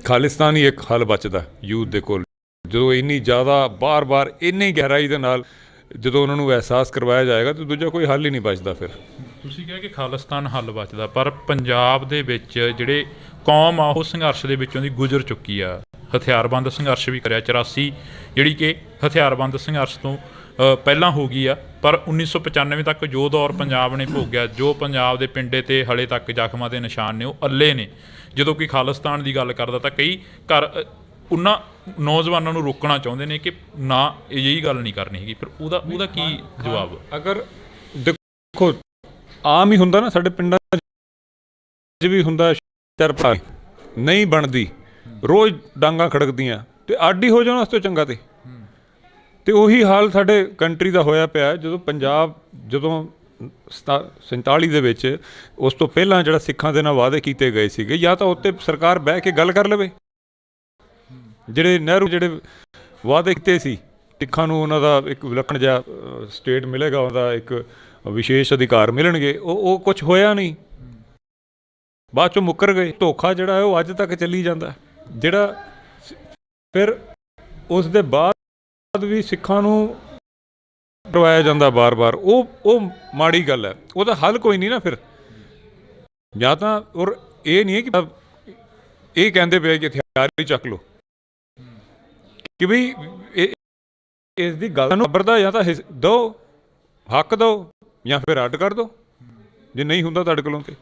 ਖਾਲਿਸਤਾਨ ਹੀ ਇੱਕ ਹੱਲ ਬਚਦਾ ਯੂਥ ਦੇ ਕੋਲ, ਜਦੋਂ ਇੰਨੀ ਜ਼ਿਆਦਾ ਬਾਰ-ਬਾਰ ਇੰਨੀ ਗਹਿਰਾਈ ਦੇ ਨਾਲ ਜਦੋਂ ਉਹਨਾਂ ਨੂੰ ਅਹਿਸਾਸ ਕਰਵਾਇਆ ਜਾਏਗਾ ਤਾਂ ਦੂਜਾ ਕੋਈ ਹੱਲ ਹੀ ਨਹੀਂ ਬਚਦਾ। ਫਿਰ ਤੁਸੀਂ ਕਿਹਾ ਕਿ ਖਾਲਿਸਤਾਨ ਹੱਲ ਬਚਦਾ, ਪਰ ਪੰਜਾਬ ਦੇ ਵਿੱਚ ਜਿਹੜੇ ਕੌਮ ਆ ਉਹ ਸੰਘਰਸ਼ ਦੇ ਵਿੱਚੋਂ ਦੀ ਗੁਜ਼ਰ ਚੁੱਕੀ ਆ। ਹਥਿਆਰਬੰਦ ਸੰਘਰਸ਼ ਵੀ ਕਰਿਆ, 84 ਜਿਹੜੀ ਕਿ ਹਥਿਆਰਬੰਦ ਸੰਘਰਸ਼ ਤੋਂ ਪਹਿਲਾਂ ਹੋ ਗਈ ਆ, ਪਰ 1995 ਤੱਕ ਜੋ ਦੌਰ ਪੰਜਾਬ ਨੇ ਭੋਗਿਆ, ਜੋ ਪੰਜਾਬ ਦੇ ਪਿੰਡੇ 'ਤੇ ਹਲੇ ਤੱਕ ਜ਼ਖਮਾਂ ਦੇ ਨਿਸ਼ਾਨ ਨੇ, ਉਹ ਅੱਲੇ ਨੇ। ਜਦੋਂ ਕੋਈ ਖਾਲਿਸਤਾਨ ਦੀ ਗੱਲ ਕਰਦਾ ਤਾਂ ਕਈ ਘਰ ਉਹਨਾਂ ਨੌਜਵਾਨਾਂ ਨੂੰ ਰੋਕਣਾ ਚਾਹੁੰਦੇ ਨੇ ਕਿ ਨਾ ਅਜਿਹੀ ਗੱਲ ਨਹੀਂ ਕਰਨੀ ਹੈਗੀ। ਫਿਰ ਉਹਦਾ ਕੀ ਜਵਾਬ? ਅਗਰ ਦੇਖੋ ਆਮ ਹੀ ਹੁੰਦਾ ਨਾ, ਸਾਡੇ ਪਿੰਡਾਂ 'ਚ ਵੀ ਹੁੰਦਾ, ਚਰਪਾ ਨਹੀਂ ਬਣਦੀ, ਰੋਜ਼ ਡਾਂਗਾਂ ਖੜਕਦੀਆਂ, ਅਤੇ ਅੱਡ ਹੀ ਹੋ ਜਾਣਾ ਉਸ ਤੋਂ ਚੰਗਾ। ਅਤੇ ਉਹੀ ਹਾਲ ਸਾਡੇ ਕੰਟਰੀ ਦਾ ਹੋਇਆ ਪਿਆ। ਜਦੋਂ ਪੰਜਾਬ, ਜਦੋਂ 47 ਦੇ ਵਿੱਚ, ਉਸ ਤੋਂ ਪਹਿਲਾਂ ਜਿਹੜਾ ਸਿੱਖਾਂ ਦੇ ਨਾਲ ਵਾਅਦੇ ਕੀਤੇ ਗਏ ਸੀਗੇ, ਜਾਂ ਤਾਂ ਉੱਤੇ ਸਰਕਾਰ ਬਹਿ ਕੇ ਗੱਲ ਕਰ ਲਵੇ। ਜਿਹੜੇ ਨਹਿਰੂ ਜਿਹੜੇ ਵਾਅਦੇ ਕੀਤੇ ਸੀ ਸਿੱਖਾਂ ਨੂੰ, ਉਹਨਾਂ ਦਾ ਇੱਕ ਵਿਲੱਖਣ ਜਿਹਾ ਸਟੇਟ ਮਿਲੇਗਾ, ਉਹਦਾ ਇੱਕ ਵਿਸ਼ੇਸ਼ ਅਧਿਕਾਰ ਮਿਲਣਗੇ, ਉਹ ਕੁਛ ਹੋਇਆ ਨਹੀਂ। ਬਾਅਦ 'ਚੋਂ ਮੁੱਕਰ ਗਏ। ਧੋਖਾ ਜਿਹੜਾ ਹੈ ਉਹ ਅੱਜ ਤੱਕ ਚੱਲੀ ਜਾਂਦਾ, ਜਿਹੜਾ ਫਿਰ ਉਸ ਦੇ ਬਾਅਦ ਵੀ ਸਿੱਖਾਂ ਨੂੰ ਕਰਵਾਇਆ ਜਾਂਦਾ ਬਾਰ-ਬਾਰ। ਉਹ ਮਾੜੀ ਗੱਲ ਹੈ, ਉਹਦਾ ਹੱਲ ਕੋਈ ਨਹੀਂ ਨਾ ਫਿਰ। ਜਾਂ ਤਾਂ ਔਰ ਇਹ ਨਹੀਂ ਹੈ ਕਿ ਇਹ ਕਹਿੰਦੇ ਪਏ ਕਿ ਹਥਿਆਰ ਹੀ ਚੱਕ ਲਓ, ਕਿ ਬਈ ਇਸ ਦੀ ਗੱਲ ਨੂੰ ਬਰਦਾ, ਜਾਂ ਤਾਂ ਦਿਓ, ਹੱਕ ਦਿਓ, ਜਾਂ ਫਿਰ ਅੱਡ ਕਰ ਦਿਓ ਜੇ ਨਹੀਂ ਹੁੰਦਾ ਤੁਹਾਡੇ ਕੋਲੋਂ। ਤੇ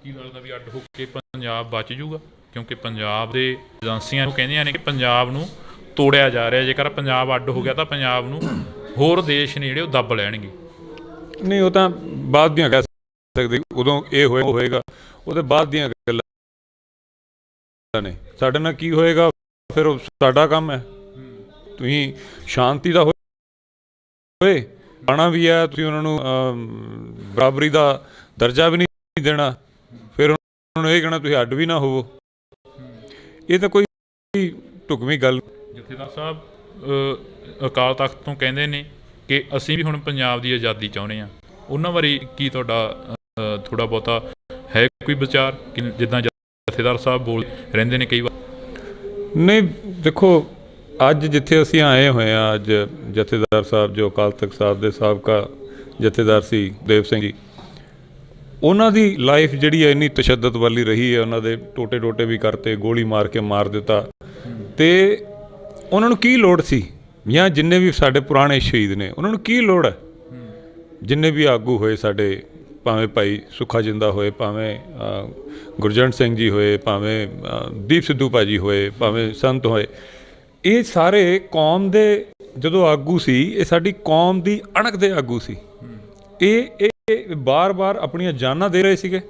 ਕੀ ਲੱਗਦਾ ਵੀ ਅੱਡ ਹੋ ਕੇ ਪੰਜਾਬ ਬਚ ਜੂਗਾ? ਕਿਉਂਕਿ ਪੰਜਾਬ ਦੇ ਏਜੰਸੀਆਂ ਨੂੰ ਕਹਿੰਦੀਆਂ ਨੇ ਕਿ ਪੰਜਾਬ ਨੂੰ ਤੋੜਿਆ ਜਾ ਰਿਹਾ, ਜੇਕਰ ਪੰਜਾਬ ਅੱਡ ਹੋ ਗਿਆ ਤਾਂ ਪੰਜਾਬ ਨੂੰ ਹੋਰ ਦੇਸ਼ ਨੇ ਜਿਹੜੇ ਉਹ ਦੱਬ ਲੈਣਗੇ। ਨਹੀਂ, ਉਹ ਤਾਂ ਬਾਅਦ ਦੀਆਂ ਕਹਿ ਸਕਦੇ, ਉਦੋਂ ਇਹ ਹੋਏਗਾ, ਉਹਦੇ ਬਾਅਦ ਦੀਆਂ ਗੱਲਾਂ ਨੇ। ਸਾਡੇ ਨਾਲ ਕੀ ਹੋਏਗਾ ਫਿਰ ਉਹ ਸਾਡਾ ਕੰਮ ਹੈ। ਤੁਸੀਂ ਸ਼ਾਂਤੀ ਦਾ ਹੋਏ ਆਉਣਾ ਵੀ ਹੈ, ਤੁਸੀਂ ਉਹਨਾਂ ਨੂੰ ਬਰਾਬਰੀ ਦਾ ਦਰਜਾ ਵੀ ਨਹੀਂ ਦੇਣਾ, ਫਿਰ ਉਹਨਾਂ ਨੂੰ ਇਹ ਕਹਿਣਾ ਤੁਸੀਂ ਅੱਡ ਵੀ ਨਾ ਹੋਵੋ। ਇਹ ਤਾਂ ਕੋਈ ਢੁਕਵੀਂ ਗੱਲ। ਜਥੇਦਾਰ ਸਾਹਿਬ ਅਕਾਲ ਤਖਤ ਤੋਂ ਕਹਿੰਦੇ ਨੇ ਕਿ ਅਸੀਂ ਵੀ ਹੁਣ ਪੰਜਾਬ ਦੀ ਆਜ਼ਾਦੀ ਚਾਹੁੰਦੇ ਹਾਂ, ਉਹਨਾਂ ਬਾਰੇ ਕੀ ਤੁਹਾਡਾ ਥੋੜ੍ਹਾ ਬਹੁਤਾ ਹੈ ਕੋਈ ਵਿਚਾਰ? ਕਿ ਜਿੱਦਾਂ ਜਥੇਦਾਰ ਸਾਹਿਬ ਬੋਲ ਰਹਿੰਦੇ ਨੇ ਕਈ ਵਾਰ। ਨਹੀਂ, ਦੇਖੋ ਅੱਜ ਜਿੱਥੇ ਅਸੀਂ ਆਏ ਹੋਏ ਆ, ਅੱਜ ਜਥੇਦਾਰ ਸਾਹਿਬ ਜੋ ਅਕਾਲ ਤਖਤ ਸਾਹਿਬ ਦੇ ਸਾਬਕਾ ਜਥੇਦਾਰ ਸੀ ਦੇਵ ਸਿੰਘ ਜੀ, ਉਹਨਾਂ ਦੀ ਲਾਈਫ ਜਿਹੜੀ ਹੈ ਇੰਨੀ ਤਸ਼ੱਦਦ ਵਾਲੀ ਰਹੀ ਹੈ। ਉਹਨਾਂ ਦੇ ਟੋਟੇ ਟੋਟੇ ਵੀ ਕਰਤੇ, ਗੋਲੀ ਮਾਰ ਕੇ ਮਾਰ ਦਿੱਤਾ। ਤੇ ਉਹਨਾਂ ਨੂੰ ਕੀ ਲੋੜ ਸੀ, ਜਾਂ ਜਿੰਨੇ ਵੀ ਸਾਡੇ ਪੁਰਾਣੇ ਸ਼ਹੀਦ ਨੇ ਉਹਨਾਂ ਨੂੰ ਕੀ ਲੋੜ ਹੈ, ਜਿੰਨੇ ਵੀ ਆਗੂ ਹੋਏ ਸਾਡੇ, ਭਾਵੇਂ ਭਾਈ ਸੁੱਖਾ ਜਿੰਦਾ ਹੋਏ, ਭਾਵੇਂ ਗੁਰਜੰਟ ਸਿੰਘ ਜੀ ਹੋਏ, ਭਾਵੇਂ ਦੀਪ ਸਿੱਧੂ ਭਾਜੀ ਹੋਏ, ਭਾਵੇਂ ਸੰਤ ਹੋਏ, ਇਹ ਸਾਰੇ ਕੌਮ ਦੇ ਜਦੋਂ ਆਗੂ ਸੀ, ਇਹ ਸਾਡੀ ਕੌਮ ਦੀ ਅਣਖ ਦੇ ਆਗੂ ਸੀ। ਇਹ ਬਾਰ-ਬਾਰ ਆਪਣੀਆਂ ਜਾਨਾਂ ਦੇ ਰਹੇ ਸੀਗੇ।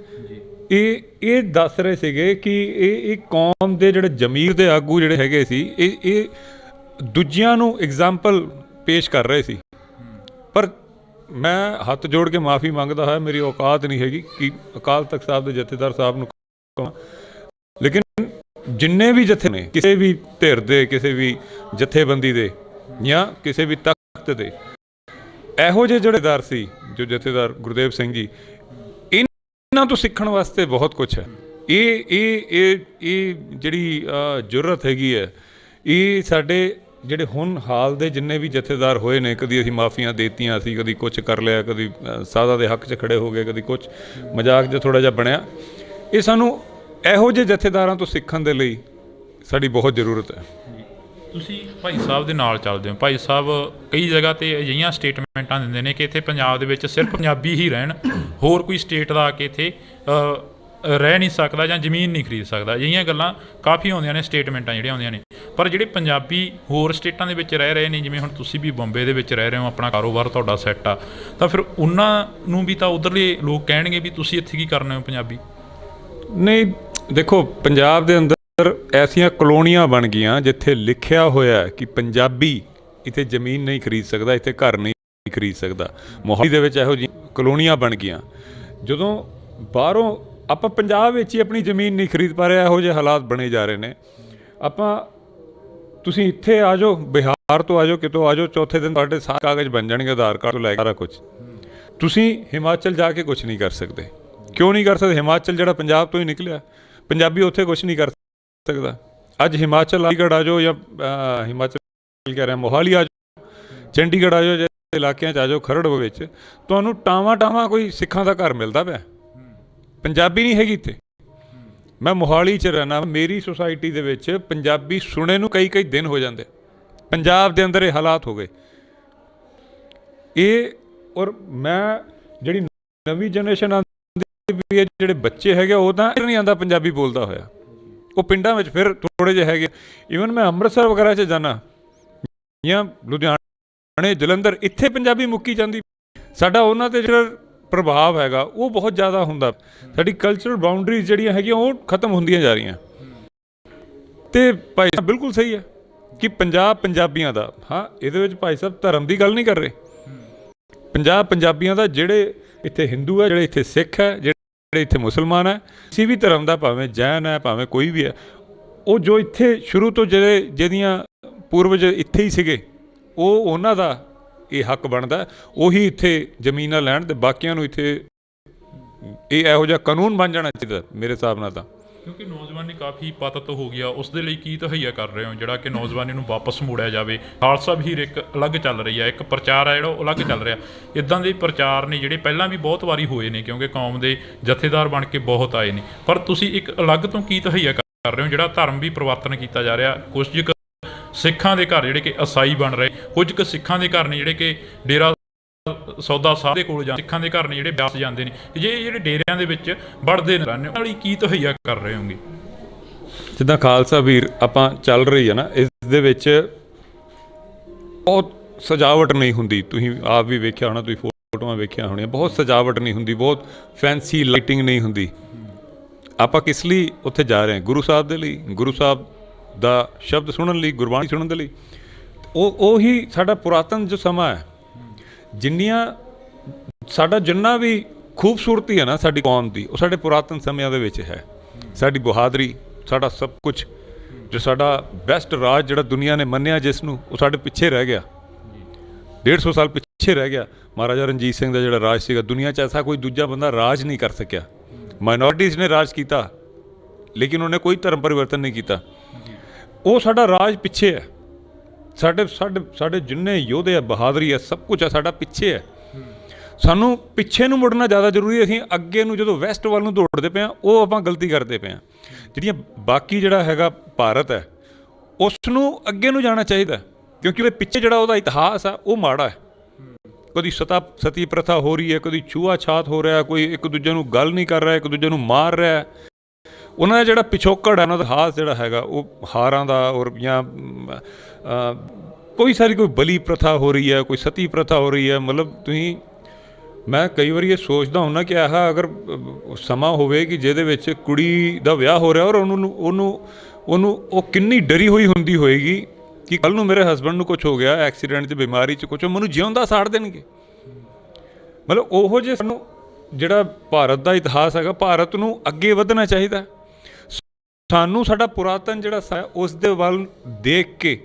ਇਹ ਦੱਸ ਰਹੇ ਸੀਗੇ ਕਿ ਇਹ ਕੌਮ ਦੇ ਜਿਹੜੇ ਜ਼ਮੀਰ ਦੇ ਆਗੂ ਜਿਹੜੇ ਹੈਗੇ ਸੀ, ਇਹ ਦੂਜਿਆਂ ਨੂੰ ਐਗਜ਼ਾਮਪਲ ਪੇਸ਼ ਕਰ ਰਹੇ ਸੀ। ਪਰ ਮੈਂ ਹੱਥ ਜੋੜ ਕੇ ਮਾਫੀ ਮੰਗਦਾ ਹਾਂ, ਮੇਰੀ ਔਕਾਤ ਨਹੀਂ ਹੈਗੀ ਕਿ ਅਕਾਲ ਤਖਤ ਸਾਹਿਬ ਦੇ ਜਥੇਦਾਰ ਸਾਹਿਬ ਨੂੰ ਕਹਾਂ, ਲੇਕਿਨ ਜਿੰਨੇ ਵੀ ਜਥੇ ਨੇ, ਕਿਸੇ ਵੀ ਧਿਰ ਦੇ, ਕਿਸੇ ਵੀ ਜਥੇਬੰਦੀ ਦੇ, ਜਾਂ ਕਿਸੇ ਵੀ ਤਖਤ ਦੇ, ਇਹੋ ਜਿਹੇ ਜਥੇਦਾਰ ਸੀ ਜੋ ਜਥੇਦਾਰ ਗੁਰਦੇਵ ਸਿੰਘ ਜੀ, ਇਹਨਾਂ ਤੋਂ ਸਿੱਖਣ ਵਾਸਤੇ ਬਹੁਤ ਕੁਛ ਹੈ। ਇਹ ਜਿਹੜੀ ਜੁਰਤ ਹੈਗੀ ਹੈ, ਇਹ ਸਾਡੇ ਜਿਹੜੇ ਹੁਣ ਹਾਲ ਦੇ ਜਿੰਨੇ ਵੀ ਜਥੇਦਾਰ ਹੋਏ ਨੇ, ਕਦੀ ਅਸੀਂ ਮਾਫੀਆਂ ਦੇਤੀਆਂ, ਅਸੀਂ ਕਦੀ ਕੁਛ ਕਰ ਲਿਆ, ਕਦੀ ਸਾਧਾ ਦੇ ਹੱਕ 'ਚ ਖੜੇ ਹੋ ਗਏ, ਕਦੀ ਕੁਛ ਮਜ਼ਾਕ ਜਿਹਾ ਥੋੜ੍ਹਾ ਜਿਹਾ ਬਣਿਆ। ਇਹ ਸਾਨੂੰ ਇਹੋ ਜਿਹੇ ਜਥੇਦਾਰਾਂ ਤੋਂ ਸਿੱਖਣ ਦੇ ਲਈ ਸਾਡੀ ਬਹੁਤ ਜ਼ਰੂਰਤ ਹੈ। ਤੁਸੀਂ ਭਾਈ ਸਾਹਿਬ ਦੇ ਨਾਲ ਚੱਲਦੇ ਹੋ। ਭਾਈ ਸਾਹਿਬ ਕਈ ਜਗ੍ਹਾ 'ਤੇ ਅਜਿਹੀਆਂ ਸਟੇਟਮੈਂਟਾਂ ਦਿੰਦੇ ਨੇ ਕਿ ਇੱਥੇ ਪੰਜਾਬ ਦੇ ਵਿੱਚ ਸਿਰਫ ਪੰਜਾਬੀ ਹੀ ਰਹਿਣ, ਹੋਰ ਕੋਈ ਸਟੇਟ ਦਾ ਆ ਕੇ ਇੱਥੇ ਰਹਿ ਨਹੀਂ ਸਕਦਾ ਜਾਂ ਜ਼ਮੀਨ ਨਹੀਂ ਖਰੀਦ ਸਕਦਾ। ਅਜਿਹੀਆਂ ਗੱਲਾਂ ਕਾਫੀ ਆਉਂਦੀਆਂ ਨੇ, ਸਟੇਟਮੈਂਟਾਂ ਜਿਹੜੀਆਂ ਆਉਂਦੀਆਂ ਨੇ। ਪਰ ਜਿਹੜੇ ਪੰਜਾਬੀ ਹੋਰ ਸਟੇਟਾਂ ਦੇ ਵਿੱਚ ਰਹਿ ਰਹੇ ਨੇ, ਜਿਵੇਂ ਹੁਣ ਤੁਸੀਂ ਵੀ ਬੰਬੇ ਦੇ ਵਿੱਚ ਰਹਿ ਰਹੇ ਹੋ, ਆਪਣਾ ਕਾਰੋਬਾਰ ਤੁਹਾਡਾ ਸੈੱਟ ਆ, ਤਾਂ ਫਿਰ ਉਹਨਾਂ ਨੂੰ ਵੀ ਤਾਂ ਉੱਧਰਲੇ ਲੋਕ ਕਹਿਣਗੇ ਵੀ ਤੁਸੀਂ ਇੱਥੇ ਕੀ ਕਰਨੇ ਹੋ ਪੰਜਾਬੀ। ਨਹੀਂ, ਦੇਖੋ, ਪੰਜਾਬ ਦੇ ਅੰਦਰ ਐਸੀਆਂ ਕਲੋਨੀਆਂ ਬਣ ਗਈਆਂ ਜਿੱਥੇ ਲਿਖਿਆ ਹੋਇਆ ਕਿ ਪੰਜਾਬੀ ਇੱਥੇ ਜ਼ਮੀਨ ਨਹੀਂ ਖਰੀਦ ਸਕਦਾ, ਇੱਥੇ ਘਰ ਨਹੀਂ ਖਰੀਦ ਸਕਦਾ। ਮੋਹਾਲੀ ਦੇ ਵਿੱਚ ਇਹੋ ਜਿਹੀ ਕਲੋਨੀਆਂ ਬਣ ਗਈਆਂ। ਜਦੋਂ ਬਾਹਰੋਂ ਆਪਾਂ ਪੰਜਾਬ ਵਿੱਚ ਹੀ ਆਪਣੀ ਜ਼ਮੀਨ ਨਹੀਂ ਖਰੀਦ ਪਾ ਰਹੇ, ਇਹੋ ਜਿਹੇ ਹਾਲਾਤ ਬਣੇ ਜਾ ਰਹੇ ਨੇ। ਤੁਸੀਂ ਇੱਥੇ ਆ ਜਾਓ, ਬਿਹਾਰ ਤੋਂ ਆ ਜਾਓ, ਕਿਤੋਂ ਆ ਜਾਓ, ਚੌਥੇ ਦਿਨ ਤੁਹਾਡੇ ਸਾਰੇ ਕਾਗਜ਼ ਬਣ ਜਾਣਗੇ, ਆਧਾਰ ਕਾਰਡ ਤੋਂ ਲੈ ਕੇ ਸਾਰਾ ਕੁਝ। ਤੁਸੀਂ ਹਿਮਾਚਲ ਜਾ ਕੇ ਕੁਝ ਨਹੀਂ ਕਰ ਸਕਦੇ। ਕਿਉਂ ਨਹੀਂ ਕਰ ਸਕਦੇ? ਹਿਮਾਚਲ ਜਿਹੜਾ ਪੰਜਾਬ ਤੋਂ ਹੀ ਨਿਕਲਿਆ, ਪੰਜਾਬੀ ਉੱਥੇ ਕੁਝ ਨਹੀਂ ਕਰ ਸਕਦਾ। ਅੱਜ ਹਿਮਾਚਲ ਅਲੀਗੜ੍ਹ ਆ ਜਾਓ, ਜਾਂ ਹਿਮਾਚਲ ਕਹਿ ਰਿਹਾ ਮੋਹਾਲੀ ਆ ਜਾਓ, ਚੰਡੀਗੜ੍ਹ ਆ ਜਾਓ, ਜੇ ਇਲਾਕਿਆਂ 'ਚ ਆ ਜਾਓ, ਖਰੜ ਵਿੱਚ, ਤੁਹਾਨੂੰ ਟਾਵਾਂ ਕੋਈ ਸਿੱਖਾਂ ਦਾ ਘਰ ਮਿਲਦਾ ਪਿਆ। ਪੰਜਾਬੀ ਨਹੀਂ ਹੈਗੀ ਇੱਥੇ। ਮੈਂ ਮੋਹਾਲੀ 'ਚ ਰਹਿਣਾ, ਮੇਰੀ ਸੁਸਾਇਟੀ ਦੇ ਵਿੱਚ ਪੰਜਾਬੀ ਸੁਣੇ ਨੂੰ ਕਈ ਦਿਨ ਹੋ ਜਾਂਦੇ। ਪੰਜਾਬ ਦੇ ਅੰਦਰ ਇਹ ਹਾਲਾਤ ਹੋ ਗਏ। ਔਰ ਮੈਂ ਜਿਹੜੀ ਨਵੀਂ ਜਨਰੇਸ਼ਨ ਆਉਂਦੀ ਵੀ ਹੈ, ਜਿਹੜੇ ਬੱਚੇ ਹੈਗੇ, ਉਹ ਤਾਂ ਨਹੀਂ ਆਉਂਦਾ ਪੰਜਾਬੀ ਬੋਲਦਾ ਹੋਇਆ। ਉਹ ਪਿੰਡਾਂ ਵਿੱਚ ਫਿਰ ਥੋੜ੍ਹੇ ਜਿਹੇ ਹੈਗੇ। ਈਵਨ ਮੈਂ ਅੰਮ੍ਰਿਤਸਰ ਵਗੈਰਾ 'ਚ ਜਾਣਾ, ਜਾਂ ਲੁਧਿਆਣੇ, ਜਲੰਧਰ, ਇੱਥੇ ਪੰਜਾਬੀ ਮੁੱਕੀ ਜਾਂਦੀ। ਸਾਡਾ ਉਹਨਾਂ 'ਤੇ ਜਿਹੜਾ ਪ੍ਰਭਾਵ ਹੈਗਾ ਉਹ ਬਹੁਤ ਜ਼ਿਆਦਾ ਹੁੰਦਾ। ਸਾਡੀ ਕਲਚਰਲ ਬਾਊਂਡਰੀਜ਼ ਜਿਹੜੀਆਂ ਹੈਗੀਆਂ ਉਹ ਖਤਮ ਹੁੰਦੀਆਂ ਜਾ ਰਹੀਆਂ। ਅਤੇ ਭਾਈ ਸਾਹਿਬ ਬਿਲਕੁਲ ਸਹੀ ਹੈ ਕਿ ਪੰਜਾਬ ਪੰਜਾਬੀਆਂ ਦਾ, ਹਾਂ, ਇਹਦੇ ਵਿੱਚ ਭਾਈ ਸਾਹਿਬ ਧਰਮ ਦੀ ਗੱਲ ਨਹੀਂ ਕਰ ਰਹੇ। ਪੰਜਾਬ ਪੰਜਾਬੀਆਂ ਦਾ, ਜਿਹੜੇ ਇੱਥੇ ਹਿੰਦੂ ਹੈ, ਜਿਹੜੇ ਇੱਥੇ ਸਿੱਖ ਹੈ, ਜਿਹੜੇ ਇੱਥੇ ਮੁਸਲਮਾਨ ਹੈ, ਕਿਸੇ ਵੀ ਧਰਮ ਦਾ, ਭਾਵੇਂ ਜੈਨ ਹੈ, ਭਾਵੇਂ ਕੋਈ ਵੀ ਹੈ, ਉਹ ਜੋ ਇੱਥੇ ਸ਼ੁਰੂ ਤੋਂ ਜਿਹਦੀਆਂ ਪੂਰਵਜ ਇੱਥੇ ਹੀ ਸੀਗੇ, ਉਹਨਾਂ ਦਾ ਇਹ ਹੱਕ ਬਣਦਾ ਉਹੀ ਇੱਥੇ ਜ਼ਮੀਨਾਂ ਲੈਣ, ਅਤੇ ਬਾਕੀਆਂ ਨੂੰ ਇੱਥੇ ਇਹ ਇਹੋ ਜਿਹਾ ਕਾਨੂੰਨ ਬਣ ਜਾਣਾ ਚਾਹੀਦਾ ਮੇਰੇ ਹਿਸਾਬ ਨਾਲ। ਤਾਂ ਕਿਉਂਕਿ ਨੌਜਵਾਨੀ ਕਾਫੀ ਪਤਤ ਹੋ ਗਿਆ, ਉਸ ਦੇ ਲਈ ਕੀ ਤਹਈਆ ਕਰ ਰਹੇ ਹੋ ਜਿਹੜਾ ਕਿ ਨੌਜਵਾਨੀ ਨੂੰ ਵਾਪਸ ਮੋੜਿਆ ਜਾਵੇ? ਖਾਲਸਾ ਵੀਰ ਇੱਕ ਅਲੱਗ ਚੱਲ ਰਹੀ ਹੈ, ਇੱਕ ਪ੍ਰਚਾਰ ਹੈ ਜਿਹੜਾ ਉਹ ਅਲੱਗ ਚੱਲ ਰਿਹਾ। ਇੱਦਾਂ ਦੇ ਪ੍ਰਚਾਰ ਨੇ ਜਿਹੜੇ ਪਹਿਲਾਂ ਵੀ ਬਹੁਤ ਵਾਰੀ ਹੋਏ ਨੇ, ਕਿਉਂਕਿ ਕੌਮ ਦੇ ਜਥੇਦਾਰ ਬਣ ਕੇ ਬਹੁਤ ਆਏ ਨੇ। ਪਰ ਤੁਸੀਂ ਇੱਕ ਅਲੱਗ ਤੋਂ ਕੀ ਤਹਈਆ ਕਰ ਰਹੇ ਹੋ ਜਿਹੜਾ ਧਰਮ ਵੀ ਪਰਿਵਰਤਨ ਕੀਤਾ ਜਾ ਰਿਹਾ? ਕੁਝ ਸਿੱਖਾਂ ਦੇ ਘਰ ਜਿਹੜੇ ਕਿ ਈਸਾਈ ਬਣ ਰਹੇ, ਕੁਝ ਕੁ ਸਿੱਖਾਂ ਦੇ ਘਰ ਨੇ ਜਿਹੜੇ ਕਿ ਡੇਰਾ ਸੌਦਾ ਸਾਹਿਬ ਦੇ ਕੋਲ ਸਿੱਖਾਂ ਦੇ ਘਰ ਨੇ ਜਿਹੜੇ ਬਿਆਸ ਜਾਂਦੇ ਨੇ, ਜਿਹੜੇ ਡੇਰਿਆਂ ਦੇ ਵਿੱਚ ਵੜਦੇ ਨੇ, ਵਾਲੀ ਕੀ ਤਹਈਆ ਕਰ ਰਹੇ ਹੋਗੇ? ਜਿੱਦਾਂ ਖਾਲਸਾ ਵੀਰ ਆਪਾਂ ਚੱਲ ਰਹੀ ਹੈ ਨਾ, ਇਸ ਦੇ ਵਿੱਚ ਬਹੁਤ ਸਜਾਵਟ ਨਹੀਂ ਹੁੰਦੀ। ਤੁਸੀਂ ਆਪ ਵੀ ਵੇਖਿਆ ਹੋਣਾ, ਤੁਸੀਂ ਫੋਟੋਆਂ ਵੇਖੀਆਂ ਹੋਣੀਆਂ, ਬਹੁਤ ਸਜਾਵਟ ਨਹੀਂ ਹੁੰਦੀ, ਬਹੁਤ ਫੈਂਸੀ ਲਾਈਟਿੰਗ ਨਹੀਂ ਹੁੰਦੀ। ਆਪਾਂ ਕਿਸ ਲਈ ਉੱਥੇ ਜਾ ਰਹੇ ਹਾਂ? ਗੁਰੂ ਸਾਹਿਬ ਦੇ ਲਈ, ਗੁਰੂ ਸਾਹਿਬ ਦਾ ਸ਼ਬਦ ਸੁਣਨ ਲਈ, ਗੁਰਬਾਣੀ ਸੁਣਨ ਦੇ ਲਈ। ਉਹੀ ਸਾਡਾ ਪੁਰਾਤਨ ਜੋ ਸਮਾਂ ਹੈ, ਜਿੰਨਾ ਵੀ ਖੂਬਸੂਰਤੀ ਹੈ ਨਾ ਸਾਡੀ ਕੌਮ ਦੀ, ਉਹ ਸਾਡੇ ਪੁਰਾਤਨ ਸਮਿਆਂ ਦੇ ਵਿੱਚ ਹੈ। ਸਾਡੀ ਬਹਾਦਰੀ, ਸਾਡਾ ਸਭ ਕੁਝ, ਜੋ ਸਾਡਾ ਬੈਸਟ ਰਾਜ ਜਿਹੜਾ ਦੁਨੀਆ ਨੇ ਮੰਨਿਆ ਜਿਸ ਨੂੰ, ਉਹ ਸਾਡੇ ਪਿੱਛੇ ਰਹਿ ਗਿਆ। 150 ਸਾਲ ਪਿੱਛੇ ਰਹਿ ਗਿਆ। ਮਹਾਰਾਜਾ ਰਣਜੀਤ ਸਿੰਘ ਦਾ ਜਿਹੜਾ ਰਾਜ ਸੀਗਾ, ਦੁਨੀਆ 'ਚ ਐਸਾ ਕੋਈ ਦੂਜਾ ਬੰਦਾ ਰਾਜ ਨਹੀਂ ਕਰ ਸਕਿਆ। ਮਾਈਨੋਰਟੀਜ਼ ਨੇ ਰਾਜ ਕੀਤਾ, ਲੇਕਿਨ ਉਹਨੇ ਕੋਈ ਧਰਮ ਪਰਿਵਰਤਨ ਨਹੀਂ ਕੀਤਾ। ਉਹ ਸਾਡਾ ਰਾਜ ਪਿੱਛੇ ਹੈ। ਸਾਡੇ ਸਾਡੇ ਸਾਡੇ ਜਿੰਨੇ ਯੋਧੇ ਆ, ਬਹਾਦਰੀ ਹੈ, ਸਭ ਕੁਝ ਹੈ, ਸਾਡਾ ਪਿੱਛੇ ਹੈ। ਸਾਨੂੰ ਪਿੱਛੇ ਨੂੰ ਮੁੜਨਾ ਜ਼ਿਆਦਾ ਜ਼ਰੂਰੀ ਹੈ। ਅਸੀਂ ਅੱਗੇ ਨੂੰ ਜਦੋਂ ਵੈਸਟ ਵੱਲ ਨੂੰ ਦੌੜਦੇ ਪਏ ਹਾਂ, ਉਹ ਆਪਾਂ ਗਲਤੀ ਕਰਦੇ ਪਏ ਹਾਂ। ਜਿਹੜੀਆਂ ਬਾਕੀ ਜਿਹੜਾ ਹੈਗਾ ਭਾਰਤ ਹੈ, ਉਸ ਨੂੰ ਅੱਗੇ ਨੂੰ ਜਾਣਾ ਚਾਹੀਦਾ, ਕਿਉਂਕਿ ਉਹਦੇ ਪਿੱਛੇ ਜਿਹੜਾ ਉਹਦਾ ਇਤਿਹਾਸ ਆ ਉਹ ਮਾੜਾ ਹੈ। ਕਦੀ ਸਤੀ ਪ੍ਰਥਾ ਹੋ ਰਹੀ ਹੈ, ਕਦੀ ਛੂਆ ਛਾਤ ਹੋ ਰਿਹਾ, ਕੋਈ ਇੱਕ ਦੂਜੇ ਨੂੰ ਗੱਲ ਨਹੀਂ ਕਰ ਰਿਹਾ, ਇੱਕ ਦੂਜੇ ਨੂੰ ਮਾਰ ਰਿਹਾ। ਉਹਨਾਂ ਦਾ ਜਿਹੜਾ ਪਿਛੋਕੜ ਹੈ, ਉਹਨਾਂ ਦਾ ਇਤਿਹਾਸ ਜਿਹੜਾ ਹੈਗਾ ਉਹ ਹਾਰਾਂ ਦਾ, ਔਰ ਜਾਂ ਕੋਈ ਬਲੀ ਪ੍ਰਥਾ ਹੋ ਰਹੀ ਹੈ, ਕੋਈ ਸਤੀ ਪ੍ਰਥਾ ਹੋ ਰਹੀ ਹੈ। ਮਤਲਬ ਤੁਸੀਂ, ਮੈਂ ਕਈ ਵਾਰੀ ਇਹ ਸੋਚਦਾ ਹੁੰਦਾ ਕਿ ਆਹ ਅਗਰ ਸਮਾਂ ਹੋਵੇ ਕਿ ਜਿਹਦੇ ਵਿੱਚ ਕੁੜੀ ਦਾ ਵਿਆਹ ਹੋ ਰਿਹਾ ਔਰ ਉਹਨੂੰ ਉਹ ਕਿੰਨੀ ਡਰੀ ਹੋਈ ਹੁੰਦੀ ਹੋਏਗੀ ਕਿ ਕੱਲ੍ਹ ਨੂੰ ਮੇਰੇ ਹਸਬੈਂਡ ਨੂੰ ਕੁਛ ਹੋ ਗਿਆ, ਐਕਸੀਡੈਂਟ 'ਚ, ਬਿਮਾਰੀ 'ਚ ਕੁਛ, ਮੈਨੂੰ ਜਿਉਂਦਾ ਸਾੜ ਦੇਣਗੇ। ਮਤਲਬ ਉਹੋ ਜਿਹੇ ਸਾਨੂੰ ਜਿਹੜਾ ਭਾਰਤ ਦਾ ਇਤਿਹਾਸ ਹੈਗਾ, ਭਾਰਤ ਨੂੰ ਅੱਗੇ ਵਧਣਾ ਚਾਹੀਦਾ। ਸਾਨੂੰ ਸਾਡਾ ਪੁਰਾਤਨ ਜਿਹੜਾ ਉਸ ਦੇ ਵੱਲ ਦੇਖ ਕੇ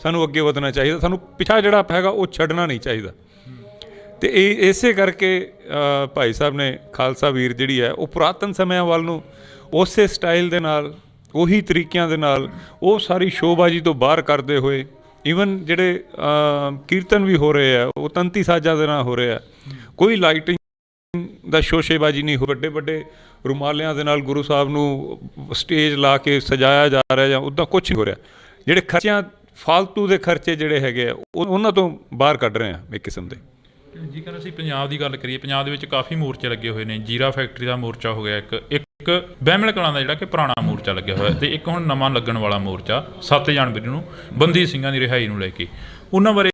ਸਾਨੂੰ ਅੱਗੇ ਵਧਣਾ ਚਾਹੀਦਾ। ਸਾਨੂੰ ਪਿੱਛਾ ਜਿਹੜਾ ਹੈਗਾ ਉਹ ਛੱਡਣਾ ਨਹੀਂ ਚਾਹੀਦਾ। ਅਤੇ ਇਸੇ ਕਰਕੇ ਭਾਈ ਸਾਹਿਬ ਨੇ ਖਾਲਸਾ ਵੀਰ ਜਿਹੜੀ ਹੈ ਉਹ ਪੁਰਾਤਨ ਸਮਿਆਂ ਵੱਲ ਨੂੰ ਉਸੇ ਸਟਾਈਲ ਦੇ ਨਾਲ, ਉਹੀ ਤਰੀਕਿਆਂ ਦੇ ਨਾਲ, ਉਹ ਸਾਰੀ ਸ਼ੋਅਬਾਜ਼ੀ ਤੋਂ ਬਾਹਰ ਕਰਦੇ ਹੋਏ, ਈਵਨ ਜਿਹੜੇ ਕੀਰਤਨ ਵੀ ਹੋ ਰਹੇ ਆ ਉਹ ਤੰਤੀ ਸਾਜ਼ਾਂ ਦੇ ਨਾਲ ਹੋ ਰਹੇ ਆ। ਕੋਈ ਲਾਈਟਿੰਗ ਦਾ ਸ਼ੋਸ਼ੇਬਾਜ਼ੀ ਨਹੀਂ ਹੋ, ਵੱਡੇ ਵੱਡੇ ਰੁਮਾਲਿਆਂ ਦੇ ਨਾਲ ਗੁਰੂ ਸਾਹਿਬ ਨੂੰ ਸਟੇਜ ਲਾ ਕੇ ਸਜਾਇਆ ਜਾ ਰਿਹਾ ਜਾਂ ਉੱਦਾਂ ਕੁਛ ਨਹੀਂ ਹੋ ਰਿਹਾ। ਜਿਹੜੇ ਖਰਚਿਆਂ, ਫਾਲਤੂ ਦੇ ਖਰਚੇ ਜਿਹੜੇ ਹੈਗੇ ਆ ਉਹਨਾਂ ਤੋਂ ਬਾਹਰ ਕੱਢ ਰਹੇ ਆ ਇੱਕ ਕਿਸਮ ਦੇ। ਜੇਕਰ ਅਸੀਂ ਪੰਜਾਬ ਦੀ ਗੱਲ ਕਰੀਏ, ਪੰਜਾਬ ਦੇ ਵਿੱਚ ਕਾਫੀ ਮੋਰਚੇ ਲੱਗੇ ਹੋਏ ਨੇ। ਜੀਰਾ ਫੈਕਟਰੀ ਦਾ ਮੋਰਚਾ ਹੋ ਗਿਆ, ਇੱਕ ਬਹਿਮਲ ਕਲਾਂ ਦਾ ਜਿਹੜਾ ਕਿ ਪੁਰਾਣਾ ਮੋਰਚਾ ਲੱਗਿਆ ਹੋਇਆ, ਅਤੇ ਇੱਕ ਹੁਣ ਨਵਾਂ ਲੱਗਣ ਵਾਲਾ ਮੋਰਚਾ 7 ਜਨਵਰੀ ਨੂੰ ਬੰਦੀ ਸਿੰਘਾਂ ਦੀ ਰਿਹਾਈ ਨੂੰ ਲੈ ਕੇ। ਉਹਨਾਂ ਬਾਰੇ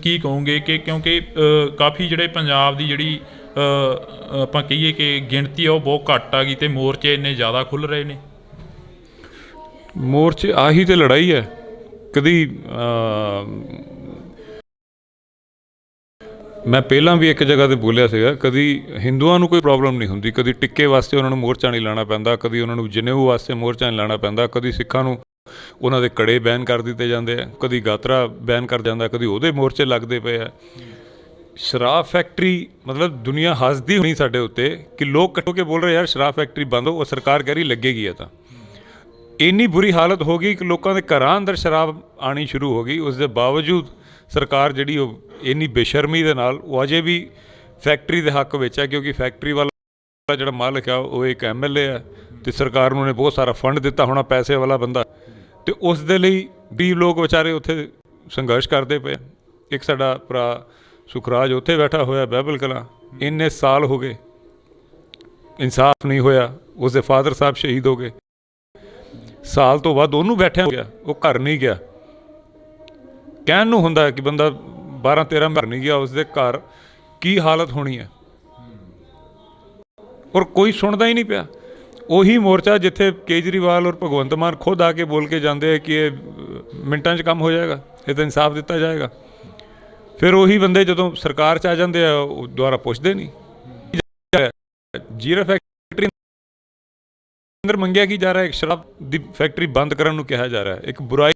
ਕੀ ਕਹੋਗੇ? ਕਿ ਕਿਉਂਕਿ ਕਾਫੀ ਜਿਹੜੇ ਪੰਜਾਬ ਦੀ ਜਿਹੜੀ ਆਪਾਂ ਕਹੀਏ ਕਿ ਗਿਣਤੀ ਆ ਉਹ ਬਹੁਤ ਘੱਟ ਆ ਗਈ, ਅਤੇ ਮੋਰਚੇ ਇੰਨੇ ਜ਼ਿਆਦਾ ਖੁੱਲ੍ਹ ਰਹੇ ਨੇ। ਮੋਰਚੇ ਆਹੀ ਤੇ ਲੜਾਈ ਹੈ। ਕਦੀ ਮੈਂ ਪਹਿਲਾਂ ਵੀ ਇੱਕ ਜਗ੍ਹਾ 'ਤੇ ਬੋਲਿਆ ਸੀਗਾ, ਕਦੀ ਹਿੰਦੂਆਂ ਨੂੰ ਕੋਈ ਪ੍ਰੋਬਲਮ ਨਹੀਂ ਹੁੰਦੀ, ਕਦੀ ਟਿੱਕੇ ਵਾਸਤੇ ਉਹਨਾਂ ਨੂੰ ਮੋਰਚਾ ਨਹੀਂ ਲਾਉਣਾ ਪੈਂਦਾ, ਕਦੀ ਉਹਨਾਂ ਨੂੰ ਜਨੇਊ ਵਾਸਤੇ ਮੋਰਚਾ ਨਹੀਂ ਲਾਉਣਾ ਪੈਂਦਾ, ਕਦੀ ਸਿੱਖਾਂ ਨੂੰ ਉਹਨਾਂ ਦੇ ਕੜੇ ਬੈਨ ਕਰ ਦਿੱਤੇ ਜਾਂਦੇ ਆ, ਕਦੀ ਗਾਤਰਾ ਬੈਨ ਕਰ ਜਾਂਦਾ, ਕਦੀ ਉਹਦੇ ਮੋਰਚੇ ਲੱਗਦੇ ਪਏ ਆ। ਸ਼ਰਾਬ ਫੈਕਟਰੀ, ਮਤਲਬ ਦੁਨੀਆ ਹੱਸਦੀ ਹੋਣੀ ਸਾਡੇ ਉੱਤੇ ਕਿ ਲੋਕ ਇਕੱਠ ਹੋ ਕੇ ਬੋਲ ਰਹੇ ਯਾਰ ਸ਼ਰਾਬ ਫੈਕਟਰੀ ਬੰਦ ਹੋ, ਉਹ ਸਰਕਾਰ ਕਹਿ ਰਹੀ ਲੱਗੇਗੀ। ਆ ਤਾਂ ਇੰਨੀ ਬੁਰੀ ਹਾਲਤ ਹੋ ਗਈ ਕਿ ਲੋਕਾਂ ਦੇ ਘਰਾਂ ਅੰਦਰ ਸ਼ਰਾਬ ਆਉਣੀ ਸ਼ੁਰੂ ਹੋ ਗਈ। ਉਸ ਦੇ ਬਾਵਜੂਦ ਸਰਕਾਰ ਜਿਹੜੀ ਉਹ ਇੰਨੀ ਬੇਸ਼ਰਮੀ ਦੇ ਨਾਲ ਉਹ ਅਜੇ ਵੀ ਫੈਕਟਰੀ ਦੇ ਹੱਕ ਵਿੱਚ ਹੈ, ਕਿਉਂਕਿ ਫੈਕਟਰੀ ਵਾਲਾ ਜਿਹੜਾ ਮਾਲਕ ਆ ਉਹ ਇੱਕ MLA ਹੈ, ਅਤੇ ਸਰਕਾਰ ਨੂੰ ਉਹਨੇ ਬਹੁਤ ਸਾਰਾ ਫੰਡ ਦਿੱਤਾ ਹੋਣਾ, ਪੈਸੇ ਵਾਲਾ ਬੰਦਾ, ਅਤੇ ਉਸ ਦੇ ਲਈ ਗਰੀਬ ਲੋਕ ਵਿਚਾਰੇ ਉੱਥੇ ਸੰਘਰਸ਼ ਕਰਦੇ ਪਏ। ਇੱਕ ਸਾਡਾ ਭਰਾ ਸੁਖਰਾਜ ਉੱਥੇ ਬੈਠਾ ਹੋਇਆ ਬਹਿਬਲ ਕਲਾਂ, ਇੰਨੇ ਸਾਲ ਹੋ ਗਏ, ਇਨਸਾਫ ਨਹੀਂ ਹੋਇਆ। ਉਸਦੇ ਫਾਦਰ ਸਾਹਿਬ ਸ਼ਹੀਦ ਹੋ ਗਏ, ਸਾਲ ਤੋਂ ਬਾਅਦ ਉਹਨੂੰ ਬੈਠਿਆ ਹੋ ਗਿਆ, ਉਹ ਘਰ ਨਹੀਂ ਗਿਆ। ਕਹਿਣ ਨੂੰ ਹੁੰਦਾ ਕਿ ਬੰਦਾ 12-13 ਘਰ ਨਹੀਂ ਗਿਆ, ਉਸਦੇ ਘਰ ਕੀ ਹਾਲਤ ਹੋਣੀ ਹੈ, ਔਰ ਕੋਈ ਸੁਣਦਾ ਹੀ ਨਹੀਂ ਪਿਆ। ਉਹੀ ਮੋਰਚਾ ਜਿੱਥੇ ਕੇਜਰੀਵਾਲ ਔਰ ਭਗਵੰਤ ਮਾਨ ਖੁਦ ਆ ਕੇ ਬੋਲ ਕੇ ਜਾਂਦੇ ਆ ਕਿ ਇਹ ਮਿੰਟਾਂ 'ਚ ਕੰਮ ਹੋ ਜਾਏਗਾ, ਇਹ ਤਾਂ ਇਨਸਾਫ ਦਿੱਤਾ ਜਾਏਗਾ। ਫਿਰ ਉਹੀ ਬੰਦੇ ਜਦੋਂ ਸਰਕਾਰ 'ਚ ਆ ਜਾਂਦੇ ਆ ਉਹ ਦੁਬਾਰਾ ਪੁੱਛਦੇ ਨਹੀਂ। ਜੀਰਾ ਫੈਕਟਰੀ ਅੰਦਰ ਮੰਗਿਆ ਕੀ ਜਾ ਰਿਹਾ? ਇੱਕ ਸ਼ਰਾਬ ਦੀ ਫੈਕਟਰੀ ਬੰਦ ਕਰਨ ਨੂੰ ਕਿਹਾ ਜਾ ਰਿਹਾ, ਇੱਕ ਬੁਰਾਈ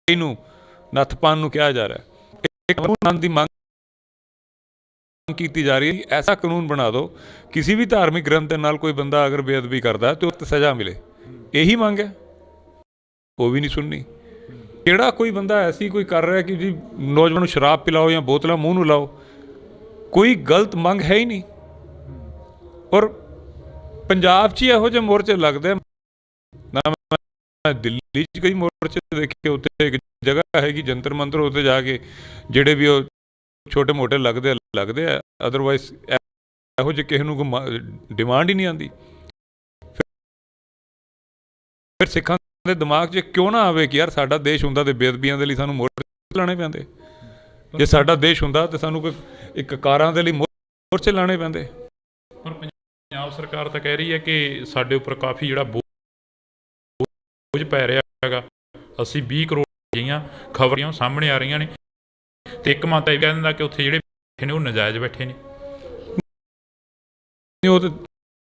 ਨੂੰ ਨੱਥ ਪਾਉਣ ਨੂੰ ਕਿਹਾ ਜਾ ਰਿਹਾ, ਇੱਕ ਕਾਨੂੰਨ ਦੀ ਮੰਗ ਕੀਤੀ ਜਾ ਰਹੀ ਹੈ। ਐਸਾ ਕਾਨੂੰਨ ਬਣਾ ਦਿਓ ਕਿਸੇ ਵੀ ਧਾਰਮਿਕ ਗ੍ਰੰਥ ਦੇ ਨਾਲ ਕੋਈ ਬੰਦਾ ਅਗਰ ਬੇਅਦਬੀ ਕਰਦਾ ਤਾਂ ਉਹ ਸਜ਼ਾ ਮਿਲੇ। ਇਹੀ ਮੰਗ ਹੈ, ਉਹ ਵੀ ਨਹੀਂ ਸੁਣਨੀ। ਕਿਹੜਾ ਕੋਈ ਬੰਦਾ ਐਸੀ ਕੋਈ ਕਰ ਰਿਹਾ ਕਿ ਜੀ ਨੌਜਵਾਨ ਨੂੰ ਸ਼ਰਾਬ ਪਿਲਾਓ ਜਾਂ ਬੋਤਲਾਂ ਮੂੰਹ ਨੂੰ ਲਾਓ? ਕੋਈ ਗਲਤ ਮੰਗ ਹੈ ਹੀ ਨਹੀਂ। ਔਰ ਪੰਜਾਬ 'ਚ ਹੀ ਇਹੋ ਜਿਹੇ ਮੋਰਚੇ ਲੱਗਦੇ ਨਾ। ਮੈਂ ਦਿੱਲੀ 'ਚ ਕਈ ਮੋਰਚੇ ਦੇਖੇ, ਉੱਥੇ ਇੱਕ ਜਗ੍ਹਾ ਹੈਗੀ ਜੰਤਰ ਮੰਤਰ, ਉੱਥੇ ਜਾ ਕੇ ਜਿਹੜੇ ਵੀ ਉਹ ਛੋਟੇ ਮੋਟੇ ਲੱਗਦੇ ਆ, ਅਦਰਵਾਈਜ਼ ਇਹੋ ਜਿਹੇ ਕਿਸੇ ਨੂੰ ਕੋਈ ਡਿਮਾਂਡ ਹੀ ਨਹੀਂ ਆਉਂਦੀ। ਫਿਰ ਸਿੱਖਾਂ ਦੇ ਦਿਮਾਗ 'ਚ ਕਿਉਂ ਨਾ ਆਵੇ ਕਿ ਯਾਰ ਸਾਡਾ ਦੇਸ਼ ਹੁੰਦਾ ਤੇ ਬੇਅਦਬੀਆਂ ਦੇ ਲਈ ਸਾਨੂੰ ਮੋਰਚੇ ਲਾਣੇ ਪੈਂਦੇ। ਜੇ ਸਾਡਾ ਦੇਸ਼ ਹੁੰਦਾ ਤਾਂ ਸਾਨੂੰ ਕੋਈ ਇੱਕ ਕਾਰਾਂ ਦੇ ਲਈ ਮੋਰਚੇ ਲਾਣੇ ਪੈਂਦੇ। ਪਰ ਪੰਜਾਬ ਸਰਕਾਰ ਤਾਂ ਕਹਿ ਰਹੀ ਹੈ ਕਿ ਸਾਡੇ ਉੱਪਰ ਕਾਫੀ ਜਿਹੜਾ ਬੋਝ ਪੈ ਰਿਹਾ ਹੈਗਾ। ਅਸੀਂ 20 ਕਰੋੜ ਜਿਹੀਆਂ ਖਬਰਾਂ ਸਾਹਮਣੇ ਆ ਰਹੀਆਂ ਨੇ, ਅਤੇ ਇੱਕ ਮਾਤਾ ਇਹ ਕਹਿ ਦਿੰਦਾ ਕਿ ਉੱਥੇ ਜਿਹੜੇ ਬੈਠੇ ਨੇ ਉਹ ਨਜਾਇਜ਼ ਬੈਠੇ ਨੇ। ਉਹ ਤਾਂ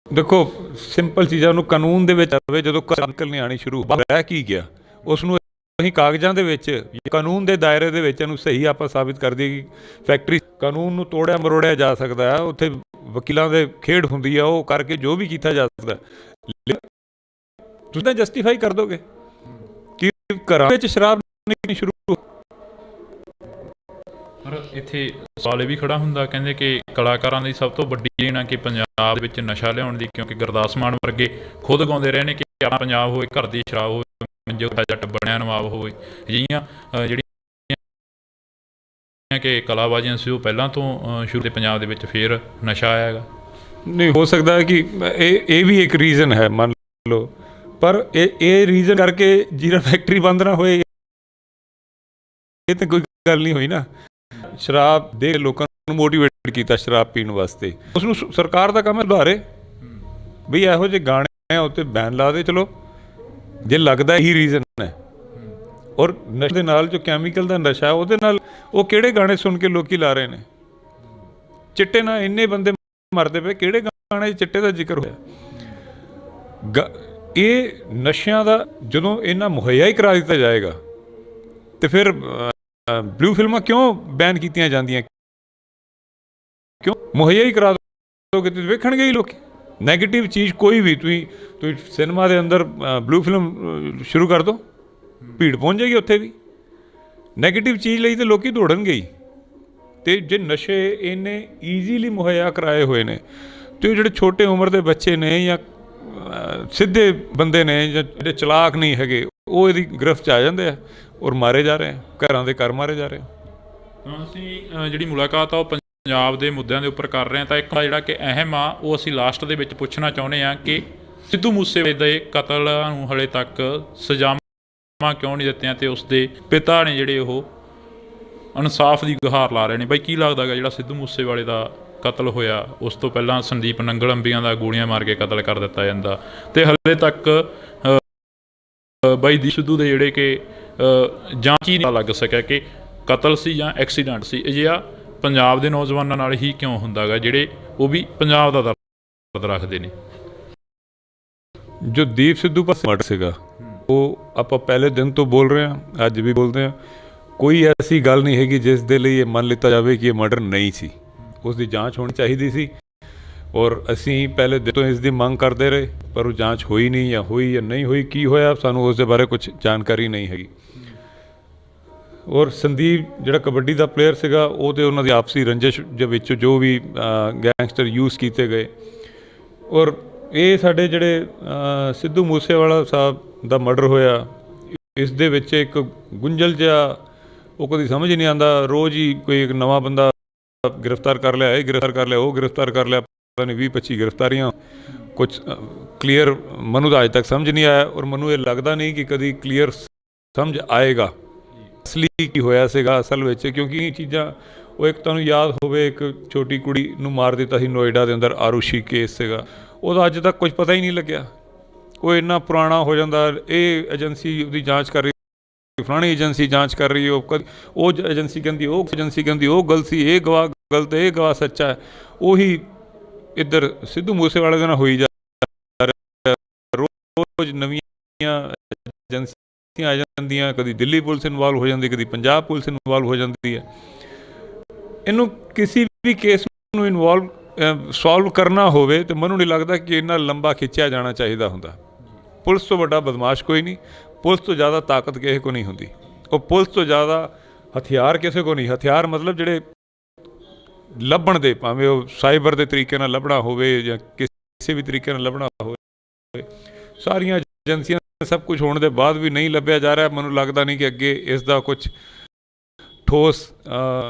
ਦੇਖੋ ਸਿੰਪਲ ਚੀਜ਼ਾਂ ਨੂੰ ਕਾਨੂੰਨ ਦੇ ਵਿੱਚ ਆਵੇ। ਜਦੋਂ ਨਿਕਲ ਨਹੀਂ ਆਉਣੀ ਸ਼ੁਰੂ ਰਹਿ ਕੀ ਗਿਆ, ਉਸ ਨੂੰ ਅਸੀਂ ਕਾਗਜ਼ਾਂ ਦੇ ਵਿੱਚ ਕਾਨੂੰਨ ਦੇ ਦਾਇਰੇ ਦੇ ਵਿੱਚ ਇਹਨੂੰ ਸਹੀ ਆਪਾਂ ਸਾਬਿਤ ਕਰ ਦਈਏ ਕਿ ਫੈਕਟਰੀ ਕਾਨੂੰਨ ਨੂੰ ਤੋੜਿਆ ਮਰੋੜਿਆ ਜਾ ਸਕਦਾ ਹੈ। ਉੱਥੇ ਵਕੀਲਾਂ ਦੇ ਖੇਡ ਹੁੰਦੀ ਆ, ਉਹ ਕਰਕੇ ਜੋ ਵੀ ਕੀਤਾ ਜਾ ਸਕਦਾ। ਤੁਸੀਂ ਤਾਂ ਜਸਟੀਫਾਈ ਕਰ ਦੋਗੇ ਕਿ ਘਰਾਂ ਵਿੱਚ ਸ਼ਰਾਬ ਇੱਥੇ ਸਵਾਲ ਇਹ ਵੀ ਖੜਾ ਹੁੰਦਾ, ਕਹਿੰਦੇ ਕਿ ਕਲਾਕਾਰਾਂ ਦੀ ਸਭ ਤੋਂ ਵੱਡੀ ਦੇਣ ਆ ਕਿ ਪੰਜਾਬ ਦੇ ਵਿੱਚ ਨਸ਼ਾ ਲਿਆਉਣ ਦੀ, ਕਿਉਂਕਿ ਗੁਰਦਾਸ ਮਾਨ ਵਰਗੇ ਖੁਦ ਗਾਉਂਦੇ ਰਹੇ ਨੇ ਕਿ ਆਪਣਾ ਪੰਜਾਬ ਹੋਵੇ ਘਰ ਦੀ ਸ਼ਰਾਬ ਹੋਵੇ, ਮੰਜੇ ਉੱਤੇ ਜੱਟ ਬਣਿਆ ਨਵਾਬ ਹੋਵੇ। ਅਜਿਹੀਆਂ ਜਿਹੜੀਆਂ ਕਿ ਕਲਾਬਾਜ਼ੀਆਂ ਸੀ ਉਹ ਪਹਿਲਾਂ ਤੋਂ ਸ਼ੁਰੂ ਦੇ ਪੰਜਾਬ ਦੇ ਵਿੱਚ ਫੇਰ ਨਸ਼ਾ ਆਇਆ ਹੈਗਾ। ਨਹੀਂ, ਹੋ ਸਕਦਾ ਹੈ ਕਿ ਇਹ ਵੀ ਇੱਕ ਰੀਜ਼ਨ ਹੈ, ਮੰਨ ਲਓ, ਪਰ ਇਹ ਰੀਜ਼ਨ ਕਰਕੇ ਜੀਰਾ ਫੈਕਟਰੀ ਬੰਦ ਨਾ ਹੋਏ, ਇਹ ਤਾਂ ਕੋਈ ਗੱਲ ਨਹੀਂ ਹੋਈ ਨਾ। ਸ਼ਰਾਬ ਦੇ ਲੋਕਾਂ ਨੂੰ ਮੋਟੀਵੇਟ ਕੀਤਾ ਸ਼ਰਾਬ ਪੀਣ ਵਾਸਤੇ, ਉਸਨੂੰ ਸਰਕਾਰ ਦਾ ਕੰਮ ਹੈ ਸੁਧਾਰੇ ਵੀ ਇਹੋ ਜਿਹੇ ਗਾਣੇ ਆ ਉੱਤੇ ਬੈਨ ਲਾ ਦੇ। ਚਲੋ ਜੇ ਲੱਗਦਾ ਇਹੀ ਰੀਜ਼ਨ ਹੈ, ਔਰ ਨਸ਼ੇ ਦੇ ਨਾਲ ਜੋ ਕੈਮੀਕਲ ਦਾ ਨਸ਼ਾ ਉਹਦੇ ਨਾਲ ਉਹ ਕਿਹੜੇ ਗਾਣੇ ਸੁਣ ਕੇ ਲੋਕੀ ਲਾ ਰਹੇ ਨੇ। ਚਿੱਟੇ ਨਾਲ ਇੰਨੇ ਬੰਦੇ ਮਰਦੇ ਪਏ, ਕਿਹੜੇ ਗਾਣੇ 'ਚ ਚਿੱਟੇ ਦਾ ਜ਼ਿਕਰ ਹੋਇਆ? ਇਹ ਨਸ਼ਿਆਂ ਦਾ ਜਦੋਂ ਇਹਨਾਂ ਮੁਹੱਈਆ ਹੀ ਕਰਾ ਦਿੱਤਾ ਜਾਏਗਾ ਤੇ ਫਿਰ ਬਲੂ ਫਿਲਮਾਂ ਕਿਉਂ ਬੈਨ ਕੀਤੀਆਂ ਜਾਂਦੀਆਂ? ਕਿਉਂ ਮੁਹੱਈਆ ਹੀ ਕਰਾ ਦੋਗੇ ਤੇ ਵੇਖਣਗੇ ਹੀ ਲੋਕ। ਨੈਗੇਟਿਵ ਚੀਜ਼ ਕੋਈ ਵੀ ਤੁਸੀਂ ਸਿਨੇਮਾ ਦੇ ਅੰਦਰ ਬਲੂ ਫਿਲਮ ਸ਼ੁਰੂ ਕਰ ਦਿਓ, ਭੀੜ ਪਹੁੰਚ ਜਾਏਗੀ ਉੱਥੇ ਵੀ। ਨੈਗੇਟਿਵ ਚੀਜ਼ ਲਈ ਤਾਂ ਲੋਕੀ ਦੌੜਨਗੇ ਹੀ। ਅਤੇ ਜੇ ਨਸ਼ੇ ਇੰਨੇ ਈਜ਼ੀਲੀ ਮੁਹੱਈਆ ਕਰਾਏ ਹੋਏ ਨੇ ਅਤੇ ਉਹ ਜਿਹੜੇ ਛੋਟੇ ਉਮਰ ਦੇ ਬੱਚੇ ਨੇ ਜਾਂ ਸਿੱਧੇ ਬੰਦੇ ਨੇ ਜਾਂ ਜਿਹੜੇ ਚਲਾਕ ਨਹੀਂ ਹੈਗੇ, ਉਹ ਇਹਦੀ ਗ੍ਰਿਫਤ 'ਚ ਆ ਜਾਂਦੇ ਆ ਔਰ ਮਾਰੇ ਜਾ ਰਹੇ ਆ, ਘਰਾਂ ਦੇ ਘਰ ਮਾਰੇ ਜਾ ਰਹੇ ਆ। ਅਸੀਂ ਜਿਹੜੀ ਮੁਲਾਕਾਤ ਆ ਉਹ ਪੰਜਾਬ ਦੇ ਮੁੱਦਿਆਂ ਦੇ ਉੱਪਰ ਕਰ ਰਹੇ ਹਾਂ, ਤਾਂ ਇੱਕ ਜਿਹੜਾ ਕਿ ਅਹਿਮ ਆ ਉਹ ਅਸੀਂ ਲਾਸਟ ਦੇ ਵਿੱਚ ਪੁੱਛਣਾ ਚਾਹੁੰਦੇ ਹਾਂ ਕਿ ਸਿੱਧੂ ਮੂਸੇਵਾਲੇ ਦੇ ਕਤਲ ਨੂੰ ਹਾਲੇ ਤੱਕ ਸਜ਼ਾਵਾਂ ਕਿਉਂ ਨਹੀਂ ਦਿੱਤੀਆਂ, ਅਤੇ ਉਸਦੇ ਪਿਤਾ ਨੇ ਜਿਹੜੇ ਉਹ ਇਨਸਾਫ ਦੀ ਗੁਹਾਰ ਲਾ ਰਹੇ ਨੇ। ਬਾਈ ਕੀ ਲੱਗਦਾ ਗਾ ਜਿਹੜਾ ਸਿੱਧੂ ਮੂਸੇਵਾਲੇ ਦਾ ਕਤਲ ਹੋਇਆ, ਉਸ ਤੋਂ ਪਹਿਲਾਂ ਸੰਦੀਪ ਨੰਗਲ ਅੰਬੀਆਂ ਦਾ ਗੋਲੀਆਂ ਮਾਰ ਕੇ ਕਤਲ ਕਰ ਦਿੱਤਾ ਜਾਂਦਾ, ਅਤੇ ਹਾਲੇ ਤੱਕ ਬਾਈ ਦੀਪ ਸਿੱਧੂ ਦੇ ਜਿਹੜੇ ਕਿ ਜਾਂਚ ਹੀ ਨਹੀਂ ਲੱਗ ਸਕਿਆ ਕਿ ਕਤਲ ਸੀ ਜਾਂ ਐਕਸੀਡੈਂਟ ਸੀ। ਅਜਿਹਾ ਪੰਜਾਬ ਦੇ ਨੌਜਵਾਨਾਂ ਨਾਲ ਹੀ ਕਿਉਂ ਹੁੰਦਾ ਗਾ, ਜਿਹੜੇ ਉਹ ਵੀ ਪੰਜਾਬ ਦਾ ਦਰਦ ਰੱਖਦੇ ਨੇ? ਜੋ ਦੀਪ ਸਿੱਧੂ ਪਾਸੇ ਮਰਡਰ ਸੀਗਾ, ਉਹ ਆਪਾਂ ਪਹਿਲੇ ਦਿਨ ਤੋਂ ਬੋਲ ਰਹੇ ਹਾਂ, ਅੱਜ ਵੀ ਬੋਲਦੇ ਹਾਂ। ਕੋਈ ਐਸੀ ਗੱਲ ਨਹੀਂ ਹੈਗੀ ਜਿਸ ਦੇ ਲਈ ਇਹ ਮੰਨ ਲਿੱਤਾ ਜਾਵੇ ਕਿ ਇਹ ਮਰਡਰ ਨਹੀਂ ਸੀ। ਉਸ ਦੀ ਜਾਂਚ ਹੋਣੀ ਚਾਹੀਦੀ ਸੀ ਔਰ ਅਸੀਂ ਪਹਿਲੇ ਦਿਨ ਤੋਂ ਇਸ ਦੀ ਮੰਗ ਕਰਦੇ ਰਹੇ, ਪਰ ਉਹ ਜਾਂਚ ਹੋਈ ਨਹੀਂ, ਜਾਂ ਹੋਈ ਜਾਂ ਨਹੀਂ ਹੋਈ, ਕੀ ਹੋਇਆ ਸਾਨੂੰ ਉਸ ਦੇ ਬਾਰੇ ਕੁਛ ਜਾਣਕਾਰੀ ਨਹੀਂ ਹੈਗੀ। ਔਰ ਸੰਦੀਪ ਜਿਹੜਾ ਕਬੱਡੀ ਦਾ ਪਲੇਅਰ ਸੀਗਾ, ਉਹ ਤਾਂ ਉਹਨਾਂ ਦੀ ਆਪਸੀ ਰੰਜਿਸ਼ ਦੇ ਵਿੱਚ ਜੋ ਵੀ ਗੈਂਗਸਟਰ ਯੂਜ਼ ਕੀਤੇ ਗਏ। ਔਰ ਇਹ ਸਾਡੇ ਜਿਹੜੇ ਸਿੱਧੂ ਮੂਸੇਵਾਲਾ ਸਾਹਿਬ ਦਾ ਮਰਡਰ ਹੋਇਆ, ਇਸ ਦੇ ਵਿੱਚ ਇੱਕ ਗੁੰਝਲ ਜਿਹਾ ਉਹ ਕਦੀ ਸਮਝ ਨਹੀਂ ਆਉਂਦਾ। ਰੋਜ਼ ਹੀ ਕੋਈ ਇੱਕ ਨਵਾਂ ਬੰਦਾ ਗ੍ਰਿਫਤਾਰ ਕਰ ਲਿਆ, ਇਹ ਗ੍ਰਿਫਤਾਰ ਕਰ ਲਿਆ, ਉਹ ਗ੍ਰਿਫਤਾਰ ਕਰ ਲਿਆ, ਪਤਾ ਨਹੀਂ 20-25 ਗ੍ਰਿਫਤਾਰੀਆਂ। ਕੁਛ ਕਲੀਅਰ ਮੈਨੂੰ ਤਾਂ ਅੱਜ ਤੱਕ ਸਮਝ ਨਹੀਂ ਆਇਆ, ਔਰ ਮੈਨੂੰ ਇਹ ਲੱਗਦਾ ਨਹੀਂ ਕਿ ਕਦੀ ਕਲੀਅਰ ਸਮਝ ਆਏਗਾ ਅਸਲੀ ਕੀ ਹੋਇਆ ਸੀਗਾ ਅਸਲ ਵਿੱਚ। ਕਿਉਂਕਿ ਇਹ ਚੀਜ਼ਾਂ, ਉਹ ਇੱਕ ਤੁਹਾਨੂੰ ਯਾਦ ਹੋਵੇ ਇੱਕ ਛੋਟੀ ਕੁੜੀ ਨੂੰ ਮਾਰ ਦਿੱਤਾ ਸੀ ਨੋਇਡਾ ਦੇ ਅੰਦਰ, ਆਰੂਸ਼ੀ ਕੇਸ ਸੀਗਾ, ਉਹਦਾ ਅੱਜ ਤੱਕ ਕੁਝ ਪਤਾ ਹੀ ਨਹੀਂ ਲੱਗਿਆ। ਉਹ ਇੰਨਾ ਪੁਰਾਣਾ ਹੋ ਜਾਂਦਾ, ਇਹ ਏਜੰਸੀ ਉਹਦੀ ਜਾਂਚ ਕਰ ਰਹੀ, ਫਲਾਣੀ ਏਜੰਸੀ ਜਾਂਚ ਕਰ ਰਹੀ, ਉਹ ਏਜੰਸੀ ਕਹਿੰਦੀ, ਉਹ ਏਜੰਸੀ ਕਹਿੰਦੀ ਉਹ ਗਲਤ ਸੀ, ਇਹ ਗਵਾਹ ਗਲਤ, ਇਹ ਗਵਾਹ ਸੱਚਾ ਹੈ। ਉਹੀ ਇੱਧਰ ਸਿੱਧੂ ਮੂਸੇਵਾਲੇ ਦੇ ਨਾਲ ਹੋਈ ਜਾ ਰਿਹਾ। ਰੋਜ਼ ਨਵੀਆਂ ਏਜੰਸੀਆਂ ਆ ਜਾਂਦੀਆਂ, ਕਦੀ ਦਿੱਲੀ ਪੁਲਿਸ ਇਨਵੋਲਵ ਹੋ ਜਾਂਦੀ, ਕਦੀ ਪੰਜਾਬ ਪੁਲਿਸ ਇਨਵੋਲਵ ਹੋ ਜਾਂਦੀ ਹੈ। ਇਹਨੂੰ ਕਿਸੇ ਵੀ ਕੇਸ ਨੂੰ ਸੋਲਵ ਕਰਨਾ ਹੋਵੇ ਤਾਂ ਮੈਨੂੰ ਨਹੀਂ ਲੱਗਦਾ ਕਿ ਇੰਨਾ ਲੰਬਾ ਖਿੱਚਿਆ ਜਾਣਾ ਚਾਹੀਦਾ ਹੁੰਦਾ। ਪੁਲਿਸ ਤੋਂ ਵੱਡਾ ਬਦਮਾਸ਼ ਕੋਈ ਨਹੀਂ, ਪੁਲਿਸ ਤੋਂ ਜ਼ਿਆਦਾ ਤਾਕਤ ਕਿਸੇ ਕੋਲ ਨਹੀਂ ਹੁੰਦੀ, ਉਹ ਪੁਲਿਸ ਤੋਂ ਜ਼ਿਆਦਾ ਹਥਿਆਰ ਕਿਸੇ ਕੋਲ ਨਹੀਂ। ਹਥਿਆਰ ਮਤਲਬ ਜਿਹੜੇ ਲੱਭਣ ਦੇ, ਭਾਵੇਂ ਉਹ ਸਾਈਬਰ ਦੇ ਤਰੀਕੇ ਨਾਲ ਲੱਭਣਾ ਹੋਵੇ ਜਾਂ ਕਿਸੇ ਵੀ ਤਰੀਕੇ ਨਾਲ ਲੱਭਣਾ ਹੋਵੇ, ਸਾਰੀਆਂ ਏਜੰਸੀਆਂ ਸਭ ਕੁਝ ਹੋਣ ਦੇ ਬਾਅਦ ਵੀ ਨਹੀਂ ਲੱਭਿਆ ਜਾ ਰਿਹਾ। ਮੈਨੂੰ ਲੱਗਦਾ ਨਹੀਂ ਕਿ ਅੱਗੇ ਇਸ ਦਾ ਕੁਝ ਠੋਸ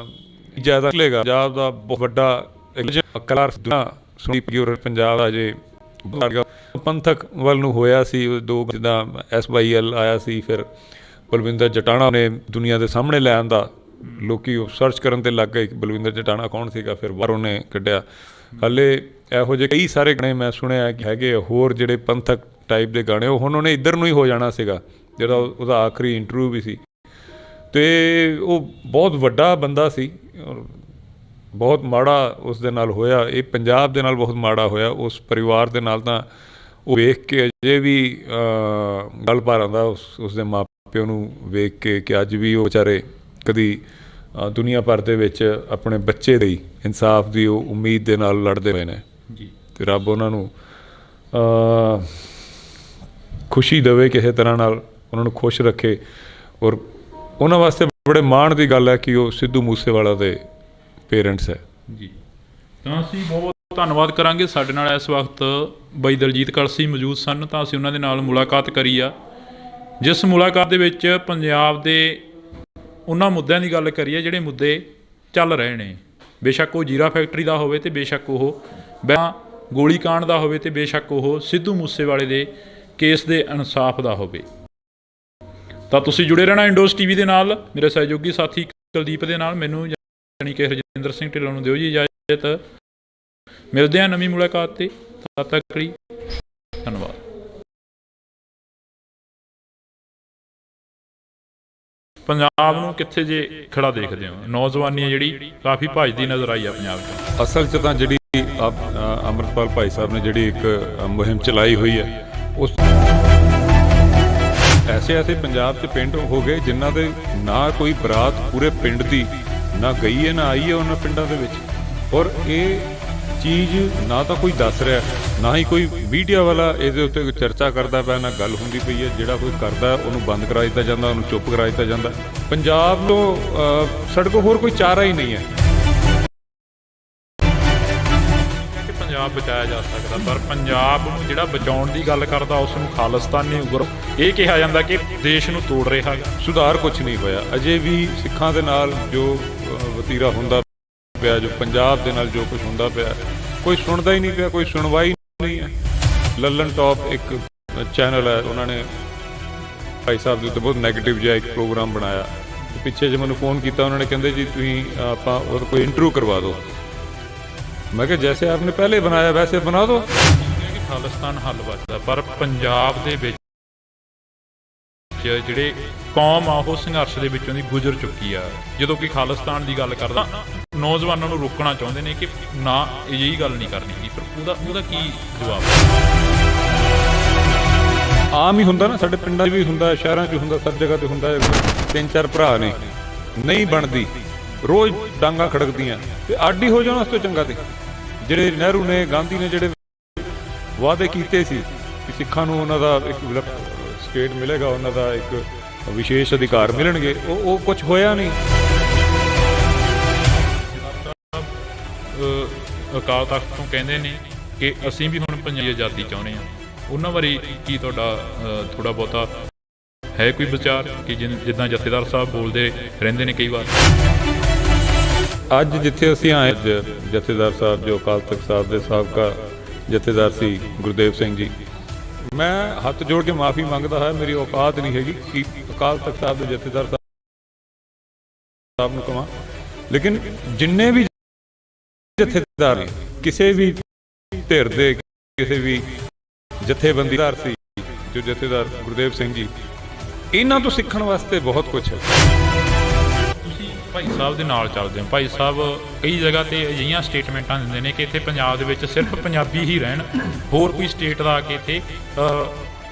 ਜ਼ਿਆਦਾ ਨਿਕਲੇਗਾ। ਪੰਜਾਬ ਦਾ ਬਹੁਤ ਵੱਡਾ ਕਲਾਰ ਸੁਣੀ ਪੰਜਾਬ ਦਾ ਜੇ ਪੰਥਕ ਵੱਲ ਨੂੰ ਹੋਇਆ ਸੀ, ਦੋ ਜਿੱਦਾਂ SYL ਆਇਆ ਸੀ, ਫਿਰ ਬਲਵਿੰਦਰ ਜਟਾਣਾ ਨੇ ਦੁਨੀਆ ਦੇ ਸਾਹਮਣੇ ਲੈ ਆਂਦਾ, ਲੋਕੀ ਉਹ ਸਰਚ ਕਰਨ 'ਤੇ ਲੱਗ ਗਏ ਕਿ ਬਲਵਿੰਦਰ ਜਟਾਣਾ ਕੌਣ ਸੀਗਾ, ਫਿਰ ਬਾਹਰੋਂ ਨੇ ਕੱਢਿਆ। ਹਾਲੇ ਇਹੋ ਜਿਹੇ ਕਈ ਸਾਰੇ ਗਾਣੇ ਮੈਂ ਸੁਣਿਆ ਕਿ ਹੈਗੇ ਹੋਰ ਜਿਹੜੇ ਪੰਥਕ ਟਾਈਪ ਦੇ ਗਾਣੇ, ਉਹ ਹੁਣ ਉਹਨੇ ਇੱਧਰ ਨੂੰ ਹੀ ਹੋ ਜਾਣਾ ਸੀਗਾ, ਜਿਹੜਾ ਉਹਦਾ ਆਖਰੀ ਇੰਟਰਵਿਊ ਵੀ ਸੀ। ਅਤੇ ਉਹ ਬਹੁਤ ਵੱਡਾ ਬੰਦਾ ਸੀ ਔਰ ਬਹੁਤ ਮਾੜਾ ਉਸ ਦੇ ਨਾਲ ਹੋਇਆ। ਇਹ ਪੰਜਾਬ ਦੇ ਨਾਲ ਬਹੁਤ ਮਾੜਾ ਹੋਇਆ, ਉਸ ਪਰਿਵਾਰ ਦੇ ਨਾਲ ਤਾਂ ਉਹ ਵੇਖ ਕੇ ਅਜੇ ਵੀ ਗਲ ਭਰ ਆਉਂਦਾ ਉਸ ਦੇ ਮਾਂ ਪਿਓ ਨੂੰ ਵੇਖ ਕੇ, ਕਿ ਅੱਜ ਵੀ ਉਹ ਵਿਚਾਰੇ ਕਦੀ ਦੁਨੀਆ ਭਰ ਦੇ ਵਿੱਚ ਆਪਣੇ ਬੱਚੇ ਲਈ ਇਨਸਾਫ ਦੀ ਉਹ ਉਮੀਦ ਦੇ ਨਾਲ ਲੜਦੇ ਹੋਏ ਨੇ ਜੀ। ਅਤੇ ਰੱਬ ਉਹਨਾਂ ਨੂੰ ਖੁਸ਼ੀ ਦੇਵੇ, ਕਿਸੇ ਤਰ੍ਹਾਂ ਨਾਲ ਉਹਨਾਂ ਨੂੰ ਖੁਸ਼ ਰੱਖੇ। ਔਰ ਉਹਨਾਂ ਵਾਸਤੇ ਬੜੇ ਮਾਣ ਦੀ ਗੱਲ ਹੈ ਕਿ ਉਹ ਸਿੱਧੂ ਮੂਸੇਵਾਲਾ ਦੇ ਪੇਰੈਂਟਸ ਹੈ ਜੀ। ਤਾਂ ਅਸੀਂ ਬਹੁਤ ਧੰਨਵਾਦ ਕਰਾਂਗੇ। ਸਾਡੇ ਨਾਲ ਇਸ ਵਕਤ ਬਾਈ ਦਲਜੀਤ ਕਲਸੀ ਮੌਜੂਦ ਸਨ, ਤਾਂ ਅਸੀਂ ਉਹਨਾਂ ਦੇ ਨਾਲ ਮੁਲਾਕਾਤ ਕਰੀ ਆ, ਜਿਸ ਮੁਲਾਕਾਤ ਦੇ ਵਿੱਚ ਪੰਜਾਬ ਦੇ ਉਹਨਾਂ ਮੁੱਦਿਆਂ ਦੀ ਗੱਲ ਕਰੀ ਹੈ ਜਿਹੜੇ ਮੁੱਦੇ ਚੱਲ ਰਹੇ ਨੇ। ਬੇਸ਼ੱਕ ਉਹ ਜੀਰਾ ਫੈਕਟਰੀ ਦਾ ਹੋਵੇ ਅਤੇ ਬੇਸ਼ੱਕ ਉਹ ਗੋਲੀਕਾਂਡ ਦਾ ਹੋਵੇ ਅਤੇ ਬੇਸ਼ੱਕ ਉਹ ਸਿੱਧੂ ਮੂਸੇਵਾਲੇ ਦੇ ਕੇਸ ਦੇ ਇਨਸਾਫ ਦਾ ਹੋਵੇ। ਤਾਂ ਤੁਸੀਂ ਜੁੜੇ ਰਹਿਣਾ ਇੰਡੋਜ਼ ਟੀਵੀ ਦੇ ਨਾਲ, ਮੇਰੇ ਸਹਿਯੋਗੀ ਸਾਥੀ ਕੁਲਦੀਪ ਦੇ ਨਾਲ। ਮੈਨੂੰ ਯਾਨੀ ਕਿ ਹਰਜਿੰਦਰ ਸਿੰਘ ਢਿੱਲੋਂ ਨੂੰ ਦਿਓ ਜੀ ਇਜਾਜ਼ਤ। ਮਿਲਦੇ ਹਾਂ ਨਵੀਂ ਮੁਲਾਕਾਤ 'ਤੇ, ਤਦ ਤੱਕ ਲਈ ਧੰਨਵਾਦ। ਪੰਜਾਬ ਨੂੰ ਕਿੱਥੇ ਜੇ ਖੜਾ ਦੇਖਦੇ ਹੋ? ਨੌਜਵਾਨੀ ਜਿਹੜੀ ਕਾਫੀ ਭੱਜਦੀ ਨਜ਼ਰ ਆਈ ਆ ਪੰਜਾਬ 'ਚ। ਅਸਲ 'ਚ ਤਾਂ ਜਿਹੜੀ ਅੰਮ੍ਰਿਤਪਾਲ ਭਾਈ ਸਾਹਿਬ ਨੇ ਜਿਹੜੀ ਇੱਕ ਮੁਹਿੰਮ ਚਲਾਈ ਹੋਈ ਹੈ, ਉਸ ਐਸੇ ਪੰਜਾਬ 'ਚ ਪਿੰਡ ਹੋ ਗਏ ਜਿਨ੍ਹਾਂ ਦੇ ਨਾ ਕੋਈ ਬਰਾਤ ਪੂਰੇ ਪਿੰਡ ਦੀ ਨਾ ਗਈ ਹੈ ਨਾ ਆਈ ਹੈ ਉਹਨਾਂ ਪਿੰਡਾਂ ਦੇ ਵਿੱਚ। ਔਰ ਇਹ ਚੀਜ਼ ਨਾ ਤਾਂ ਕੋਈ ਦੱਸ ਰਿਹਾ, ਨਾ ਹੀ ਕੋਈ ਮੀਡੀਆ ਵਾਲਾ ਇਹਦੇ ਉੱਤੇ ਕੋਈ ਚਰਚਾ ਕਰਦਾ ਪਿਆ, ਨਾ ਗੱਲ ਹੁੰਦੀ ਪਈ ਹੈ। ਜਿਹੜਾ ਕੋਈ ਕਰਦਾ ਉਹਨੂੰ ਬੰਦ ਕਰਾ ਦਿੱਤਾ ਜਾਂਦਾ, ਉਹਨੂੰ ਚੁੱਪ ਕਰਾ ਦਿੱਤਾ ਜਾਂਦਾ। ਪੰਜਾਬ ਤੋਂ ਸਾਡੇ ਕੋਲ ਹੋਰ ਕੋਈ ਚਾਰਾ ਹੀ ਨਹੀਂ ਹੈ। ਪੰਜਾਬ ਬਚਾਇਆ ਜਾ ਸਕਦਾ, ਪਰ ਪੰਜਾਬ ਨੂੰ ਜਿਹੜਾ ਬਚਾਉਣ ਦੀ ਗੱਲ ਕਰਦਾ ਉਸ ਨੂੰ ਖਾਲਿਸਤਾਨੀ ਉਗਰ ਇਹ ਕਿਹਾ ਜਾਂਦਾ ਕਿ ਦੇਸ਼ ਨੂੰ ਤੋੜ ਰਿਹਾ ਹੈ। ਸੁਧਾਰ ਕੁਝ ਨਹੀਂ ਹੋਇਆ ਅਜੇ ਵੀ। ਸਿੱਖਾਂ ਦੇ ਨਾਲ ਜੋ ਵਤੀਰਾ ਹੁੰਦਾ ਪਿਆ, ਜੋ ਪੰਜਾਬ ਦੇ ਨਾਲ ਜੋ ਕੁਝ ਹੁੰਦਾ ਪਿਆ, ਕੋਈ ਸੁਣਦਾ ਹੀ ਨਹੀਂ ਪਿਆ, ਕੋਈ ਸੁਣਵਾਈ ਨਹੀਂ ਹੈ। ਲੱਲਨ ਟੌਪ ਇੱਕ ਚੈਨਲ ਹੈ, ਉਹਨਾਂ ਨੇ ਭਾਈ ਸਾਹਿਬ ਦੇ ਉੱਤੇ ਬਹੁਤ ਨੈਗੇਟਿਵ ਜਿਹਾ ਇੱਕ ਪ੍ਰੋਗਰਾਮ ਬਣਾਇਆ। ਪਿੱਛੇ ਜੇ ਮੈਨੂੰ ਫੋਨ ਕੀਤਾ, ਉਹਨਾਂ ਨੇ ਕਹਿੰਦੇ ਜੀ ਤੁਸੀਂ ਆਪਾਂ ਉਹਦਾ ਕੋਈ ਇੰਟਰਵਿਊ ਕਰਵਾ ਦਿਓ। ਮੈਂ ਕਿਹਾ ਜੈਸੇ ਆਪਨੇ ਪਹਿਲੇ ਬਣਾਇਆ ਵੈਸੇ ਬਣਾ ਦਿਓ। ਖਾਲਿਸਤਾਨ ਹੱਲ ਬਚਦਾ, ਪਰ ਪੰਜਾਬ ਦੇ ਵਿੱਚ ਜਿਹੜੇ ਕੌਮ ਆ ਉਹ ਸੰਘਰਸ਼ ਦੇ ਵਿੱਚੋਂ ਦੀ ਗੁਜ਼ਰ ਚੁੱਕੀ ਆ। ਜਦੋਂ ਕਿ ਖਾਲਿਸਤਾਨ ਦੀ ਗੱਲ ਕਰਦਾ, ਨੌਜਵਾਨਾਂ ਨੂੰ ਰੋਕਣਾ ਚਾਹੁੰਦੇ ਨੇ ਕਿ ਨਾ ਅਜਿਹੀ ਗੱਲ ਨਹੀਂ ਕਰਨੀ, ਪਰ ਉਹਦਾ ਕੀ ਜਵਾਬ? ਆਮ ਹੀ ਹੁੰਦਾ ਨਾ, ਸਾਡੇ ਪਿੰਡਾਂ 'ਚ ਵੀ ਹੁੰਦਾ, ਸ਼ਹਿਰਾਂ 'ਚ ਹੁੰਦਾ, ਸਭ ਜਗ੍ਹਾ ਤੇ ਹੁੰਦਾ। 3-4 ਭਰਾ ਨੇ, ਨਹੀਂ ਬਣਦੀ, ਰੋਜ਼ ਡਾਂਗਾ ਖੜਕਦੀਆਂ, ਤੇ ਆਡੀ ਹੋ ਜਾਣਾ ਉਸ ਤੋਂ ਚੰਗਾ। ਤੇ ਜਿਹੜੇ ਨਹਿਰੂ ਨੇ, ਗਾਂਧੀ ਨੇ ਜਿਹੜੇ ਵਾਅਦੇ ਕੀਤੇ ਸੀ ਕਿ ਸਿੱਖਾਂ ਨੂੰ ਉਹਨਾਂ ਦਾ ਇੱਕ ਸਟੇਟ ਮਿਲੇਗਾ, ਉਹਨਾਂ ਦਾ ਇੱਕ ਵਿਸ਼ੇਸ਼ ਅਧਿਕਾਰ ਮਿਲਣਗੇ, ਉਹ ਕੁਝ ਹੋਇਆ ਨਹੀਂ। ਅਕਾਲ ਤਖਤ ਤੋਂ ਕਹਿੰਦੇ ਨੇ ਕਿ ਅਸੀਂ ਵੀ ਹੁਣ ਪੰਜਾਬੀ ਆਜ਼ਾਦੀ ਚਾਹੁੰਦੇ ਹਾਂ। ਉਹਨਾਂ ਬਾਰੇ ਕੀ ਤੁਹਾਡਾ ਥੋੜ੍ਹਾ ਬਹੁਤਾ ਹੈ ਕੋਈ ਵਿਚਾਰ ਕਿ ਜਿੱਦਾਂ ਜਥੇਦਾਰ ਸਾਹਿਬ ਬੋਲਦੇ ਰਹਿੰਦੇ ਨੇ ਕਈ ਵਾਰ? ਅੱਜ ਜਿੱਥੇ ਅਸੀਂ ਆਏ, ਜਥੇਦਾਰ ਸਾਹਿਬ ਜੋ ਅਕਾਲ ਤਖਤ ਸਾਹਿਬ ਦੇ ਸਾਬਕਾ ਜਥੇਦਾਰ ਸੀ ਗੁਰਦੇਵ ਸਿੰਘ ਜੀ, ਮੈਂ ਹੱਥ ਜੋੜ ਕੇ ਮਾਫੀ ਮੰਗਦਾ ਹਾਂ। ਮੇਰੀ ਔਕਾਤ ਨਹੀਂ ਹੈਗੀ ਕਿ ਅਕਾਲ ਤਖਤ ਸਾਹਿਬ ਦੇ ਜਥੇਦਾਰ ਸਾਹਿਬ ਨੂੰ ਕਹਾਂ, ਲੇਕਿਨ ਜਿੰਨੇ ਵੀ ਜਥੇਦਾਰ ਨੇ, ਕਿਸੇ ਵੀ ਧਿਰ ਦੇ, ਕਿਸੇ ਵੀ ਜਥੇਬੰਦੀਦਾਰ ਸੀ, ਜੋ ਜਥੇਦਾਰ ਗੁਰਦੇਵ ਸਿੰਘ ਜੀ, ਇਹਨਾਂ ਤੋਂ ਸਿੱਖਣ ਵਾਸਤੇ ਬਹੁਤ ਕੁਝ ਹੈ। ਤੁਸੀਂ ਭਾਈ ਸਾਹਿਬ ਦੇ ਨਾਲ ਚੱਲਦੇ ਹੋ। ਭਾਈ ਸਾਹਿਬ ਕਈ ਜਗ੍ਹਾ 'ਤੇ ਅਜਿਹੀਆਂ ਸਟੇਟਮੈਂਟਾਂ ਦਿੰਦੇ ਨੇ ਕਿ ਇੱਥੇ ਪੰਜਾਬ ਦੇ ਵਿੱਚ ਸਿਰਫ ਪੰਜਾਬੀ ਹੀ ਰਹਿਣ, ਹੋਰ ਕੋਈ ਸਟੇਟ ਦਾ ਆ ਕੇ ਇੱਥੇ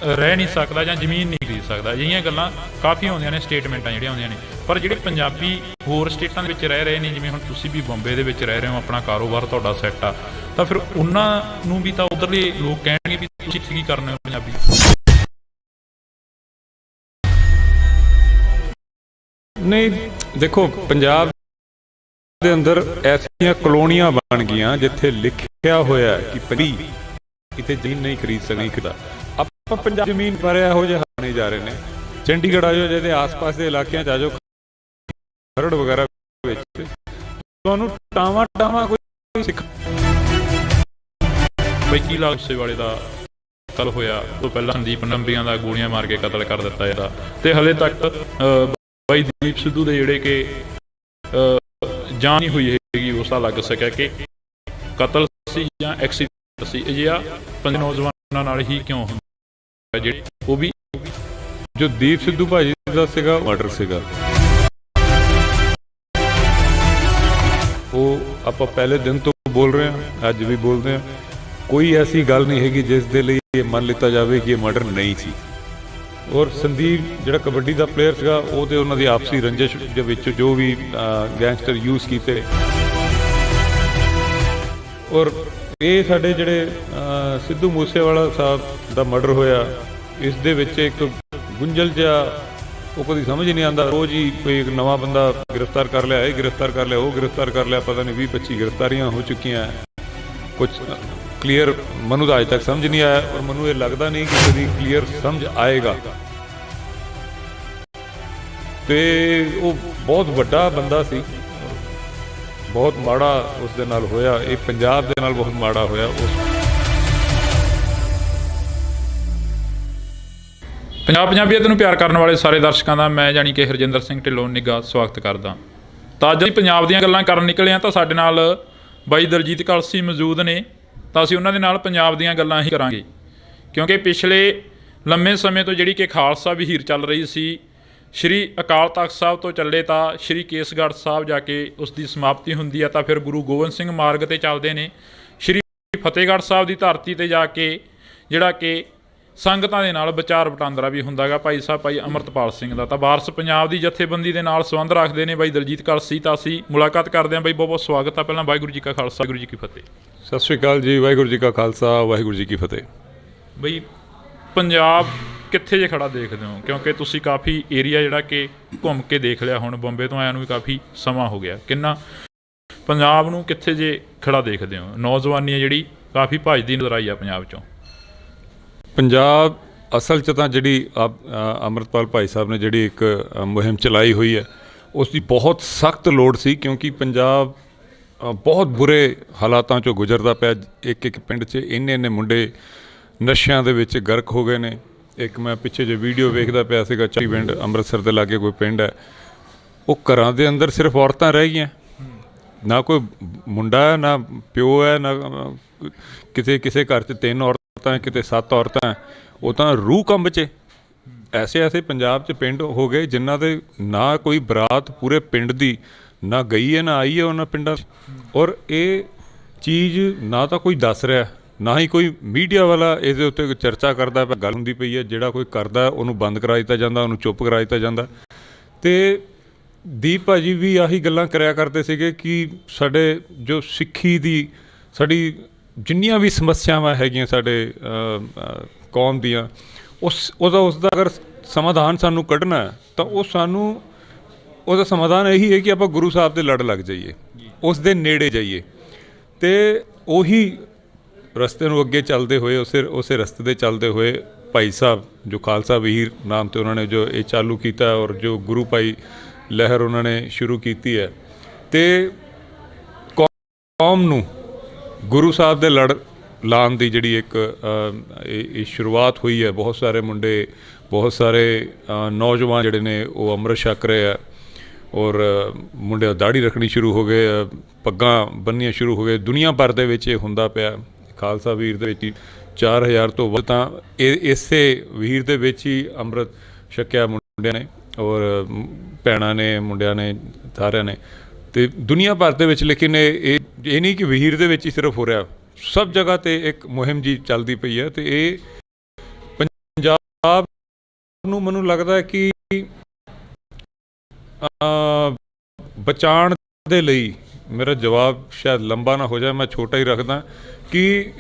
ਰਹਿ ਨਹੀਂ ਸਕਦਾ ਜਾਂ ਜ਼ਮੀਨ ਨਹੀਂ ਖਰੀਦ ਸਕਦਾ। ਅਜਿਹੀਆਂ ਗੱਲਾਂ ਕਾਫੀ ਆਉਂਦੀਆਂ ਨੇ, ਸਟੇਟਮੈਂਟਾਂ ਜਿਹੜੀਆਂ ਆਉਂਦੀਆਂ ਨੇ। ਪਰ ਜਿਹੜੇ ਪੰਜਾਬੀ ਹੋਰ ਸਟੇਟਾਂ ਦੇ ਵਿੱਚ ਰਹਿ ਰਹੇ ਨੇ, ਜਿਵੇਂ ਹੁਣ ਤੁਸੀਂ ਵੀ ਬੰਬੇ ਦੇ ਵਿੱਚ ਰਹਿ ਰਹੇ ਹੋ, ਆਪਣਾ ਕਾਰੋਬਾਰ ਤੁਹਾਡਾ ਸੈੱਟ ਆ, ਤਾਂ ਫਿਰ ਉਹਨਾਂ ਨੂੰ ਵੀ ਤਾਂ ਉੱਧਰਲੇ ਲੋਕ ਕਹਿਣਗੇ ਵੀ ਤੁਸੀਂ ਕੀ ਕਰਨੇ ਹੋ ਪੰਜਾਬੀ। ਨਹੀਂ, ਦੇਖੋ, ਪੰਜਾਬ ਦੇ ਅੰਦਰ ਐਸੀਆਂ ਕਲੋਨੀਆਂ ਬਣ ਗਈਆਂ ਜਿੱਥੇ ਲਿਖਿਆ ਹੋਇਆ ਹੈ ਕਿ ਪਰੀ ਇੱਥੇ ਜ਼ਮੀਨ ਨਹੀਂ ਖਰੀਦ ਸਕਦਾ। ਆਪਾਂ ਪੰਜਾਬ ਜ਼ਮੀਨ ਪਰ ਇਹੋ ਜਿਹੇ ਹਾਣੇ ਜਾ ਰਹੇ ਨੇ। ਚੰਡੀਗੜ੍ਹ ਆ ਜਾਓ, ਜਿਹਦੇ ਆਸ-ਪਾਸ ਦੇ ਇਲਾਕਿਆਂ 'ਚ ਆ ਜਾਓ, ਖਰੜ ਵਗੈਰਾ ਵਿੱਚ ਤੁਹਾਨੂੰ ਟਾਵਾਂ ਕੋਈ ਸਿੱਖ। ਬਈ ਕੀ ਲਾਸੇ ਵਾਲੇ ਦਾ ਕਤਲ ਹੋਇਆ, ਤੋਂ ਪਹਿਲਾਂ ਸੰਦੀਪ ਨੰਬੀਆਂ ਦਾ ਗੋਲੀਆਂ ਮਾਰ ਕੇ ਕਤਲ ਕਰ ਦਿੱਤਾ ਇਹਦਾ, ਤੇ ਹਲੇ ਤੱਕ ਬਾਈ ਦੀਪ ਸਿੱਧੂ ਦੇ ਜਿਹੜੇ ਕਿ ਜਾਨ ਨਹੀਂ ਹੋਈ ਹੈਗੀ, ਉਸ ਦਾ ਲੱਗ ਸਕਿਆ ਕਿ ਕਤਲ ਸੀ ਜਾਂ ਐਕਸੀਡੈਂਟ ਸੀ। ਅਜਿਹਾ ਪੰਜ ਨੌਜਵਾਨਾਂ ਨਾਲ ਹੀ ਕਿਉਂ ਹੁੰਦਾ, ਜਿਹੜੇ ਉਹ ਵੀ ਜੋ ਦੀਪ ਸਿੱਧੂ ਭਾਜੀ ਦਾ ਸੀਗਾ ਮਰਡਰ ਸੀਗਾ। ਉਹ ਆਪਾਂ ਪਹਿਲੇ ਦਿਨ ਤੋਂ ਬੋਲ ਰਹੇ ਹਾਂ, ਅੱਜ ਵੀ ਬੋਲਦੇ ਹਾਂ। ਕੋਈ ਐਸੀ ਗੱਲ ਨਹੀਂ ਹੈਗੀ ਜਿਸ ਦੇ ਲਈ ਇਹ ਮੰਨ ਲਿੱਤਾ ਜਾਵੇ ਕਿ ਇਹ ਮਰਡਰ ਨਹੀਂ ਸੀ। ਔਰ ਸੰਦੀਪ ਜਿਹੜਾ ਕਬੱਡੀ ਦਾ ਪਲੇਅਰ ਸੀਗਾ, ਉਹ ਤੇ ਉਹਨਾਂ ਦੀ ਆਪਸੀ ਰੰਜਿਸ਼ ਦੇ ਵਿੱਚ ਜੋ ਵੀ ਗੈਂਗਸਟਰ ਯੂਜ਼ ਕੀਤੇ। ਔਰ ਇਹ ਸਾਡੇ ਜਿਹੜੇ ਸਿੱਧੂ ਮੂਸੇਵਾਲਾ ਸਾਹਿਬ ਦਾ ਮਰਡਰ ਹੋਇਆ, ਇਸ ਦੇ ਵਿੱਚ ਇੱਕ ਗੁੰਝਲ ਜਿਹਾ ਉਹ ਕਦੀ ਸਮਝ ਹੀ ਨਹੀਂ ਆਉਂਦਾ। ਰੋਜ਼ ਹੀ ਕੋਈ ਇੱਕ ਨਵਾਂ ਬੰਦਾ ਗ੍ਰਿਫਤਾਰ ਕਰ ਲਿਆ, ਇਹ ਗ੍ਰਿਫਤਾਰ ਕਰ ਲਿਆ, ਉਹ ਗ੍ਰਿਫਤਾਰ ਕਰ ਲਿਆ, ਪਤਾ ਨਹੀਂ 20-25 ਗ੍ਰਿਫਤਾਰੀਆਂ ਹੋ ਚੁੱਕੀਆਂ। ਕੁਝ ਕਲੀਅਰ ਮੈਨੂੰ ਤਾਂ ਅਜੇ ਤੱਕ ਸਮਝ ਨਹੀਂ ਆਇਆ, ਔਰ ਮੈਨੂੰ ਇਹ ਲੱਗਦਾ ਨਹੀਂ ਕਿ ਕਦੀ ਕਲੀਅਰ ਸਮਝ ਆਏਗਾ। ਤੇ ਉਹ ਬਹੁਤ ਵੱਡਾ ਬੰਦਾ ਸੀ, ਬਹੁਤ ਮਾੜਾ ਉਸ ਦੇ ਨਾਲ ਹੋਇਆ। ਇਹ ਪੰਜਾਬ ਦੇ ਨਾਲ ਬਹੁਤ ਮਾੜਾ ਹੋਇਆ। ਉਸ ਪੰਜਾਬੀਅਤ ਨੂੰ ਪਿਆਰ ਕਰਨ ਵਾਲੇ ਸਾਰੇ ਦਰਸ਼ਕਾਂ ਦਾ ਮੈਂ ਜਾਣੀ ਕਿ ਹਰਜਿੰਦਰ ਸਿੰਘ ਢਿੱਲੋਂ ਨਿੱਘਾ ਸਵਾਗਤ ਕਰਦਾ। ਤਾਂ ਅੱਜ ਅਸੀਂ ਪੰਜਾਬ ਦੀਆਂ ਗੱਲਾਂ ਕਰਨ ਨਿਕਲੇ ਹਾਂ, ਤਾਂ ਸਾਡੇ ਨਾਲ ਬਾਈ ਦਲਜੀਤ ਕਲਸੀ ਮੌਜੂਦ ਨੇ। ਤਾਂ ਅਸੀਂ ਉਹਨਾਂ ਦੇ ਨਾਲ ਪੰਜਾਬ ਦੀਆਂ ਗੱਲਾਂ ਹੀ ਕਰਾਂਗੇ, ਕਿਉਂਕਿ ਪਿਛਲੇ ਲੰਮੇ ਸਮੇਂ ਤੋਂ ਜਿਹੜੀ ਕਿ ਖਾਲਸਾ ਵਹੀਰ ਚੱਲ ਰਹੀ ਸੀ, ਸ਼੍ਰੀ ਅਕਾਲ ਤਖਤ ਸਾਹਿਬ ਤੋਂ ਚੱਲੇ ਤਾਂ ਸ਼੍ਰੀ ਕੇਸਗੜ੍ਹ ਸਾਹਿਬ ਜਾ ਕੇ ਉਸ ਦੀ ਸਮਾਪਤੀ ਹੁੰਦੀ ਹੈ, ਤਾਂ ਫਿਰ ਗੁਰੂ ਗੋਬਿੰਦ ਸਿੰਘ ਮਾਰਗ 'ਤੇ ਚੱਲਦੇ ਨੇ। ਸ਼੍ਰੀ ਫਤਿਹਗੜ੍ਹ ਸਾਹਿਬ ਦੀ ਧਰਤੀ 'ਤੇ ਜਾ ਕੇ ਜਿਹੜਾ ਕਿ ਸੰਗਤਾਂ ਦੇ ਨਾਲ ਵਿਚਾਰ ਵਟਾਂਦਰਾ ਵੀ ਹੁੰਦਾ ਗਾ ਭਾਈ ਸਾਹਿਬ ਭਾਈ ਅੰਮ੍ਰਿਤਪਾਲ ਸਿੰਘ ਦਾ। ਤਾਂ ਵਾਰਸ ਪੰਜਾਬ ਦੀ ਜਥੇਬੰਦੀ ਦੇ ਨਾਲ ਸੰਬੰਧ ਰੱਖਦੇ ਨੇ ਬਾਈ ਦਲਜੀਤ ਕਲਸੀ। ਤਾਂ ਅਸੀਂ ਮੁਲਾਕਾਤ ਕਰਦੇ ਹਾਂ ਬਾਈ, ਬਹੁਤ ਬਹੁਤ ਸਵਾਗਤ ਆ। ਪਹਿਲਾਂ ਵਾਹਿਗੁਰੂ ਜੀ ਕਾ ਖਾਲਸਾ, ਵਾਹਿਗੁਰੂ ਜੀ ਕੀ ਫਤਿਹ। ਸਤਿ ਸ਼੍ਰੀ ਅਕਾਲ ਜੀ, ਵਾਹਿਗੁਰੂ ਜੀ ਕਾ ਖਾਲਸਾ, ਵਾਹਿਗੁਰੂ ਜੀ ਕੀ ਫਤਿਹ। ਬਈ ਪੰਜਾਬ ਕਿੱਥੇ ਜੇ ਖੜਾ ਦੇਖਦੇ ਹੋ, ਕਿਉਂਕਿ ਤੁਸੀਂ ਕਾਫੀ ਏਰੀਆ ਜਿਹੜਾ ਕਿ ਘੁੰਮ ਕੇ ਦੇਖ ਲਿਆ, ਹੁਣ ਬੰਬੇ ਤੋਂ ਆਇਆ ਨੂੰ ਵੀ ਕਾਫੀ ਸਮਾਂ ਹੋ ਗਿਆ, ਕਿੰਨਾ ਪੰਜਾਬ ਨੂੰ ਕਿੱਥੇ ਜੇ ਖੜਾ ਦੇਖਦੇ ਹੋ? ਨੌਜਵਾਨੀ ਹੈ ਜਿਹੜੀ ਕਾਫੀ ਭੱਜਦੀ ਨਜ਼ਰ ਆਈ ਆ ਪੰਜਾਬ 'ਚੋਂ। ਪੰਜਾਬ ਅਸਲ 'ਚ ਤਾਂ ਜਿਹੜੀ ਅੰਮ੍ਰਿਤਪਾਲ ਭਾਈ ਸਾਹਿਬ ਨੇ ਜਿਹੜੀ ਇੱਕ ਮੁਹਿੰਮ ਚਲਾਈ ਹੋਈ ਹੈ, ਉਸ ਦੀ ਬਹੁਤ ਸਖਤ ਲੋੜ ਸੀ, ਕਿਉਂਕਿ ਪੰਜਾਬ ਬਹੁਤ ਬੁਰੇ ਹਾਲਾਤਾਂ 'ਚੋਂ ਗੁਜ਼ਰਦਾ ਪਿਆ। ਇੱਕ ਇੱਕ ਪਿੰਡ 'ਚ ਇੰਨੇ ਮੁੰਡੇ ਨਸ਼ਿਆਂ ਦੇ ਵਿੱਚ ਗਰਕ ਹੋ ਗਏ ਨੇ। ਇੱਕ ਮੈਂ ਪਿੱਛੇ ਜੇ ਵੀਡੀਓ ਵੇਖਦਾ ਪਿਆ ਸੀਗਾ, ਪਿੰਡ ਅੰਮ੍ਰਿਤਸਰ ਦੇ ਲਾਗੇ ਕੋਈ ਪਿੰਡ ਹੈ, ਉਹ ਘਰਾਂ ਦੇ ਅੰਦਰ ਸਿਰਫ ਔਰਤਾਂ ਰਹਿ ਗਈਆਂ, ਨਾ ਕੋਈ ਮੁੰਡਾ ਹੈ, ਨਾ ਪਿਓ ਹੈ, ਨਾ ਕਿਸੇ ਘਰ 'ਚ 3 ਔਰਤਾਂ, ਕਿਤੇ 7 ਔਰਤਾਂ। ਉਹ ਤਾਂ ਰੂਹ ਕੰਬ 'ਚ ਐਸੇ ਪੰਜਾਬ 'ਚ ਪਿੰਡ ਹੋ ਗਏ ਜਿਨ੍ਹਾਂ ਦੇ ਨਾ ਕੋਈ ਬਰਾਤ ਪੂਰੇ ਪਿੰਡ ਦੀ ਨਾ ਗਈ ਹੈ, ਨਾ ਆਈ ਹੈ ਉਹਨਾਂ ਪਿੰਡਾਂ। ਔਰ ਇਹ ਚੀਜ਼ ਨਾ ਤਾਂ ਕੋਈ ਦੱਸ ਰਿਹਾ, ਨਾ ਹੀ ਕੋਈ ਮੀਡੀਆ ਵਾਲਾ ਇਹਦੇ ਉੱਤੇ ਚਰਚਾ ਕਰਦਾ ਪਿਆ। ਗੱਲ ਹੁੰਦੀ ਪਈ ਹੈ, ਜਿਹੜਾ ਕੋਈ ਕਰਦਾ ਉਹਨੂੰ ਬੰਦ ਕਰਾ ਦਿੱਤਾ ਜਾਂਦਾ, ਉਹਨੂੰ ਚੁੱਪ ਕਰਾ ਦਿੱਤਾ ਜਾਂਦਾ। ਅਤੇ ਦੀਪ ਭਾਜੀ ਵੀ ਆਹੀ ਗੱਲਾਂ ਕਰਿਆ ਕਰਦੇ ਸੀਗੇ ਕਿ ਸਾਡੇ ਜੋ ਸਿੱਖੀ ਦੀ, ਸਾਡੀ ਜਿੰਨੀਆਂ ਵੀ ਸਮੱਸਿਆਵਾਂ ਹੈਗੀਆਂ ਸਾਡੇ ਕੌਮ ਦੀਆਂ, ਉਸਦਾ ਅਗਰ ਸਮਾਧਾਨ ਸਾਨੂੰ ਕੱਢਣਾ ਹੈ ਤਾਂ ਉਹਦਾ ਸਮਾਧਾਨ ਇਹੀ ਹੈ ਕਿ ਆਪਾਂ ਗੁਰੂ ਸਾਹਿਬ ਦੇ ਲੜ ਲੱਗ ਜਾਈਏ, ਉਸ ਦੇ ਨੇੜੇ ਜਾਈਏ। ਅਤੇ ਉਹੀ ਰਸਤੇ ਨੂੰ ਅੱਗੇ ਚੱਲਦੇ ਹੋਏ, ਉਸੇ ਰਸਤੇ 'ਤੇ ਚੱਲਦੇ ਹੋਏ ਭਾਈ ਸਾਹਿਬ ਜੋ ਖਾਲਸਾ ਵਹੀਰ ਨਾਮ 'ਤੇ ਉਹਨਾਂ ਨੇ ਜੋ ਇਹ ਚਾਲੂ ਕੀਤਾ, ਔਰ ਜੋ ਗੁਰੂ ਭਾਈ ਲਹਿਰ ਉਹਨਾਂ ਨੇ ਸ਼ੁਰੂ ਕੀਤੀ ਹੈ, ਅਤੇ ਕੌਮ ਨੂੰ ਗੁਰੂ ਸਾਹਿਬ ਦੇ ਲੜ ਲਾਉਣ ਦੀ ਜਿਹੜੀ ਇੱਕ ਇਹ ਸ਼ੁਰੂਆਤ ਹੋਈ ਹੈ। ਬਹੁਤ ਸਾਰੇ ਮੁੰਡੇ, ਬਹੁਤ ਸਾਰੇ ਨੌਜਵਾਨ ਜਿਹੜੇ ਨੇ ਉਹ ਅੰਮ੍ਰਿਤ ਛਕ ਰਹੇ ਆ, ਔਰ ਮੁੰਡੇ ਦਾੜੀ ਰੱਖਣੀ ਸ਼ੁਰੂ ਹੋ ਗਏ, ਪੱਗਾਂ ਬੰਨ੍ਹਣੀਆਂ ਸ਼ੁਰੂ ਹੋ ਗਏ। ਦੁਨੀਆ ਭਰ ਦੇ ਵਿੱਚ ਇਹ ਹੁੰਦਾ ਪਿਆ। ਖਾਲਸਾ ਵੀਰ ਦੇ ਵਿੱਚ 4000 ਤੋਂ ਵੱਧ ਤਾਂ ਇਸੇ ਵੀਰ ਦੇ ਵਿੱਚ ਹੀ ਅੰਮ੍ਰਿਤ ਛਕਿਆ ਮੁੰਡਿਆਂ ਨੇ, ਔਰ ਭੈਣਾਂ ਨੇ, ਮੁੰਡਿਆਂ ਨੇ, ਸਾਰਿਆਂ ਨੇ। ਅਤੇ ਦੁਨੀਆ ਭਰ ਦੇ ਵਿੱਚ, ਲੇਕਿਨ ਇਹ ਨਹੀਂ ਕਿ ਵਹੀਰ ਦੇ ਵਿੱਚ ਹੀ ਸਿਰਫ ਹੋ ਰਿਹਾ, ਸਭ ਜਗ੍ਹਾ 'ਤੇ ਇੱਕ ਮੁਹਿੰਮ ਜੀ ਚੱਲਦੀ ਪਈ ਹੈ। ਅਤੇ ਇਹ ਪੰਜਾਬ ਨੂੰ ਮੈਨੂੰ ਲੱਗਦਾ ਕਿ ਬਚਾਉਣ ਦੇ ਲਈ, ਮੇਰਾ ਜਵਾਬ ਸ਼ਾਇਦ ਲੰਬਾ ਨਾ ਹੋ ਜਾਏ, ਮੈਂ ਛੋਟਾ ਹੀ ਰੱਖਦਾ, ਕਿ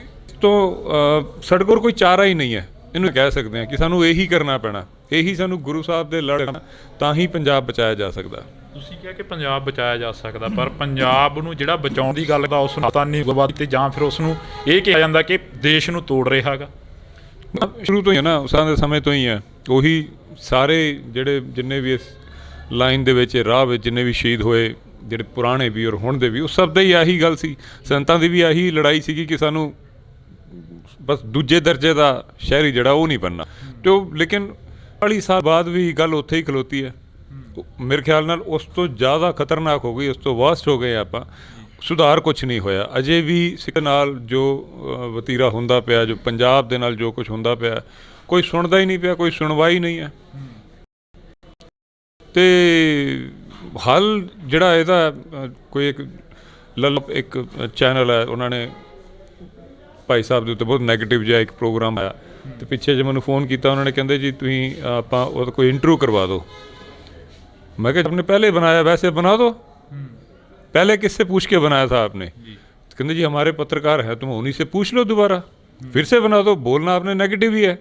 ਸਾਡੇ ਕੋਲ ਕੋਈ ਚਾਰਾ ਹੀ ਨਹੀਂ ਹੈ। ਇਹਨੂੰ ਕਹਿ ਸਕਦੇ ਹਾਂ ਕਿ ਸਾਨੂੰ ਇਹੀ ਕਰਨਾ ਪੈਣਾ, ਇਹੀ ਸਾਨੂੰ ਗੁਰੂ ਸਾਹਿਬ ਦੇ ਲੜ, ਤਾਂ ਹੀ ਪੰਜਾਬ ਬਚਾਇਆ ਜਾ ਸਕਦਾ। ਤੁਸੀਂ ਕਿਹਾ ਕਿ ਪੰਜਾਬ ਬਚਾਇਆ ਜਾ ਸਕਦਾ, ਪਰ ਪੰਜਾਬ ਨੂੰ ਜਿਹੜਾ ਬਚਾਉਣ ਦੀ ਗੱਲ ਦਾ, ਉਸ ਨਾਤਾਨੀ ਉਗਰਵਾਦ ਤੇ ਜਾਂ ਫਿਰ ਉਸ ਨੂੰ ਇਹ ਕਿਹਾ ਜਾਂਦਾ ਕਿ ਦੇਸ਼ ਨੂੰ ਤੋੜ ਰਿਹਾ ਹੈਗਾ। ਸ਼ੁਰੂ ਤੋਂ ਹੀ ਹੈ ਨਾ, ਉਸਾਂ ਦੇ ਸਮੇਂ ਤੋਂ ਹੀ ਹੈ। ਉਹੀ ਸਾਰੇ ਜਿੰਨੇ ਵੀ ਇਸ ਲਾਈਨ ਦੇ ਵਿੱਚ, ਰਾਹ ਵਿੱਚ ਜਿੰਨੇ ਵੀ ਸ਼ਹੀਦ ਹੋਏ, ਜਿਹੜੇ ਪੁਰਾਣੇ ਵੀ ਔਰ ਹੁਣ ਦੇ ਵੀ, ਉਹ ਸਭ ਦਾ ਹੀ ਆਹੀ ਗੱਲ ਸੀ। ਸੰਤਾਂ ਦੀ ਵੀ ਆਹੀ ਲੜਾਈ ਸੀਗੀ ਕਿ ਸਾਨੂੰ ਬਸ ਦੂਜੇ ਦਰਜੇ ਦਾ ਸ਼ਹਿਰੀ ਜਿਹੜਾ ਉਹ ਨਹੀਂ ਬਣਨਾ। ਅਤੇ ਉਹ ਲੇਕਿਨ 40 ਸਾਲ ਬਾਅਦ ਵੀ ਗੱਲ ਉੱਥੇ ਹੀ ਖਲੋਤੀ ਹੈ। ਮੇਰੇ ਖਿਆਲ ਨਾਲ ਉਸ ਤੋਂ ਜ਼ਿਆਦਾ ਖਤਰਨਾਕ ਹੋ ਗਈ, ਉਸ ਤੋਂ ਵਾਸਟ ਹੋ ਗਏ ਆਪਾਂ। ਸੁਧਾਰ ਕੁਛ ਨਹੀਂ ਹੋਇਆ ਅਜੇ ਵੀ। ਸਿੱਖ ਨਾਲ ਜੋ ਵਤੀਰਾ ਹੁੰਦਾ ਪਿਆ, ਜੋ ਪੰਜਾਬ ਦੇ ਨਾਲ ਜੋ ਕੁਛ ਹੁੰਦਾ ਪਿਆ, ਕੋਈ ਸੁਣਦਾ ਹੀ ਨਹੀਂ ਪਿਆ, ਕੋਈ ਸੁਣਵਾਈ ਨਹੀਂ ਹੈ। ਅਤੇ ਹੱਲ ਜਿਹੜਾ ਇਹਦਾ, ਕੋਈ ਇੱਕ ਚੈਨਲ ਹੈ, ਉਹਨਾਂ ਨੇ ਭਾਈ ਸਾਹਿਬ ਦੇ ਉੱਤੇ ਬਹੁਤ ਨੈਗੇਟਿਵ ਜਿਹਾ ਇੱਕ ਪ੍ਰੋਗਰਾਮ ਆਇਆ, ਅਤੇ ਪਿੱਛੇ ਜੇ ਮੈਨੂੰ ਫ਼ੋਨ ਕੀਤਾ, ਉਹਨਾਂ ਨੇ ਕਹਿੰਦੇ ਜੀ ਤੁਸੀਂ ਆਪਾਂ ਉਹਦਾ ਕੋਈ ਇੰਟਰਵਿਊ ਕਰਵਾ ਦਿਓ। मैं क्या आपने पहले बनाया वैसे बना दो, पहले किससे पूछ के बनाया था आपने? कहते जी हमारे पत्रकार हैं, तुम उन्हीं से पूछ लो दोबारा, फिर से बना दो। बोलना आपने नेगेटिव ही है,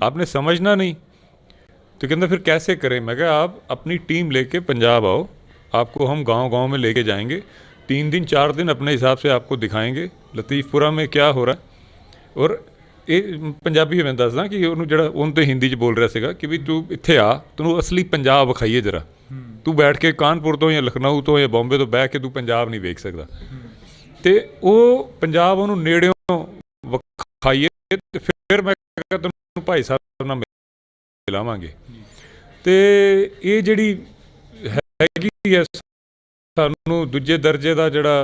आपने समझना नहीं। तो कहते फिर कैसे करें? मैं कहा आप अपनी टीम लेके पंजाब आओ, आपको हम गांव गांव में लेके जाएंगे, 3 दिन 4 दिन अपने हिसाब से आपको दिखाएंगे लतीफपुरा में क्या हो रहा है। और ਇਹ ਪੰਜਾਬੀ ਮੈਂ ਦੱਸਦਾ ਕਿ ਉਹਨੂੰ ਜਿਹੜਾ ਉਹਨੂੰ ਤਾਂ ਹਿੰਦੀ 'ਚ ਬੋਲ ਰਿਹਾ ਸੀਗਾ ਕਿ ਵੀ ਤੂੰ ਇੱਥੇ ਆ, ਤੈਨੂੰ ਅਸਲੀ ਪੰਜਾਬ ਵਿਖਾਈਏ ਜਰਾ, ਤੂੰ ਬੈਠ ਕੇ ਕਾਨਪੁਰ ਤੋਂ ਜਾਂ ਲਖਨਊ ਤੋਂ ਜਾਂ ਬੰਬੇ ਤੋਂ ਬਹਿ ਕੇ ਤੂੰ ਪੰਜਾਬ ਨਹੀਂ ਵੇਖ ਸਕਦਾ। ਅਤੇ ਉਹ ਪੰਜਾਬ ਉਹਨੂੰ ਨੇੜਿਓਂ ਵਿਖਾਈਏ ਅਤੇ ਫਿਰ ਮੈਂ ਕਿਹਾ ਤੈਨੂੰ ਭਾਈ ਸਾਹਿਬ ਨਾਲ ਮਿਲਾਵਾਂਗੇ। ਅਤੇ ਇਹ ਜਿਹੜੀ ਹੈਗੀ ਹੈ ਸਾਨੂੰ ਦੂਜੇ ਦਰਜੇ ਦਾ ਜਿਹੜਾ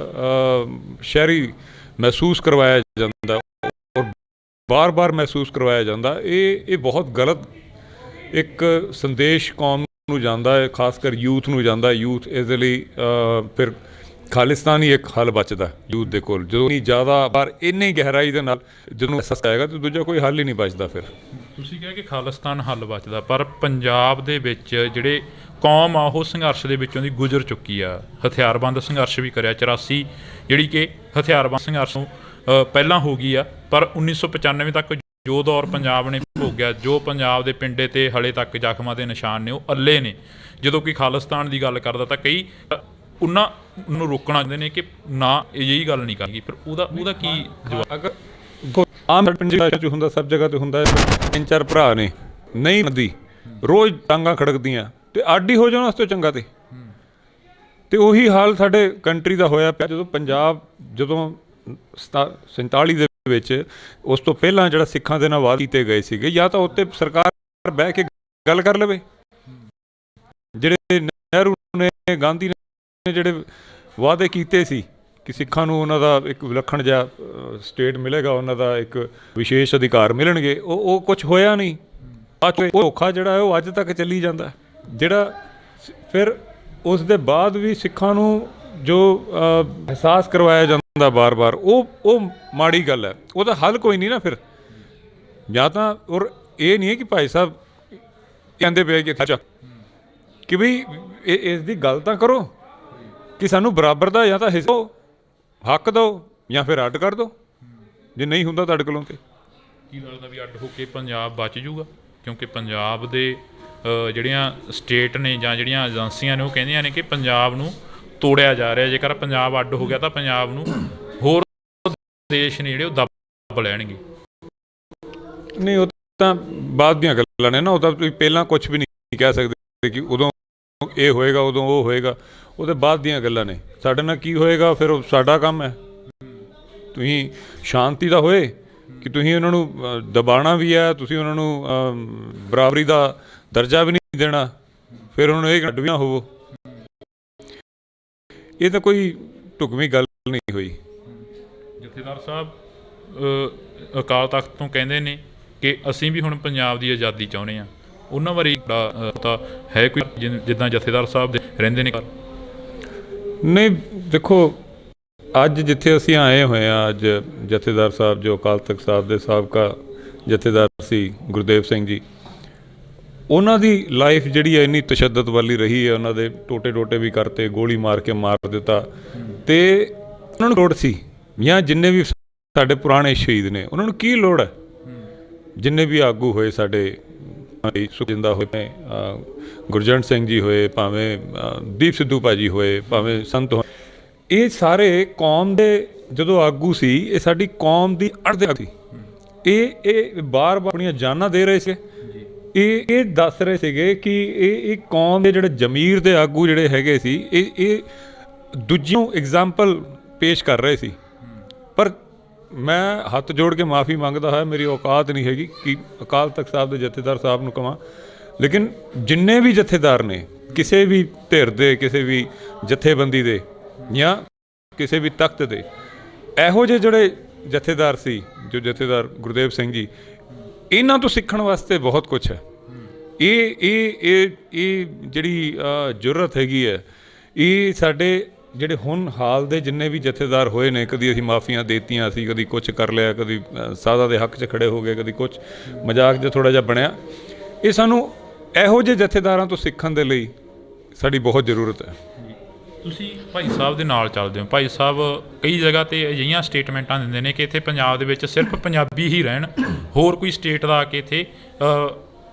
ਸ਼ਹਿਰੀ ਮਹਿਸੂਸ ਕਰਵਾਇਆ ਜਾਂਦਾ, ਬਾਰ-ਬਾਰ ਮਹਿਸੂਸ ਕਰਵਾਇਆ ਜਾਂਦਾ, ਇਹ ਬਹੁਤ ਗਲਤ ਇੱਕ ਸੰਦੇਸ਼ ਕੌਮ ਨੂੰ ਜਾਂਦਾ ਹੈ, ਖਾਸ ਕਰ ਯੂਥ ਨੂੰ ਜਾਂਦਾ। ਯੂਥ ਇਸ ਦੇ ਲਈ ਫਿਰ ਖਾਲਿਸਤਾਨ ਹੀ ਇੱਕ ਹੱਲ ਬਚਦਾ ਯੂਥ ਦੇ ਕੋਲ, ਜਦੋਂ ਨਹੀਂ ਜ਼ਿਆਦਾ ਪਰ ਇੰਨੀ ਗਹਿਰਾਈ ਦੇ ਨਾਲ ਜਦੋਂ ਅਹਿਸਾਸ ਆਏਗਾ ਤਾਂ ਦੂਜਾ ਕੋਈ ਹੱਲ ਹੀ ਨਹੀਂ ਬਚਦਾ। ਫਿਰ ਤੁਸੀਂ ਕਿਹਾ ਕਿ ਖਾਲਿਸਤਾਨ ਹੱਲ ਬਚਦਾ, ਪਰ ਪੰਜਾਬ ਦੇ ਵਿੱਚ ਜਿਹੜੇ ਕੌਮ ਆ ਉਹ ਸੰਘਰਸ਼ ਦੇ ਵਿੱਚੋਂ ਦੀ ਗੁਜ਼ਰ ਚੁੱਕੀ ਆ, ਹਥਿਆਰਬੰਦ ਸੰਘਰਸ਼ ਵੀ ਕਰਿਆ। 84 ਜਿਹੜੀ ਕਿ ਹਥਿਆਰਬੰਦ ਸੰਘਰਸ਼ ਨੂੰ ਪਹਿਲਾਂ ਹੋ ਗਈ ਆ, ਪਰ 1995 ਤੱਕ ਜੋ ਦੌਰ ਪੰਜਾਬ ਨੇ ਭੋਗਿਆ, ਜੋ ਪੰਜਾਬ ਦੇ ਪਿੰਡੇ 'ਤੇ ਹਲੇ ਤੱਕ ਜ਼ਖਮਾਂ ਦੇ ਨਿਸ਼ਾਨ ਨੇ, ਉਹ ਅੱਲੇ ਨੇ। ਜਦੋਂ ਕੋਈ ਖਾਲਿਸਤਾਨ ਦੀ ਗੱਲ ਕਰਦਾ ਤਾਂ ਕਈ ਉਹਨਾਂ ਨੂੰ ਰੋਕਣਾ ਚਾਹੁੰਦੇ ਨੇ ਕਿ ਨਾ ਅਜਿਹੀ ਗੱਲ ਨਹੀਂ ਕਰਨੀ, ਪਰ ਉਹਦਾ ਕੀ ਜਵਾਬ? ਅਗਰ ਆਮ ਪੰਜਾਬ 'ਚ ਹੁੰਦਾ, ਸਭ ਜਗ੍ਹਾ 'ਤੇ ਹੁੰਦਾ, 3-4 ਭਰਾ ਨੇ ਨਹੀਂ ਨਦੀ ਰੋਜ਼ ਟਾਂਗਾਂ ਖੜਕਦੀਆਂ, ਅਤੇ ਅੱਡ ਹੀ ਹੋ ਜਾਣਾ ਉਸ ਤੋਂ ਚੰਗਾ। ਅਤੇ ਉਹੀ ਹਾਲ ਸਾਡੇ ਕੰਟਰੀ ਦਾ ਹੋਇਆ ਪਿਆ। ਜਦੋਂ ਪੰਜਾਬ ਜਦੋਂ 47 ਦੇ ਵਿੱਚ, ਉਸ ਤੋਂ ਪਹਿਲਾਂ ਜਿਹੜਾ ਸਿੱਖਾਂ ਦੇ ਨਾਲ ਵਾਅਦੇ ਕੀਤੇ ਗਏ ਸੀਗੇ, ਜਾਂ ਤਾਂ ਉੱਤੇ ਸਰਕਾਰ ਬਹਿ ਕੇ ਗੱਲ ਕਰ ਲਵੇ। ਜਿਹੜੇ ਨਹਿਰੂ ਨੇ, ਗਾਂਧੀ ਨੇ ਜਿਹੜੇ ਵਾਅਦੇ ਕੀਤੇ ਸੀ ਕਿ ਸਿੱਖਾਂ ਨੂੰ ਉਹਨਾਂ ਦਾ ਇੱਕ ਵਿਲੱਖਣ ਜਿਹਾ ਸਟੇਟ ਮਿਲੇਗਾ, ਉਹਨਾਂ ਦਾ ਇੱਕ ਵਿਸ਼ੇਸ਼ ਅਧਿਕਾਰ ਮਿਲਣਗੇ, ਉਹ ਕੁਛ ਹੋਇਆ ਨਹੀਂ। ਉਹ ਧੋਖਾ ਜਿਹੜਾ ਹੈ ਉਹ ਅੱਜ ਤੱਕ ਚੱਲੀ ਜਾਂਦਾ, ਜਿਹੜਾ ਫਿਰ ਉਸ ਦੇ ਬਾਅਦ ਵੀ ਸਿੱਖਾਂ ਨੂੰ ਜੋ ਅਹਿਸਾਸ ਕਰਵਾਇਆ ਜਾਂਦਾ ਬਾਰ-ਬਾਰ, ਉਹ ਮਾੜੀ ਗੱਲ ਹੈ। ਉਹਦਾ ਹੱਲ ਕੋਈ ਨਹੀਂ ਨਾ ਫਿਰ, ਜਾਂ ਤਾਂ। ਔਰ ਇਹ ਨਹੀਂ ਹੈ ਕਿ ਭਾਈ ਸਾਹਿਬ ਕਹਿੰਦੇ ਪਏ ਕਿ ਬਈ ਇਸ ਦੀ ਗੱਲ ਤਾਂ ਕਰੋ ਕਿ ਸਾਨੂੰ ਬਰਾਬਰ ਦਾ ਜਾਂ ਤਾਂ ਹਿੱਸਾ ਹੱਕ ਦਿਓ ਜਾਂ ਫਿਰ ਅੱਡ ਕਰ ਦਿਓ, ਜੇ ਨਹੀਂ ਹੁੰਦਾ ਤੁਹਾਡੇ ਕੋਲੋਂ। ਤੇ ਕੀ ਲੱਗਦਾ ਵੀ ਅੱਡ ਹੋ ਕੇ ਪੰਜਾਬ ਬਚ ਜੂਗਾ? ਕਿਉਂਕਿ ਪੰਜਾਬ ਦੇ ਜਿਹੜੀਆਂ ਸਟੇਟ ਨੇ ਜਾਂ ਜਿਹੜੀਆਂ ਏਜੰਸੀਆਂ ਨੇ ਉਹ ਕਹਿੰਦੀਆਂ ਨੇ ਕਿ ਪੰਜਾਬ ਨੂੰ ਤੋੜਿਆ ਜਾ ਰਿਹਾ, ਜੇਕਰ ਪੰਜਾਬ ਅੱਡ ਹੋ ਗਿਆ ਤਾਂ ਪੰਜਾਬ ਨੂੰ ਹੋਰ ਦੇਸ਼ ਨੇ ਜਿਹੜੇ ਉਹ ਦੱਬ ਲੈਣਗੇ। ਨਹੀਂ, ਉਹ ਤਾਂ ਬਾਅਦ ਦੀਆਂ ਗੱਲਾਂ ਨੇ ਨਾ, ਉਹ ਤਾਂ ਤੁਸੀਂ ਪਹਿਲਾਂ ਕੁਛ ਵੀ ਨਹੀਂ ਕਹਿ ਸਕਦੇ ਕਿ ਉਦੋਂ ਇਹ ਹੋਏਗਾ, ਉਦੋਂ ਉਹ ਹੋਏਗਾ। ਉਹ ਤਾਂ ਬਾਅਦ ਦੀਆਂ ਗੱਲਾਂ ਨੇ। ਸਾਡੇ ਨਾਲ ਕੀ ਹੋਏਗਾ ਫਿਰ ਉਹ ਸਾਡਾ ਕੰਮ ਹੈ। ਤੁਸੀਂ ਸ਼ਾਂਤੀ ਦਾ ਹੋਏ ਕਿ ਤੁਸੀਂ ਉਹਨਾਂ ਨੂੰ ਦਬਾਉਣਾ ਵੀ ਹੈ, ਤੁਸੀਂ ਉਹਨਾਂ ਨੂੰ ਬਰਾਬਰੀ ਦਾ ਦਰਜਾ ਵੀ ਨਹੀਂ ਦੇਣਾ, ਫਿਰ ਉਹਨਾਂ ਨੂੰ ਇਹ ਅੱਡ ਵੀ ਨਾ ਹੋਵੋ। ਇਹ ਤਾਂ ਕੋਈ ਢੁਕਵੀਂ ਗੱਲ ਨਹੀਂ ਹੋਈ। ਜਥੇਦਾਰ ਸਾਹਿਬ ਅਕਾਲ ਤਖਤ ਤੋਂ ਕਹਿੰਦੇ ਨੇ ਕਿ ਅਸੀਂ ਵੀ ਹੁਣ ਪੰਜਾਬ ਦੀ ਆਜ਼ਾਦੀ ਚਾਹੁੰਦੇ ਹਾਂ, ਉਹਨਾਂ ਬਾਰੇ ਤਾਂ ਹੈ ਕੋਈ ਜਿੱਦਾਂ ਜਥੇਦਾਰ ਸਾਹਿਬ ਦੇ ਰਹਿੰਦੇ ਨੇ? ਨਹੀਂ, ਦੇਖੋ ਅੱਜ ਜਿੱਥੇ ਅਸੀਂ ਆਏ ਹੋਏ ਹਾਂ, ਅੱਜ ਜਥੇਦਾਰ ਸਾਹਿਬ ਜੋ ਅਕਾਲ ਤਖਤ ਸਾਹਿਬ ਦੇ ਸਾਬਕਾ ਜਥੇਦਾਰ ਸੀ ਗੁਰਦੇਵ ਸਿੰਘ ਜੀ, ਉਹਨਾਂ ਦੀ ਲਾਈਫ ਜਿਹੜੀ ਹੈ ਇੰਨੀ ਤਸ਼ੱਦਦ ਵਾਲੀ ਰਹੀ ਹੈ। ਉਹਨਾਂ ਦੇ ਟੋਟੇ ਵੀ ਕਰਤੇ, ਗੋਲੀ ਮਾਰ ਕੇ ਮਾਰ ਦਿੱਤਾ। ਅਤੇ ਉਹਨਾਂ ਨੂੰ ਲੋੜ ਸੀ, ਜਾਂ ਜਿੰਨੇ ਵੀ ਸਾਡੇ ਪੁਰਾਣੇ ਸ਼ਹੀਦ ਨੇ ਉਹਨਾਂ ਨੂੰ ਕੀ ਲੋੜ ਹੈ? ਜਿੰਨੇ ਵੀ ਆਗੂ ਹੋਏ ਸਾਡੇ, ਸੁਖਜਿੰਦਾ ਹੋਏ, ਗੁਰਜੰਟ ਸਿੰਘ ਜੀ ਹੋਏ, ਭਾਵੇਂ ਦੀਪ ਸਿੱਧੂ ਭਾਜੀ ਹੋਏ, ਭਾਵੇਂ ਸੰਤ ਹੋਏ, ਇਹ ਸਾਰੇ ਕੌਮ ਦੇ ਜਦੋਂ ਆਗੂ ਸੀ, ਇਹ ਸਾਡੀ ਕੌਮ ਦੀ ਅੜਦੇ ਸੀ। ਇਹ ਬਾਰ-ਬਾਰ ਆਪਣੀਆਂ ਜਾਨਾਂ ਦੇ ਰਹੇ ਸੀ। ਇਹ ਦੱਸ ਰਹੇ ਸੀਗੇ ਕਿ ਇਹ ਕੌਮ ਦੇ ਜਿਹੜੇ ਜ਼ਮੀਰ ਦੇ ਆਗੂ ਜਿਹੜੇ ਹੈਗੇ ਸੀ, ਇਹ ਦੂਜਿਆਂ ਨੂੰ ਐਗਜ਼ਾਮਪਲ ਪੇਸ਼ ਕਰ ਰਹੇ ਸੀ। ਪਰ ਮੈਂ ਹੱਥ ਜੋੜ ਕੇ ਮਾफ़ੀ ਮੰਗਦਾ ਹਾਂ, ਮੇਰੀ ਔਕਾਤ ਨਹੀਂ ਹੈਗੀ ਕਿ ਅਕਾਲ ਤਖਤ ਸਾਹਿਬ ਦੇ ਜਥੇਦਾਰ ਸਾਹਿਬ ਨੂੰ ਕਹਾਂ, ਲੇਕਿਨ ਜਿੰਨੇ ਵੀ ਜਥੇਦਾਰ ਨੇ ਕਿਸੇ ਵੀ ਧਿਰ ਦੇ, ਕਿਸੇ ਵੀ ਜਥੇਬੰਦੀ ਦੇ ਜਾਂ ਕਿਸੇ ਵੀ ਤਖਤ ਦੇ, ਇਹੋ ਜਿਹੇ ਜਿਹੜੇ ਜਥੇਦਾਰ ਸੀ, ਜੋ ਜਥੇਦਾਰ ਗੁਰਦੇਵ ਸਿੰਘ ਜੀ, ਇਹਨਾਂ ਤੋਂ ਸਿੱਖਣ ਵਾਸਤੇ ਬਹੁਤ ਕੁਛ ਹੈ। ਇਹ ਜਿਹੜੀ ਜ਼ਰੂਰਤ ਹੈਗੀ ਹੈ, ਇਹ ਸਾਡੇ ਜਿਹੜੇ ਹੁਣ ਹਾਲ ਦੇ ਜਿੰਨੇ ਵੀ ਜਥੇਦਾਰ ਹੋਏ ਨੇ, ਕਦੀ ਅਸੀਂ ਮਾਫੀਆਂ ਦੇਤੀਆਂ, ਅਸੀਂ ਕਦੀ ਕੁਛ ਕਰ ਲਿਆ, ਕਦੀ ਸਾਦਾ ਦੇ ਹੱਕ 'ਚ ਖੜੇ ਹੋ ਗਏ, ਕਦੀ ਕੁਛ ਮਜ਼ਾਕ ਜਿਹਾ ਥੋੜ੍ਹਾ ਜਿਹਾ ਬਣਿਆ। ਇਹ ਸਾਨੂੰ ਇਹੋ ਜਿਹੇ ਜਥੇਦਾਰਾਂ ਤੋਂ ਸਿੱਖਣ ਦੇ ਲਈ ਸਾਡੀ ਬਹੁਤ ਜ਼ਰੂਰਤ ਹੈ। ਤੁਸੀਂ ਭਾਈ ਸਾਹਿਬ ਦੇ ਨਾਲ ਚੱਲਦੇ ਹੋ। ਭਾਈ ਸਾਹਿਬ ਕਈ ਜਗ੍ਹਾ 'ਤੇ ਅਜਿਹੀਆਂ ਸਟੇਟਮੈਂਟਾਂ ਦਿੰਦੇ ਨੇ ਕਿ ਇੱਥੇ ਪੰਜਾਬ ਦੇ ਵਿੱਚ ਸਿਰਫ ਪੰਜਾਬੀ ਹੀ ਰਹਿਣ, ਹੋਰ ਕੋਈ ਸਟੇਟ ਦਾ ਆ ਕੇ ਇੱਥੇ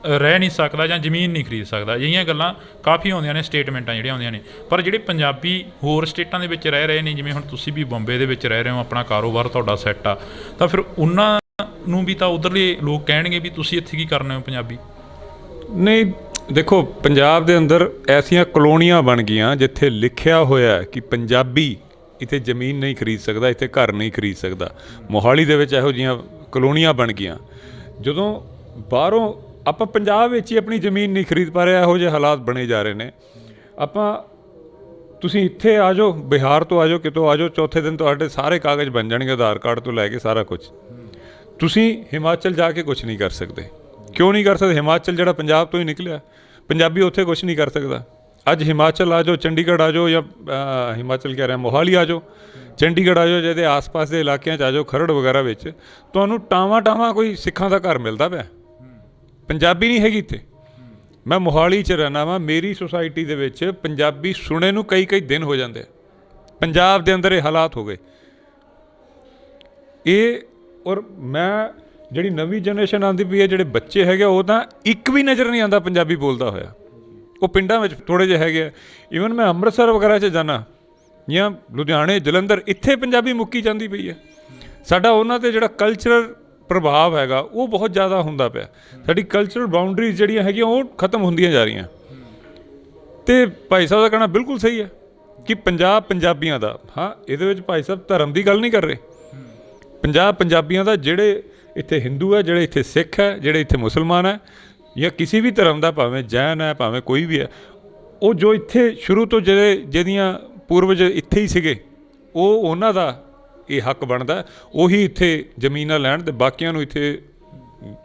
ਰਹਿ ਨਹੀਂ ਸਕਦਾ ਜਾਂ ਜ਼ਮੀਨ ਨਹੀਂ ਖਰੀਦ ਸਕਦਾ। ਅਜਿਹੀਆਂ ਗੱਲਾਂ ਕਾਫੀ ਆਉਂਦੀਆਂ ਨੇ, ਸਟੇਟਮੈਂਟਾਂ ਜਿਹੜੀਆਂ ਆਉਂਦੀਆਂ ਨੇ। ਪਰ ਜਿਹੜੇ ਪੰਜਾਬੀ ਹੋਰ ਸਟੇਟਾਂ ਦੇ ਵਿੱਚ ਰਹਿ ਰਹੇ ਨੇ, ਜਿਵੇਂ ਹੁਣ ਤੁਸੀਂ ਵੀ ਬੰਬੇ ਦੇ ਵਿੱਚ ਰਹਿ ਰਹੇ ਹੋ, ਆਪਣਾ ਕਾਰੋਬਾਰ ਤੁਹਾਡਾ ਸੈੱਟ ਆ, ਤਾਂ ਫਿਰ ਉਹਨਾਂ ਨੂੰ ਵੀ ਤਾਂ ਉੱਧਰਲੇ ਲੋਕ ਕਹਿਣਗੇ ਵੀ ਤੁਸੀਂ ਇੱਥੇ ਕੀ ਕਰਨਾ ਹੋ ਪੰਜਾਬੀ। ਨਹੀਂ, ਦੇਖੋ ਪੰਜਾਬ ਦੇ ਅੰਦਰ ਐਸੀਆਂ ਕਲੋਨੀਆਂ ਬਣ ਗਈਆਂ ਜਿੱਥੇ ਲਿਖਿਆ ਹੋਇਆ ਕਿ ਪੰਜਾਬੀ ਇੱਥੇ ਜ਼ਮੀਨ ਨਹੀਂ ਖਰੀਦ ਸਕਦਾ, ਇੱਥੇ ਘਰ ਨਹੀਂ ਖਰੀਦ ਸਕਦਾ। ਮੋਹਾਲੀ ਦੇ ਵਿੱਚ ਇਹੋ ਜਿਹੀਆਂ ਕਲੋਨੀਆਂ ਬਣ ਗਈਆਂ। ਜਦੋਂ ਬਾਹਰੋਂ ਆਪਾਂ ਪੰਜਾਬ ਵਿੱਚ ਹੀ ਆਪਣੀ ਜ਼ਮੀਨ ਨਹੀਂ ਖਰੀਦ ਪਾ ਰਹੇ, ਇਹੋ ਜਿਹੇ ਹਾਲਾਤ ਬਣੇ ਜਾ ਰਹੇ ਨੇ। ਆਪਾਂ ਤੁਸੀਂ ਇੱਥੇ ਆ ਜਾਓ, ਬਿਹਾਰ ਤੋਂ ਆ ਜਾਓ, ਕਿਤੋਂ ਆ ਜਾਓ, ਚੌਥੇ ਦਿਨ ਤੁਹਾਡੇ ਸਾਰੇ ਕਾਗਜ਼ ਬਣ ਜਾਣਗੇ, ਆਧਾਰ ਕਾਰਡ ਤੋਂ ਲੈ ਕੇ ਸਾਰਾ ਕੁਝ। ਤੁਸੀਂ ਹਿਮਾਚਲ ਜਾ ਕੇ ਕੁਝ ਨਹੀਂ ਕਰ ਸਕਦੇ। ਕਿਉਂ ਨਹੀਂ ਕਰ ਸਕਦੇ? ਹਿਮਾਚਲ ਜਿਹੜਾ ਪੰਜਾਬ ਤੋਂ ਹੀ ਨਿਕਲਿਆ, ਪੰਜਾਬੀ ਉੱਥੇ ਕੁਝ ਨਹੀਂ ਕਰ ਸਕਦਾ। ਅੱਜ ਹਿਮਾਚਲ ਆ ਜਾਓ, ਚੰਡੀਗੜ੍ਹ ਆ ਜਾਓ, ਜਾਂ ਹਿਮਾਚਲ ਕਹਿ ਰਿਹਾ ਮੋਹਾਲੀ ਆ ਜਾਓ, ਚੰਡੀਗੜ੍ਹ ਆ ਜਾਓ, ਜਿਹਦੇ ਆਸ-ਪਾਸ ਦੇ ਇਲਾਕਿਆਂ 'ਚ ਆ ਜਾਓ, ਖਰੜ ਵਗੈਰਾ ਵਿੱਚ, ਤੁਹਾਨੂੰ ਟਾਵਾਂ ਕੋਈ ਸਿੱਖਾਂ ਦਾ ਘਰ ਮਿਲਦਾ ਪਿਆ। ਪੰਜਾਬੀ ਨਹੀਂ ਹੈਗੀ ਇੱਥੇ। ਮੈਂ ਮੋਹਾਲੀ 'ਚ ਰਹਿਣਾ ਵਾਂ, ਮੇਰੀ ਸੁਸਾਇਟੀ ਦੇ ਵਿੱਚ ਪੰਜਾਬੀ ਸੁਣੇ ਨੂੰ ਕਈ ਦਿਨ ਹੋ ਜਾਂਦੇ ਆ। ਪੰਜਾਬ ਦੇ ਅੰਦਰ ਇਹ ਹਾਲਾਤ ਹੋ ਗਏ। ਇਹ ਔਰ ਮੈਂ ਜਿਹੜੀ ਨਵੀਂ ਜਨਰੇਸ਼ਨ ਆਉਂਦੀ ਪਈ ਹੈ, ਜਿਹੜੇ ਬੱਚੇ ਹੈਗੇ, ਉਹ ਤਾਂ ਇੱਕ ਵੀ ਨਜ਼ਰ ਨਹੀਂ ਆਉਂਦਾ ਪੰਜਾਬੀ ਬੋਲਦਾ ਹੋਇਆ। ਉਹ ਪਿੰਡਾਂ ਵਿੱਚ ਥੋੜ੍ਹੇ ਜਿਹੇ ਹੈਗੇ ਆ। ਈਵਨ ਮੈਂ ਅੰਮ੍ਰਿਤਸਰ ਵਗੈਰਾ 'ਚ ਜਾਣਾ ਜਾਂ ਲੁਧਿਆਣੇ, ਜਲੰਧਰ, ਇੱਥੇ ਪੰਜਾਬੀ ਮੁੱਕੀ ਜਾਂਦੀ ਪਈ ਹੈ। ਸਾਡਾ ਉਹਨਾਂ 'ਤੇ ਜਿਹੜਾ ਕਲਚਰਲ ਪ੍ਰਭਾਵ ਹੈਗਾ ਉਹ ਬਹੁਤ ਜ਼ਿਆਦਾ ਹੁੰਦਾ ਪਿਆ। ਸਾਡੀ ਕਲਚਰਲ ਬਾਊਂਡਰੀਜ਼ ਜਿਹੜੀਆਂ ਹੈਗੀਆਂ ਉਹ ਖਤਮ ਹੁੰਦੀਆਂ ਜਾ ਰਹੀਆਂ। ਅਤੇ ਭਾਈ ਸਾਹਿਬ ਦਾ ਕਹਿਣਾ ਬਿਲਕੁਲ ਸਹੀ ਹੈ ਕਿ ਪੰਜਾਬ ਪੰਜਾਬੀਆਂ ਦਾ। ਹਾਂ, ਇਹਦੇ ਵਿੱਚ ਭਾਈ ਸਾਹਿਬ ਧਰਮ ਦੀ ਗੱਲ ਨਹੀਂ ਕਰ ਰਹੇ। ਪੰਜਾਬ ਪੰਜਾਬੀਆਂ ਦਾ, ਜਿਹੜੇ ਇੱਥੇ ਹਿੰਦੂ ਹੈ, ਜਿਹੜੇ ਇੱਥੇ ਸਿੱਖ ਹੈ, ਜਿਹੜੇ ਇੱਥੇ ਮੁਸਲਮਾਨ ਹੈ, ਜਾਂ ਕਿਸੇ ਵੀ ਧਰਮ ਦਾ, ਭਾਵੇਂ ਜੈਨ ਹੈ, ਭਾਵੇਂ ਕੋਈ ਵੀ ਹੈ, ਉਹ ਜੋ ਇੱਥੇ ਸ਼ੁਰੂ ਤੋਂ ਜਿਹਦੀਆਂ ਪੂਰਵਜ ਇੱਥੇ ਹੀ ਸੀਗੇ, ਉਹ ਉਹਨਾਂ ਦਾ ਇਹ ਹੱਕ ਬਣਦਾ ਉਹੀ ਇੱਥੇ ਜ਼ਮੀਨਾਂ ਲੈਣ, ਅਤੇ ਬਾਕੀਆਂ ਨੂੰ ਇੱਥੇ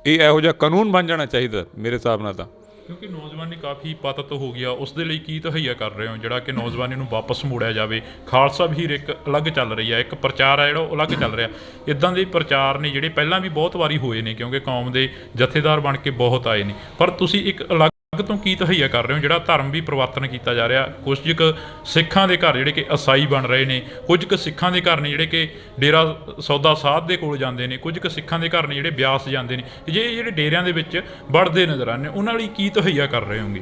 ਇਹ ਇਹੋ ਜਿਹਾ ਕਾਨੂੰਨ ਬਣ ਜਾਣਾ ਚਾਹੀਦਾ ਮੇਰੇ ਹਿਸਾਬ ਨਾਲ ਤਾਂ। ਕਿਉਂਕਿ ਨੌਜਵਾਨੀ ਕਾਫੀ ਪਤਤ ਹੋ ਗਿਆ, ਉਸ ਦੇ ਲਈ ਕੀ ਤਹਈਆ ਕਰ ਰਹੇ ਹੋ ਜਿਹੜਾ ਕਿ ਨੌਜਵਾਨੀ ਨੂੰ ਵਾਪਸ ਮੋੜਿਆ ਜਾਵੇ? ਖਾਲਸਾ ਵੀਰ ਇੱਕ ਅਲੱਗ ਚੱਲ ਰਹੀ ਹੈ, ਇੱਕ ਪ੍ਰਚਾਰ ਹੈ ਜਿਹੜਾ ਉਹ ਅਲੱਗ ਚੱਲ ਰਿਹਾ। ਇੱਦਾਂ ਦੇ ਪ੍ਰਚਾਰ ਨੇ ਜਿਹੜੇ ਪਹਿਲਾਂ ਵੀ ਬਹੁਤ ਵਾਰੀ ਹੋਏ ਨੇ, ਕਿਉਂਕਿ ਕੌਮ ਦੇ ਜਥੇਦਾਰ ਬਣ ਕੇ ਬਹੁਤ ਆਏ ਨੇ। ਪਰ ਤੁਸੀਂ ਇੱਕ ਅਲੱਗ ਤੋਂ ਕੀ ਤਹਈਆ ਕਰ ਰਹੇ ਹੋ ਜਿਹੜਾ ਧਰਮ ਵੀ ਪਰਿਵਰਤਨ ਕੀਤਾ ਜਾ ਰਿਹਾ? ਕੁਝ ਕੁ ਸਿੱਖਾਂ ਦੇ ਘਰ ਜਿਹੜੇ ਕਿ ਈਸਾਈ ਬਣ ਰਹੇ ਨੇ, ਕੁਝ ਕੁ ਸਿੱਖਾਂ ਦੇ ਘਰ ਨੇ ਜਿਹੜੇ ਕਿ ਡੇਰਾ ਸੌਦਾ ਸਾਹਿਬ ਦੇ ਕੋਲ ਜਾਂਦੇ ਨੇ, ਕੁਝ ਕੁ ਸਿੱਖਾਂ ਦੇ ਘਰ ਨੇ ਜਿਹੜੇ ਬਿਆਸ ਜਾਂਦੇ ਨੇ। ਜਿਹੜੇ ਡੇਰਿਆਂ ਦੇ ਵਿੱਚ ਵੜਦੇ ਨਜ਼ਰ ਆਉਂਦੇ, ਉਹਨਾਂ ਲਈ ਕੀ ਤਹਈਆ ਕਰ ਰਹੇ ਹੋਗੇ?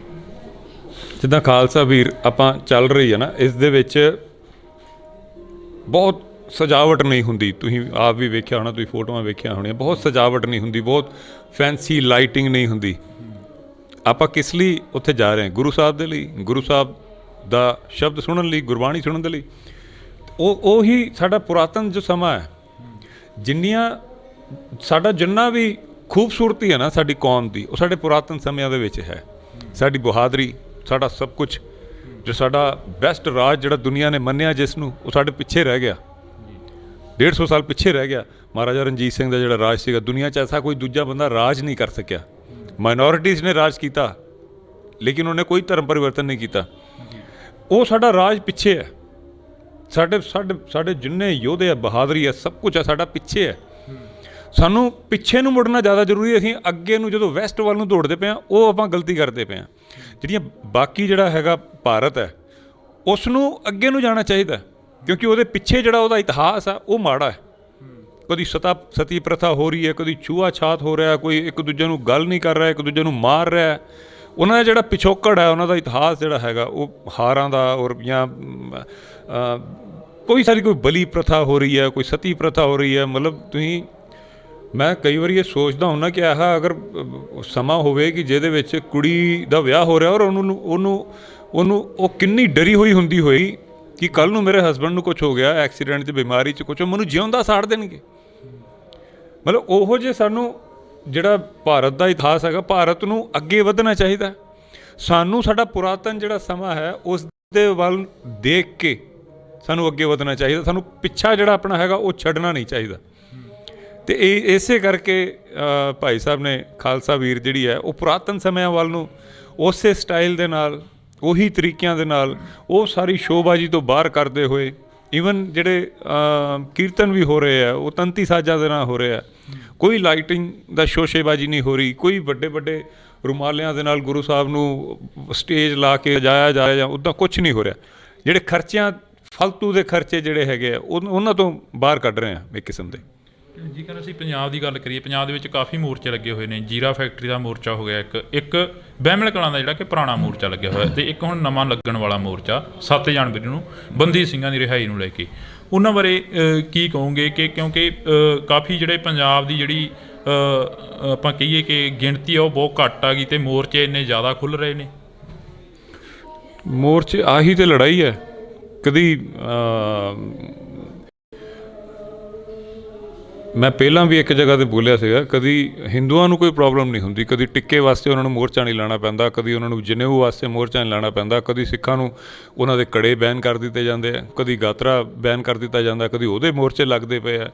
ਜਿੱਦਾਂ ਖਾਲਸਾ ਵੀਰ ਆਪਾਂ ਚੱਲ ਰਹੀ ਹੈ ਨਾ, ਇਸ ਦੇ ਵਿੱਚ ਬਹੁਤ ਸਜਾਵਟ ਨਹੀਂ ਹੁੰਦੀ। ਤੁਸੀਂ ਆਪ ਵੀ ਵੇਖਿਆ ਹੋਣਾ, ਤੁਸੀਂ ਫੋਟੋਆਂ ਵੇਖੀਆਂ ਹੋਣੀਆਂ, ਬਹੁਤ ਸਜਾਵਟ ਨਹੀਂ ਹੁੰਦੀ, ਬਹੁਤ ਫੈਂਸੀ ਲਾਈਟਿੰਗ ਨਹੀਂ ਹੁੰਦੀ। ਆਪਾਂ ਕਿਸ ਲਈ ਉੱਥੇ ਜਾ ਰਹੇ ਹਾਂ? ਗੁਰੂ ਸਾਹਿਬ ਦੇ ਲਈ, ਗੁਰੂ ਸਾਹਿਬ ਦਾ ਸ਼ਬਦ ਸੁਣਨ ਲਈ, ਗੁਰਬਾਣੀ ਸੁਣਨ ਦੇ ਲਈ। ਉਹੀ ਸਾਡਾ ਪੁਰਾਤਨ ਜੋ ਸਮਾਂ ਹੈ, ਜਿੰਨਾ ਵੀ ਖੂਬਸੂਰਤੀ ਹੈ ਨਾ ਸਾਡੀ ਕੌਮ ਦੀ, ਉਹ ਸਾਡੇ ਪੁਰਾਤਨ ਸਮਿਆਂ ਦੇ ਵਿੱਚ ਹੈ। ਸਾਡੀ ਬਹਾਦਰੀ, ਸਾਡਾ ਸਭ ਕੁਝ, ਜੋ ਸਾਡਾ ਬੈਸਟ ਰਾਜ ਜਿਹੜਾ ਦੁਨੀਆ ਨੇ ਮੰਨਿਆ ਜਿਸ ਨੂੰ, ਉਹ ਸਾਡੇ ਪਿੱਛੇ ਰਹਿ ਗਿਆ। 150 ਸਾਲ ਪਿੱਛੇ ਰਹਿ ਗਿਆ। ਮਹਾਰਾਜਾ ਰਣਜੀਤ ਸਿੰਘ ਦਾ ਜਿਹੜਾ ਰਾਜ ਸੀਗਾ, ਦੁਨੀਆ 'ਚ ਐਸਾ ਕੋਈ ਦੂਜਾ ਬੰਦਾ ਰਾਜ ਨਹੀਂ ਕਰ ਸਕਿਆ। ਮਾਈਨੋਰਿਟੀਜ਼ ਨੇ ਰਾਜ ਕੀਤਾ, ਲੇਕਿਨ ਉਹਨੇ ਕੋਈ ਧਰਮ ਪਰਿਵਰਤਨ ਨਹੀਂ ਕੀਤਾ। ਉਹ ਸਾਡਾ ਰਾਜ ਪਿੱਛੇ ਹੈ। ਸਾਡੇ ਜਿੰਨੇ ਯੋਧੇ ਆ, ਬਹਾਦਰੀ ਹੈ, ਸਭ ਕੁਝ ਹੈ, ਸਾਡਾ ਪਿੱਛੇ ਹੈ। ਸਾਨੂੰ ਪਿੱਛੇ ਨੂੰ ਮੁੜਨਾ ਜ਼ਿਆਦਾ ਜ਼ਰੂਰੀ ਹੈ। ਅਸੀਂ ਅੱਗੇ ਨੂੰ ਜਦੋਂ ਵੈਸਟ ਵੱਲ ਨੂੰ ਦੌੜਦੇ ਪਏ ਹਾਂ, ਉਹ ਆਪਾਂ ਗਲਤੀ ਕਰਦੇ ਪਏ ਹਾਂ। ਜਿਹੜੀਆਂ ਬਾਕੀ ਜਿਹੜਾ ਹੈਗਾ ਭਾਰਤ ਹੈ, ਉਸ ਨੂੰ ਅੱਗੇ ਨੂੰ ਜਾਣਾ ਚਾਹੀਦਾ, ਕਿਉਂਕਿ ਉਹਦੇ ਪਿੱਛੇ ਜਿਹੜਾ ਉਹਦਾ ਇਤਿਹਾਸ ਆ ਉਹ ਮਾੜਾ ਹੈ। ਕਦੀ ਸਤੀ ਪ੍ਰਥਾ ਹੋ ਰਹੀ ਹੈ, ਕਦੀ ਛੂਆ ਛਾਤ ਹੋ ਰਿਹਾ, ਕੋਈ ਇੱਕ ਦੂਜੇ ਨੂੰ ਗੱਲ ਨਹੀਂ ਕਰ ਰਿਹਾ, ਇੱਕ ਦੂਜੇ ਨੂੰ ਮਾਰ ਰਿਹਾ। ਉਹਨਾਂ ਦਾ ਜਿਹੜਾ ਪਿਛੋਕੜ ਹੈ, ਉਹਨਾਂ ਦਾ ਇਤਿਹਾਸ ਜਿਹੜਾ ਹੈਗਾ, ਉਹ ਹਾਰਾਂ ਦਾ, ਔਰ ਜਾਂ ਕੋਈ ਬਲੀ ਪ੍ਰਥਾ ਹੋ ਰਹੀ ਹੈ, ਕੋਈ ਸਤੀ ਪ੍ਰਥਾ ਹੋ ਰਹੀ ਹੈ। ਮਤਲਬ ਮੈਂ ਕਈ ਵਾਰੀ ਇਹ ਸੋਚਦਾ ਹੁੰਦਾ ਕਿ ਅਗਰ ਸਮਾਂ ਹੋਵੇ ਕਿ ਜਿਹਦੇ ਵਿੱਚ ਕੁੜੀ ਦਾ ਵਿਆਹ ਹੋ ਰਿਹਾ, ਔਰ ਉਹਨੂੰ ਉਹ ਕਿੰਨੀ ਡਰੀ ਹੋਈ ਹੁੰਦੀ ਹੋਈ ਕਿ ਕੱਲ੍ਹ ਨੂੰ ਮੇਰੇ ਹਸਬੈਂਡ ਨੂੰ ਕੁਛ ਹੋ ਗਿਆ, ਐਕਸੀਡੈਂਟ 'ਚ, ਬਿਮਾਰੀ 'ਚ ਕੁਛ, ਮੈਨੂੰ ਜਿਉਂਦਾ ਸਾੜ ਦੇਣਗੇ। ਮਤਲਬ ਉਹੋ ਜਿਹੇ ਸਾਨੂੰ ਜਿਹੜਾ ਭਾਰਤ ਦਾ ਇਤਿਹਾਸ ਹੈਗਾ, ਭਾਰਤ ਨੂੰ ਅੱਗੇ ਵਧਣਾ ਚਾਹੀਦਾ। ਸਾਨੂੰ ਸਾਡਾ ਪੁਰਾਤਨ ਜਿਹੜਾ ਸਮਾਂ ਹੈ, ਉਸ ਦੇ ਵੱਲ ਦੇਖ ਕੇ ਸਾਨੂੰ ਅੱਗੇ ਵਧਣਾ ਚਾਹੀਦਾ। ਸਾਨੂੰ ਪਿੱਛਾ ਜਿਹੜਾ ਆਪਣਾ ਹੈਗਾ ਉਹ ਛੱਡਣਾ ਨਹੀਂ ਚਾਹੀਦਾ। ਅਤੇ ਇਸੇ ਕਰਕੇ ਭਾਈ ਸਾਹਿਬ ਨੇ, ਖਾਲਸਾ ਵੀਰ ਜਿਹੜੀ ਹੈ, ਉਹ ਪੁਰਾਤਨ ਸਮਿਆਂ ਵੱਲ ਨੂੰ ਉਸੇ ਸਟਾਈਲ ਦੇ ਨਾਲ, ਉਹੀ ਤਰੀਕਿਆਂ ਦੇ ਨਾਲ, ਉਹ ਸਾਰੀ ਸ਼ੋਅਬਾਜ਼ੀ ਤੋਂ ਬਾਹਰ ਕਰਦੇ ਹੋਏ, ਈਵਨ ਜਿਹੜੇ ਕੀਰਤਨ ਵੀ ਹੋ ਰਹੇ ਆ, ਉਹ ਤੰਤੀ ਸਾਜ਼ਾਂ ਦੇ ਨਾਲ ਹੋ ਰਹੇ ਆ। ਕੋਈ ਲਾਈਟਿੰਗ ਦਾ ਸ਼ੋਸ਼ੇਬਾਜ਼ੀ ਨਹੀਂ ਹੋ ਰਹੀ। ਕੋਈ ਵੱਡੇ ਰੁਮਾਲਿਆਂ ਦੇ ਨਾਲ ਗੁਰੂ ਸਾਹਿਬ ਨੂੰ ਸਟੇਜ ਲਾ ਕੇ ਜਾਇਆ ਜਾ ਰਿਹਾ, ਜਾਂ ਉੱਦਾਂ ਕੁਛ ਨਹੀਂ ਹੋ ਰਿਹਾ। ਜਿਹੜੇ ਖਰਚਿਆਂ, ਫਾਲਤੂ ਦੇ ਖਰਚੇ ਜਿਹੜੇ ਹੈਗੇ ਆ, ਉਹਨਾਂ ਤੋਂ ਬਾਹਰ ਕੱਢ ਰਹੇ ਆ ਇੱਕ ਕਿਸਮ ਦੇ। ਜੇਕਰ ਅਸੀਂ ਪੰਜਾਬ ਦੀ ਗੱਲ ਕਰੀਏ, ਪੰਜਾਬ ਦੇ ਵਿੱਚ ਕਾਫੀ ਮੋਰਚੇ ਲੱਗੇ ਹੋਏ ਨੇ। ਜੀਰਾ ਫੈਕਟਰੀ ਦਾ ਮੋਰਚਾ ਹੋ ਗਿਆ, ਇੱਕ ਬਹਿਮਲ ਕਲਾਂ ਦਾ ਜਿਹੜਾ ਕਿ ਪੁਰਾਣਾ ਮੋਰਚਾ ਲੱਗਿਆ ਹੋਇਆ, ਤੇ ਇੱਕ ਹੁਣ ਨਵਾਂ ਲੱਗਣ ਵਾਲਾ ਮੋਰਚਾ 7 ਜਨਵਰੀ ਨੂੰ ਬੰਦੀ ਸਿੰਘਾਂ ਦੀ ਰਿਹਾਈ ਨੂੰ ਲੈ ਕੇ। ਉਹਨਾਂ ਬਾਰੇ ਕੀ ਕਹੋਗੇ ਕਿ ਕਿਉਂਕਿ ਕਾਫੀ ਜਿਹੜੇ ਪੰਜਾਬ ਦੀ ਜਿਹੜੀ ਆਪਾਂ ਕਹੀਏ ਕਿ ਗਿਣਤੀ ਆ ਉਹ ਬਹੁਤ ਘੱਟ ਆ ਗਈ, ਤੇ ਮੋਰਚੇ ਇੰਨੇ ਜ਼ਿਆਦਾ ਖੁੱਲ੍ਹ ਰਹੇ ਨੇ। ਮੋਰਚੇ ਆਹੀ ਤੇ ਲੜਾਈ ਹੈ। ਕਦੀ ਮੈਂ ਪਹਿਲਾਂ ਵੀ ਇੱਕ ਜਗ੍ਹਾ 'ਤੇ ਬੋਲਿਆ ਸੀਗਾ, ਕਦੀ ਹਿੰਦੂਆਂ ਨੂੰ ਕੋਈ ਪ੍ਰੋਬਲਮ ਨਹੀਂ ਹੁੰਦੀ, ਕਦੀ ਟਿੱਕੇ ਵਾਸਤੇ ਉਹਨਾਂ ਨੂੰ ਮੋਰਚਾ ਨਹੀਂ ਲਾਉਣਾ ਪੈਂਦਾ, ਕਦੀ ਉਹਨਾਂ ਨੂੰ ਜਨੇਊ ਵਾਸਤੇ ਮੋਰਚਾ ਨਹੀਂ ਲਾਉਣਾ ਪੈਂਦਾ, ਕਦੀ ਸਿੱਖਾਂ ਨੂੰ ਉਹਨਾਂ ਦੇ ਕੜੇ ਬੈਨ ਕਰ ਦਿੱਤੇ ਜਾਂਦੇ ਆ, ਕਦੀ ਗਾਤਰਾ ਬੈਨ ਕਰ ਦਿੱਤਾ ਜਾਂਦਾ, ਕਦੀ ਉਹਦੇ ਮੋਰਚੇ ਲੱਗਦੇ ਪਏ ਆ।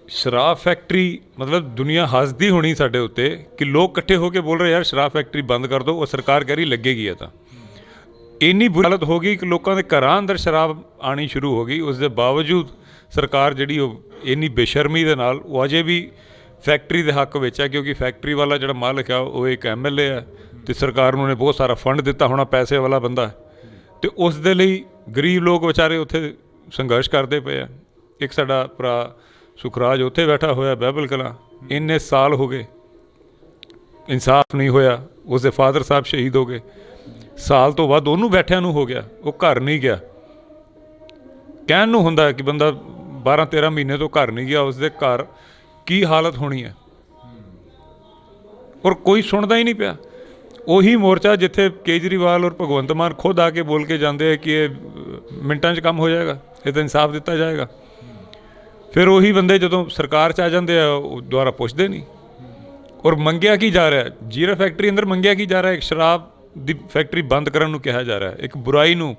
ਸ਼ਰਾਬ ਫੈਕਟਰੀ ਮਤਲਬ ਦੁਨੀਆ ਹੱਸਦੀ ਹੋਣੀ ਸਾਡੇ ਉੱਤੇ ਕਿ ਲੋਕ ਇਕੱਠੇ ਹੋ ਕੇ ਬੋਲ ਰਹੇ ਯਾਰ ਸ਼ਰਾਬ ਫੈਕਟਰੀ ਬੰਦ ਕਰ ਦਿਓ, ਉਹ ਸਰਕਾਰ ਕਹਿ ਰਹੀ ਲੱਗੇਗੀ। ਆ ਤਾਂ ਇੰਨੀ ਬੁਰੀ ਹਾਲਤ ਹੋ ਗਈ ਕਿ ਲੋਕਾਂ ਦੇ ਘਰਾਂ ਅੰਦਰ ਸ਼ਰਾਬ ਆਉਣੀ ਸ਼ੁਰੂ ਹੋ ਗਈ। ਉਸ ਦੇ ਬਾਵਜੂਦ ਸਰਕਾਰ ਜਿਹੜੀ ਉਹ ਇੰਨੀ ਬੇਸ਼ਰਮੀ ਦੇ ਨਾਲ ਉਹ ਅਜੇ ਵੀ ਫੈਕਟਰੀ ਦੇ ਹੱਕ ਵਿੱਚ ਹੈ, ਕਿਉਂਕਿ ਫੈਕਟਰੀ ਵਾਲਾ ਜਿਹੜਾ ਮਾਲਕ ਆ ਉਹ ਇੱਕ MLA ਹੈ, ਅਤੇ ਸਰਕਾਰ ਨੂੰ ਉਹਨੇ ਬਹੁਤ ਸਾਰਾ ਫੰਡ ਦਿੱਤਾ ਹੋਣਾ, ਪੈਸੇ ਵਾਲਾ ਬੰਦਾ, ਅਤੇ ਉਸ ਦੇ ਲਈ ਗਰੀਬ ਲੋਕ ਵਿਚਾਰੇ ਉੱਥੇ ਸੰਘਰਸ਼ ਕਰਦੇ ਪਏ ਆ। ਇੱਕ ਸਾਡਾ ਭਰਾ ਸੁਖਰਾਜ ਉੱਥੇ ਬੈਠਾ ਹੋਇਆ ਬਹਿਬਲ ਕਲਾਂ, ਇੰਨੇ ਸਾਲ ਹੋ ਗਏ ਇਨਸਾਫ ਨਹੀਂ ਹੋਇਆ, ਉਸਦੇ ਫਾਦਰ ਸਾਹਿਬ ਸ਼ਹੀਦ ਹੋ ਗਏ, ਸਾਲ ਤੋਂ ਬਾਅਦ ਉਹਨੂੰ ਬੈਠਿਆਂ ਨੂੰ ਹੋ ਗਿਆ, ਉਹ ਘਰ ਨਹੀਂ ਗਿਆ। ਕਹਿਣ ਨੂੰ ਹੁੰਦਾ ਕਿ ਬੰਦਾ 12-13 ਮਹੀਨੇ ਤੋਂ ਘਰ ਨਹੀਂ ਗਿਆ, ਉਸਦੇ ਘਰ ਕੀ ਹਾਲਤ ਹੋਣੀ ਹੈ, ਔਰ ਕੋਈ ਸੁਣਦਾ ਹੀ ਨਹੀਂ ਪਿਆ। ਉਹੀ ਮੋਰਚਾ ਜਿੱਥੇ ਕੇਜਰੀਵਾਲ ਔਰ ਭਗਵੰਤ ਮਾਨ ਖੁਦ ਆ ਕੇ ਬੋਲ ਕੇ ਜਾਂਦੇ ਆ ਕਿ ਇਹ ਮਿੰਟਾਂ 'ਚ ਕੰਮ ਹੋ ਜਾਏਗਾ, ਇਹ ਤਾਂ ਇਨਸਾਫ ਦਿੱਤਾ ਜਾਏਗਾ। ਫਿਰ ਉਹੀ ਬੰਦੇ ਜਦੋਂ ਸਰਕਾਰ 'ਚ ਆ ਜਾਂਦੇ ਆ ਉਹ ਦੁਬਾਰਾ ਪੁੱਛਦੇ ਨਹੀਂ। ਔਰ ਮੰਗਿਆ ਕੀ ਜਾ ਰਿਹਾ, ਜੀਰਾ ਫੈਕਟਰੀ ਅੰਦਰ ਮੰਗਿਆ ਕੀ ਜਾ ਰਿਹਾ, ਇੱਕ ਸ਼ਰਾਬ ਦੀ ਫੈਕਟਰੀ ਬੰਦ ਕਰਨ ਨੂੰ ਕਿਹਾ ਜਾ ਰਿਹਾ, ਇੱਕ ਬੁਰਾਈ ਨੂੰ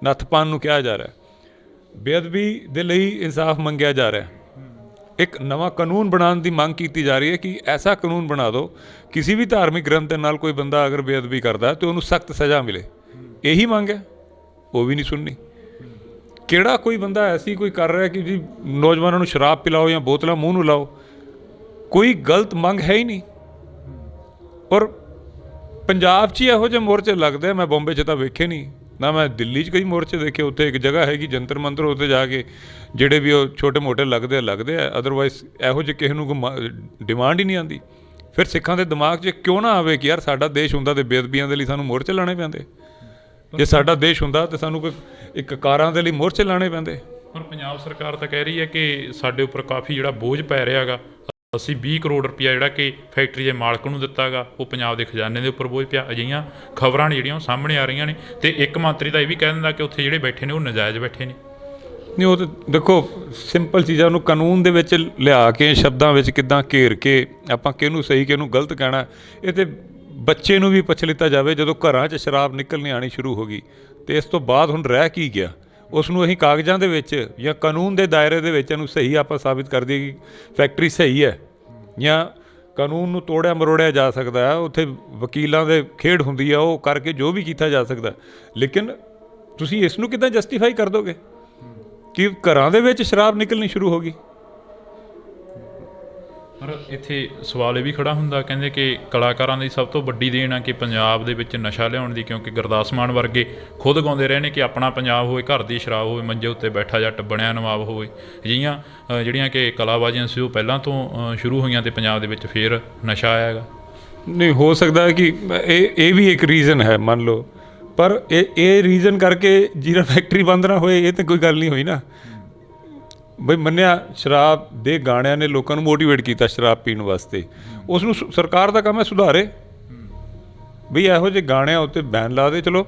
ਨੱਥ ਪਾਉਣ ਨੂੰ ਕਿਹਾ ਜਾ ਰਿਹਾ, ਬੇਅਦਬੀ ਦੇ ਲਈ ਇਨਸਾਫ ਮੰਗਿਆ ਜਾ ਰਿਹਾ, ਇੱਕ ਨਵਾਂ ਕਾਨੂੰਨ ਬਣਾਉਣ ਦੀ ਮੰਗ ਕੀਤੀ ਜਾ ਰਹੀ ਹੈ ਕਿ ਐਸਾ ਕਾਨੂੰਨ ਬਣਾ ਦਿਓ ਕਿਸੇ ਵੀ ਧਾਰਮਿਕ ਗ੍ਰੰਥ ਦੇ ਨਾਲ ਕੋਈ ਬੰਦਾ ਅਗਰ ਬੇਅਦਬੀ ਕਰਦਾ ਤਾਂ ਉਹਨੂੰ ਸਖਤ ਸਜ਼ਾ ਮਿਲੇ। ਇਹੀ ਮੰਗ ਹੈ, ਉਹ ਵੀ ਨਹੀਂ ਸੁਣਨੀ। ਕਿਹੜਾ ਕੋਈ ਬੰਦਾ ਐਸੀ ਕੋਈ ਕਰ ਰਿਹਾ ਕਿ ਜੀ ਨੌਜਵਾਨਾਂ ਨੂੰ ਸ਼ਰਾਬ ਪਿਲਾਓ ਜਾਂ ਬੋਤਲਾਂ ਮੂੰਹ ਨੂੰ ਲਾਓ, ਕੋਈ ਗਲਤ ਮੰਗ ਹੈ ਹੀ ਨਹੀਂ। ਔਰ ਪੰਜਾਬ 'ਚ ਹੀ ਇਹੋ ਜਿਹੇ ਮੋਰਚੇ ਲੱਗਦੇ, ਮੈਂ ਬੰਬੇ 'ਚ ਤਾਂ ਵੇਖੇ ਨਹੀਂ ਨਾ, ਮੈਂ ਦਿੱਲੀ 'ਚ ਕਈ ਮੋਰਚੇ ਦੇਖੇ। ਉੱਥੇ ਇੱਕ ਜਗ੍ਹਾ ਹੈਗੀ ਜੰਤਰ ਮੰਤਰ, ਉੱਥੇ ਜਾ ਕੇ ਜਿਹੜੇ ਵੀ ਉਹ ਛੋਟੇ ਮੋਟੇ ਲੱਗਦੇ ਆ, ਅਦਰਵਾਈਜ਼ ਇਹੋ ਜਿਹੇ ਕਿਸੇ ਨੂੰ ਡਿਮਾਂਡ ਹੀ ਨਹੀਂ ਆਉਂਦੀ। ਫਿਰ ਸਿੱਖਾਂ ਦੇ ਦਿਮਾਗ 'ਚ ਕਿਉਂ ਨਾ ਆਵੇ ਕਿ ਯਾਰ ਸਾਡਾ ਦੇਸ਼ ਹੁੰਦਾ ਤੇ ਬੇਅਦਬੀਆਂ ਦੇ ਲਈ ਸਾਨੂੰ ਮੋਰਚੇ ਲਾਣੇ ਪੈਂਦੇ, ਜੇ ਸਾਡਾ ਦੇਸ਼ ਹੁੰਦਾ ਤਾਂ ਸਾਨੂੰ ਕੋਈ ਇੱਕ ਕਾਰਾਂ ਦੇ ਲਈ ਮੋਰਚੇ ਲਾਣੇ ਪੈਂਦੇ। ਪਰ ਪੰਜਾਬ ਸਰਕਾਰ ਤਾਂ ਕਹਿ ਰਹੀ ਹੈ ਕਿ ਸਾਡੇ ਉੱਪਰ ਕਾਫੀ ਜਿਹੜਾ ਬੋਝ ਪੈ ਰਿਹਾ ਗਾ, ਅਸੀਂ 20 ਕਰੋੜ ਰੁਪਈਆ ਜਿਹੜਾ ਕਿ ਫੈਕਟਰੀ ਦੇ ਮਾਲਕ ਨੂੰ ਦਿੱਤਾ ਗਾ, ਉਹ ਪੰਜਾਬ ਦੇ ਖਜ਼ਾਨੇ ਦੇ ਉੱਪਰ ਬੋਝ ਪਿਆ। ਅਜਿਹੀਆਂ ਖਬਰਾਂ ਨੇ ਜਿਹੜੀਆਂ ਉਹ ਸਾਹਮਣੇ ਆ ਰਹੀਆਂ ਨੇ, ਤੇ ਇੱਕ ਮੰਤਰੀ ਤਾਂ ਇਹ ਵੀ ਕਹਿ ਦਿੰਦਾ ਕਿ ਉੱਥੇ ਜਿਹੜੇ ਬੈਠੇ ਨੇ ਉਹ ਨਜਾਇਜ਼ ਬੈਠੇ ਨੇ। ਨਹੀਂ, ਉਹ ਤਾਂ ਦੇਖੋ ਸਿੰਪਲ ਚੀਜ਼ਾਂ ਨੂੰ ਕਾਨੂੰਨ ਦੇ ਵਿੱਚ ਲਿਆ ਕੇ ਸ਼ਬਦਾਂ ਵਿੱਚ ਕਿੱਦਾਂ ਘੇਰ ਕੇ ਆਪਾਂ ਕਿਹਨੂੰ ਸਹੀ ਕਿਹਨੂੰ ਗਲਤ ਕਹਿਣਾ, ਇਹ ਤਾਂ ਬੱਚੇ ਨੂੰ ਵੀ ਪੁੱਛ ਲਿੱਤਾ ਜਾਵੇ। ਜਦੋਂ ਘਰਾਂ 'ਚ ਸ਼ਰਾਬ ਨਿਕਲਣੀ ਆਉਣੀ ਸ਼ੁਰੂ ਹੋ ਗਈ ਅਤੇ ਇਸ ਤੋਂ ਬਾਅਦ ਹੁਣ ਰਹਿ ਕੀ ਗਿਆ, ਉਸ ਨੂੰ ਅਸੀਂ ਕਾਗਜ਼ਾਂ ਦੇ ਵਿੱਚ ਜਾਂ ਕਾਨੂੰਨ ਦੇ ਦਾਇਰੇ ਦੇ ਵਿੱਚ ਇਹਨੂੰ ਸਹੀ ਆਪਾਂ ਸਾਬਿਤ ਕਰ ਦਈਏ ਕਿ ਫੈਕਟਰੀ ਸਹੀ ਹੈ, ਜਾਂ ਕਾਨੂੰਨ ਨੂੰ ਤੋੜਿਆ ਮਰੋੜਿਆ ਜਾ ਸਕਦਾ ਹੈ, ਉੱਥੇ ਵਕੀਲਾਂ ਦੇ ਖੇਡ ਹੁੰਦੀ ਆ, ਉਹ ਕਰਕੇ ਜੋ ਵੀ ਕੀਤਾ ਜਾ ਸਕਦਾ। ਲੇਕਿਨ ਤੁਸੀਂ ਇਸ ਨੂੰ ਕਿੱਦਾਂ ਜਸਟੀਫਾਈ ਕਰ ਦੋਗੇ ਕਿ ਘਰਾਂ ਦੇ ਵਿੱਚ ਸ਼ਰਾਬ ਨਿਕਲਣੀ ਸ਼ੁਰੂ ਹੋ ਗਈ। ਪਰ ਇੱਥੇ ਸਵਾਲ ਇਹ ਵੀ ਖੜਾ ਹੁੰਦਾ, ਕਹਿੰਦੇ ਕਿ ਕਲਾਕਾਰਾਂ ਦੀ ਸਭ ਤੋਂ ਵੱਡੀ ਦੇਣ ਆ ਕਿ ਪੰਜਾਬ ਦੇ ਵਿੱਚ ਨਸ਼ਾ ਲਿਆਉਣ ਦੀ, ਕਿਉਂਕਿ ਗੁਰਦਾਸ ਮਾਨ ਵਰਗੇ ਖੁਦ ਗਾਉਂਦੇ ਰਹੇ ਨੇ ਕਿ ਆਪਣਾ ਪੰਜਾਬ ਹੋਵੇ, ਘਰ ਦੀ ਸ਼ਰਾਬ ਹੋਵੇ, ਮੰਜੇ ਉੱਤੇ ਬੈਠਾ ਜੱਟ ਬਣਿਆ ਨਵਾਬ ਹੋਵੇ। ਅਜਿਹੀਆਂ ਜਿਹੜੀਆਂ ਕਿ ਕਲਾਬਾਜ਼ੀਆਂ ਸੀ ਉਹ ਪਹਿਲਾਂ ਤੋਂ ਸ਼ੁਰੂ ਹੋਈਆਂ, ਅਤੇ ਪੰਜਾਬ ਦੇ ਵਿੱਚ ਫਿਰ ਨਸ਼ਾ ਆਇਆ ਹੈਗਾ। ਨਹੀਂ, ਹੋ ਸਕਦਾ ਹੈ ਕਿ ਇਹ ਵੀ ਇੱਕ ਰੀਜ਼ਨ ਹੈ, ਮੰਨ ਲਓ, ਪਰ ਇਹ ਰੀਜ਼ਨ ਕਰਕੇ ਜੀਰਾ ਫੈਕਟਰੀ ਬੰਦ ਨਾ ਹੋਏ, ਇਹ ਤਾਂ ਕੋਈ ਗੱਲ ਨਹੀਂ ਹੋਈ ਨਾ। ਬਈ ਮੰਨਿਆ ਸ਼ਰਾਬ ਦੇ ਗਾਣਿਆਂ ਨੇ ਲੋਕਾਂ ਨੂੰ ਮੋਟੀਵੇਟ ਕੀਤਾ ਸ਼ਰਾਬ ਪੀਣ ਵਾਸਤੇ, ਉਸ ਨੂੰ ਸਰਕਾਰ ਦਾ ਕੰਮ ਹੈ ਸੁਧਾਰੇ। ਬਈ ਇਹੋ ਜਿਹੇ ਗਾਣਿਆਂ ਉੱਤੇ ਬੈਨ ਲਾ ਦੇ, ਚਲੋ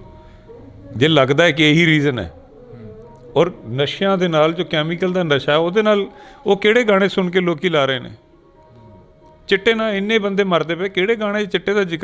ਜੇ ਲੱਗਦਾ ਹੈ ਕਿ ਇਹੀ ਰੀਜ਼ਨ ਹੈ। ਔਰ ਨਸ਼ਿਆਂ ਦੇ ਨਾਲ ਜੋ ਕੈਮੀਕਲ ਦਾ ਨਸ਼ਾ ਉਹਦੇ ਨਾਲ ਉਹ ਕਿਹੜੇ ਗਾਣੇ ਸੁਣ ਕੇ ਲੋਕੀ ਲਾ ਰਹੇ ਨੇ। ਚਿੱਟੇ ਨਾਲ ਇੰਨੇ ਬੰਦੇ ਮਰਦੇ ਪਏ, ਕਿਹੜੇ ਗਾਣੇ 'ਚ ਚਿੱਟੇ ਦਾ ਜ਼ਿਕਰ